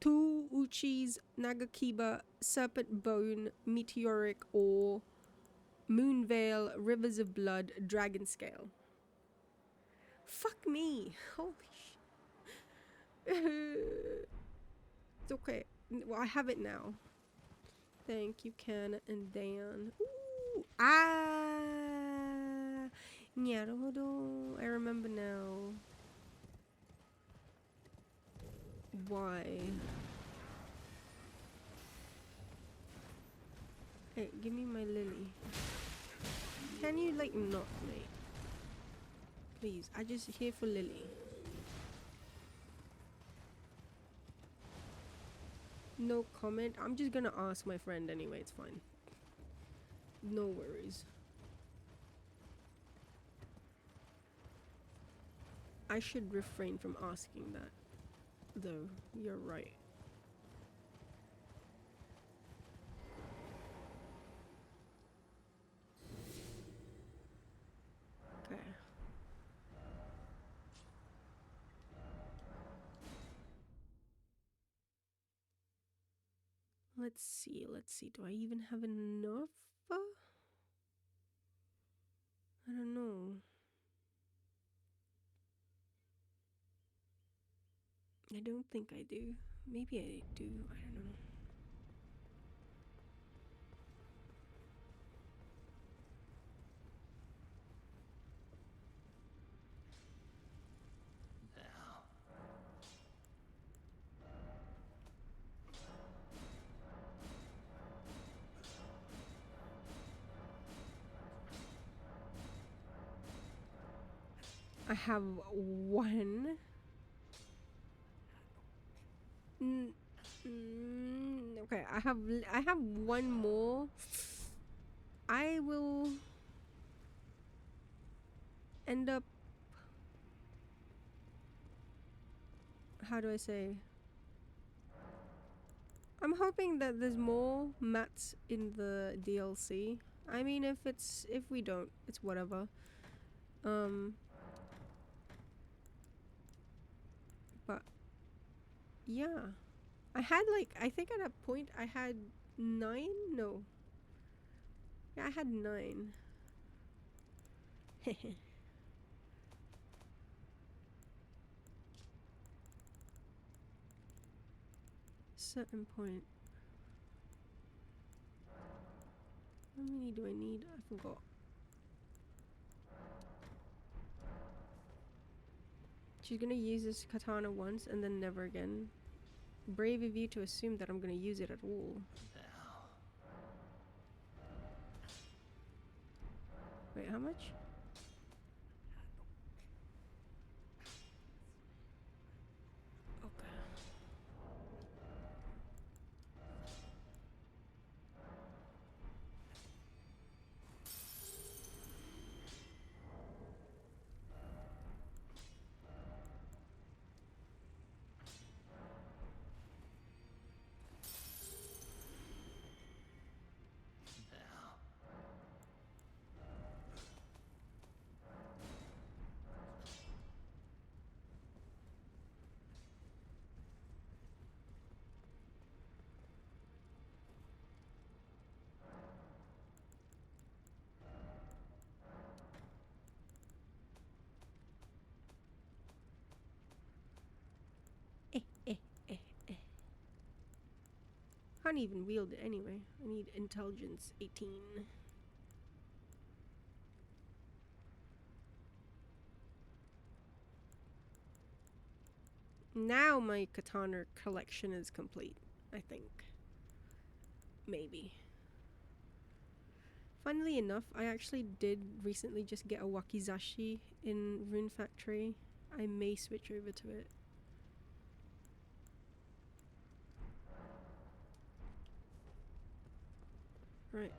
Two Uchi's Nagakiba, Serpent Bone, Meteoric Ore, Moon Veil, Rivers of Blood, Dragon Scale. Fuck me. Holy It's okay. Well, I have it now. Thank you, Ken and Dan. Ooh. Ah! Nyaruhodo. I remember now. Why? Hey, give me my lily. Can you, like, not, mate? Please, I just here for lily. No comment. I'm just gonna ask my friend anyway, it's fine. No worries. I should refrain from asking that. Though, you're right. Okay. Let's see. Do I even have enough? I don't know. I don't think I do. Maybe I do. I don't know. I have one. Okay, I have one more. I will end up, how do I say? I'm hoping that there's more mats in the DLC. I mean, if we don't, it's whatever. But yeah, I had like, I think at a point I had 9. No, yeah, I had 9. Certain point. How many do I need? I forgot. She's gonna use this katana once and then never again. Brave of you to assume that I'm gonna use it at all. Wait, how much? Okay. Now. Eh, eh, eh, eh. Can't even wield it anyway. I need intelligence 18. Now my katana collection is complete, I think. Maybe. Funnily enough, I actually did recently just get a wakizashi in Rune Factory. I may switch over to it. Right.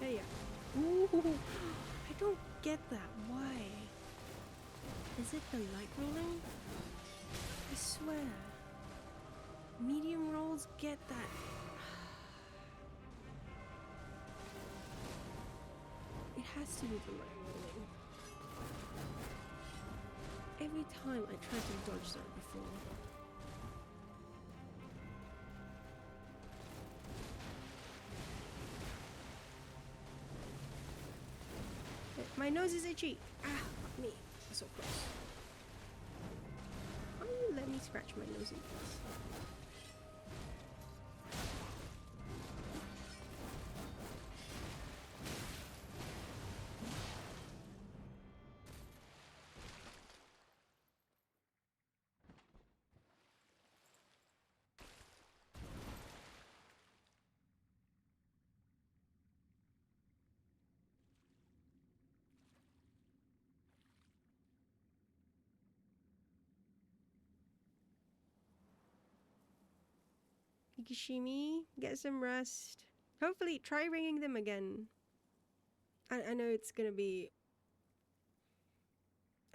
Hey, yeah. Ooh, I don't get that. Why? Is it the light rolling? I swear. Medium rolls get that. It has to be the light rolling. Every time I try to dodge that before. My nose is itchy. Ah, fuck me. So close. Why don't you let me scratch my nose in peace? Higashimi, get some rest. Hopefully, try ringing them again. I know it's gonna be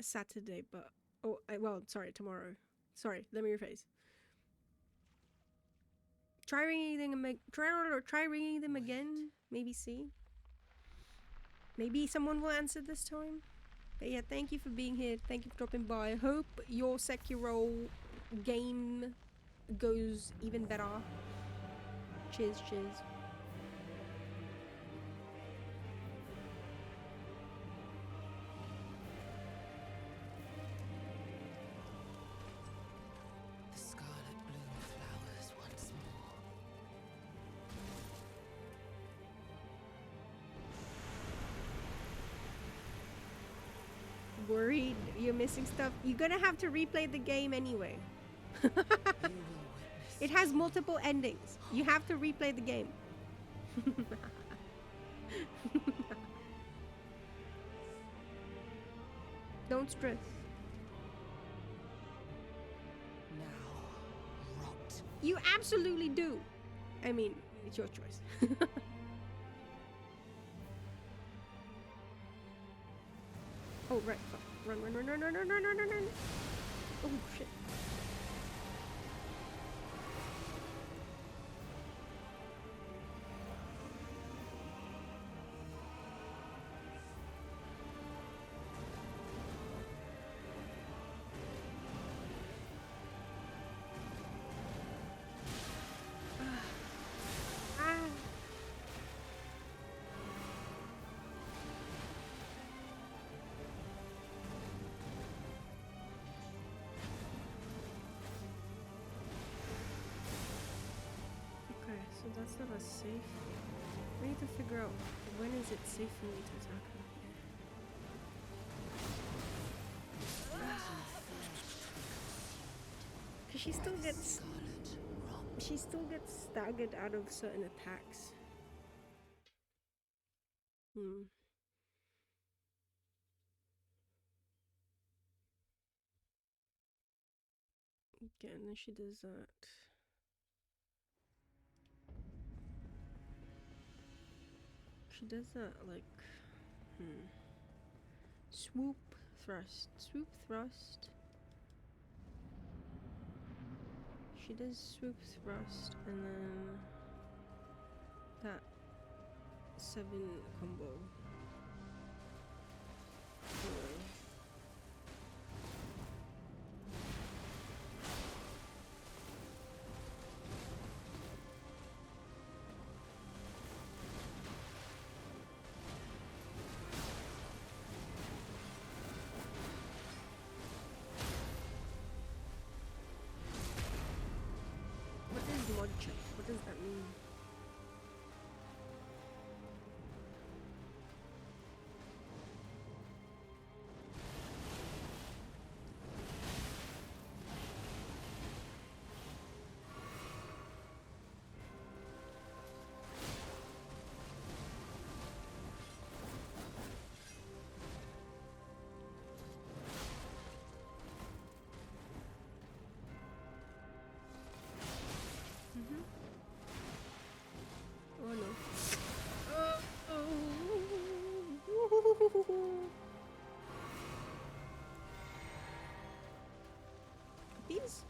a Saturday, but well, sorry, tomorrow. Sorry, let me rephrase. Try ringing them. Try ringing them again. Maybe see. Maybe someone will answer this time. But yeah, thank you for being here. Thank you for dropping by. Hope your Sekiro game goes even better. Cheers, cheers. worried you're missing stuff, you're gonna have to replay the game anyway. You will witness It has multiple endings. You have to replay the game. Don't stress. now. Rot. You absolutely do. I mean, it's your choice. Oh, right. Fuck. Run, run, run, run, run, run, run, run, run, run. Oh, shit. Ah. Okay, so that's not a safe. We need to figure out when is it safe for me to attack her. Cause she still gets staggered out of certain attacks. Okay, and then she does that. She does that like swoop thrust. Swoop thrust. She does swoop thrust and then that 7 combo. What is mod check? What does that mean? Oh no. These?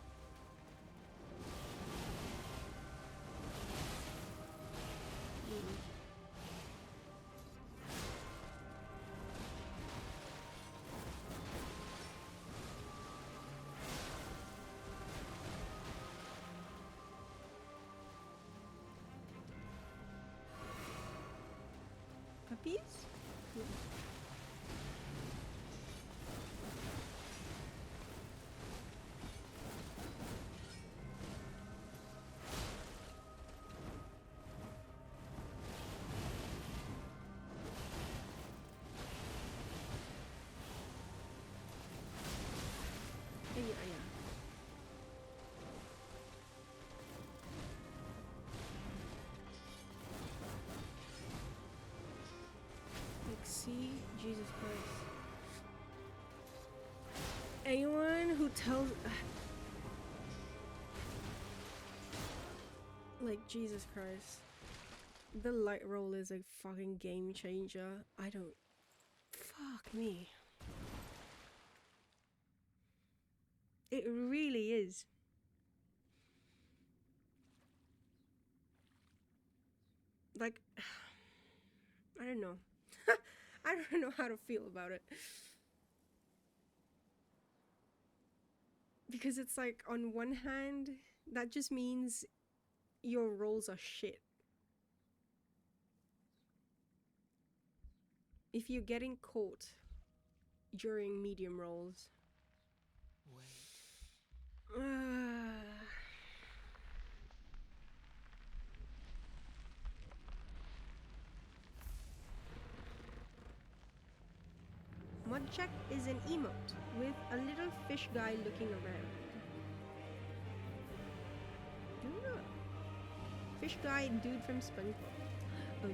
Puppies? Yeah, yeah. Like, see? Jesus Christ. Anyone who tells... like, Jesus Christ. The light roll is a fucking game changer. I don't... Fuck me. It really is. Like... I don't know. I don't know how to feel about it. Because it's like, on one hand, that just means your rolls are shit. If you're getting caught during medium rolls. Wait. Mod mod check is an emote with a little fish guy looking around. Ah. Fish guy dude from SpongeBob. Oh,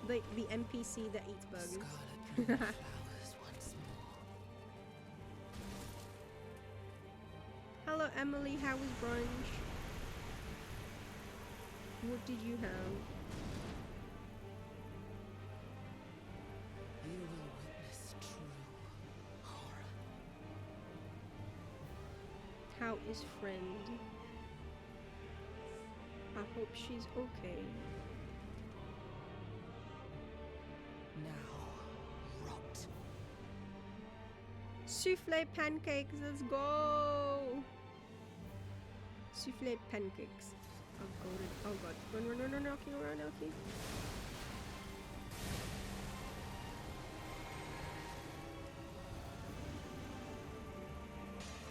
the NPC that eats burgers. Scarlet bloom flowers once more. Hello Emily, how was brunch? What did you have? You will witness true horror. How is friend? I hope she's okay. Now, rot. Souffle pancakes, let's go! Souffle pancakes. Oh god. Run, knocking around, Elkie.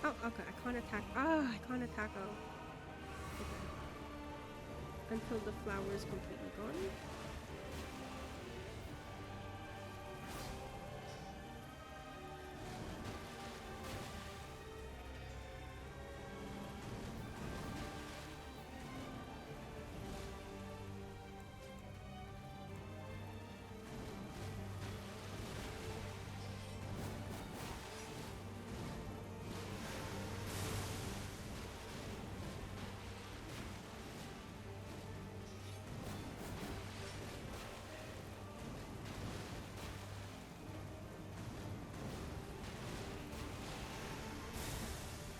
Oh, okay, I can't attack. I can't attack her. Okay. Until the flower is completely gone.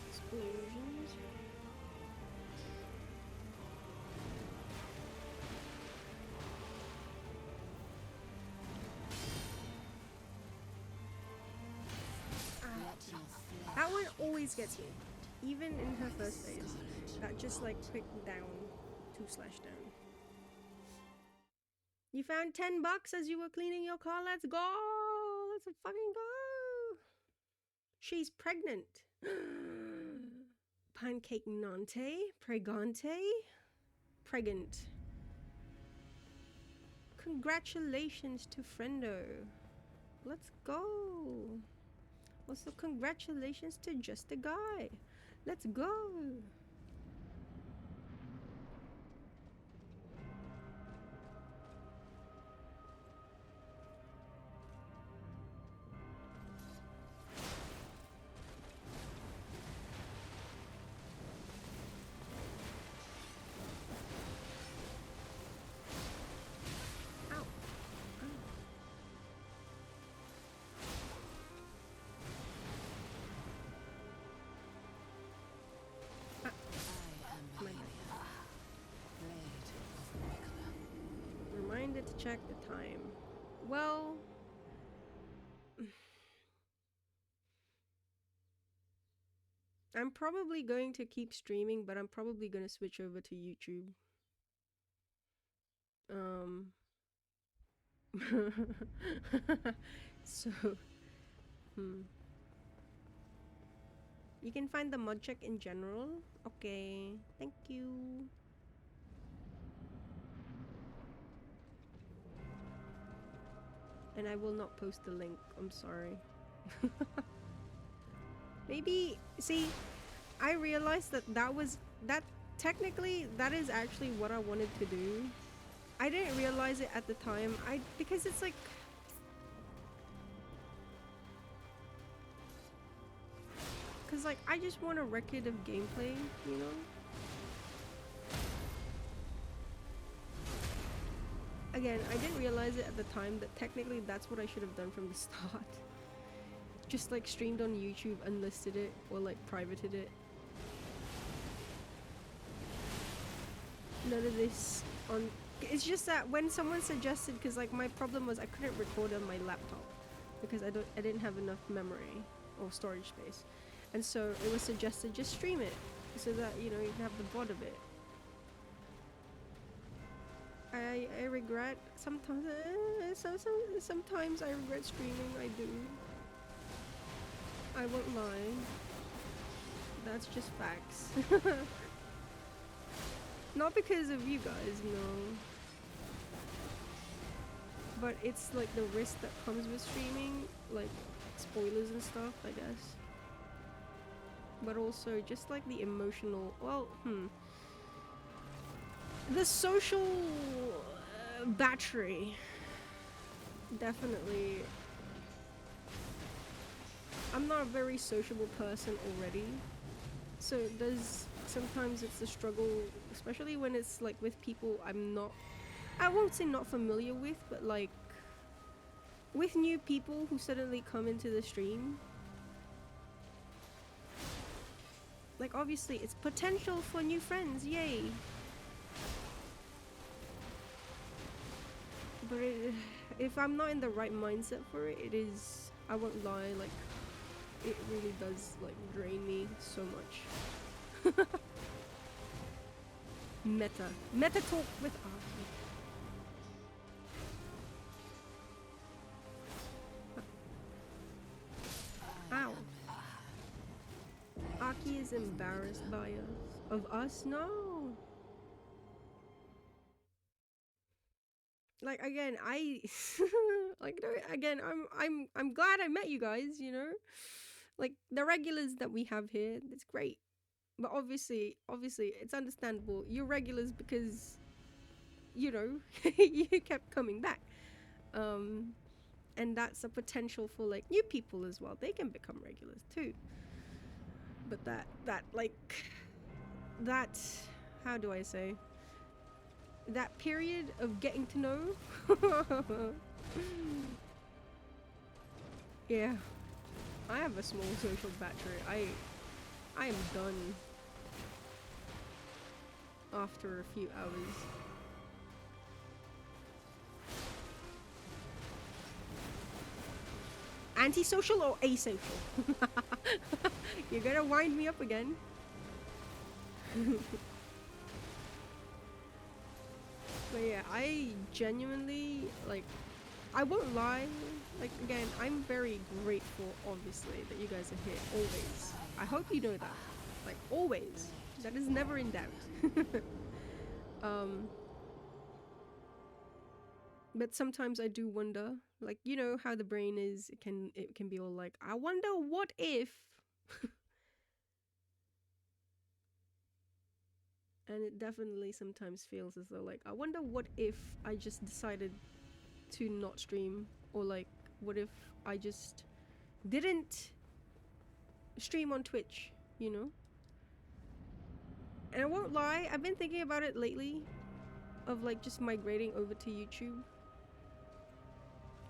Explosions. That one always gets me, even in her first phase. That just like quick down, 2/ down. You found $10 as you were cleaning your car. Let's go! Let's fucking go! She's pregnant. Pancake nante, pregante, pregnant. Congratulations to Friendo. Let's go. Also, congratulations to Just a Guy. Let's go. Ow. I am malenia, blade of Wickler. Reminder to check the time. Well, I'm probably going to keep streaming, but I'm probably going to switch over to YouTube. So, you can find the mod check in general. Okay, thank you. And I will not post the link. I'm sorry. Maybe, see, I realized that technically that is actually what I wanted to do. I didn't realize it at the time. Because it's like, because like I just want a record of gameplay, you know? Again, I didn't realize it at the time that technically that's what I should have done from the start. Just like streamed on YouTube, unlisted it, or like privated it. None of this on... It's just that when someone suggested, because like my problem was I couldn't record on my laptop because I didn't have enough memory or storage space, and so it was suggested just stream it so that you know you can have the VOD of it. I regret sometimes. Sometimes I regret streaming. I do. I won't lie. That's just facts. Not because of you guys, no. But it's like the risk that comes with streaming, like spoilers and stuff, I guess. But also just like the emotional, well, the social battery. Definitely. I'm not a very sociable person already. So sometimes it's a struggle, especially when it's like with people I won't say not familiar with, but like with new people who suddenly come into the stream. Like obviously it's potential for new friends, yay. But if I'm not in the right mindset for it, I won't lie, like it really does like drain me so much. Meta talk with Aki. Ow. Aki is embarrassed by us. Of us? No. Like again, like again, I'm glad I met you guys, you know? Like the regulars that we have here, it's great. But obviously it's understandable. You're regulars because you know, you kept coming back. And that's a potential for like new people as well. They can become regulars too. But that how do I say, that period of getting to know. Yeah, I have a small social battery. I am done after a few hours. Antisocial or asocial? You're gonna wind me up again. But yeah, I genuinely, like, I won't lie, like, again, I'm very grateful, obviously, that you guys are here, always. I hope you know that. Like, always. That is never in doubt. But sometimes I do wonder, like, you know how the brain is, it can be all like, I wonder what if... And it definitely sometimes feels as though, like, I wonder what if I just decided to not stream, or like, what if I just didn't stream on Twitch, you know? And I won't lie, I've been thinking about it lately, of like just migrating over to YouTube.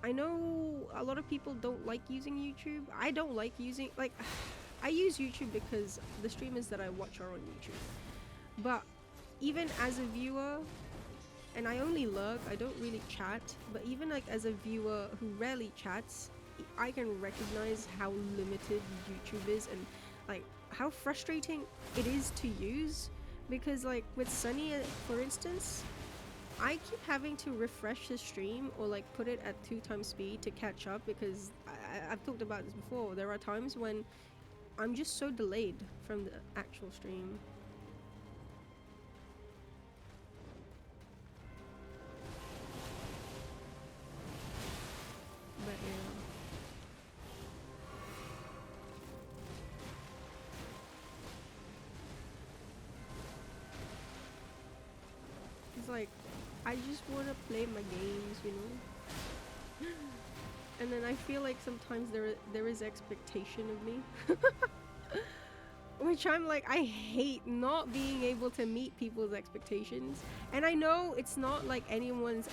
I know a lot of people don't like using YouTube. I don't like using, like, I use YouTube because the streamers that I watch are on YouTube. But even as a viewer, and I only lurk, I don't really chat, but even like as a viewer who rarely chats, I can recognize how limited YouTube is and like how frustrating it is to use, because like with Sunny, for instance, I keep having to refresh the stream or like put it at 2x speed to catch up, because I've talked about this before. There are times when I'm just so delayed from the actual stream. But yeah. It's like, I just want to play my games, you know? And then I feel like sometimes there is expectation of me. Which I'm like, I hate not being able to meet people's expectations. And I know it's not like anyone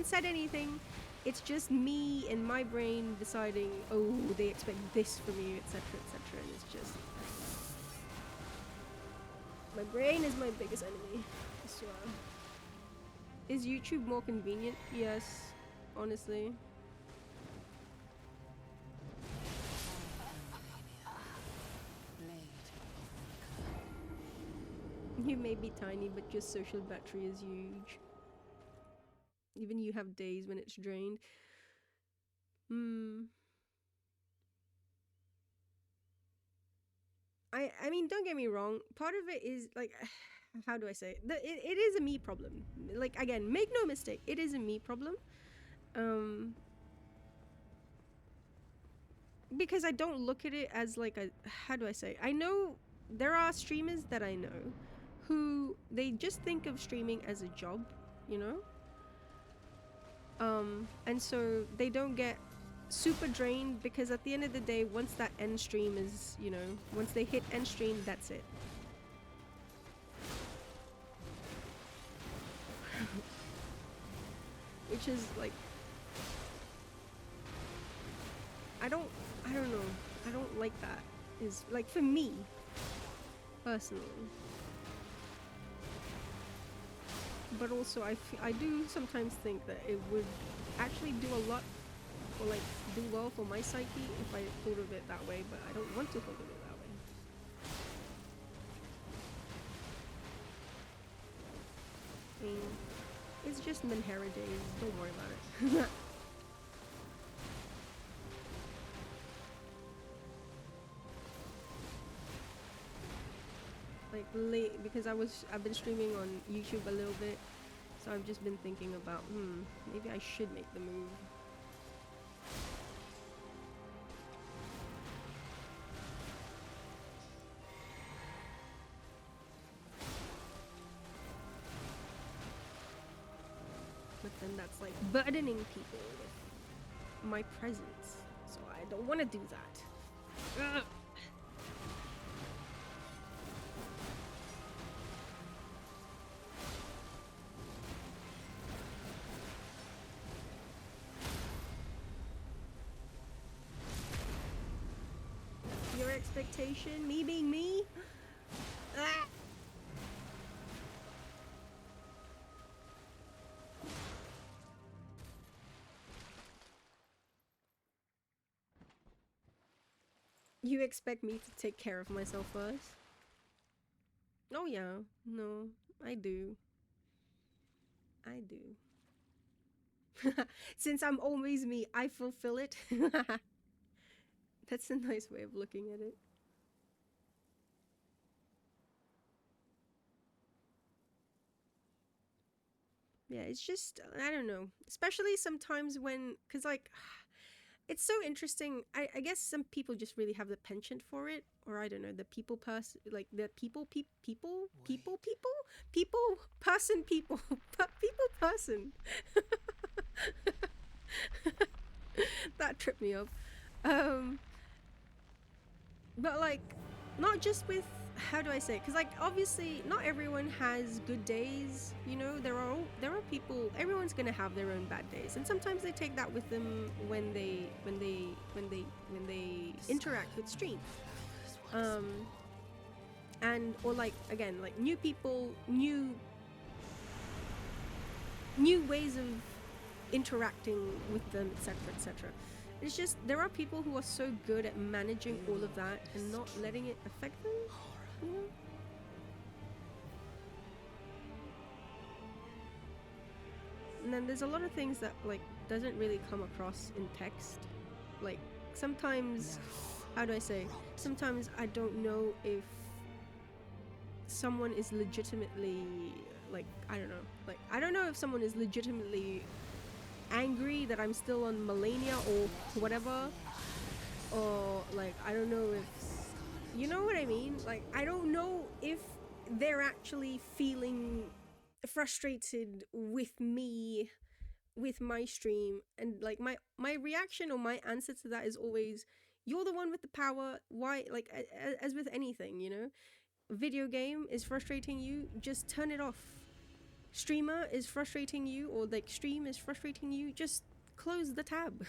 said anything. It's just me and my brain deciding, oh, they expect this from you, etc, etc. And it's just, my brain is my biggest enemy, I swear. Is YouTube more convenient? Yes, honestly. You may be tiny, but your social battery is huge. Even you have days when it's drained. I mean, don't get me wrong. Part of it is like, how do I say it? It is a me problem. Like, again, make no mistake, it is a me problem. because I don't look at it as like a, how do I say? I know there are streamers that I know who they just think of streaming as a job, you know? And so they don't get super drained because at the end of the day, once that end stream is, you know, once they hit end stream, that's it. Which is like, I don't know. I don't like that. Is like for me, personally. But also I do sometimes think that it would actually do a lot, or like do well for my psyche if I thought of it that way, but I don't want to think of it that way. I mean, it's just Menhera days, don't worry about it. Like late, because I've been streaming on YouTube a little bit, so I've just been thinking about maybe I should make the move. But then that's like burdening people with my presence, so I don't want to do that. Ugh. Your expectation, me being me. Ah. You expect me to take care of myself first? Oh yeah, no, I do. I do. Since I'm always me, I fulfill it. That's a nice way of looking at it. Yeah, it's just, I don't know. Especially sometimes when, because like, it's so interesting. I guess some people just really have the penchant for it, or I don't know, the people person, like the people person people person. That tripped me up. But like, not just with, how do I say, because like obviously not everyone has good days, you know. There are people, everyone's gonna have their own bad days, and sometimes they take that with them when they interact with stream, and or like again, like new people, new ways of interacting with them, etc, etc. It's just, there are people who are so good at managing all of that and not letting it affect them, you know? And then there's a lot of things that like doesn't really come across in text. Like sometimes, how do I say, sometimes I don't know if someone is legitimately, like, I don't know, like I don't know if someone is legitimately angry that I'm still on malenia or whatever, or like I don't know if, you know what I mean, like I don't know if they're actually feeling frustrated with me, with my stream, and like my reaction or my answer to that is always, you're the one with the power. Why, like as with anything, you know, video game is frustrating you, just turn it off. Streamer is frustrating you, or like stream is frustrating you, just close the tab.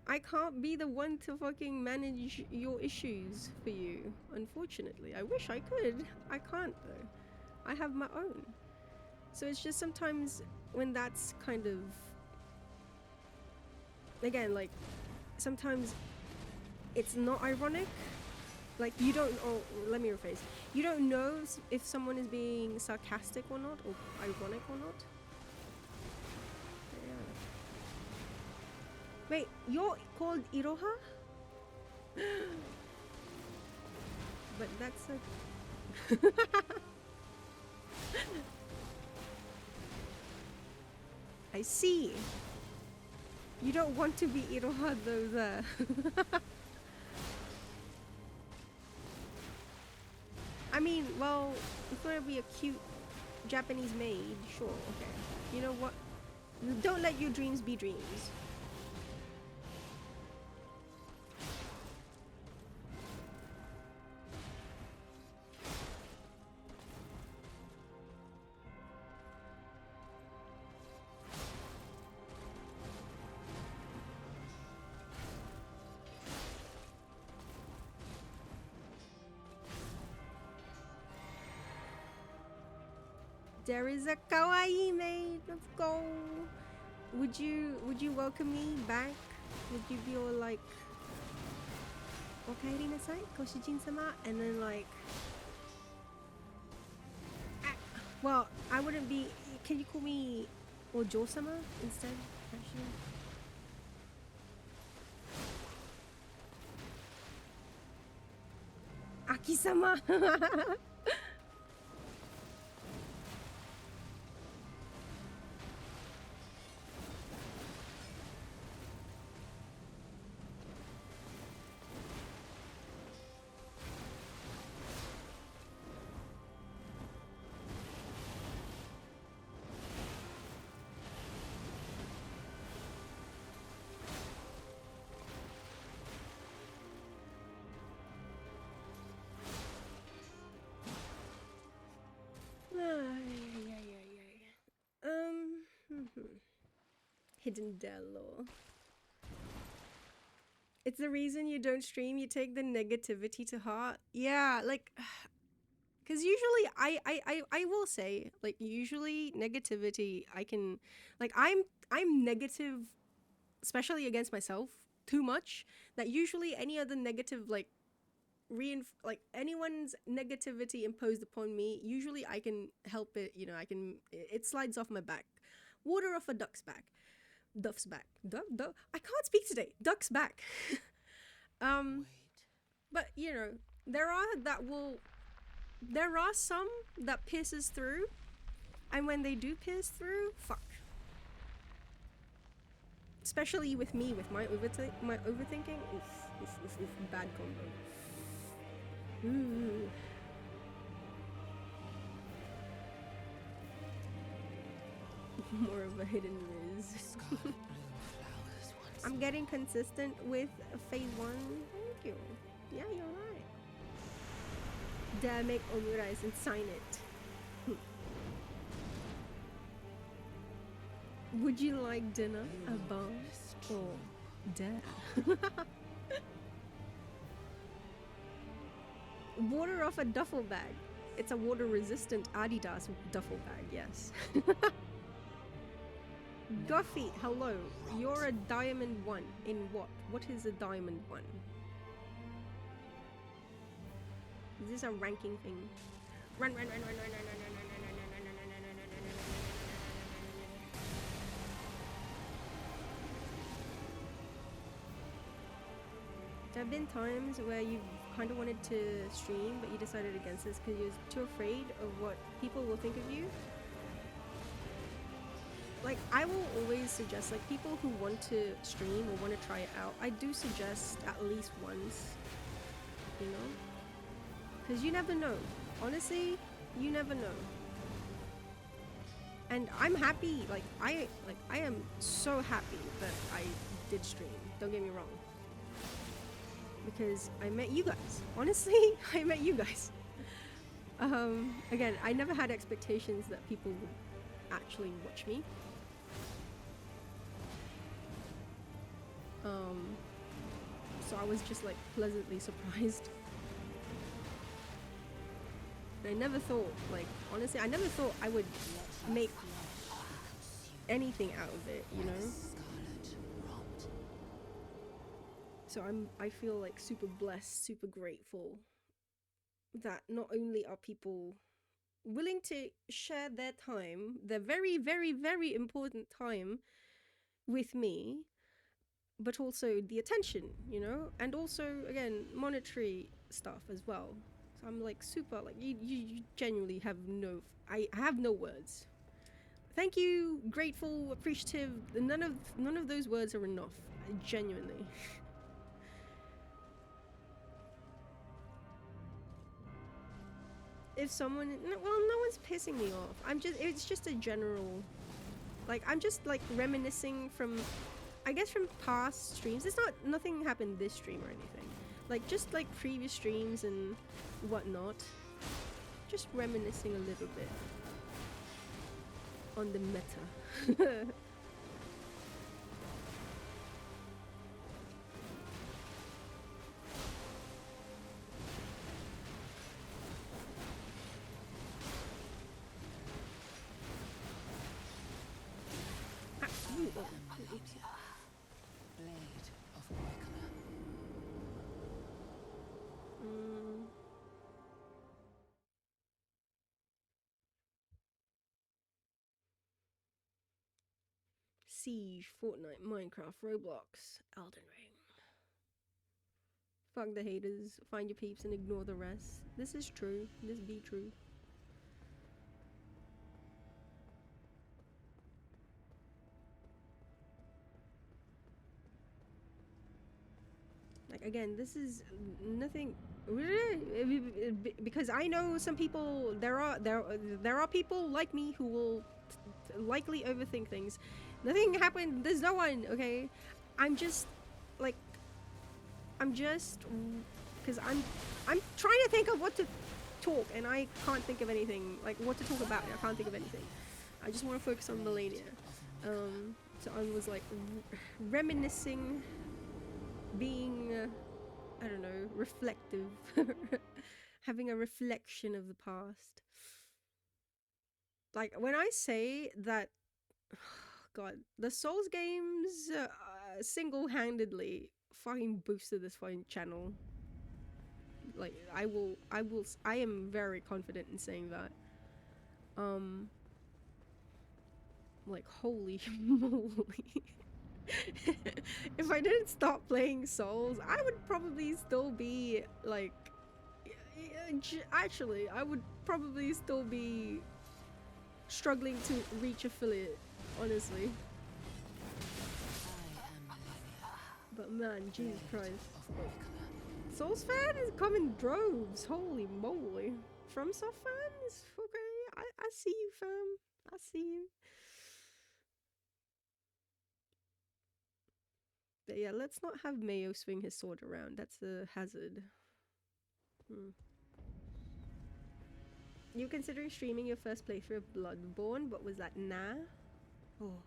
I can't be the one to fucking manage your issues for you, unfortunately. I wish I could. I can't though. I have my own. So it's just sometimes when that's kind of, again, like sometimes it's not ironic. Like you don't, oh, let me rephrase. You don't know if someone is being sarcastic or not, or ironic or not. Yeah. Wait, you're called Iroha? But that's a... I see. You don't want to be Iroha though there. I mean, well, if you want to be a cute Japanese maid, sure, okay. You know what? Don't let your dreams be dreams. There is a kawaii maid. Let's go. Would you welcome me back? Would you be all like, "Okaeri nasai, Koshijin-sama," and then like, ah, well, I wouldn't be. Can you call me Ojo-sama instead? Actually. Aki-sama. Hidden Dello. It's the reason you don't stream. You take the negativity to heart. Yeah, like, because usually I will say, like, usually negativity I can, like, I'm negative, especially against myself, too much. That usually any other negative, like, like anyone's negativity imposed upon me, usually I can help it. You know, it slides off my back. Water off a duck's back. Duff's back. Duff. I can't speak today. Duck's back. Wait. But you know, there are some that pierces through, and when they do pierce through, fuck. Especially with me, with my overthinking. Oof, bad combo. Ooh. More of a hidden riz. Scarlet bloom flowers once I'm getting consistent with phase 1. Thank you. Yeah, you're right. Dare make omurice and sign it. Would you like dinner? A bomb? Or dare? Water off a duffel bag. It's a water resistant Adidas duffel bag, yes. Guffy, hello. You're a diamond 1. In what? What is a diamond 1? Is this a ranking thing? Run. There have been times where you've kind of wanted to stream, but you decided against this because you're too afraid of what people will think of you. Like, I will always suggest, like, people who want to stream or want to try it out, I do suggest at least once, you know? Because you never know. Honestly, you never know. And I'm happy, I am so happy that I did stream. Don't get me wrong. Because I met you guys. Honestly, I met you guys. Again, I never had expectations that people would actually watch me. So I was just like pleasantly surprised. And I never thought, like, honestly, I never thought I would make anything out of it, you know? So I feel like super blessed, super grateful that not only are people willing to share their time, their very, very, very important time with me, but also the attention, you know, and also again monetary stuff as well. So I'm like super, like, you genuinely have no, I have no words. Thank you, grateful, appreciative. None of those words are enough. Genuinely. If someone, well, no one's pissing me off. It's just a general, like, I'm just like reminiscing from, I guess, from past streams. Nothing happened this stream or anything. Like, just like previous streams and whatnot. Just reminiscing a little bit on the meta. Blade of Oikala. Siege, Fortnite, Minecraft, Roblox, Elden Ring. Fuck the haters, find your peeps and ignore the rest. This is true. This be true. Like, again, this is nothing, because I know some people. There are people like me who will likely overthink things. Nothing happened. There's no one. Okay, I'm just like, because I'm trying to think of what to talk, and I can't think of anything, like what to talk about. I can't think of anything. I just want to focus on malenia. So I was like reminiscing, being I don't know, reflective, having a reflection of the past. Like, when I say that, God, the Souls games single-handedly fucking boosted this fucking channel. Like, I am very confident in saying that. Like, holy moly. If I didn't stop playing Souls, I would probably still be like, actually, I would probably still be struggling to reach affiliate, honestly. I am malenia. But man, Jesus Blade Christ. of Oikala. Souls fans come in droves, holy moly. FromSoft fans? Okay, I see you, fam. I see you. But yeah, let's not have Mayo swing his sword around. That's a hazard. You considering streaming your first playthrough of Bloodborne? What was that? Nah? Oh.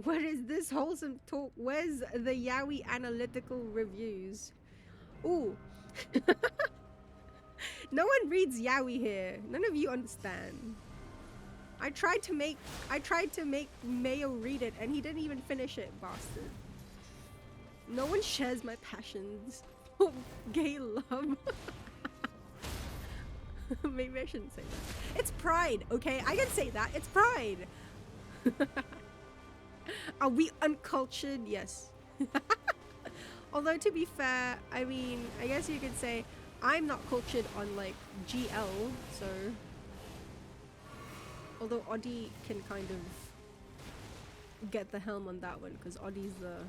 What is this wholesome talk? Where's the Yaoi analytical reviews? Ooh. No one reads Yaoi here. None of you understand. I tried to make Mayo read it and he didn't even finish it, bastard. No one shares my passions for gay love. Maybe I shouldn't say that. It's pride, okay? I can say that. It's pride. Are we uncultured? Yes. Although, to be fair, I mean, I guess you could say I'm not cultured on, like, GL, so... Although Oddie can kind of get the helm on that one, because Oddie's the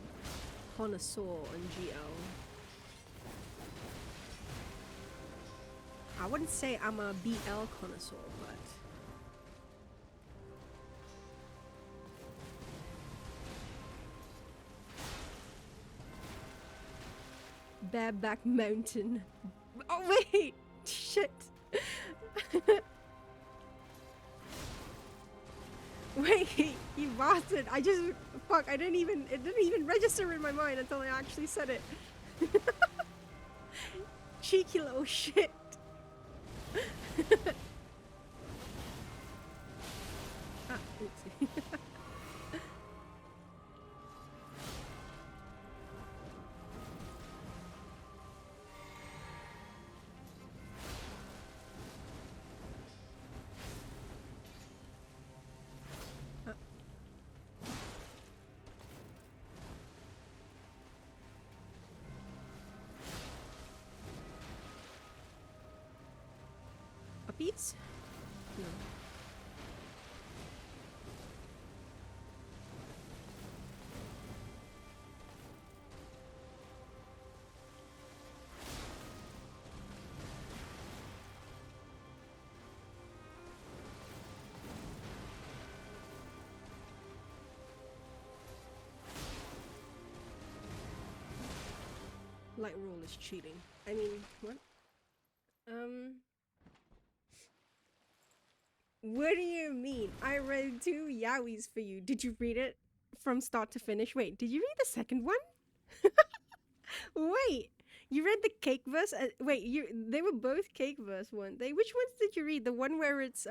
connoisseur on GL. I wouldn't say I'm a BL connoisseur, but... Bareback Mountain. Oh wait! Shit! Wait, you bastard! I just... Fuck, it didn't even register in my mind until I actually said it. Cheeky little shit. Ah, oopsie. Beats? No. Light roll is cheating. I mean, what? What do you mean? I read 2 yaois for you. Did you read it from start to finish? Wait, did you read the second one? Wait, you read the cake verse? Wait, they were both cake verse, weren't they? Which ones did you read? The one where it's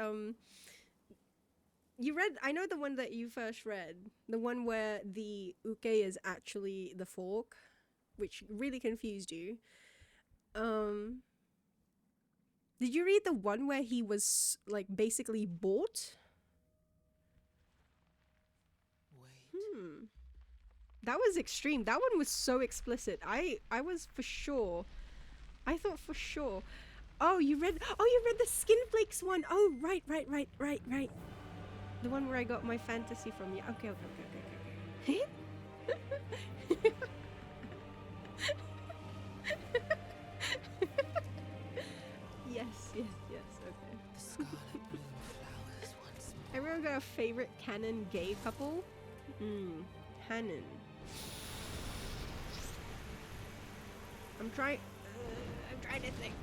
you read, I know the one that you first read. The one where the uke is actually the fork, which really confused you. Did you read the one where he was like basically bought? Wait. That was extreme. That one was so explicit. I was for sure. I thought for sure. Oh, you read the Skin Flakes one. Oh, right. The one where I got my fantasy from you. Okay. Yes, okay. The scarlet bloom flowers once more. Everyone got a favorite canon gay couple? Canon. I'm trying to think.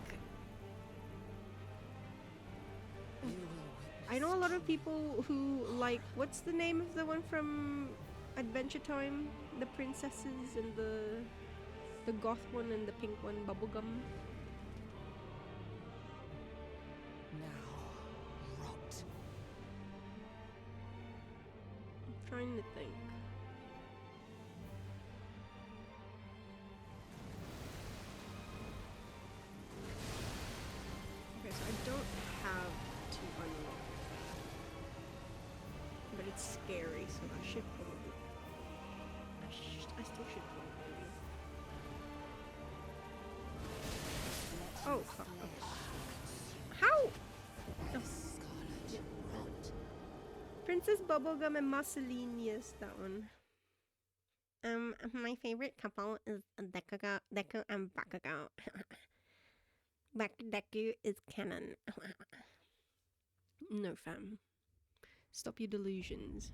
You will witness I know a lot of people who like, what's the name of the one from Adventure Time? The princesses and the goth one and the pink one, bubblegum. now rot. I'm trying to think. Okay, so I don't have to unlock, but it's scary, so I should probably. I still should probably. Oh fuck! Okay. How? Oh. Scarlet rot. Princess Bubblegum and Marcelinius, that one. My favorite couple is Deku and Bakugo. Deku is canon. No, fam. Stop your delusions.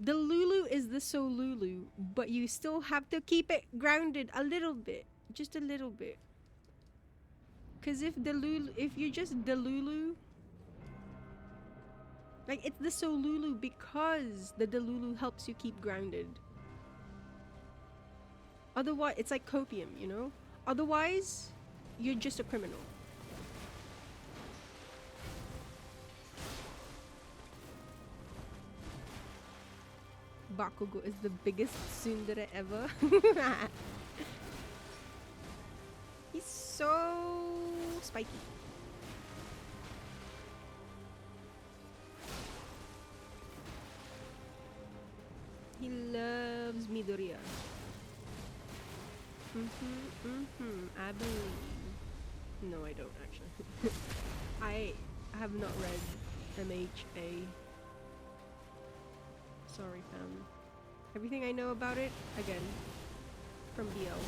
The Lulu is the Solulu, but you still have to keep it grounded a little bit. Just a little bit. Cause if you just Delulu, like it's the Solulu because the Delulu helps you keep grounded. Otherwise, it's like copium, you know? Otherwise, you're just a criminal. Bakugo is the biggest tsundere ever. He's so spiky. He loves Midoriya. I believe. No, I don't actually. I have not read MHA. Sorry, fam. Everything I know about it, again, from BL.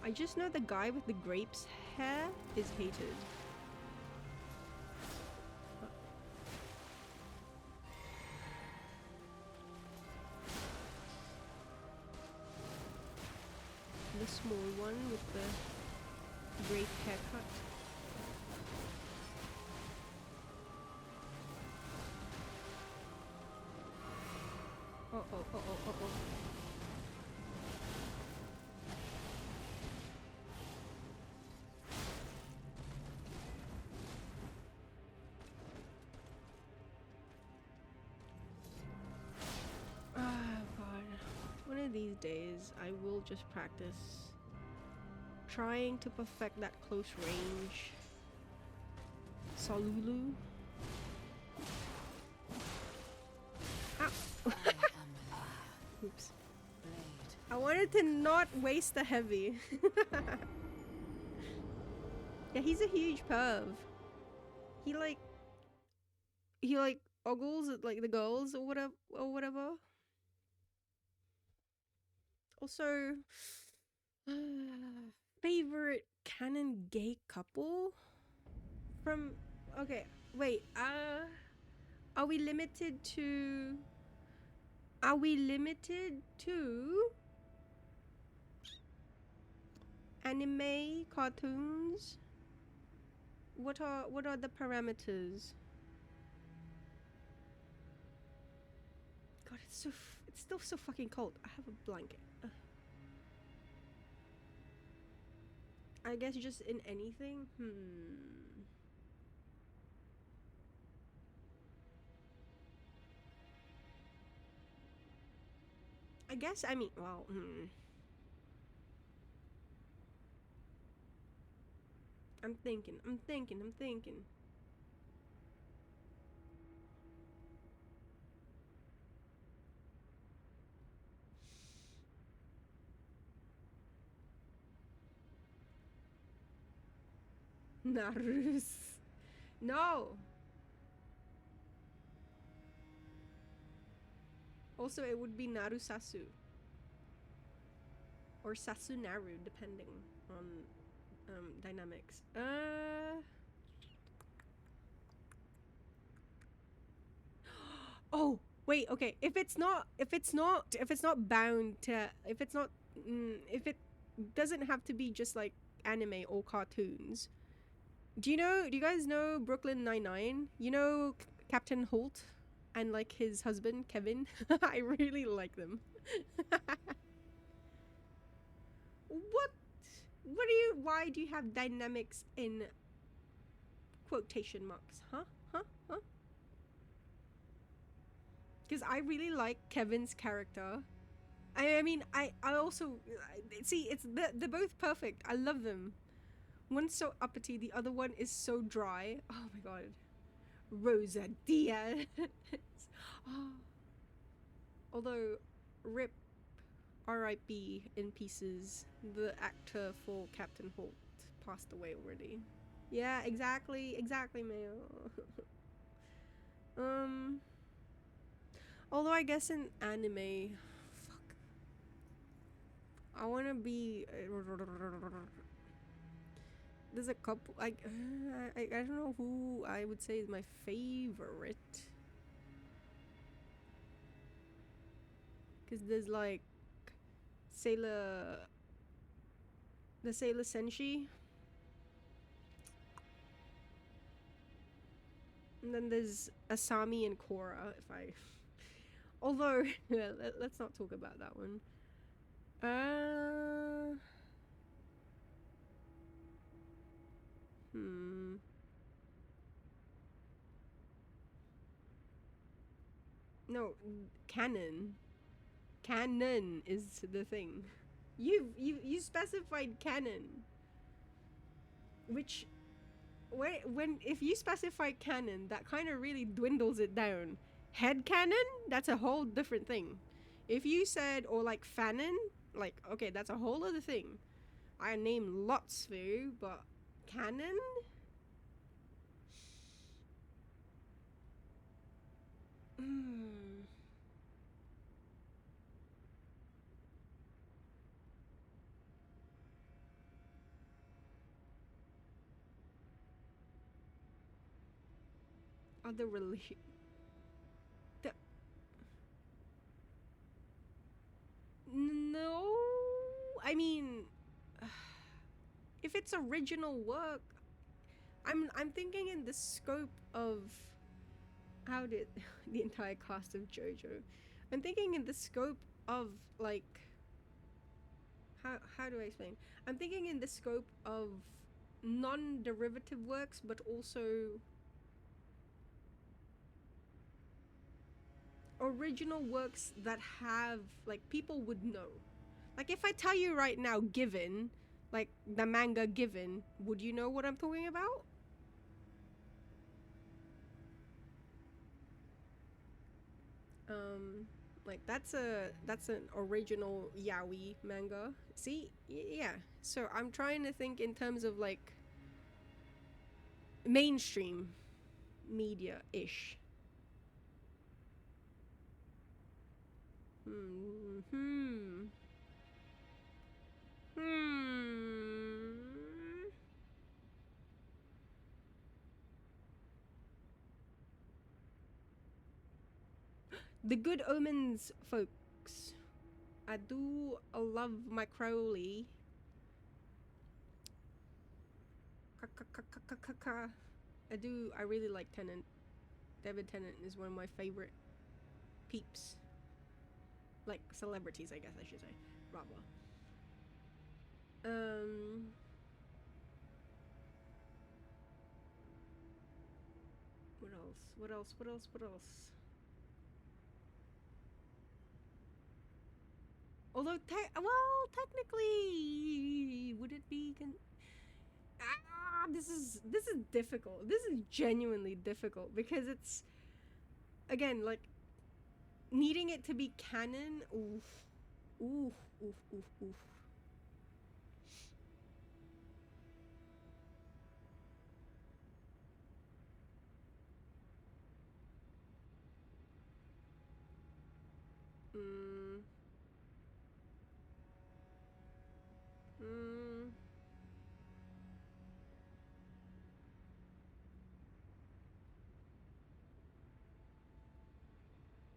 I just know the guy with the grapes hair is hated. The small one with the grape haircut. Oh. One of these days, I will just practice trying to perfect that close range Solulu. Ow. Oops. I wanted to not waste the heavy. Yeah, he's a huge perv. He ogles at like the girls or whatever. Also, Favorite canon gay couple from, okay, wait, are we limited to anime cartoons? What are the parameters? God, it's still so fucking cold. I have a blanket. I guess just in anything. I guess, I mean, well, I'm thinking. Narus. No. Also, it would be Narusasu. Or Sasunaru, depending on dynamics. Oh, wait, okay. If it's not bound to, if it doesn't have to be just like anime or cartoons. Do you guys know Brooklyn Nine-Nine? You know Captain Holt and like his husband Kevin? I really like them. Why do you have dynamics in quotation marks? Huh? Because I really like Kevin's character. I mean, I also see they're both perfect. I love them. One's so uppity, the other one is so dry. Oh my god, Rosa Diaz. Oh. Although, rip, R.I.P. in pieces. The actor for Captain Holt passed away already. Yeah, exactly, Mayo. Although I guess in anime, fuck, I wanna be. There's a couple. I don't know who I would say is my favorite. Cause there's like the Sailor Senshi. And then there's Asami and Korra, if I... Although, let's not talk about that one. No, canon. Canon is the thing. You specified canon. Which, if you specify canon, that kind of really dwindles it down. Head canon, that's a whole different thing. If you said, or like fanon, like, okay, that's a whole other thing. I name lots for you, but canon? Other religion. No, I mean, if it's original work, I'm thinking in the scope of how did the entire cast of JoJo. I'm thinking in the scope of like how do I explain? I'm thinking in the scope of non-derivative works, but also original works that have like people would know. Like if I tell you right now Given, like the manga Given, would you know what I'm talking about? Like that's an original yaoi manga. See? Yeah. So I'm trying to think in terms of like mainstream media-ish. Hmm. The Good Omens, folks. I do love my Crowley. I really like Tennant. David Tennant is one of my favorite peeps. Like celebrities, I guess I should say. Rather. What else? What else? What else? What else? Although, technically, would it be? This is difficult. This is genuinely difficult because it's, again, like needing it to be canon. Oof, oof, oof, oof, oof. Mm. Mm.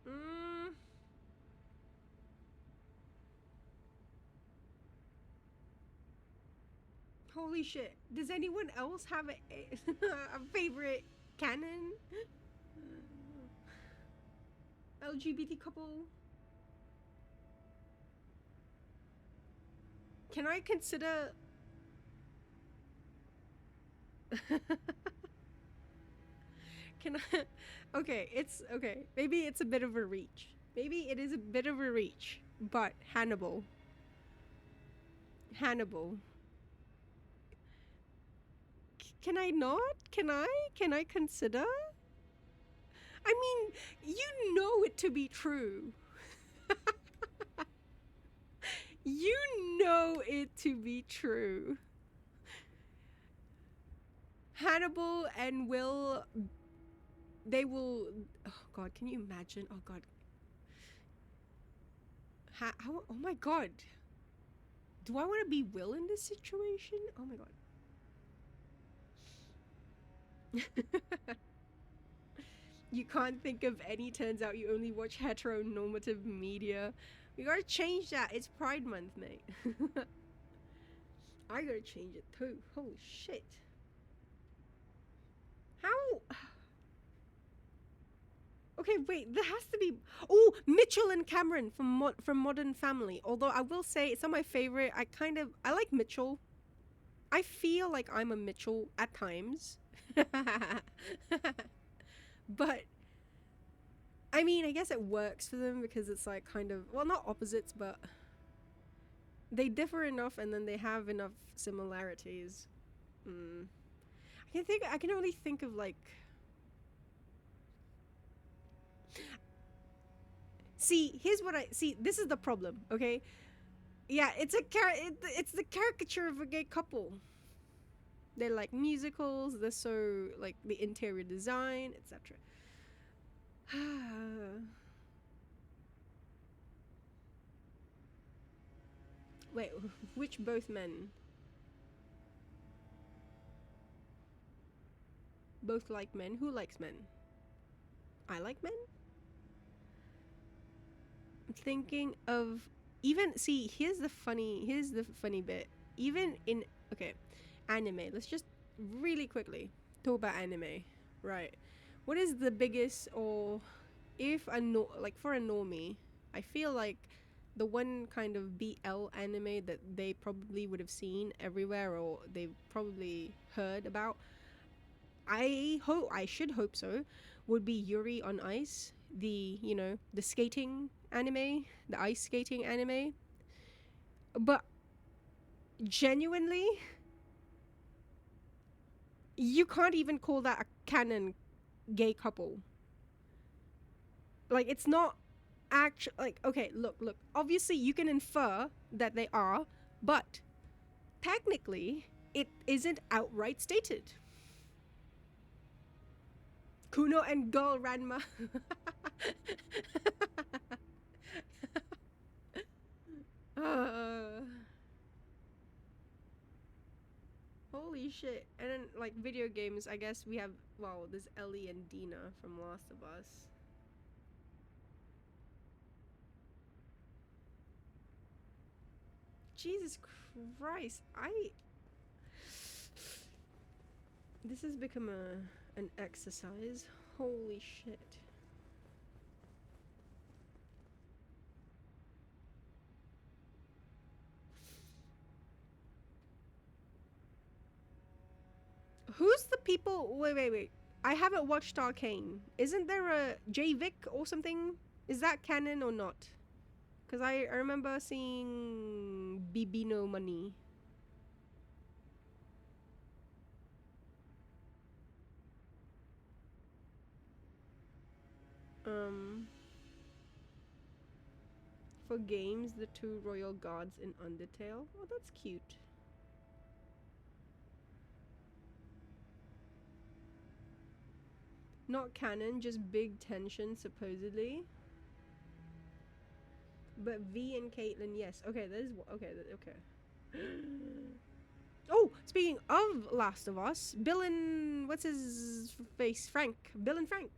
Mm. Holy shit. Does anyone else have a favorite canon LGBT couple? Can I consider Can I Okay, it's okay. Maybe it's a bit of a reach. Maybe it is a bit of a reach, but Hannibal. Hannibal. Can I not? Can I? Can I consider? I mean, you know it to be true. You know it to be true. Hannibal and Will, they will. Oh God, can you imagine? Oh God. How? Oh my God. Do I want to be Will in this situation? Oh my God. You can't think of any. Turns out you only watch heteronormative media. We gotta change that. It's Pride Month, mate. I gotta change it too. Holy shit. How? Okay, wait. There has to be. Oh, Mitchell and Cameron from Modern Family. Although I will say it's not my favorite. I like Mitchell. I feel like I'm a Mitchell at times. But I mean, I guess it works for them because it's like kind of, well, not opposites, but they differ enough and then they have enough similarities. I can only think of like, see, this is the problem, okay? Yeah, it's the caricature of a gay couple. They're like musicals, they're so like the interior design, etc. Wait, which both men? Both like men? Who likes men? I like men? I'm thinking of even see, here's the funny bit. Even in okay, anime. Let's just really quickly talk about anime. Right. What is the biggest or if a no like for a normie, I feel like the one kind of BL anime that they probably would have seen everywhere or they've probably heard about, I should hope so, would be Yuri on Ice, the, you know, the skating anime, the ice skating anime. But genuinely, you can't even call that a canon gay couple. Like it's not actually like okay, look. Obviously you can infer that they are, but technically it isn't outright stated. Kuno and Girl Ranma. uh, Holy shit. And then like video games, I guess we have, well, there's Ellie and Dina from Last of Us. Jesus Christ, this has become an exercise. Holy shit. Who's the people? Wait. I haven't watched Arcane. Isn't there a J Vic or something? Is that canon or not? Because I remember seeing Bibino Money. For games, the 2 royal guards in Undertale. Oh, that's cute. Not canon, just big tension, supposedly. But V and Caitlyn, yes. Okay, there's okay. Oh, speaking of Last of Us, Bill and what's his face? Frank. Bill and Frank.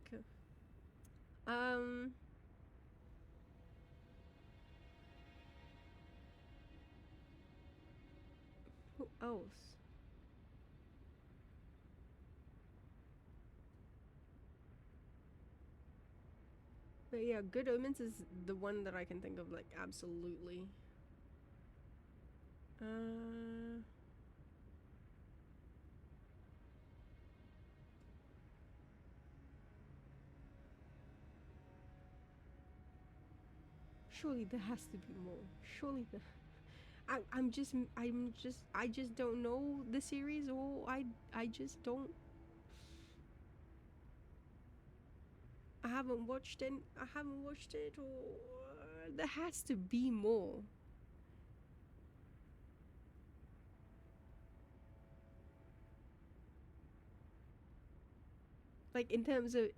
Who else? But yeah, Good Omens is the one that I can think of, like, absolutely. Surely there has to be more. Surely there. I just don't know the series, or I just don't. I haven't watched it. Or there has to be more. Like in terms of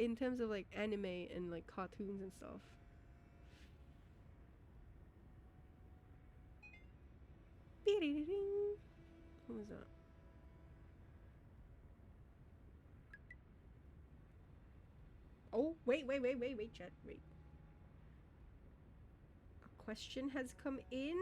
like anime and like cartoons and stuff. What was that? Oh, wait, chat, wait. A question has come in.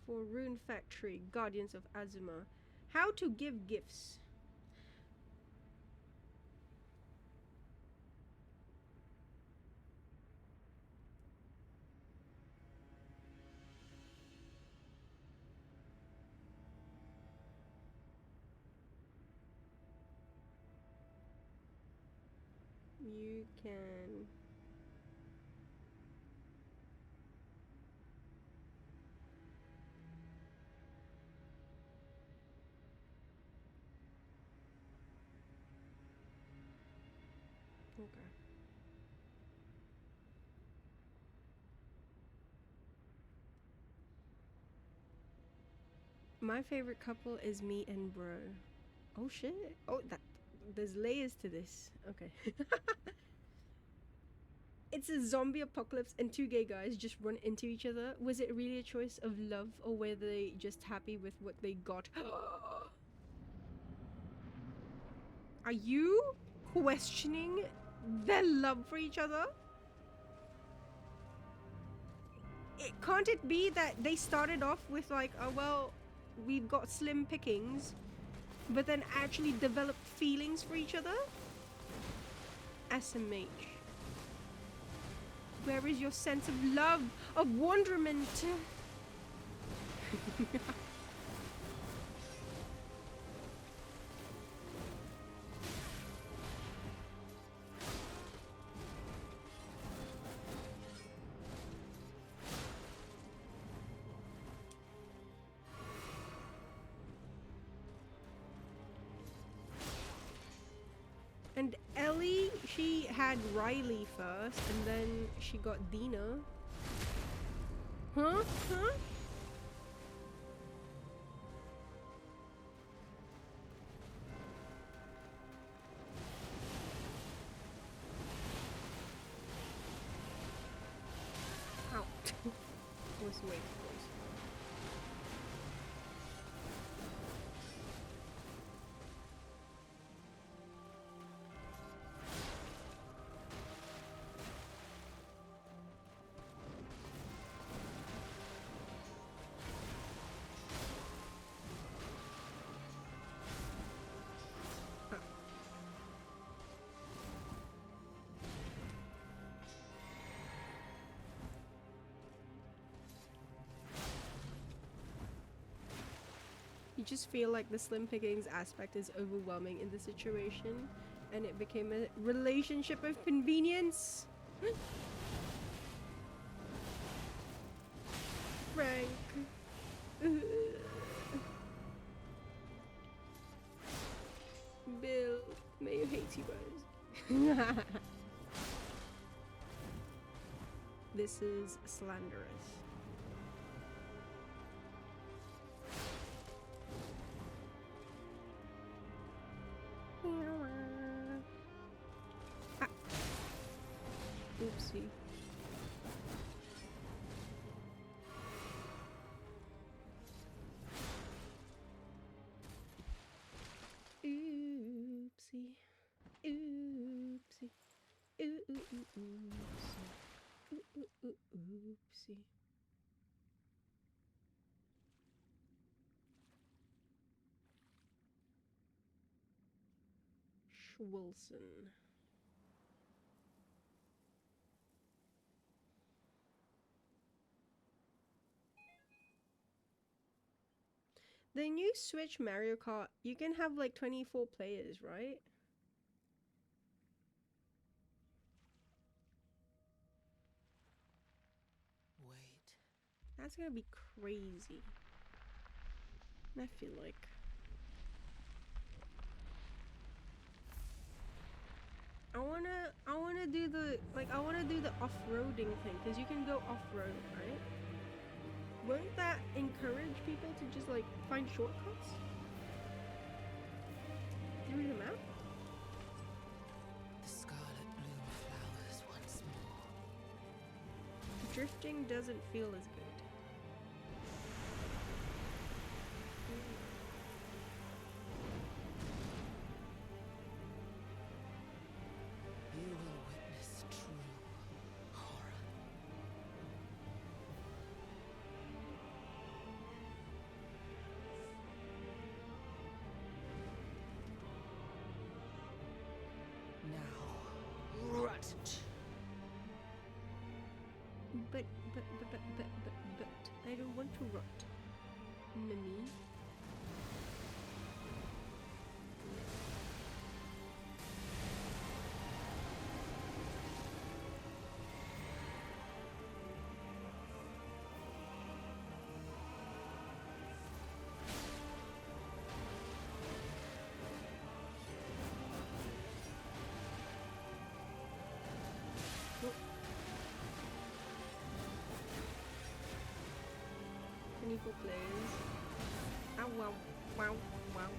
For Rune Factory, Guardians of Azuma. How to give gifts. You can... Okay. My favorite couple is me and bro. Oh shit. Oh, there's layers to this. Okay. It's a zombie apocalypse and 2 gay guys just run into each other. Was it really a choice of love, or were they just happy with what they got? Are you questioning their love for each other? Can't it be that they started off with like, oh well, we've got slim pickings, but then actually developed feelings for each other? SMH. Where is your sense of love, of wonderment? And Ellie, she had Riley first, and then she got Dina. Huh? Ow. Was way too close. You just feel like the slim pickings aspect is overwhelming in the situation, and it became a relationship of convenience. Frank. Bill, may you hate you guys. This is slanderous. Ah. Oopsie. Oopsie. Oopsie. Oopsie. Oopsie. Wilson. The new Switch Mario Kart, you can have like 24 players, right? Wait. That's gonna be crazy. I feel like. I wanna do the off-roading thing, because you can go off-road, right? Won't that encourage people to just like find shortcuts through the map? The scarlet bloom flowers once more. Drifting doesn't feel as good. You will witness true horror. Now, rut. But, I don't want to rot. Mummy. Oh. 24 players. Ah, wow, wow, wow.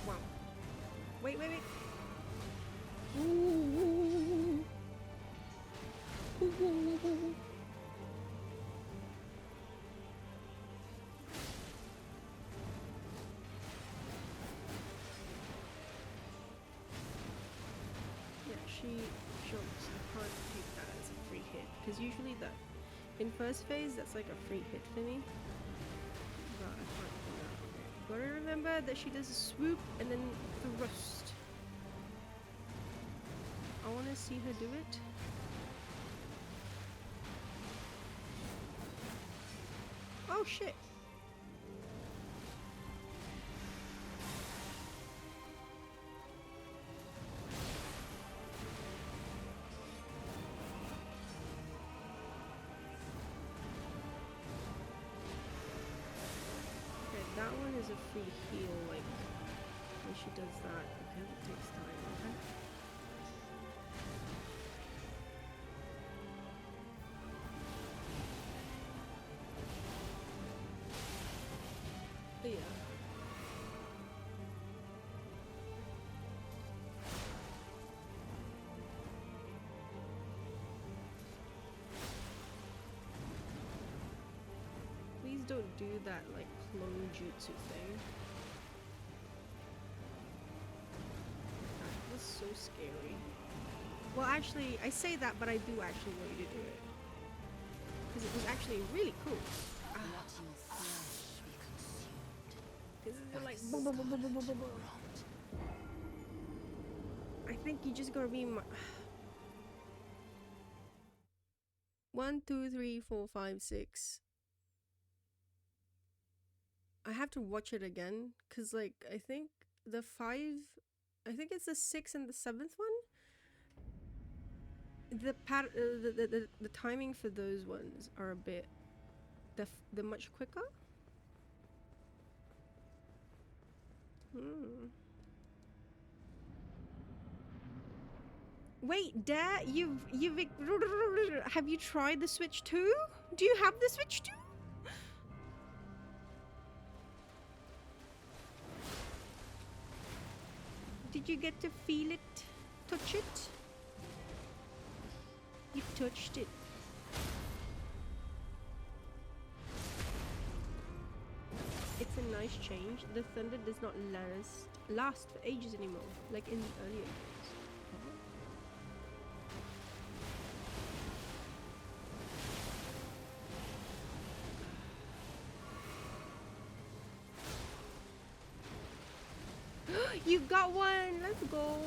Wow. Wait. Ooh. Ooh. Yeah, she jumps. I can't take that as a free hit, because usually that in first phase that's like a free hit for me. But I can't do that. Okay. Gotta remember that she does a swoop and then thrust. I want to see her do it. Oh shit! Okay, that one is a free heal, like when she does that, because it takes time, okay? But yeah. Please don't do that like clone jutsu thing. That was so scary. Well, actually, I say that, but I do actually want you to do it. Because it was actually really cool. Let your flesh be consumed. Because by you're like, the boom, boom, boom, boom, boom, boom, boom, boom. rot. I think you just gotta be my 1, 2, 3, 4, 5, 6. I have to watch it again because, like, I think the 5, I think it's the 6th and the 7th one. The timing for those ones are a bit they're much quicker. Wait, Dad, you've have you tried the Switch 2? Do you have the Switch 2? Did you get to feel it? Touch it? You touched it. It's a nice change. The thunder does not last for ages anymore, like in the earlier games. You got one! Let's go!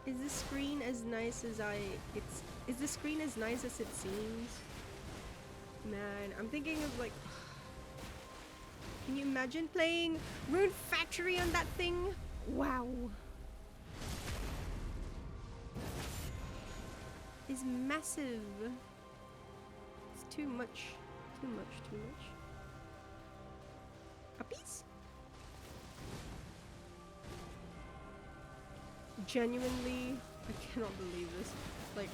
Is the screen as nice as is the screen as nice as it seems? Man, I'm thinking of like, can you imagine playing Rune Factory on that thing? Wow. It's massive. It's too much. Too much. Puppies? Genuinely, I cannot believe this. Like,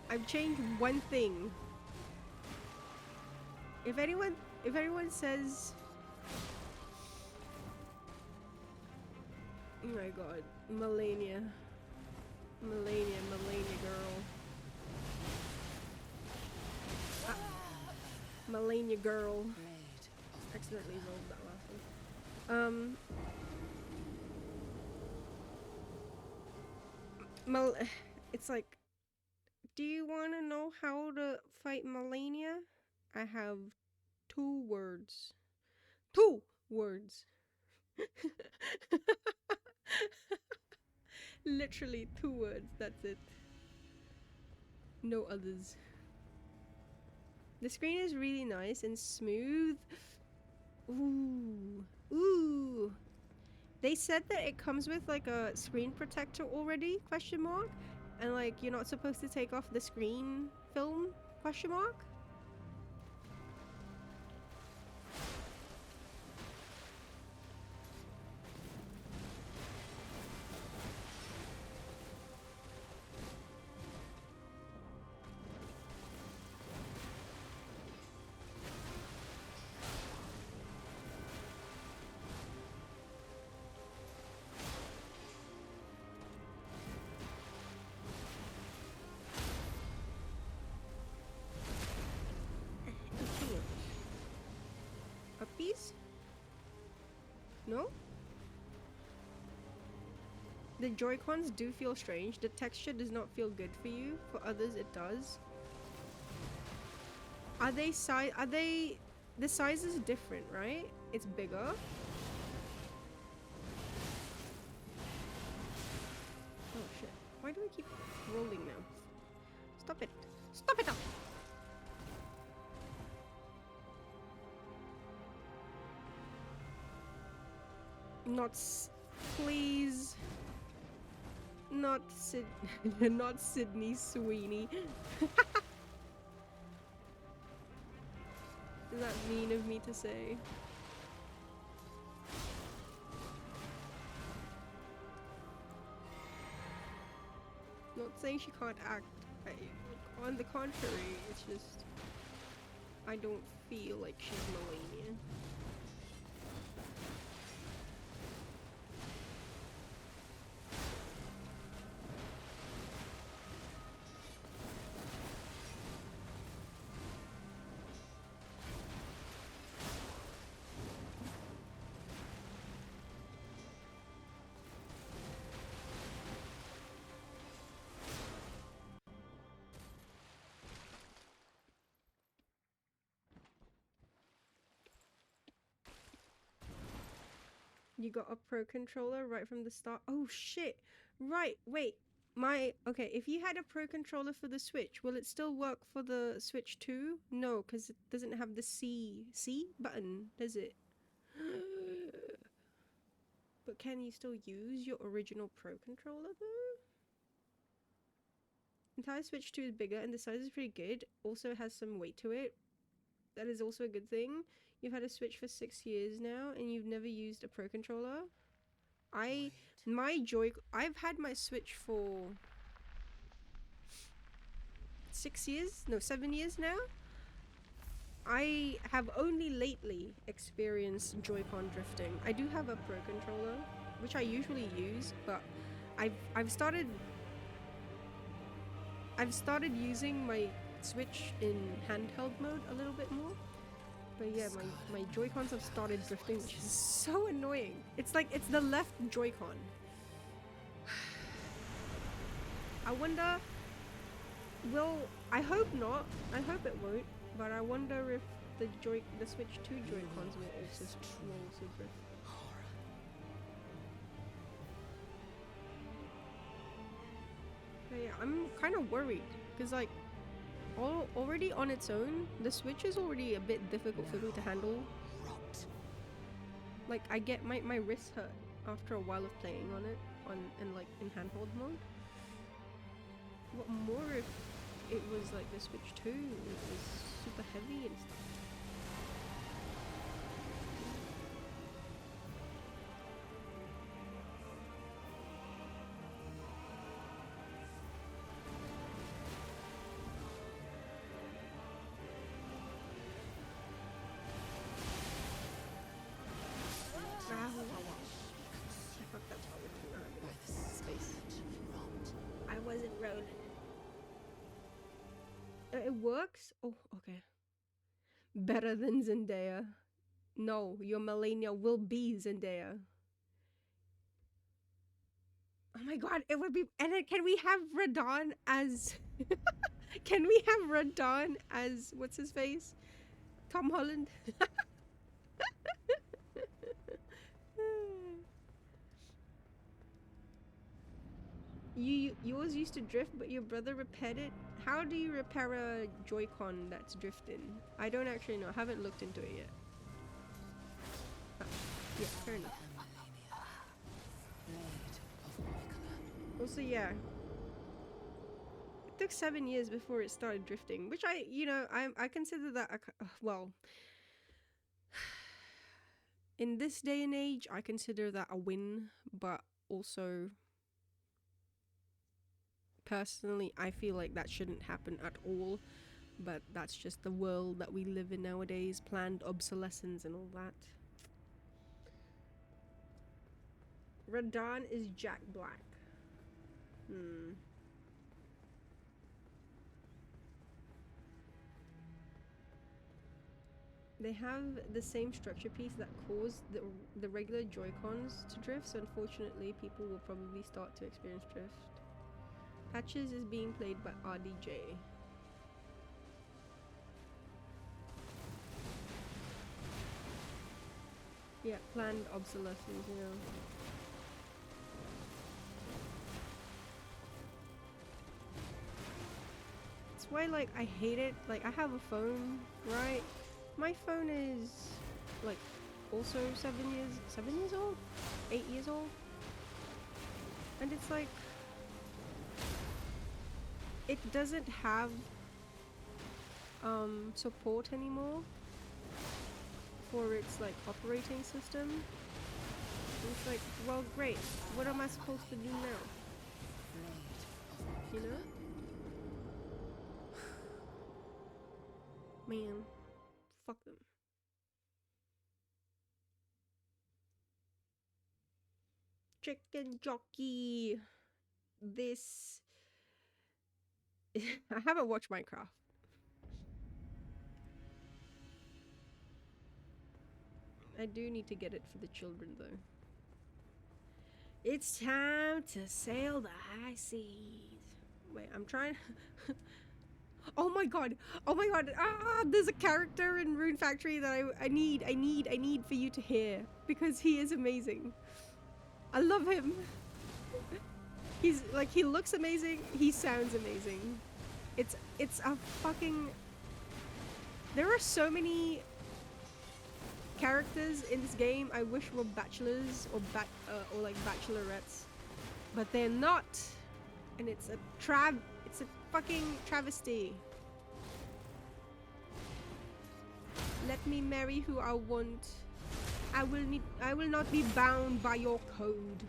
I've changed one thing. If anyone says, oh my god, malenia girl. Malenia girl. Accidentally rolled that last one. It's like, do you want to know how to fight malenia? I have 2 words. 2 words. Literally 2 words, that's it. No others. The screen is really nice and smooth. Ooh. They said that it comes with like a screen protector already, question mark? And like you're not supposed to take off the screen film, question mark? Puppies? No? The Joy-Cons do feel strange. The texture does not feel good for you. For others, it does. Are they the size is different, right? It's bigger. Oh shit. Why do I keep rolling now? Stop it. Stop it up! Please. Not Sydney Sweeney. Is that mean of me to say? Not saying she can't act. On the contrary, it's just I don't feel like she's malenia. You got a Pro controller right from the start? Oh shit! Right, wait. Okay, if you had a Pro Controller for the Switch, will it still work for the Switch 2? No, because it doesn't have the C button, does it? But can you still use your original Pro Controller though? Entire Switch 2 is bigger and the size is pretty good. Also has some weight to it. That is also a good thing. You've had a Switch for 6 years now and you've never used a Pro Controller. I've had my Switch for 6 years? No, 7 years now. I have only lately experienced Joy-Con drifting. I do have a Pro Controller, which I usually use, but I've started using my Switch in handheld mode a little bit more. But yeah, my Joy-Cons have started drifting, which is so annoying. It's like it's the left Joy-Con. I wonder, I hope not. I hope it won't. But I wonder if the Switch 2 Joy-Cons will also drift. But yeah, I'm kind of worried because like already on its own, the Switch is already a bit difficult for me to handle. Like I get my wrists hurt after a while of playing on it in handheld mode. What more if it was like the Switch 2? It was super heavy and stuff. It works? Oh, okay. Better than Zendaya. No, your malenia will be Zendaya. Oh my god, it would be. And then can we have Radon as. Can we have Radon as. What's his face? Tom Holland? Yours used to drift, but your brother repaired it. How do you repair a Joy-Con that's drifting? I don't actually know. I haven't looked into it yet. Yeah, fair enough. Also, yeah. It took 7 years before it started drifting, which I consider that well. In this day and age, I consider that a win, but also. Personally, I feel like that shouldn't happen at all, but that's just the world that we live in nowadays, planned obsolescence and all that. Radon is Jack Black. They have the same structure piece that caused the regular Joy-Cons to drift, so unfortunately people will probably start to experience drift. Patches is being played by RDJ. Yeah, planned obsolescence, you know. That's why, like, I hate it. Like, I have a phone, right? My phone is, like, also 7 years old? 8 years old? And it's like, it doesn't have support anymore for its like operating system. And it's like, well, great. What am I supposed to do now? You know? Man, fuck them. Chicken jockey. This. I haven't watched Minecraft. I do need to get it for the children though. It's time to sail the high seas. Wait, I'm trying. Oh my god! Oh my god! Ah, there's a character in Rune Factory that I need for you to hear because he is amazing. I love him. He's like, he looks amazing, he sounds amazing. It's a fucking... There are so many characters in this game I wish were bachelors or like bachelorettes, but they're not, and it's a fucking travesty. Let me marry who I want. I will not be bound by your code.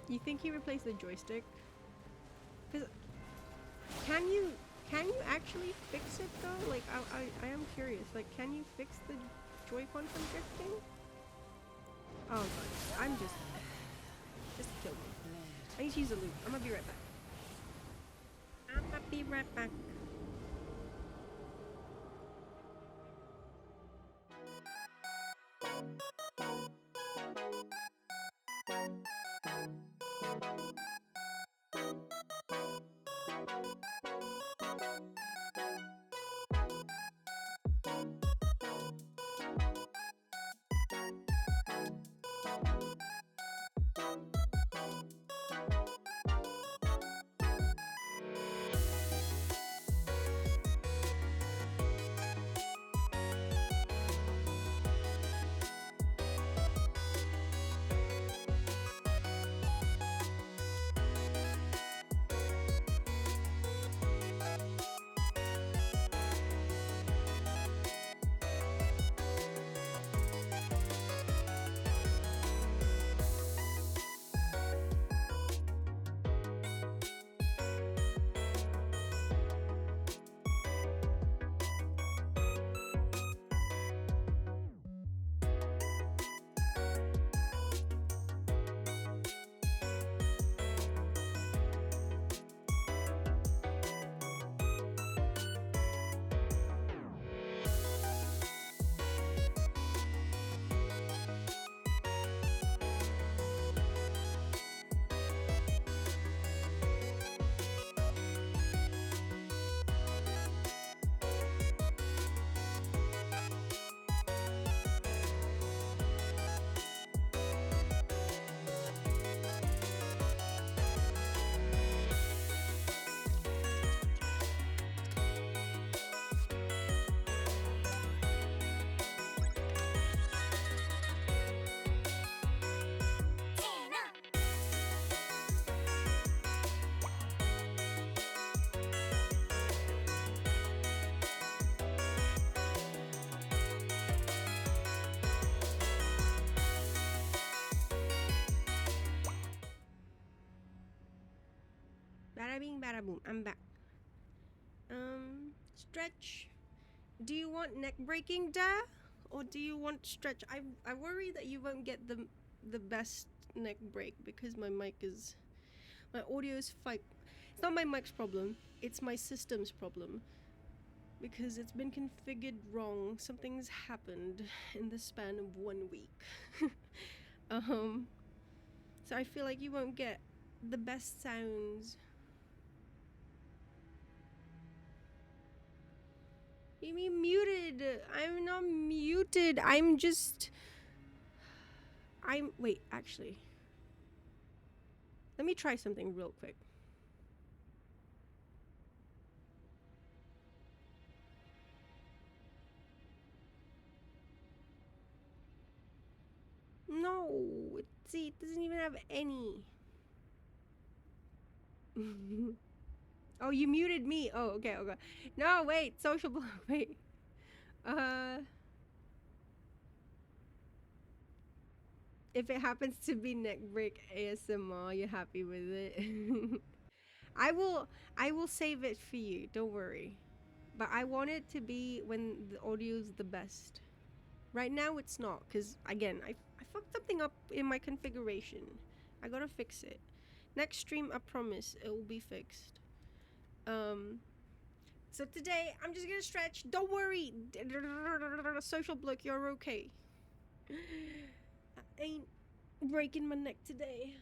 You think he replaced the joystick? Cause can you actually fix it though? Like I am curious. Like, can you fix the Joy-Con from drifting? Oh god, I'm just kill me. I need to use a loop. I'm gonna be right back. I'm gonna be right back. Bada bing, bada boom. I'm back. Stretch. Do you want neck breaking, da? Or do you want stretch? I worry that you won't get the best neck break because my audio is fight. It's not my mic's problem. It's my system's problem. Because it's been configured wrong. Something's happened in the span of 1 week. So I feel like you won't get the best sounds. You mean muted? I'm not muted. Wait, actually. Let me try something real quick. No, see, it doesn't even have any. Oh, you muted me. Oh, okay. No, wait, social block. Wait. If it happens to be neck break ASMR, you're happy with it? I will save it for you. Don't worry. But I want it to be when the audio's the best. Right now it's not, because again, I fucked something up in my configuration. I gotta fix it. Next stream, I promise it will be fixed. So today I'm just gonna stretch. Don't worry. Social block, you're okay. ain't breaking my neck today.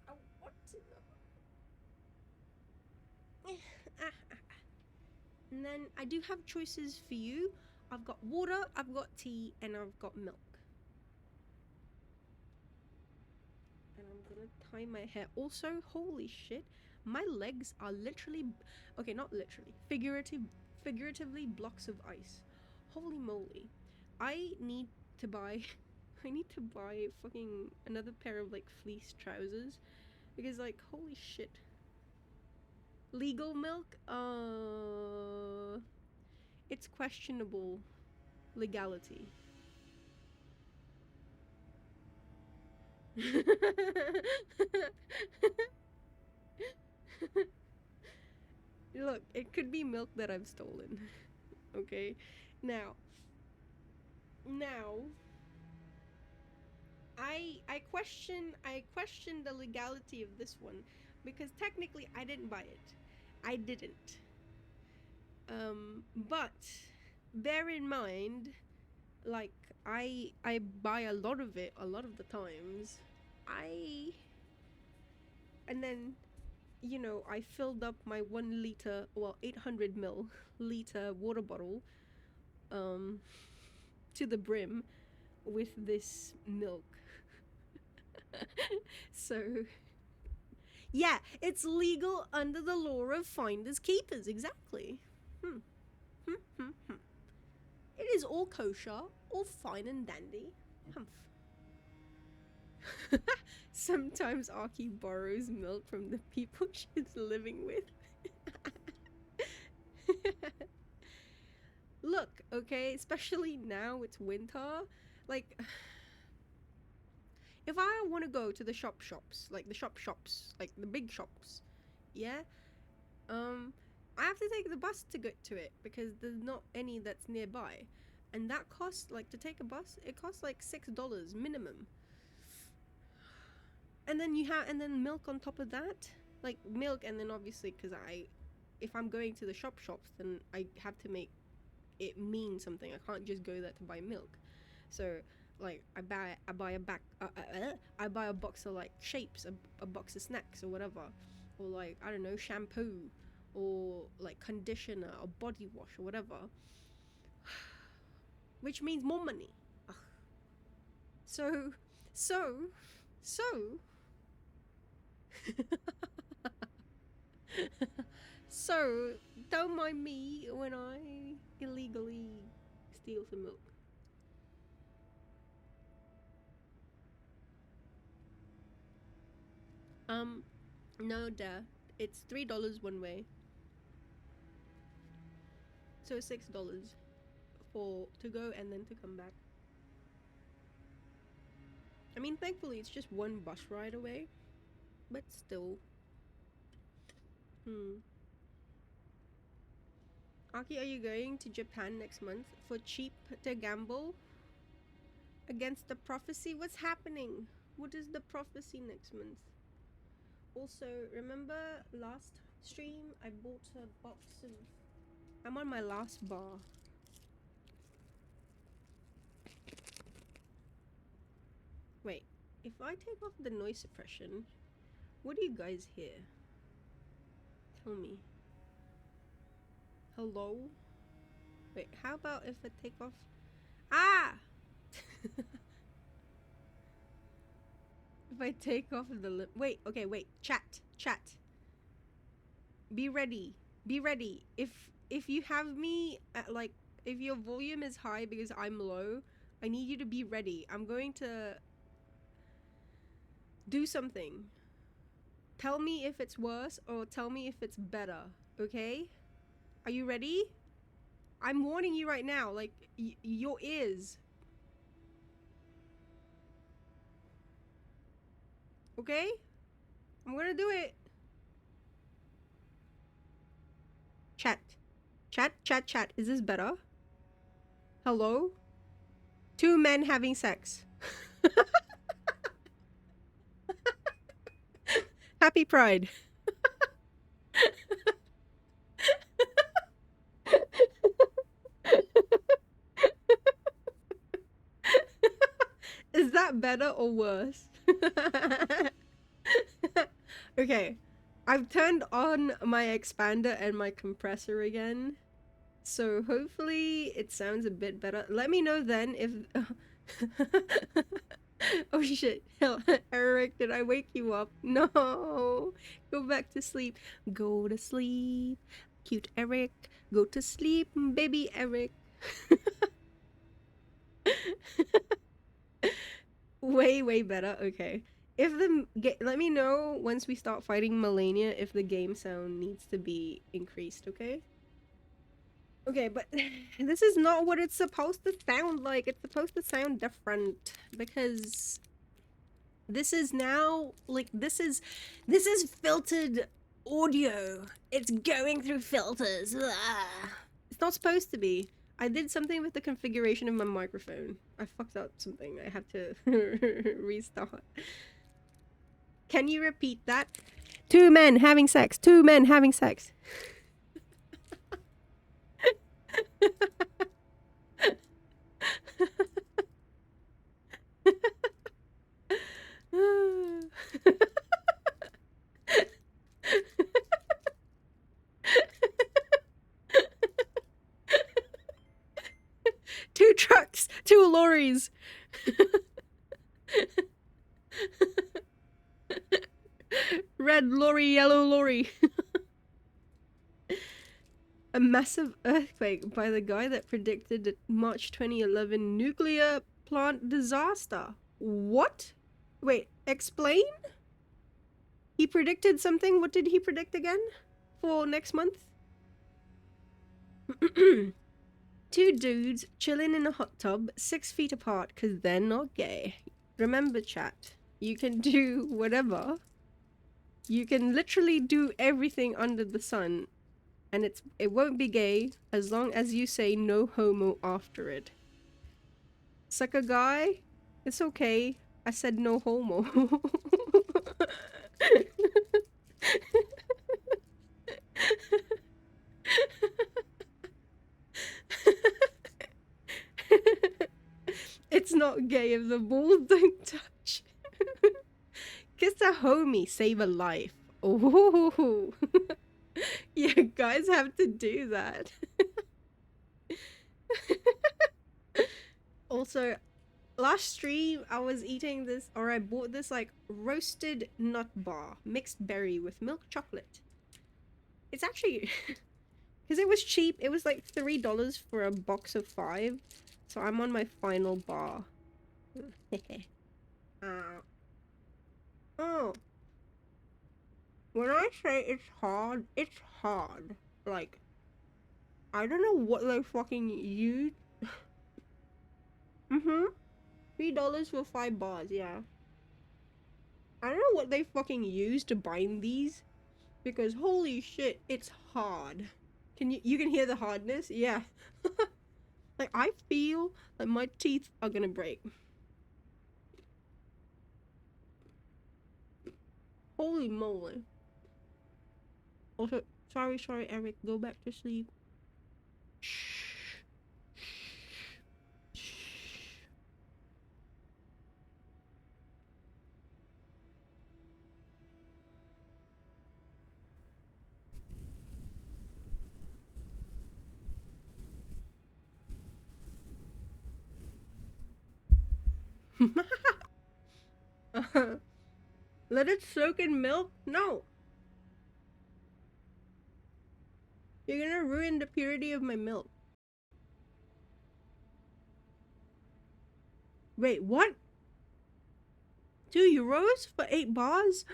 I want to. And then I do have choices for you. I've got water, I've got tea, and I've got milk. And I'm gonna tie my hair. Also, holy shit, my legs are literally, okay, not literally, figuratively blocks of ice. Holy moly. I need to buy fucking another pair of like fleece trousers because like holy shit. Legal milk? It's questionable legality. Look, it could be milk that I've stolen. Okay? Now I question the legality of this one because technically I didn't buy it. I didn't. But bear in mind, like I buy a lot of it a lot of the times. And then I filled up my 1 liter, well 800 ml water bottle um to the brim with this milk. So yeah, it's legal under the law of finders keepers, exactly. It is all kosher, all fine and dandy. Humph. Sometimes Aki borrows milk from the people she's living with. Look, okay, especially now it's winter. Like, if I want to go to the shops, like the shops, like the big shops, yeah, I have to take the bus to get to it because there's not any that's nearby, and that costs like to take a bus. It costs like $6 minimum. And then milk on top of that, like milk, and then obviously because if I'm going to the shops, then I have to make it mean something. I can't just go there to buy milk. So like I buy a box of like shapes, a box of snacks or whatever, or like I don't know, shampoo or like conditioner or body wash or whatever, which means more money. Ugh. So so don't mind me when I illegally steal some milk. No, duh. It's $3 one way. So $6 for to go and then to come back. I mean, thankfully it's just one bus ride away, but still. Aki, are you going to Japan next month for cheap to gamble against the prophecy? What's happening? What is the prophecy next month? Also, remember last stream I bought a box of... I'm on my last bar. Wait, if I take off the noise suppression, what do you guys hear? Tell me. Hello? Wait, how about if I take off... Ah! If I take off the wait, okay, wait. Chat. Be ready. If you have me at like, if your volume is high because I'm low, I need you to be ready. I'm going to do something. Tell me if it's worse or tell me if it's better, okay? Are you ready? I'm warning you right now, like, your ears. Okay? I'm gonna do it. Chat. Is this better? Hello? 2 men having sex. Happy Pride. Is that better or worse? Okay, I've turned on my expander and my compressor again, so hopefully it sounds a bit better. Let me know then if... Oh shit, Eric, did I wake you up? No, go back to sleep. Go to sleep, cute Eric. Go to sleep, baby Eric. Way better. Okay. If let me know once we start fighting Malenia if the game sound needs to be increased, okay? Okay, but this is not what it's supposed to sound like. It's supposed to sound different because this is now like this is filtered audio. It's going through filters. Ah. It's not supposed to be. I did something with the configuration of my microphone. I fucked up something. I have to restart. Can you repeat that? Two men having sex. Two men having sex. Two trucks, two lorries. Red lorry, yellow lorry. A massive earthquake by the guy that predicted the March 2011 nuclear plant disaster. What? Wait, explain? He predicted something? What did he predict again? For next month? Two dudes chilling in a hot tub 6 feet apart because they're not gay. Remember, chat, you can do whatever. You can literally do everything under the sun and it won't be gay as long as you say no homo after it. Suck a guy? It's okay. I said no homo. It's not gay if the balls don't touch. Kiss a homie, save a life. Oh, yeah, guys have to do that. Also, last stream I was eating this, or I bought this like roasted nut bar, mixed berry with milk chocolate. It's actually, because it was cheap, it was like $3 for a box of 5. So I'm on my final bar. Oh. When I say it's hard, it's hard. Like, I don't know what they fucking use. $3 for 5 bars, yeah. I don't know what they fucking use to bind these. Because holy shit, it's hard. You can hear the hardness? Yeah. Like, I feel like my teeth are gonna break. Holy moly. Also, sorry, Eric, go back to sleep. Shh. Let it soak in milk? No. You're gonna ruin the purity of my milk. Wait, what? €2 for 8 bars?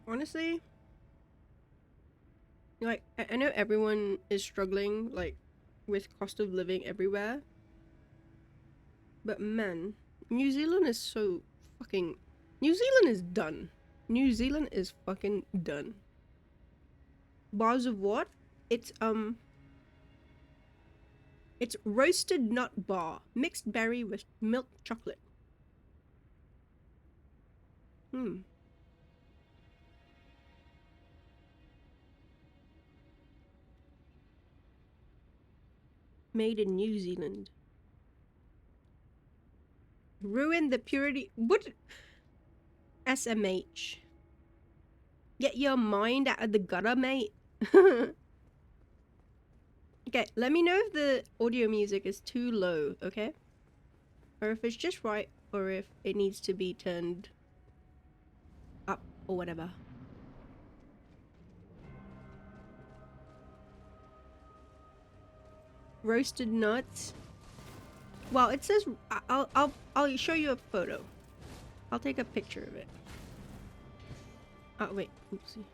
Honestly, like, I know everyone is struggling, like, with cost of living everywhere. But man, New Zealand is so fucking... New Zealand is done. New Zealand is fucking done. Bars of what? It's roasted nut bar. Mixed berry with milk chocolate. Made in New Zealand. Ruin the purity. What? SMH. Get your mind out of the gutter, mate. Okay, let me know if the audio music is too low, okay? Or if it's just right, or if it needs to be turned up, or whatever. Roasted nuts. Well, it says I'll show you a photo. I'll take a picture of it. Oh wait, oopsie.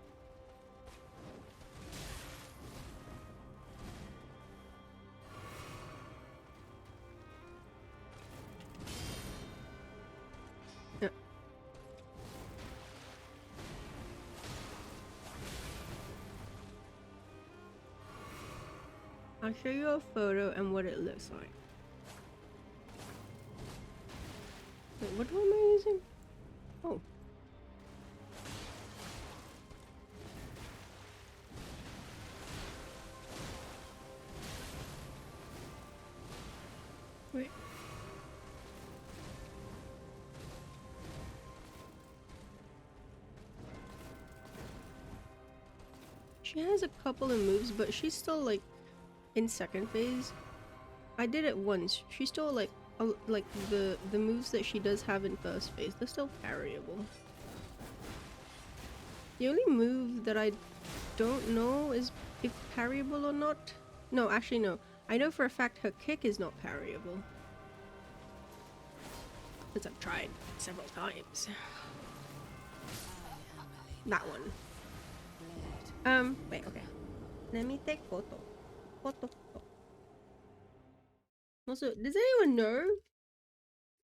Yeah. I'll show you a photo and what it looks like. Wait, what am I using? Oh. Wait. She has a couple of moves, but she's still like in second phase. I did it once. She's still like the moves that she does have in first phase, they're still parryable. The only move that I don't know is if parryable or not. No, actually no. I know for a fact her kick is not parryable. Because I've tried several times. That one. Wait, okay. Let me take photo. Photo. Also, does anyone know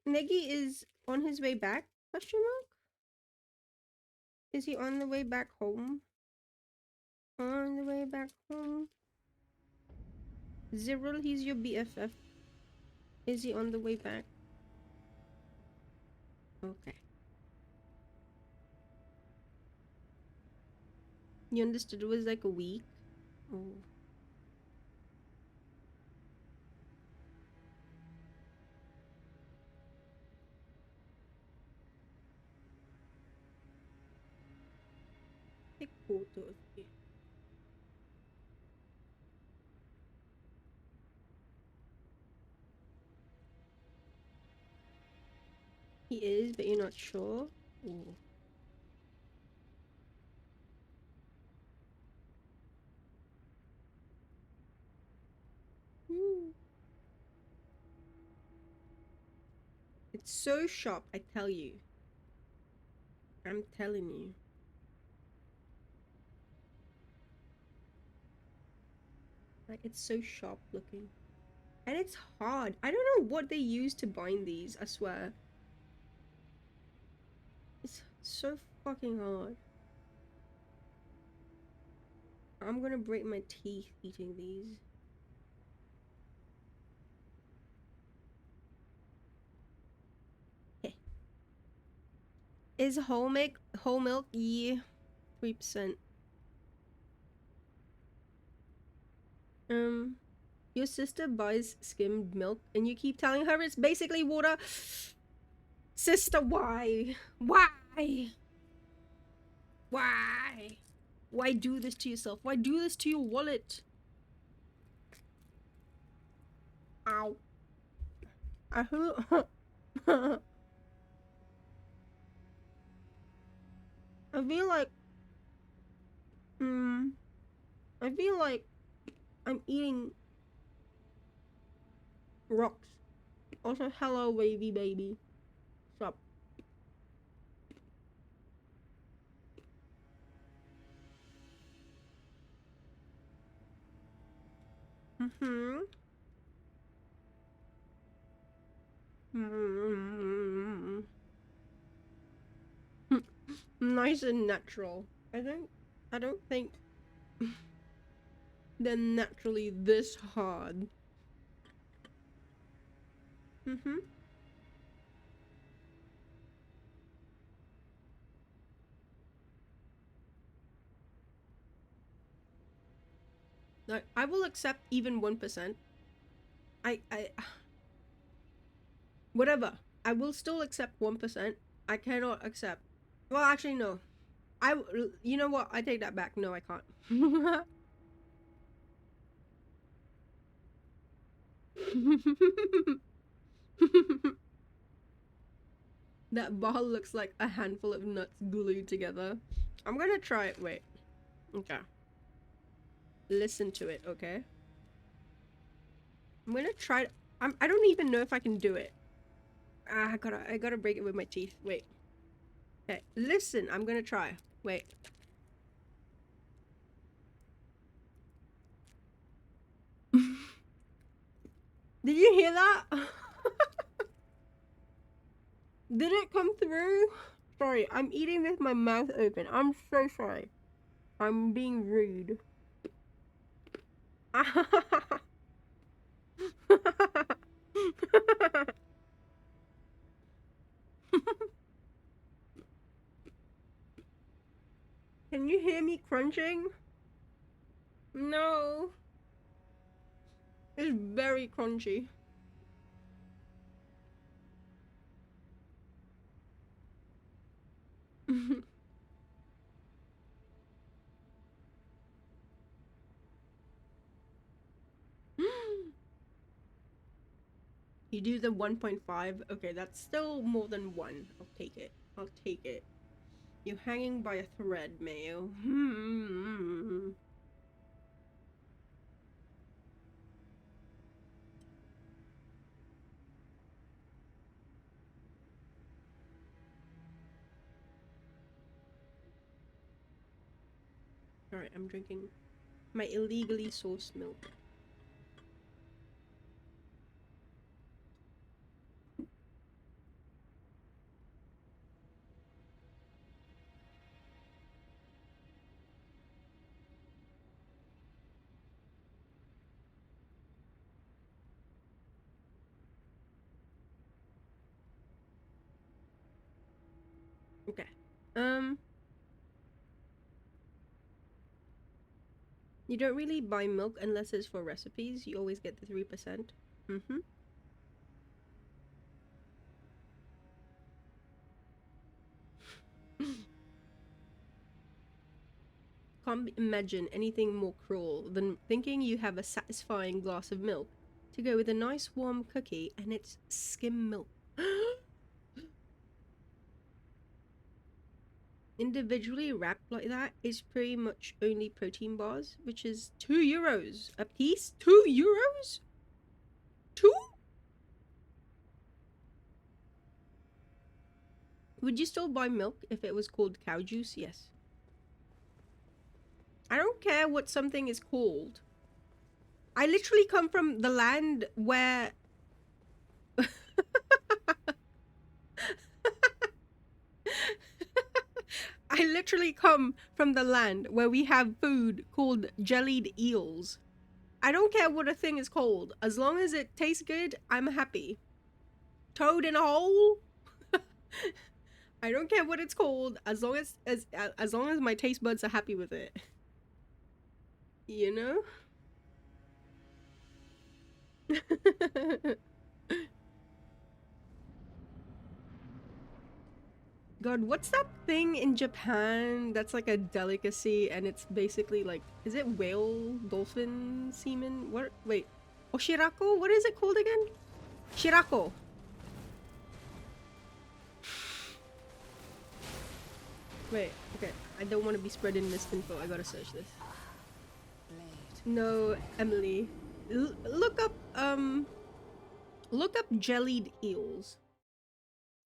Negi is on his way back? Question mark? Is he on the way back home? On the way back home? Zyril, he's your BFF. Is he on the way back? Okay. You understood it was like a week? Oh. Take photo of you. He is, but you're not sure? Ooh. Hmm. It's so sharp, I tell you. I'm telling you. Like, it's so sharp looking. And it's hard. I don't know what they use to bind these, I swear. It's so fucking hard. I'm gonna break my teeth eating these. Heh. Is whole milk? Yeah. 3%. Your sister buys skimmed milk and you keep telling her it's basically water. Sister, why? Why? Why? Why do this to yourself? Why do this to your wallet? Ow. I I feel like I feel like I'm eating rocks. Also, hello wavy baby. Stop. Mm-hmm. Mm-hmm. Nice and natural. I don't think they're naturally this hard. Mm-hmm. Like, I will accept even 1%. I whatever. I will still accept 1%. I cannot accept. Well, actually, no. You know what? I take that back. No, I can't. That ball looks like a handful of nuts glued together. I'm gonna try it. Wait. Okay. Listen to it, okay? I'm gonna try it. I don't even know if I can do it. I gotta break it with my teeth. Wait. Okay, listen. I'm gonna try. Wait. Did you hear that? Did it come through? Sorry, I'm eating with my mouth open. I'm so sorry. I'm being rude. Can you hear me crunching? No. It's very crunchy. You do the 1.5? Okay, that's still more than 1. I'll take it. I'll take it. You're hanging by a thread, Mayo. Alright, I'm drinking my illegally sourced milk. Okay. You don't really buy milk unless it's for recipes. You always get the 3%. Mm-hmm. Can't imagine anything more cruel than thinking you have a satisfying glass of milk to go with a nice warm cookie and it's skim milk. Individually wrapped like that is pretty much only protein bars, which is €2 a piece. €2? 2? Would you still buy milk if it was called cow juice? Yes. I don't care what something is called. I literally come from the land where I literally come from the land where we have food called jellied eels. I don't care what a thing is called. As long as it tastes good, I'm happy. Toad in a hole? I don't care what it's called as long as long as my taste buds are happy with it. You know? God, what's that thing in Japan that's like a delicacy and it's basically like, is it whale, dolphin, semen? What? Wait. Oshirako? What is it called again? Shirako. Wait, okay. I don't want to be spreading this info. I gotta search this. No, Emily. Look up jellied eels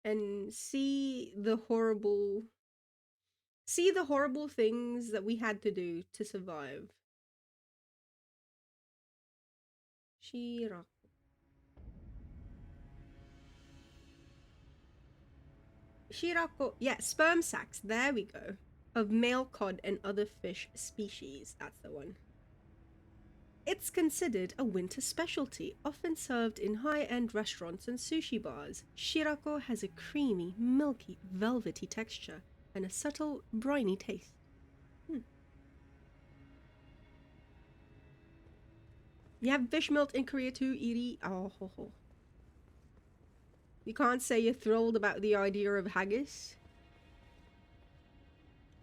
and see the horrible things that we had to do to survive. Shirako. Shirako. Yeah, sperm sacs. There we go. Of male cod and other fish species. That's the one. It's considered a winter specialty, often served in high-end restaurants and sushi bars. Shirako has a creamy, milky, velvety texture and a subtle, briny taste. You have fish melt in Korea too, Edie? Oh, ho, ho. You can't say you're thrilled about the idea of haggis.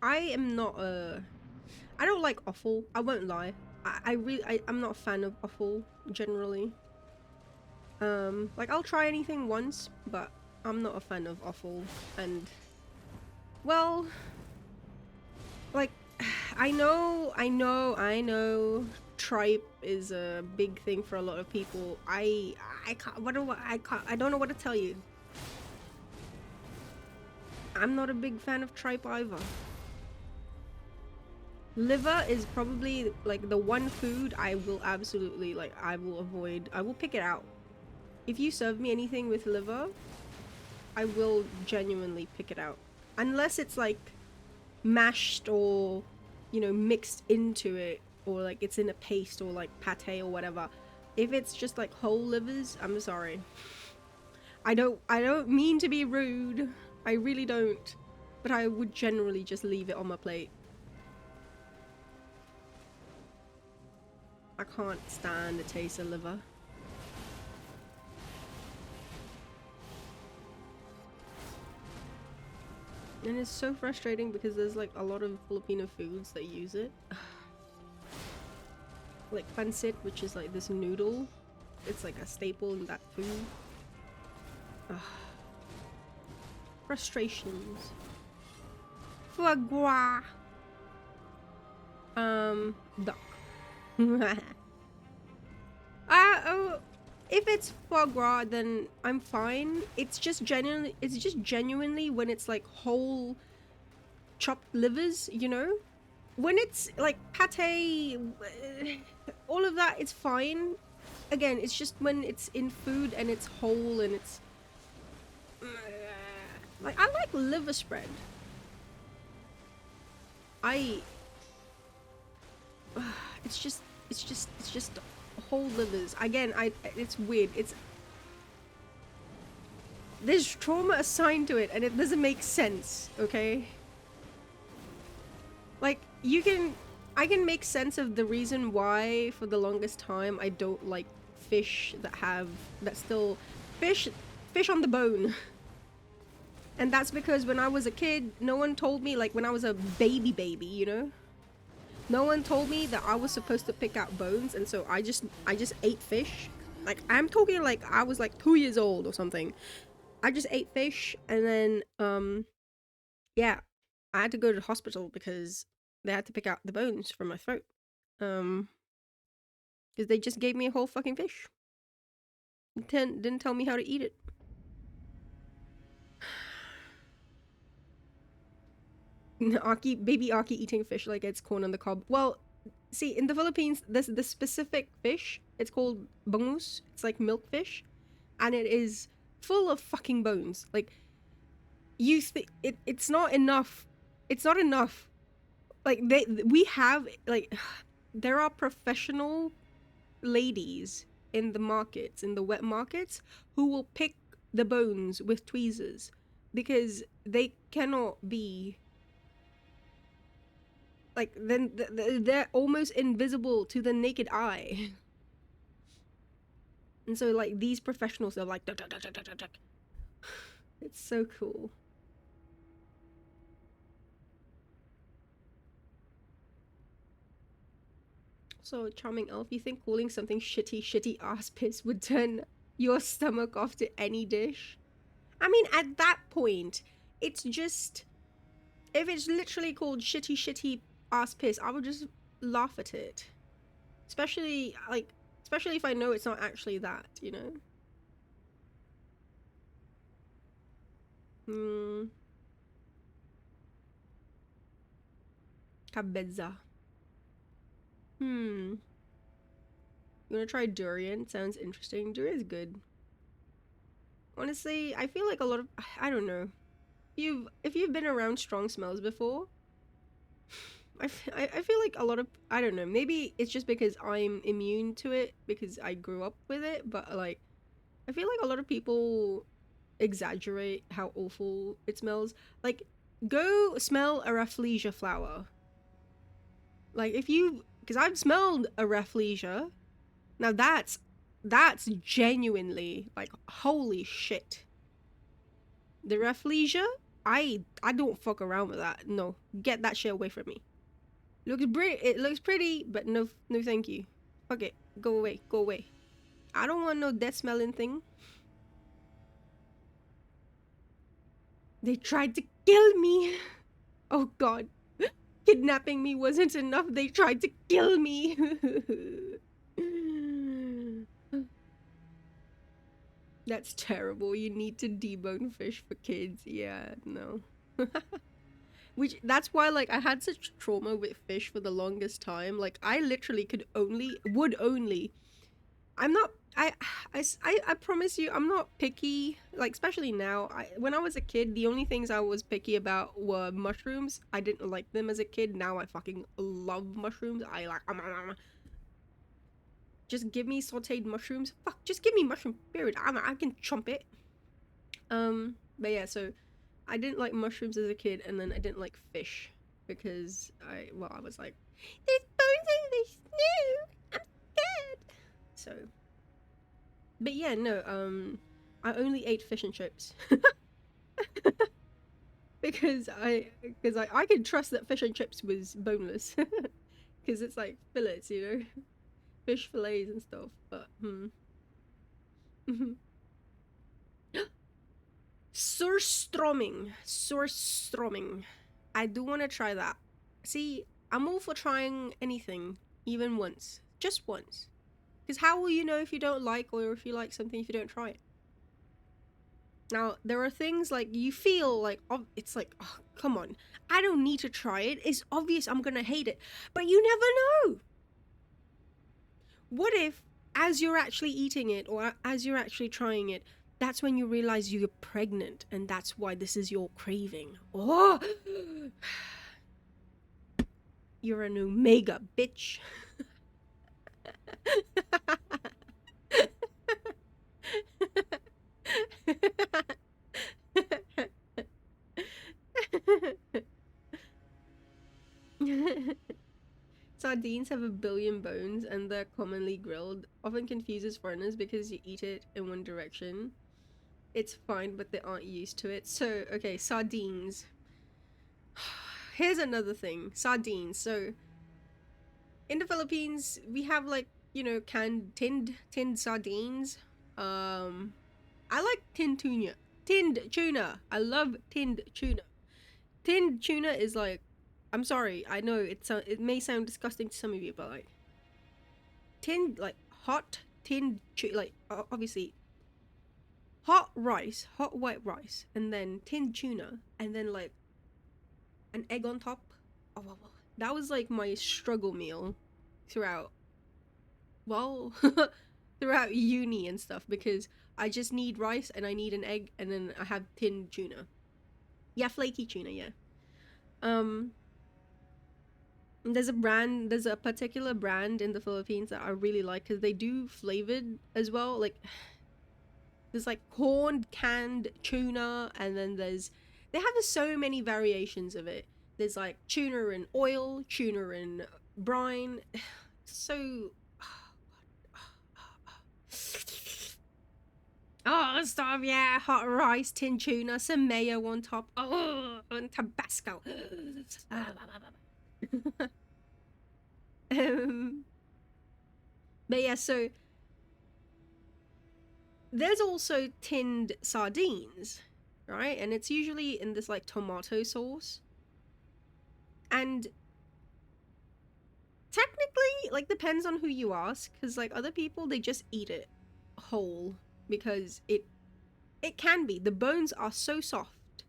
I am not I don't like offal. I won't lie. I'm not a fan of offal generally. Like I'll try anything once, but I'm not a fan of offal. And well, like I know. Tripe is a big thing for a lot of people. I don't know what to tell you. I'm not a big fan of tripe either. Liver is probably like the one food I will absolutely like I will avoid. I will pick it out. If you serve me anything with liver, I will genuinely pick it out. Unless it's like mashed or, you know, mixed into it, or like it's in a paste or like pate or whatever. If it's just like whole livers, I'm sorry. I don't mean to be rude. I really don't. But I would generally just leave it on my plate. I can't stand the taste of liver. And it's so frustrating because there's like a lot of Filipino foods that use it. Like pancit, which is like this noodle. It's like a staple in that food. Frustrations. Foie gras. Duck. Oh, if it's foie gras, then I'm fine. It's just genuinely when it's like whole chopped livers, you know? When it's like pate, all of that, it's fine. Again, it's just when it's in food and it's whole and it's like I like liver spread. It's just whole livers. Again, it's weird. There's trauma assigned to it and it doesn't make sense, okay? Like I can make sense of the reason why for the longest time I don't like fish that still fish on the bone. And that's because when I was a kid, no one told me, like when I was a baby, you know? No one told me that I was supposed to pick out bones, and so I just ate fish. Like I'm talking like I was like 2 years old or something. I just ate fish and then yeah, I had to go to the hospital because they had to pick out the bones from my throat. Because they just gave me a whole fucking fish. Didn't tell me how to eat it. Baby Aki eating fish like it's corn on the cob. Well, see, in the Philippines, there's the specific fish. It's called bangus. It's like milkfish, and it is full of fucking bones. Like, it's not enough. It's not enough. Like we have like, there are professional ladies in the markets, in the wet markets, who will pick the bones with tweezers because they cannot be like then they're almost invisible to the naked eye. And so like these professionals are like duck, duck, duck, duck, duck, duck. It's so cool. So charming elf, you think calling something shitty ass piss would turn your stomach off to any dish? I mean, at that point, it's just, if it's literally called shitty ass piss, I would just laugh at it. Especially if I know it's not actually that, you know? Cabeza. You wanna try durian? Sounds interesting. Durian's good. Honestly, I feel like a lot of, I don't know. If you've been around strong smells before, I feel like a lot of, I don't know, maybe it's just because I'm immune to it because I grew up with it, but like I feel like a lot of people exaggerate how awful it smells. Like, go smell a rafflesia flower. Like, because I've smelled a rafflesia Now that's genuinely like holy shit. The rafflesia, I don't fuck around with that. No, get that shit away from me. It looks pretty, but no, no, thank you. Fuck it, go away, go away. I don't want no death smelling thing. They tried to kill me. Oh god, kidnapping me wasn't enough. They tried to kill me. That's terrible. You need to debone fish for kids. Yeah, no. Which that's why like I had such trauma with fish for the longest time. Like I literally would only. I'm not. I promise you, I'm not picky. Like especially now. When I was a kid, the only things I was picky about were mushrooms. I didn't like them as a kid. Now I fucking love mushrooms. I like. Just give me sauteed mushrooms. Fuck, just give me mushroom. Period. I can chomp it. But yeah, so I didn't like mushrooms as a kid, and then I didn't like fish because I was like, there's bones in the snow. I'm scared. So, but yeah, no. I only ate fish and chips because I could trust that fish and chips was boneless because it's like fillets, you know. Fish fillets and stuff, but Surströmming. I do want to try that. See, I'm all for trying anything, even once, just once. Because how will you know if you don't like or if you like something if you don't try it? Now, there are things like you feel like it's like, oh, come on, I don't need to try it. It's obvious I'm gonna hate it, but you never know. What if, as you're actually eating it or as you're actually trying it, that's when you realize you're pregnant and that's why this is your craving? Oh, you're an omega, bitch. Sardines have a billion bones and they're commonly grilled. Often confuses foreigners because you eat it in one direction. It's fine, but they aren't used to it. So, okay, sardines. Here's another thing. Sardines. So, in the Philippines, we have like, you know, tinned sardines. I like tinned tuna. Tinned tuna. I love tinned tuna. Tinned tuna is like, I'm sorry, I know it may sound disgusting to some of you, but like tinned, like hot tinned like obviously hot rice, hot white rice, and then tinned tuna, and then like an egg on top. Oh, that was like my struggle meal throughout, well, throughout uni and stuff because I just need rice and I need an egg and then I have tinned tuna. Yeah, flaky tuna, yeah. Um, there's a particular brand in the Philippines that I really like because they do flavored as well. Like, there's like corned canned tuna, and then they have so many variations of it. There's like tuna in oil, tuna in brine. So, oh, stop, yeah, hot rice, tin tuna, some mayo on top. Oh, and Tabasco. um, but yeah, so there's also tinned sardines, right? And it's usually in this like tomato sauce. And technically, like, depends on who you ask, because like other people they just eat it whole because it can be, the bones are so soft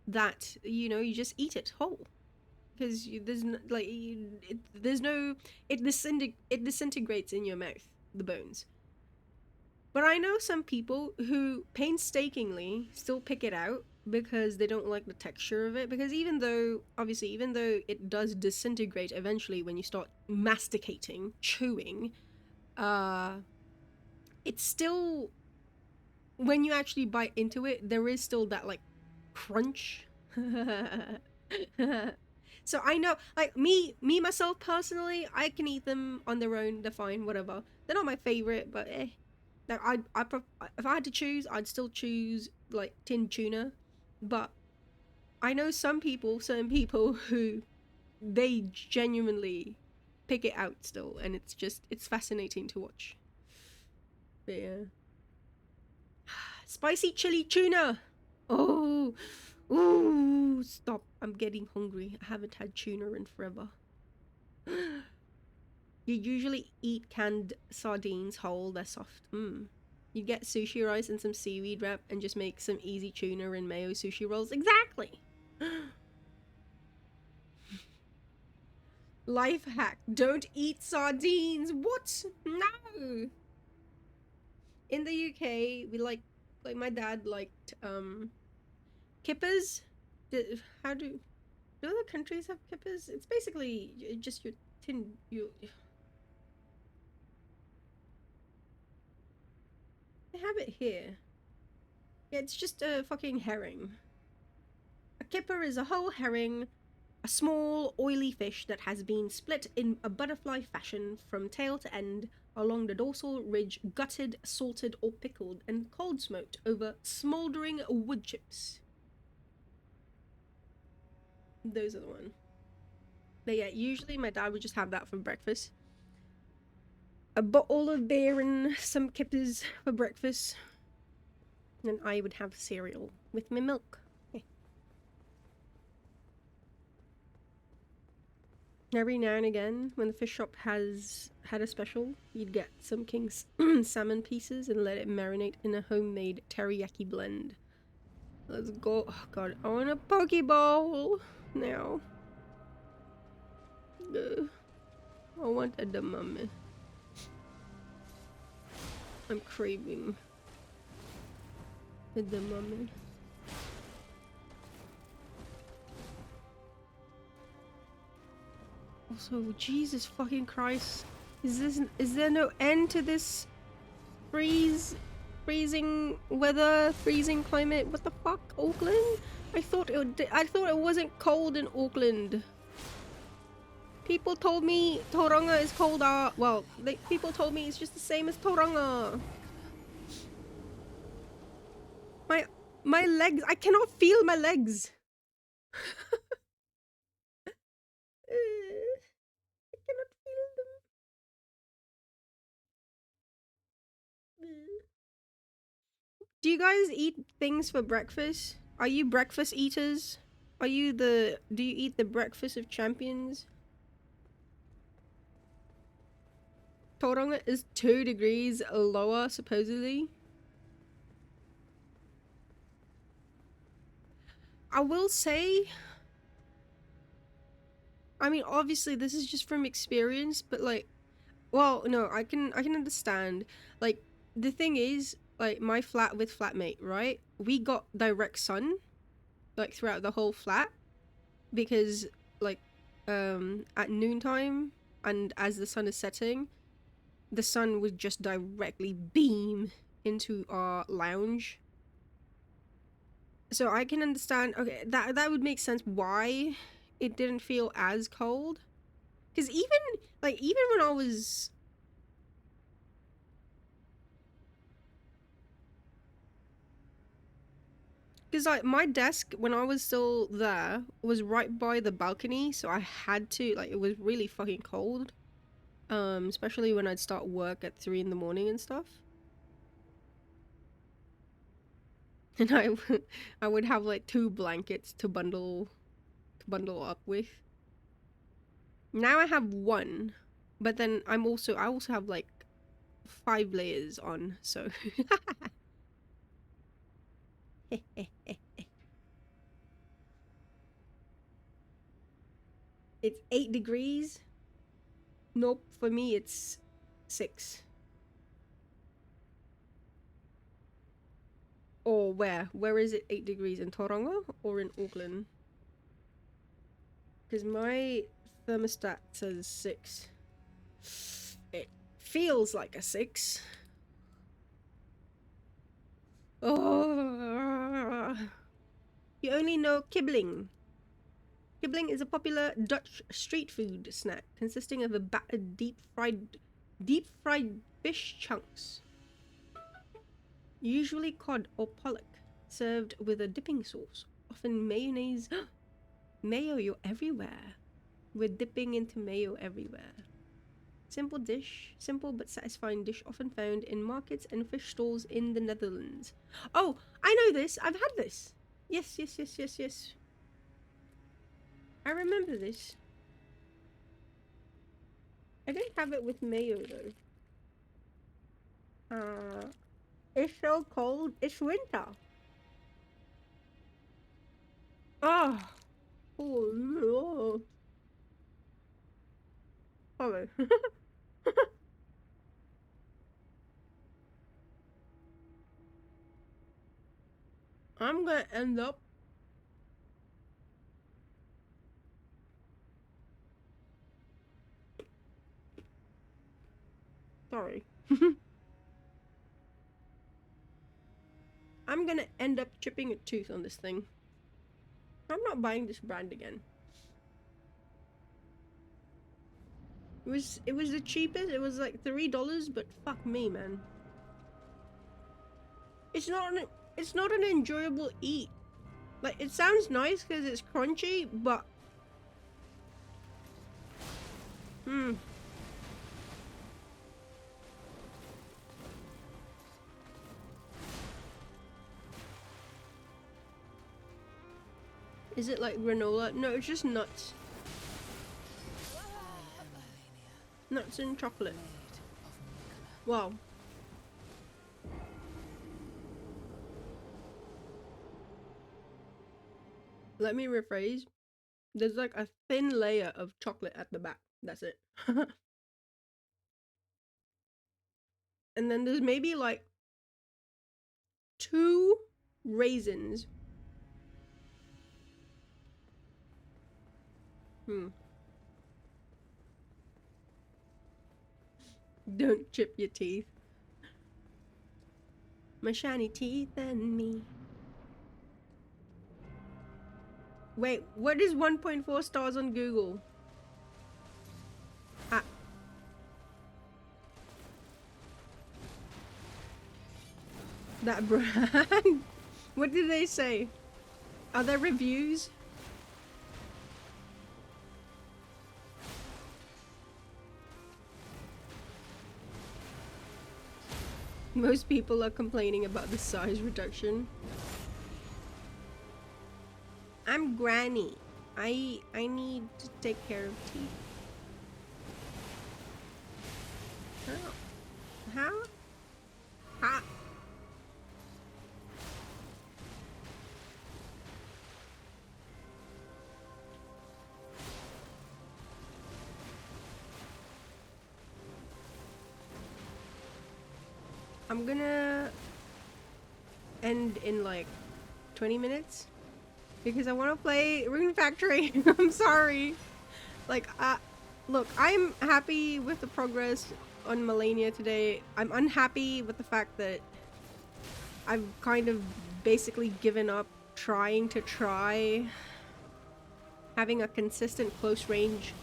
that you know you just eat it whole because there's no, like there's no it disintegrates in your mouth, the bones. But I know some people who painstakingly still pick it out because they don't like the texture of it, because even though it does disintegrate eventually when you start masticating, chewing, uh it's still, when you actually bite into it, there is still that like crunch. So I know, like myself personally, I can eat them on their own. They're fine, whatever. They're not my favorite, but eh. Like if I had to choose, I'd still choose like tinned tuna. But I know certain people who they genuinely pick it out still, and it's fascinating to watch. But yeah, spicy chili tuna. Oh, ooh, stop! I'm getting hungry. I haven't had tuna in forever. You usually eat canned sardines whole, they're soft. You get sushi rice and some seaweed wrap and just make some easy tuna and mayo sushi rolls. Exactly! Life hack, don't eat sardines! What? No! In the UK, we like my dad liked, kippers. How do other countries have kippers? It's basically just your tin, they have it here. Yeah, it's just a fucking herring. A kipper is a whole herring, a small, oily fish that has been split in a butterfly fashion from tail to end along the dorsal ridge, gutted, salted, or pickled, and cold smoked over smouldering wood chips. Those are the one. But yeah, usually my dad would just have that for breakfast. A bottle of beer and some kippers for breakfast. And then I would have cereal with my milk. Every now and again, when the fish shop has had a special, you'd get some king's salmon pieces and let it marinate in a homemade teriyaki blend. Let's go. Oh god, I want a pokeball now. I want edamame. I'm craving edamame. Also, Jesus fucking Christ. Is there no end to this freezing weather, freezing climate? What the fuck, Auckland? I thought it wasn't cold in Auckland. People told me Tauranga is colder. Well, people told me it's just the same as Tauranga. My legs, I cannot feel my legs. I cannot feel them. Do you guys eat things for breakfast? Are you breakfast eaters? Do you eat the breakfast of champions? Tauranga is 2 degrees lower, supposedly. I will say, I mean, obviously this is just from experience, but like, well, no, I can understand. Like, the thing is, like, my flat with flatmate, right? We got direct sun, like, throughout the whole flat, because, like, at noontime, and as the sun is setting, the sun would just directly beam into our lounge. So I can understand, okay, that would make sense why it didn't feel as cold. Because even when I was... Because, like, my desk, when I was still there, was right by the balcony, so I had to, like, it was really fucking cold. Especially when I'd start work at 3 in the morning and stuff. And I would have, like, 2 blankets to bundle up with. Now I have 1, but then I also have, like, 5 layers on, so... It's 8 degrees. Nope, for me it's 6. Or where? Where is it 8 degrees? In Tauranga or in Auckland? Because my thermostat says 6. It feels like a 6. Oh, you only know Kibling. Kibbeling is a popular Dutch street food snack consisting of a battered deep fried fish chunks, usually cod or pollock, served with a dipping sauce, often mayonnaise. Mayo, you're everywhere. We're dipping into mayo everywhere. Simple but satisfying dish often found in markets and fish stalls in the Netherlands. Oh, I know this. I've had this. Yes. I remember this. I didn't have it with mayo though. It's so cold. It's winter. Oh, oh no. Sorry. I'm gonna end up. Sorry. I'm gonna end up chipping a tooth on this thing. I'm not buying this brand again. It was the cheapest. It was like $3, but fuck me, man. It's not an enjoyable eat. Like, it sounds nice because it's crunchy, but is it like granola? No, it's just nuts. Nuts and chocolate. Wow. Let me rephrase. There's like a thin layer of chocolate at the back. That's it. And then there's maybe like 2 raisins. Don't chip your teeth. My shiny teeth and me. Wait, what is 1.4 stars on Google? Ah. That brand? What did they say? Are there reviews? Most people are complaining about the size reduction. I'm granny. I need to take care of teeth. How? How? I'm gonna end in like 20 minutes because I want to play Rune Factory. I'm sorry. Like, look, I'm happy with the progress on Malenia today. I'm unhappy with the fact that I've kind of basically given up trying having a consistent close range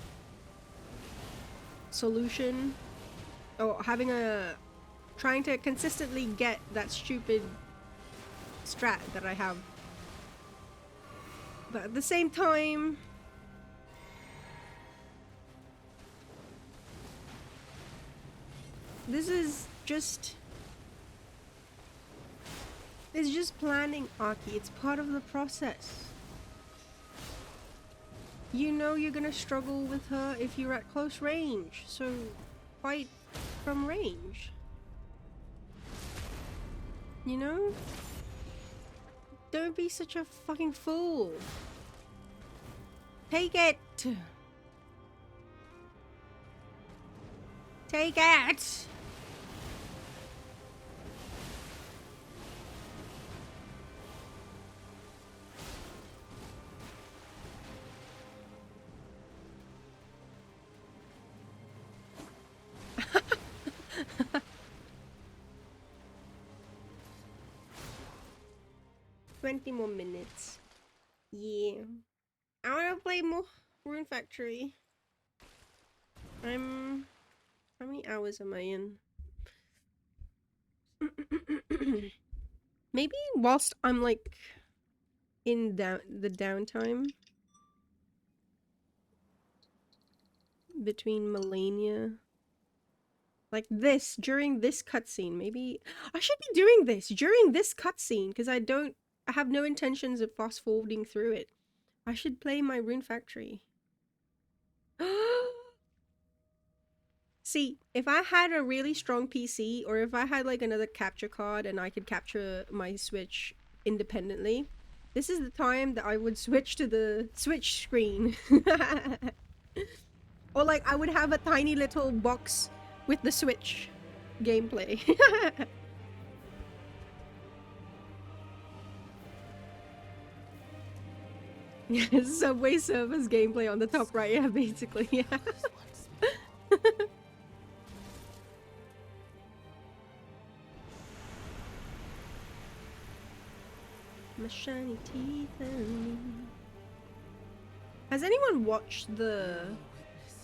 solution, or trying to consistently get that stupid strat that I have. But at the same time, this is just planning, Aki. It's part of the process. You know you're gonna struggle with her if you're at close range, so fight from range. You know? Don't be such a fucking fool. Take it! Take it! "20 more minutes. Yeah. I wanna play more Rune Factory. I'm... How many hours am I in? Maybe whilst I'm like in the downtime between Malenia, like this, during this cutscene, maybe I should be doing this during this cutscene because I have no intentions of fast forwarding through it. I should play my Rune Factory. See, if I had a really strong PC, or if I had like another capture card and I could capture my Switch independently, this is the time that I would switch to the Switch screen. Or like I would have a tiny little box with the Switch gameplay. Yeah, Subway Surfers gameplay on the top right, yeah, basically, yeah. My shiny teeth and me. Has anyone watched the...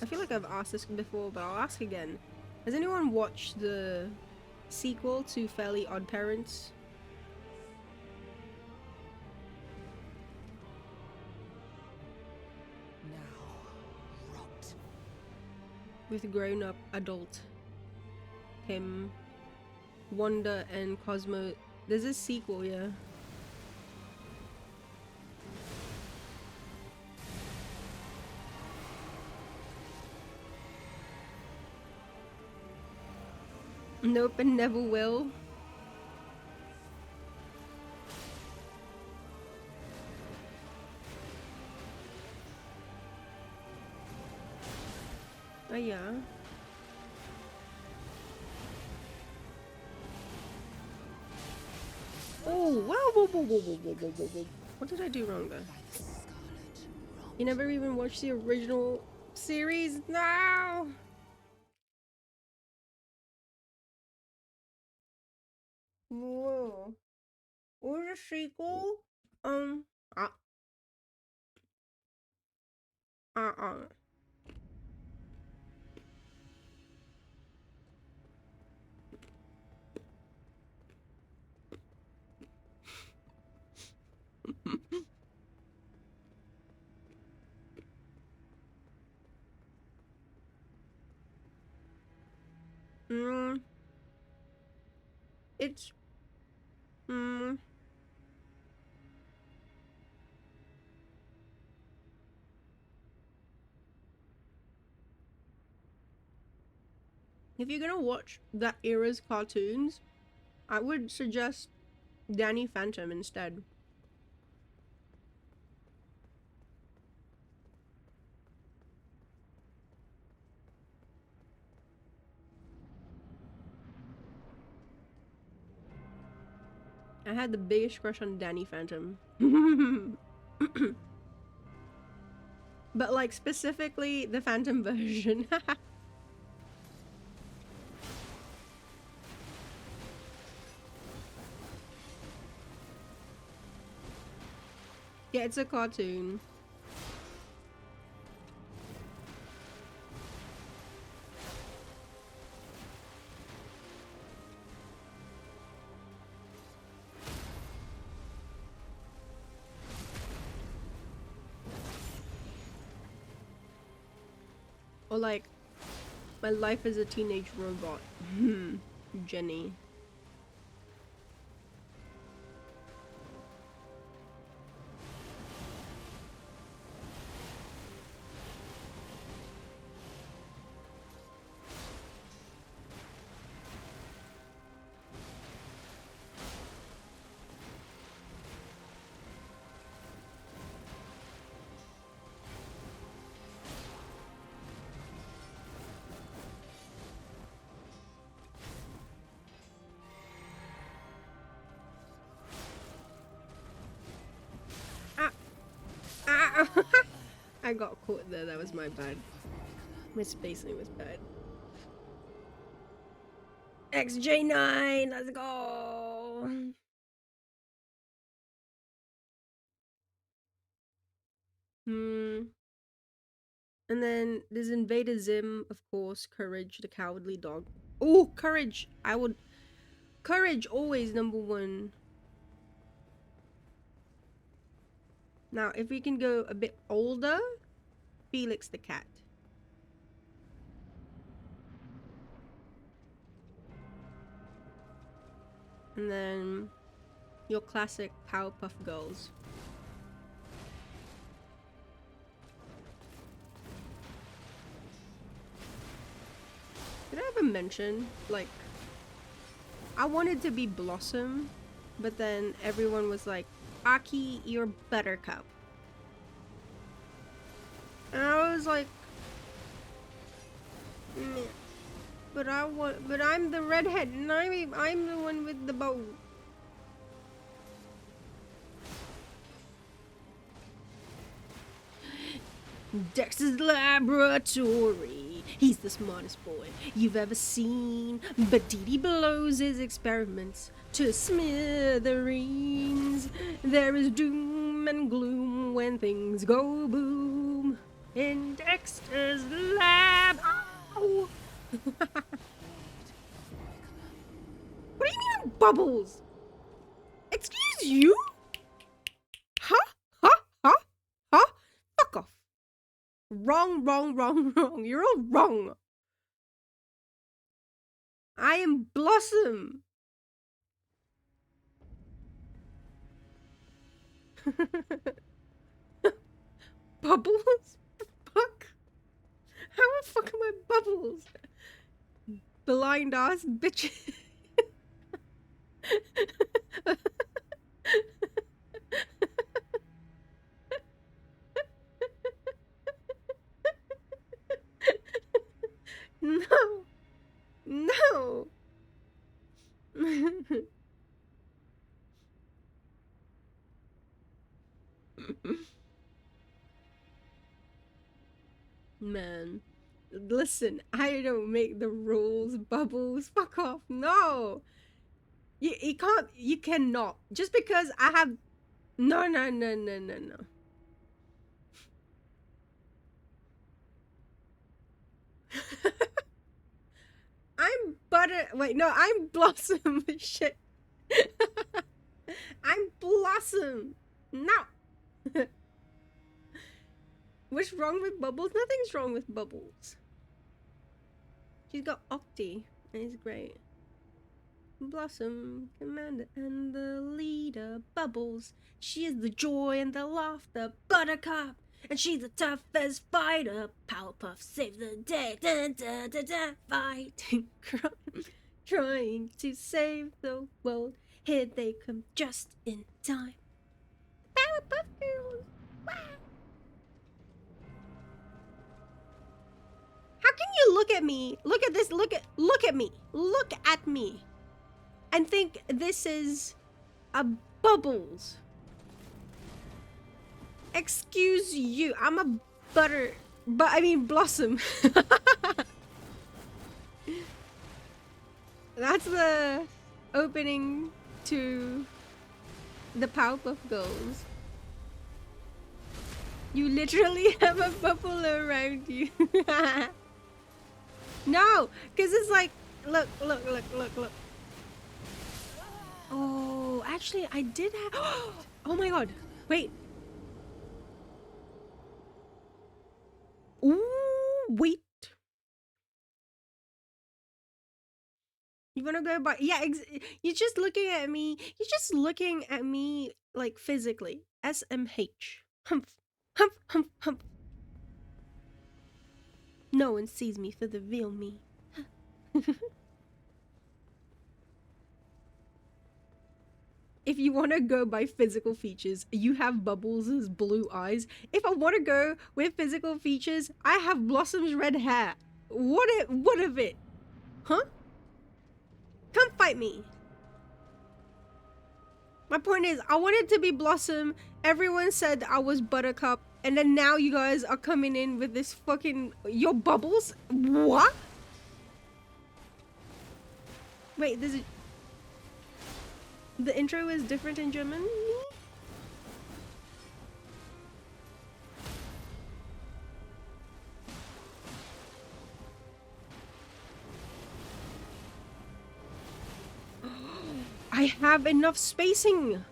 I feel like I've asked this before, but I'll ask again. Has anyone watched the sequel to Fairly Odd Parents? Now, rot. With grown-up adult him, Wanda and Cosmo. There's a sequel, yeah. Nope, and never will. Oh yeah. Oh, wow, whoa, whoa, whoa, whoa, whoa, whoa, whoa, whoa. What did I do wrong there? You never even watched the original series? No! Whoa. Or the sequel? Um, uh, uh. Mm, it's, mm. If you're gonna watch that era's cartoons, I would suggest Danny Phantom instead. I had the biggest crush on Danny Phantom. But like specifically the Phantom version. Yeah, it's a cartoon. Or like, my life as a teenage robot. Jenny. Ah! I got caught there, that was my bad. My spacing was bad. XJ9, let's go! Hmm. And then there's Invader Zim, of course. Courage, the cowardly dog. Oh, courage! Courage always number one. Now, if we can go a bit older, Felix the cat. And then your classic Powerpuff Girls. Did I ever mention, like, I wanted to be Blossom, but then everyone was like, Aki, you're Buttercup. And I was like, "Meh, but I'm the redhead, and I'm the one with the bow." Dexter's laboratory. He's the smartest boy you've ever seen, but Dee blows his experiments to smithereens. There is doom and gloom when things go boom in Dexter's lab. Ow! What do you mean bubbles? Excuse you? Huh? Huh? Huh? Huh? Fuck off. Wrong, wrong, wrong, wrong. You're all wrong. I am Blossom. Bubbles? Fuck. How the fuck am I Bubbles? Blind ass bitch. No. No. Man. Listen, I don't make the rules, Bubbles. Fuck off. No. You can't, you cannot. Just because I have... No, no, no, no, no, no. I'm Butter... Wait, no, I'm Blossom. Shit. I'm Blossom. No. What's wrong with Bubbles? Nothing's wrong with Bubbles. She's got Octi, and he's great. Blossom, commander, and the leader. Bubbles, she is the joy and the laughter. Buttercup, and she's the toughest fighter. Powerpuff saves the day. Dun, dun, dun, dun. Fighting crime, trying to save the world. Here they come just in time. Powerpuff Girls. Wow. How can you look at me? Look at this. Look at me. Look at me. And think this is a Bubbles. Excuse you. I'm a Blossom. That's the opening to the Powerpuff Girls. You literally have a bubble around you. No, because it's like, look. Oh, actually, I did have... Oh my god. Wait. Ooh, wait. You wanna go by... Yeah, you're just looking at me. You're just looking at me, like, physically. SMH. Humph. Humph, humph, humph. No one sees me for the real me. If you want to go by physical features, you have Bubbles' blue eyes. If I want to go with physical features, I have Blossom's red hair. What of it? Huh? Come fight me. My point is, I wanted to be Blossom. Everyone said I was Buttercup. And then now you guys are coming in with this fucking... Your Bubbles? What? Wait, there's a... The intro is different in German? I have enough spacing.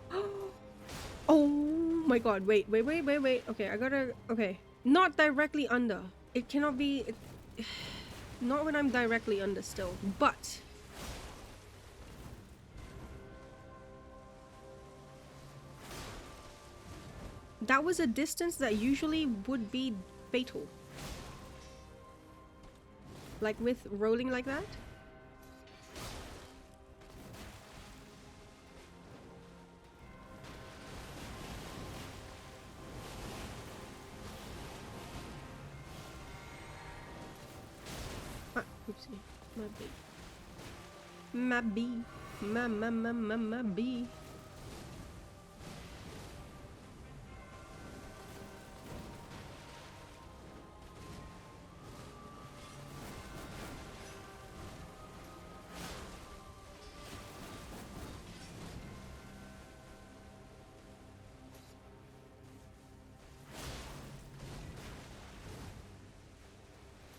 Oh my god, wait. Okay, I gotta, okay. Not directly under. It cannot be, not when I'm directly under still, but. That was a distance that usually would be fatal. Like with rolling like that. Ah, oopsie. My B. My B. My B.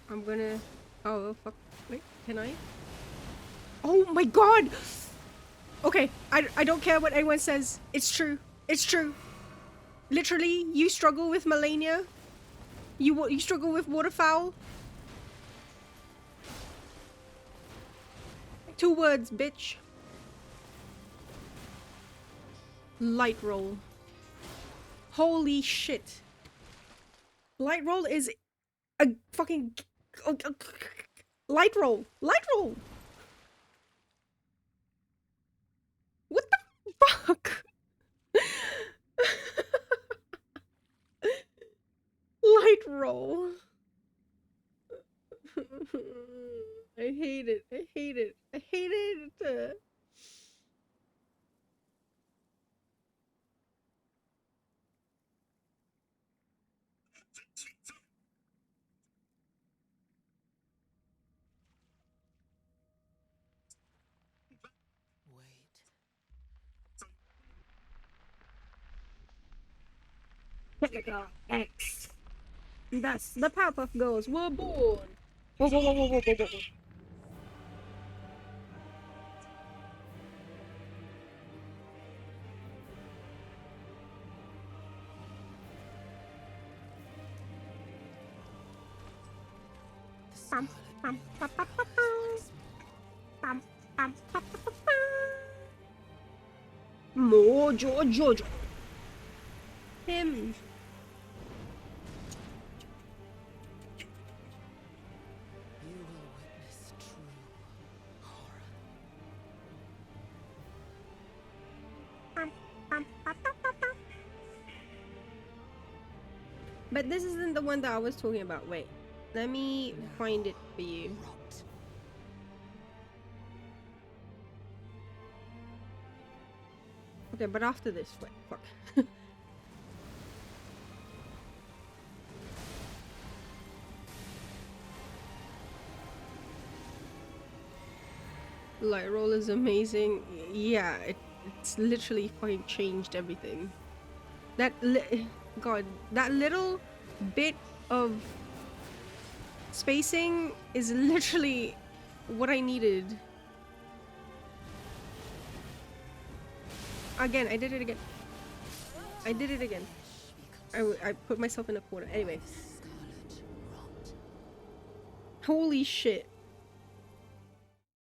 I'm gonna... Oh, fuck. Wait, can I? Oh my god! Okay, I don't care what anyone says. It's true. It's true. Literally, you struggle with malenia. You struggle with waterfowl. 2 words, bitch. Light roll. Holy shit. Light roll is a fucking... Light roll. Light roll. What the fuck? Light roll. I hate it. I hate it. I hate it. Wait. Technical X. Thus, the Powerpuff Girls were born. Whoa, whoa, whoa, whoa, whoa, whoa, whoa. The Bum, scarlet bum, moon ba, ba, ba, follows bum. once Bum, bum, ba, ba, ba, ba. Mojo Jojo. Him. you will witness true horror. Bum, bum, ba, ba, ba, ba. But this isn't the one that I was talking about. Wait. Let me Now, find it for you. rot. Okay, but after this, wait, fuck. Light roll is amazing. Yeah, it's literally fucking changed everything. God, that little bit of spacing is literally what I needed. Again, I did it again. I did it again. I put myself in a corner. Anyway. Scarlet rot. Holy shit.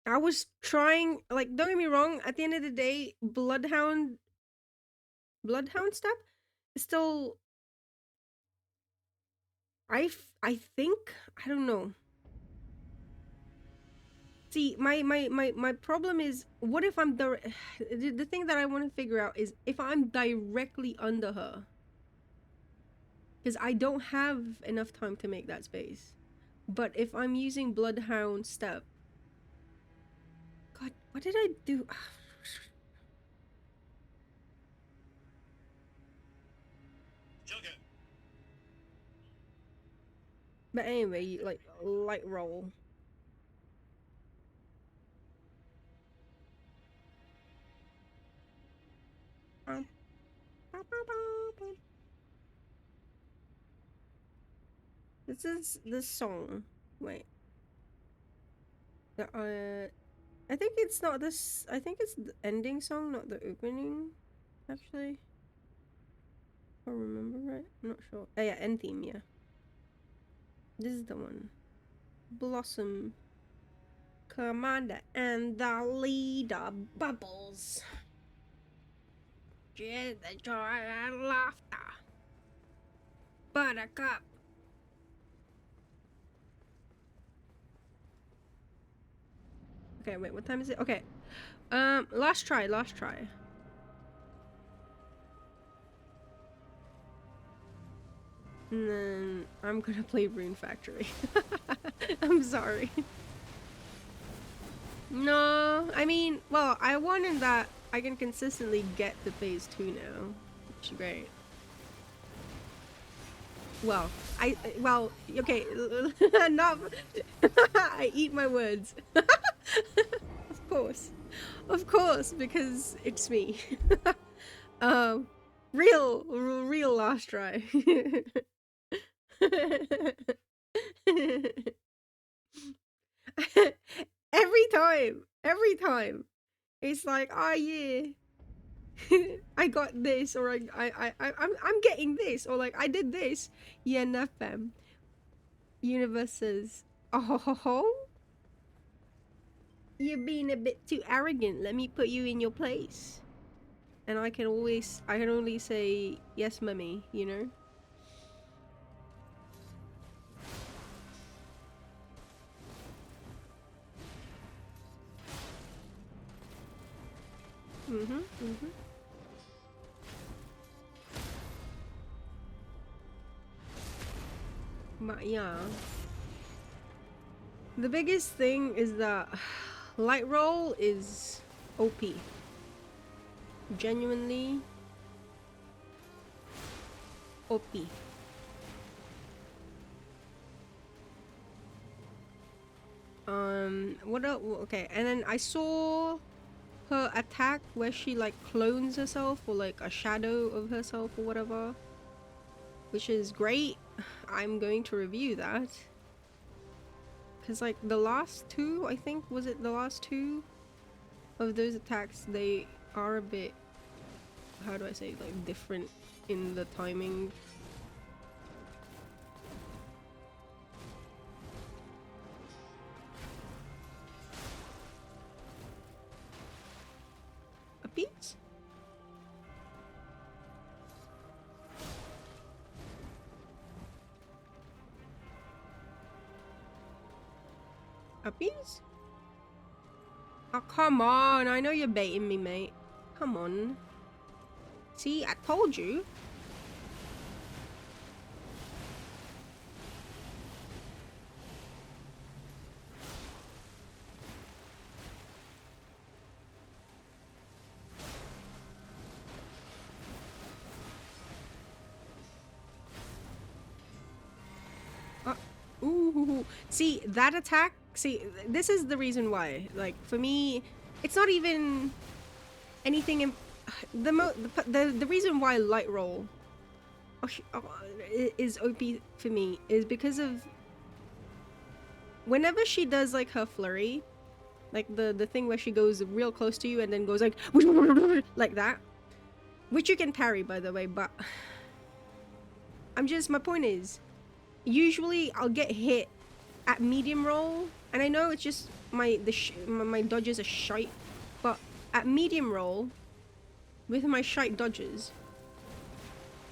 I was trying, like, don't get me wrong, at the end of the day, Bloodhound step is still, I think, I don't know. See, my problem is, what if I'm the thing that I want to figure out is if I'm directly under her. Because I don't have enough time to make that space. But if I'm using Bloodhound step. God, what did I do? But anyway, like, light roll. This is the song. Wait. I think it's not this. I think it's the ending song, not the opening. Actually, if I remember right. I'm not sure. Oh yeah, end theme. Yeah, this is the one. Blossom, Commander, and the leader, Bubbles. Cheer the joy and laughter. Buttercup. Okay, wait. What time is it? Okay. Last try. Last try. And then I'm gonna play Rune Factory. I'm sorry. No, I mean, well, I wanted that I can consistently get to phase 2 now, which is great. Well, okay, not, I eat my words. Of course, because it's me. um, real last try. every time, it's like, oh yeah, I got this, or I'm getting this, or like I did this. Yeah, nothing. Universe says, oh ho ho ho, you're being a bit too arrogant. Let me put you in your place. And I can only say yes, mummy. You know. Mhm. Mhm. But yeah, the biggest thing is that light roll is OP. Genuinely OP. What else? Okay, and then I saw her attack where she like clones herself, or like a shadow of herself or whatever, which is great. I'm going to review that because like the last two, I think, was it the last two of those attacks, they are a bit, how do I say, like different in the timing. A piece? A piece? Oh, come on. I know you're baiting me, mate. Come on. See, I told you. Ooh. See, that attack, see, this is the reason why. Like, for me, it's not even anything in the reason why light roll is OP for me is because of whenever she does like her flurry, like the thing where she goes real close to you and then goes like like that, which you can parry, by the way, but my point is, usually I'll get hit at medium roll, and I know it's just my dodges are shite, but at medium roll with my shite dodges,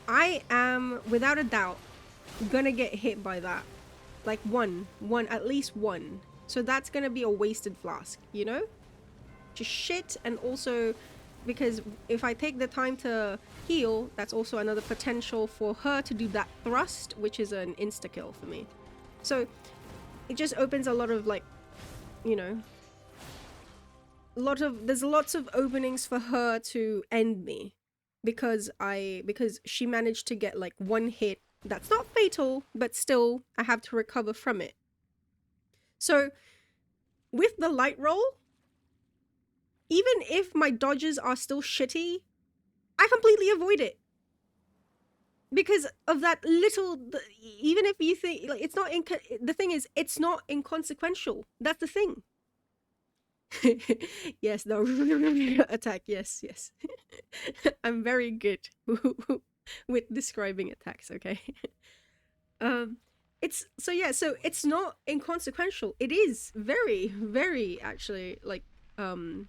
I am without a doubt gonna get hit by that, like one at least one. So that's gonna be a wasted flask, you know, just shit. And also because if I take the time to heal, that's also another potential for her to do that thrust, which is an insta kill for me. So it just opens a lot of, like, you know, there's lots of openings for her to end me, because she managed to get like one hit that's not fatal, but still I have to recover from it. So with the light roll, even if my dodges are still shitty, I completely avoid it because of that little. Even if you think like it's not the thing is, it's not inconsequential. That's the thing. Yes, the attack. Yes, yes. I'm very good with describing attacks, okay? Um it's so yeah, so it's not inconsequential. It is very, very actually like um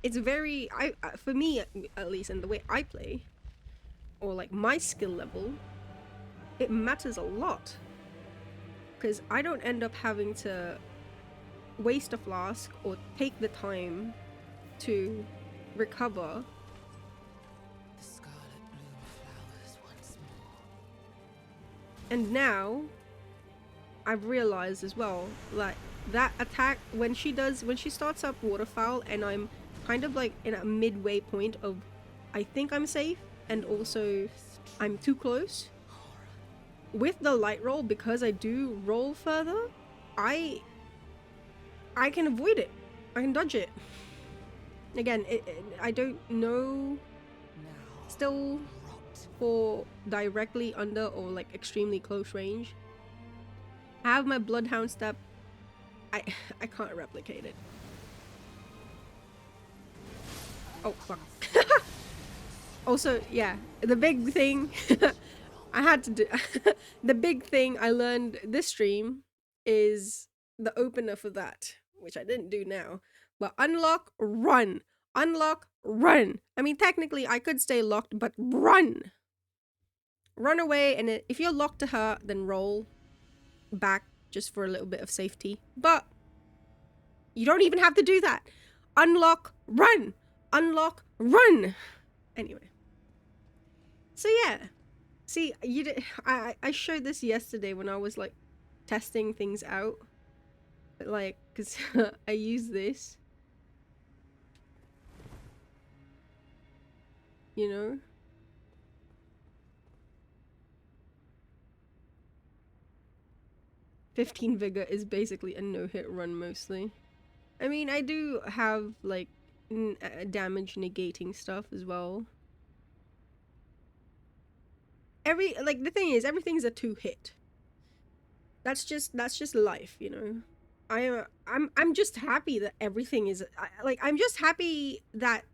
it's very for me at least, and the way I play, or like my skill level, it matters a lot because I don't end up having to waste a flask or take the time to recover. The scarlet bloom flowers once more. And now I've realized as well, like that attack when she starts up waterfowl, and I'm kind of like in a midway point of I think I'm safe and also I'm too close. With the light roll, because I do roll further, I can avoid it. I can dodge it. Again, I don't know Now still rot. for directly under or like extremely close range. I have my bloodhound step. I can't replicate it. Oh fuck. Also, yeah, the big thing I had to do the big thing I learned this stream is the opener for that, which I didn't do now. But unlock, run. Unlock, run. I mean, technically I could stay locked, but run. Run away, and if you're locked to her, then roll back just for a little bit of safety. But you don't even have to do that. Unlock, run. Unlock, run. Anyway. So yeah. See, I showed this yesterday when I was like testing things out. Like, cuz I use this. You know? "15 Vigor" is basically a no-hit run mostly. I mean, I do have like damage negating stuff as well. The thing is, everything's a 2-hit. That's just life, you know. I'm just happy that everything is I'm just happy that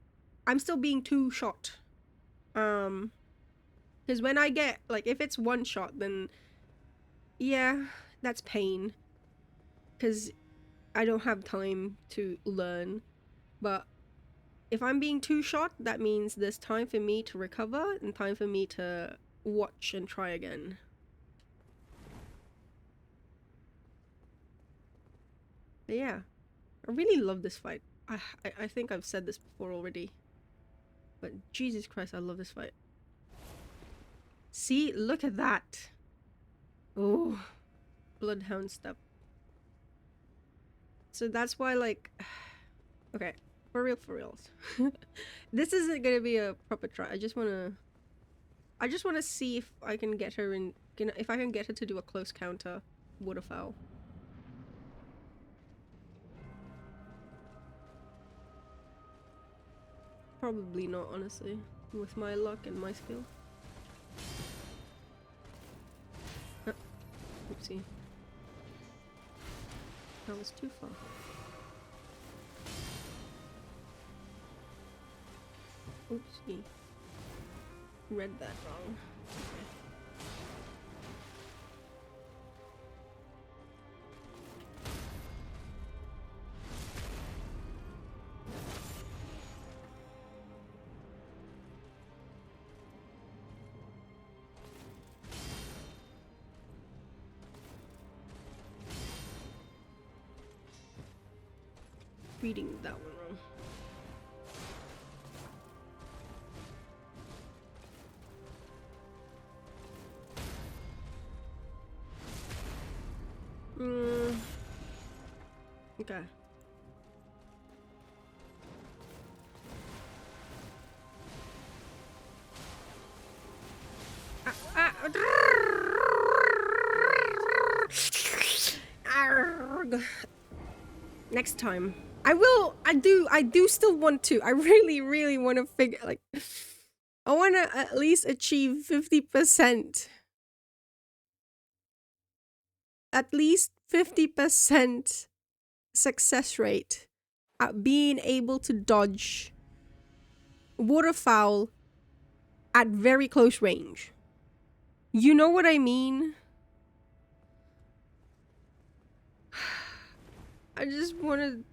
I'm still being 2-shot. Because when I get like, if it's 1-shot, then yeah, that's pain. Because I don't have time to learn. But if I'm being 2-shot, that means there's time for me to recover and time for me to watch and try again. But yeah, I really love this fight. I think I've said this before already. But Jesus Christ, I love this fight. See, look at that. Oh, bloodhound step. So that's why, like, okay, for reals. This isn't gonna be a proper try. I just wanna see if I can get her in. If I can get her to do a close counter waterfowl. Probably not, honestly, with my luck and my skill. Oopsie. That was too far. Oopsie. Read that wrong. Okay. Reading that one wrong. Okay. Next time. I will. I do still want to. I really want to figure, like, I want to at least achieve 50%. At least 50% success rate at being able to dodge waterfowl at very close range. You know what I mean? I just want to,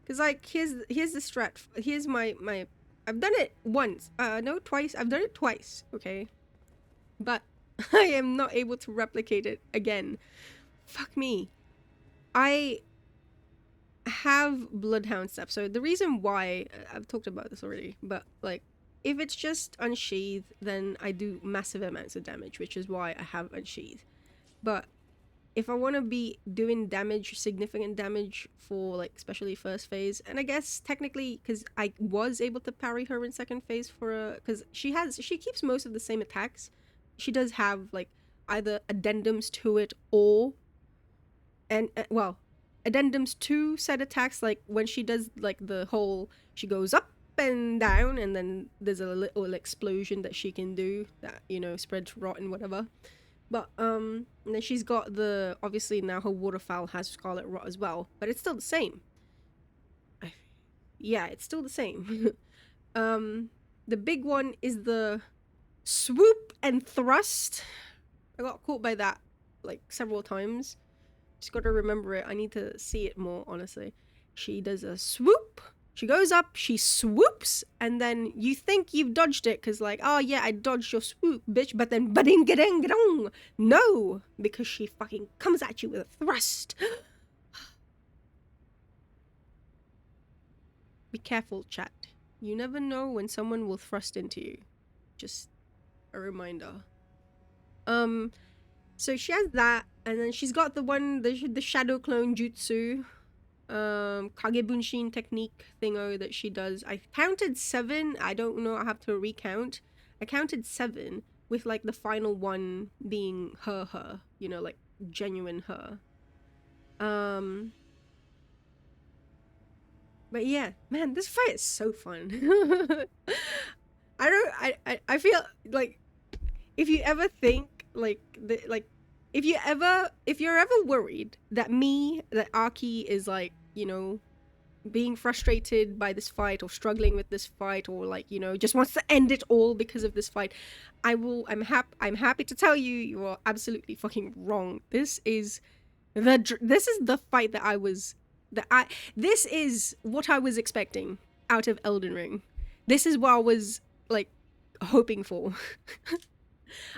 cause like here's the strat. Here's my I've done it once. No, twice. I've done it twice. Okay, but I am not able to replicate it again. Fuck me. I have bloodhound stuff. So the reason why I've talked about this already, but like if it's just unsheathed, then I do massive amounts of damage, which is why I have unsheathed. But if I want to be doing damage, significant damage for like especially first phase, and I guess technically because I was able to parry her in second phase for a, because she keeps most of the same attacks. She does have like either addendums to it or well, addendums to set attacks, like when she does like the whole, she goes up and down and then there's a little explosion that she can do that, you know, spreads rot and whatever. But and then she's got the, obviously now her waterfowl has scarlet rot as well, but it's still the same. Yeah, it's still the same. The big one is the swoop and thrust. I got caught by that like several times. Just got to remember it. I need to see it more, honestly. She does a swoop. She goes up, she swoops, and then you think you've dodged it because like, oh yeah, I dodged your swoop, bitch, but then ba-ding-ga-ding-ga-dong. No, because she fucking comes at you with a thrust. Be careful, chat. You never know when someone will thrust into you. Just a reminder. So she has that, and then she's got the one, the shadow clone jutsu, Kagebunshin technique thingo that she does. I counted 7. I don't know, I have to recount. I counted 7 with like the final one being her, you know, like genuine her. But yeah, man, this fight is so fun. I feel like if you ever think like if you're ever worried that Aki is like, you know, being frustrated by this fight or struggling with this fight or like, you know, just wants to end it all because of this fight, I'm happy to tell you, you are absolutely fucking wrong. This is the fight this is what I was expecting out of Elden Ring. This is what I was like hoping for.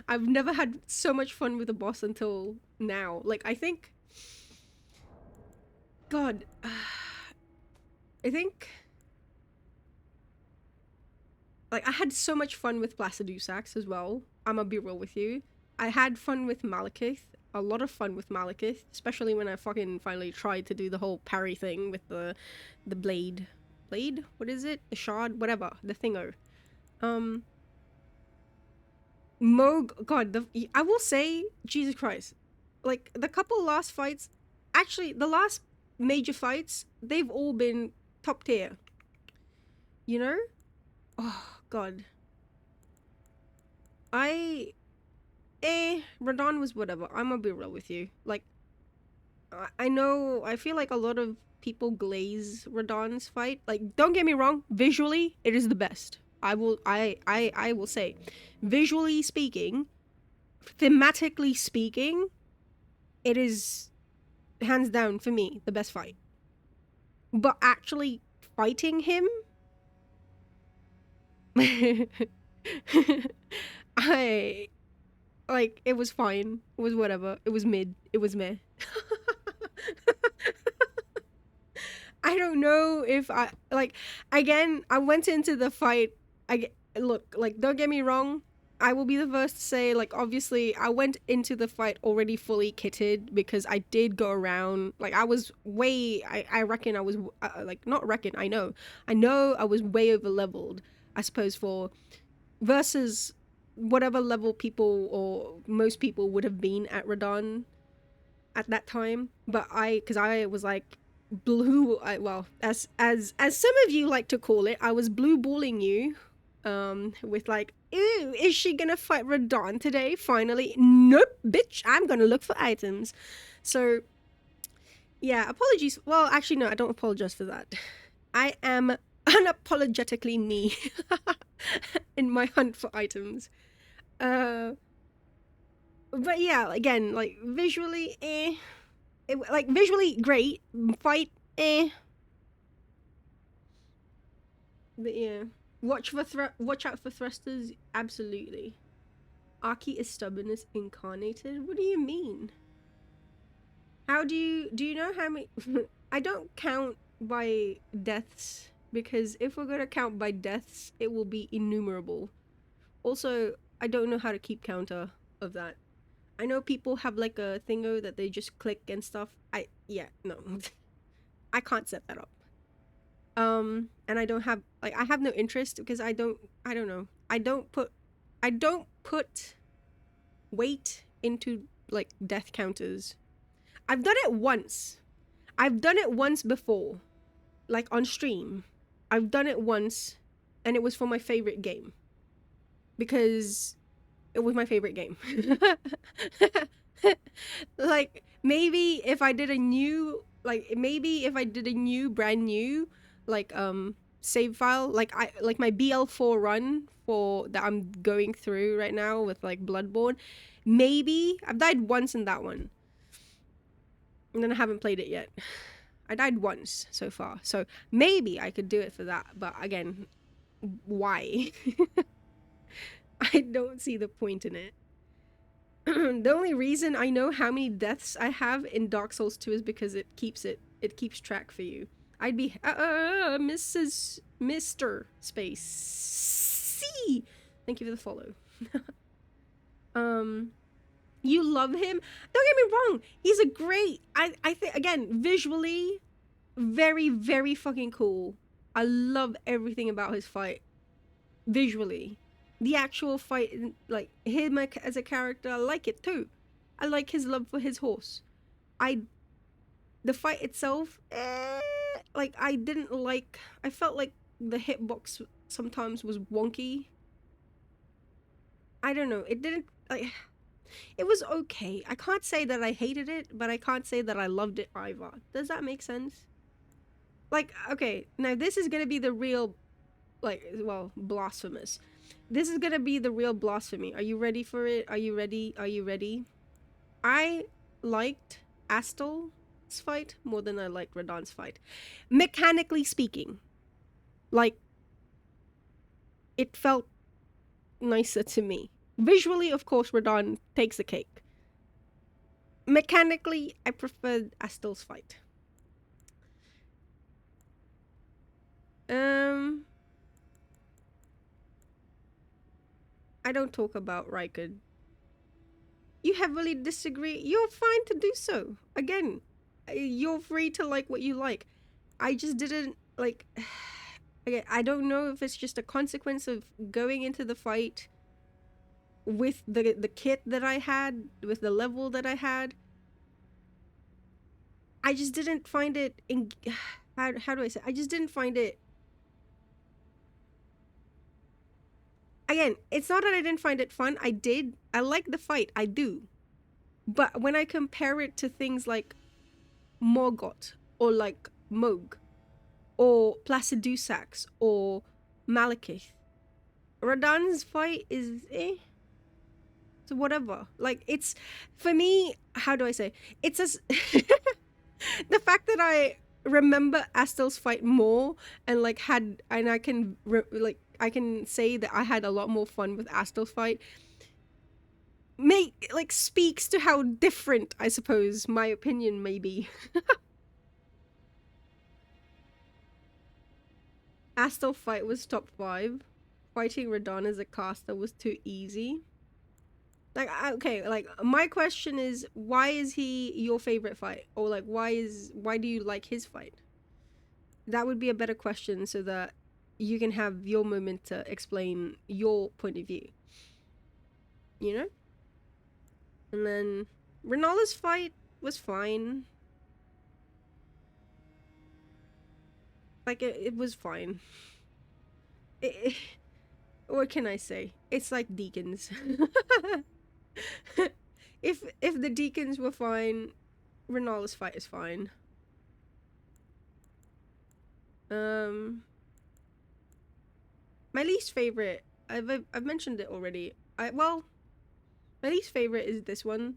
I've never had so much fun with a boss until now. Like, I think... God. I think... Like, I had so much fun with Placidusax as well. I'm gonna be real with you. I had fun with Malekith. A lot of fun with Malekith. Especially when I fucking finally tried to do the whole parry thing with the blade. Blade? What is it? The shard? Whatever. The thingo. God, I will say, Jesus Christ, like the couple last fights, actually the last major fights, they've all been top tier, you know? Oh God, Radon was whatever. I'm gonna be real with you. Like, I know, I feel like a lot of people glaze Radon's fight. Like, don't get me wrong, visually it is the best. I will say, visually speaking, thematically speaking, it is hands down for me the best fight. But actually fighting him, I like, it was fine. It was whatever. It was mid. It was meh. I don't know if I like, again, I went into the fight. Look, like, don't get me wrong, I will be the first to say, like, obviously I went into the fight already fully kitted because I did go around, like, I was way, I reckon I was like, not reckon, I know I was way over leveled, I suppose, for versus whatever level people or most people would have been at Radon at that time. But because I was like well, as some of you like to call it, I was blue balling you with like, ew, is she gonna fight Radon today finally? Nope, bitch, I'm gonna look for items. So Yeah, apologies. Well, actually, no, I don't apologize for that. I am unapologetically me in my hunt for items. Uh, but yeah, again, like visually, like visually great, fight, but yeah, watch out for thrusters, absolutely. Aki is stubbornness incarnated. What do you mean? How do you know how many? I don't count by deaths because if we're gonna count by deaths, it will be innumerable. Also, I don't know how to keep counter of that. I know people have like a thingo that they just click and stuff. Yeah, no. I can't set that up. And I don't have like I have no interest because I don't know. I don't put weight into like death counters. I've done it once. I've done it once before, like on stream. I've done it once and it was for my favorite game because it was my favorite game. Like maybe if I did a new brand new like save file like my BL4 run for that I'm going through right now with like Bloodborne, maybe I've died once in that one. And then I haven't played it yet. I died once so far. So maybe I could do it for that, but again, why? I don't see the point in it. The only reason I know how many deaths I have in Dark Souls 2 is because it keeps track for you. I'd be Mrs. Mr. Space C. Thank you for the follow. You love him? Don't get me wrong. He's a great I think again, visually very very fucking cool. I love everything about his fight visually. The actual fight, like him as a character, I like it too. I like his love for his horse. The fight itself, like I didn't like. I felt like the hitbox sometimes was wonky. I don't know. It didn't like. It was okay. I can't say that I hated it, but I can't say that I loved it either. Does that make sense? Like, okay, now this is gonna be the real, like, well, blasphemous. This is gonna be the real blasphemy. Are you ready for it? Are you ready? Are you ready? I liked Astel's fight more than I liked Radahn's fight. Mechanically speaking. Like, it felt nicer to me. Visually, of course, Radahn takes the cake. Mechanically, I preferred Astel's fight. I don't talk about Raikkonen. You heavily disagree. You're fine to do so. Again, you're free to like what you like. I just didn't like. Again, I don't know if it's just a consequence of going into the fight with the kit that I had, with the level that I had. I just didn't find it in. How do I say? I just didn't find it. Again, it's not that I didn't find it fun. I did. I like the fight. I do. But when I compare it to things like Morgott or like Moog or Placidusax or Malekith, Radahn's fight is it's whatever. Like it's for me. How do I say? It's as the fact that I remember Astel's fight more and like I can I can say that I had a lot more fun with Astel's fight. Speaks to how different I suppose my opinion may be. Astel fight was top 5. Fighting Radahn as a caster was too easy. Like okay, like my question is why is he your favorite fight? Or like why do you like his fight? That would be a better question so that you can have your moment to explain your point of view. You know? And then Renala's fight was fine. Like it was fine. What can I say? It's like Deacons. If the Deacons were fine, Renala's fight is fine. Um, my least favorite. I've mentioned it already. Well, my least favorite is this one,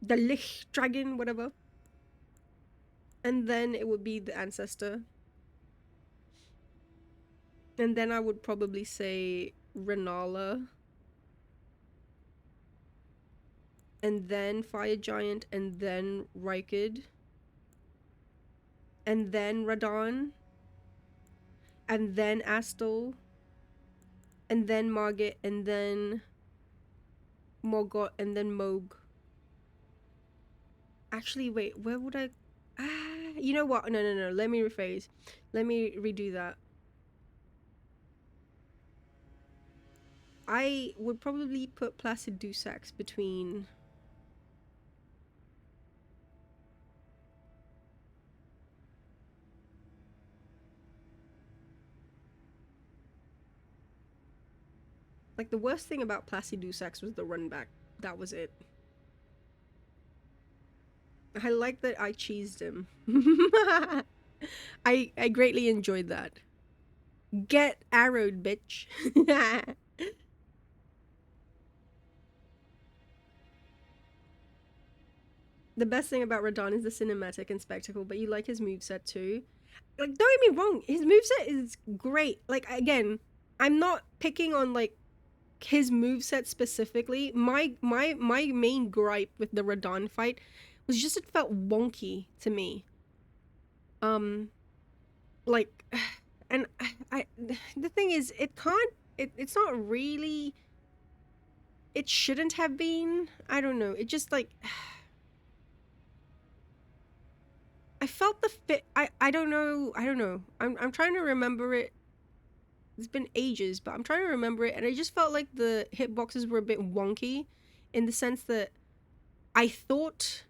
the Lich Dragon, whatever. And then it would be the Ancestor. And then I would probably say Renala. And then Fire Giant, and then Rykid. And then Radon. And then Astel. And then Margit, and then Morgott, and then Moog. Actually, wait, where would I... you know what? No. Let me rephrase. Let me redo that. I would probably put Placid Dusax between... Like, the worst thing about Placid Dusax was the run back. That was it. I like that I cheesed him. I greatly enjoyed that. Get arrowed, bitch. The best thing about Radon is the cinematic and spectacle, but you like his moveset too. Like, don't get me wrong, his moveset is great. Like, again, I'm not picking on like his moveset specifically. My main gripe with the Radon fight was just it felt wonky to me. Like, and I the thing is, it's not really, it shouldn't have been. I don't know. It just like I felt the fit. I don't know. I'm trying to remember it. It's been ages, but I'm trying to remember it, and I just felt like the hitboxes were a bit wonky, in the sense that I thought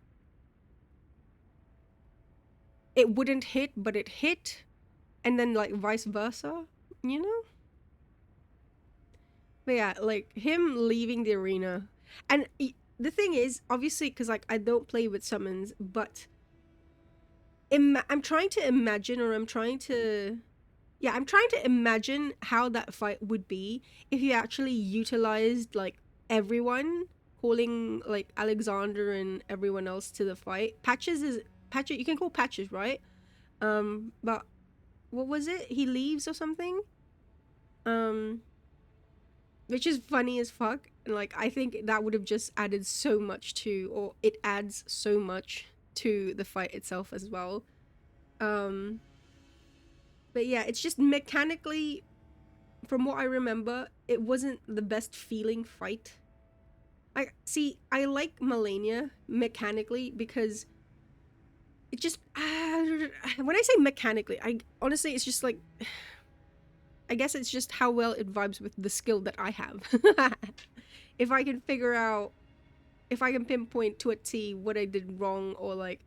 it wouldn't hit, but it hit, and then like vice versa, you know? But yeah, like him leaving the arena, and the thing is, obviously, because like I don't play with summons, but I'm trying to imagine, or I'm trying to imagine how that fight would be if you actually utilized like everyone, calling like Alexander and everyone else to the fight. Patches, you can call Patches, right? But what was it? He leaves or something? Um, which is funny as fuck. And like I think that would have just added so much to, or it adds so much to the fight itself as well. Um, but yeah, it's just mechanically, from what I remember, it wasn't the best feeling fight. I like Malenia mechanically because it just when I say mechanically, I honestly, it's just like, I guess it's just how well it vibes with the skill that I have. If I can figure out, if I can pinpoint to a T what I did wrong, or like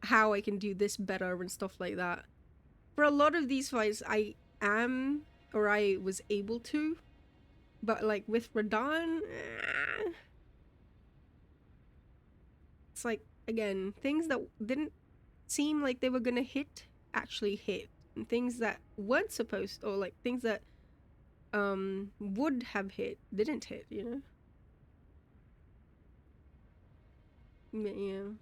how I can do this better and stuff like that. For a lot of these fights, I am, or I was able to, but like with Radon, it's like, again, things that didn't seem like they were gonna hit actually hit, and things that weren't supposed, or like things that would have hit didn't hit, you know? Yeah.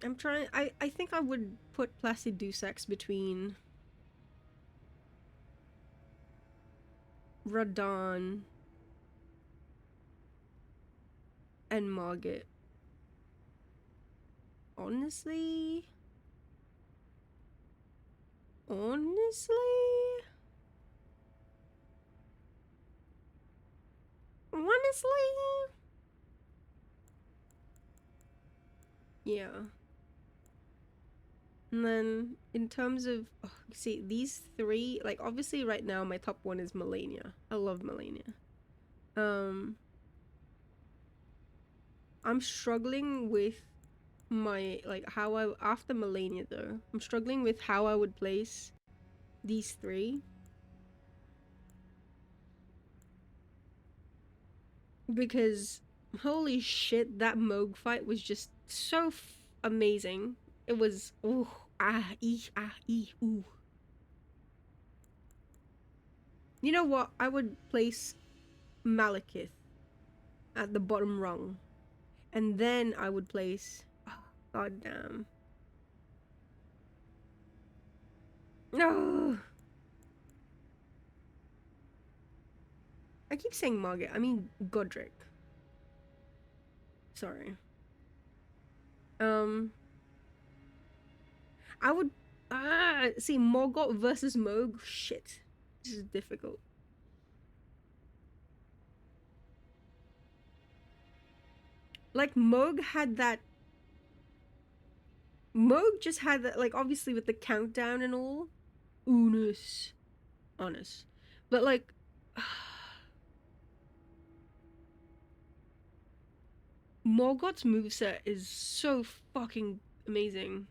I'm trying, I think I would put Placid Dusax between Radon and Margit. Honestly, honestly, honestly, yeah. And then in terms of, oh, see, these three, like obviously right now my top one is Malenia. I love Malenia. Um, I'm struggling with my, like how I, after Malenia though, I'm struggling with how I would place these three, because Holy shit, that Moog fight was just so amazing. It was ooh ooh. You know what? I would place Malekith at the bottom rung, and then I would place. Oh, God damn. No. I keep saying Margaret. I mean Godric. Sorry. I would see Morgoth versus Moog. Shit, this is difficult. Like Moog had that. Moog just had that. Like obviously with the countdown and all. Honest, but like. Morgoth's moveset is so fucking amazing.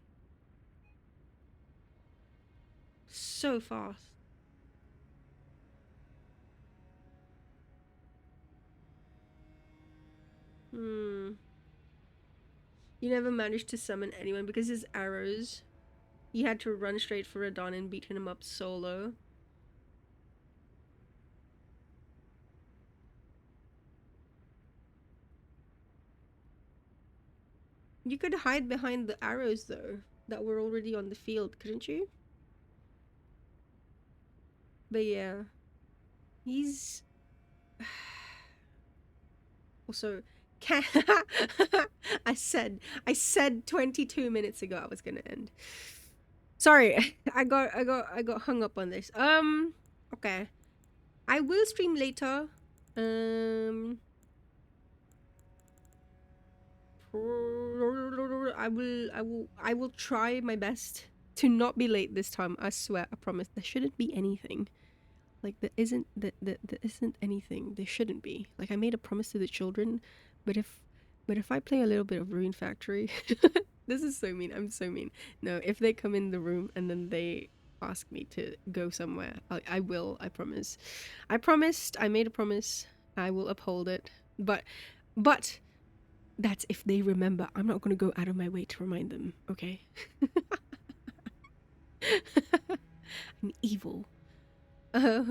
So fast. You never managed to summon anyone because his arrows. You had to run straight for Radon and beat him up solo. You could hide behind the arrows though, that were already on the field, couldn't you? But yeah. He's also can I said 22 minutes ago I was gonna end. Sorry, I got hung up on this. Okay. I will stream later. I will try my best to not be late this time. I swear, I promise. There shouldn't be anything. Like there isn't anything. There shouldn't be. Like I made a promise to the children, but if I play a little bit of Rune Factory, this is so mean. I'm so mean. No, if they come in the room and then they ask me to go somewhere, I will. I promise. I promised. I made a promise. I will uphold it. But that's if they remember. I'm not gonna go out of my way to remind them. Okay. I'm evil. But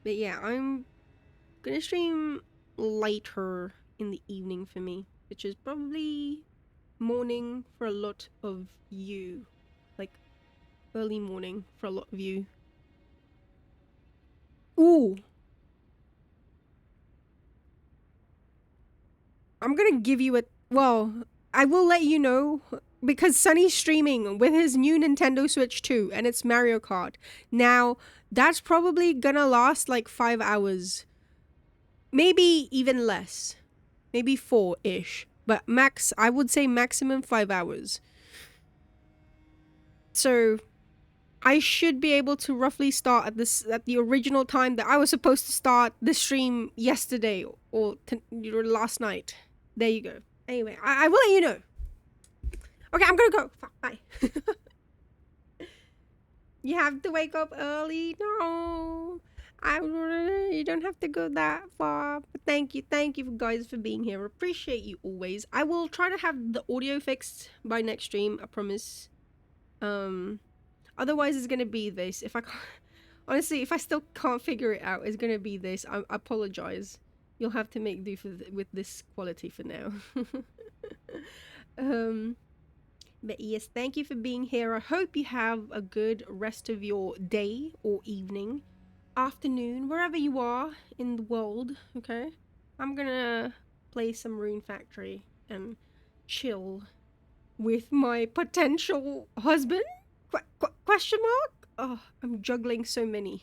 yeah, I'm gonna stream later in the evening for me, which is probably morning for a lot of you. Like early morning for a lot of you. Ooh. I'm gonna give you a well, I will let you know because Sunny's streaming with his new Nintendo Switch 2 and it's Mario Kart. Now, that's probably gonna last like 5 hours. Maybe even less. Maybe 4-ish. But max, I would say maximum 5 hours. So, I should be able to roughly start at the original time that I was supposed to start the stream yesterday or last night. There you go. Anyway, I will let you know. Okay, I'm gonna go. Bye. You have to wake up early? No. You don't have to go that far. But thank you guys for being here. Appreciate you always. I will try to have the audio fixed by next stream, I promise. Otherwise it's gonna be this. If I can't, honestly, if I still can't figure it out, it's gonna be this. I apologize. You'll have to make do with this quality for now. But yes, thank you for being here. I hope you have a good rest of your day or evening, afternoon, wherever you are in the world, okay? I'm gonna play some Rune Factory and chill with my potential husband? Question mark? Oh, I'm juggling so many.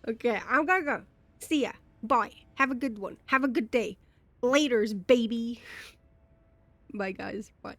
Okay, I'm gonna go. See ya. Bye. Have a good one. Have a good day. Laters, baby. Bye, guys. Bye.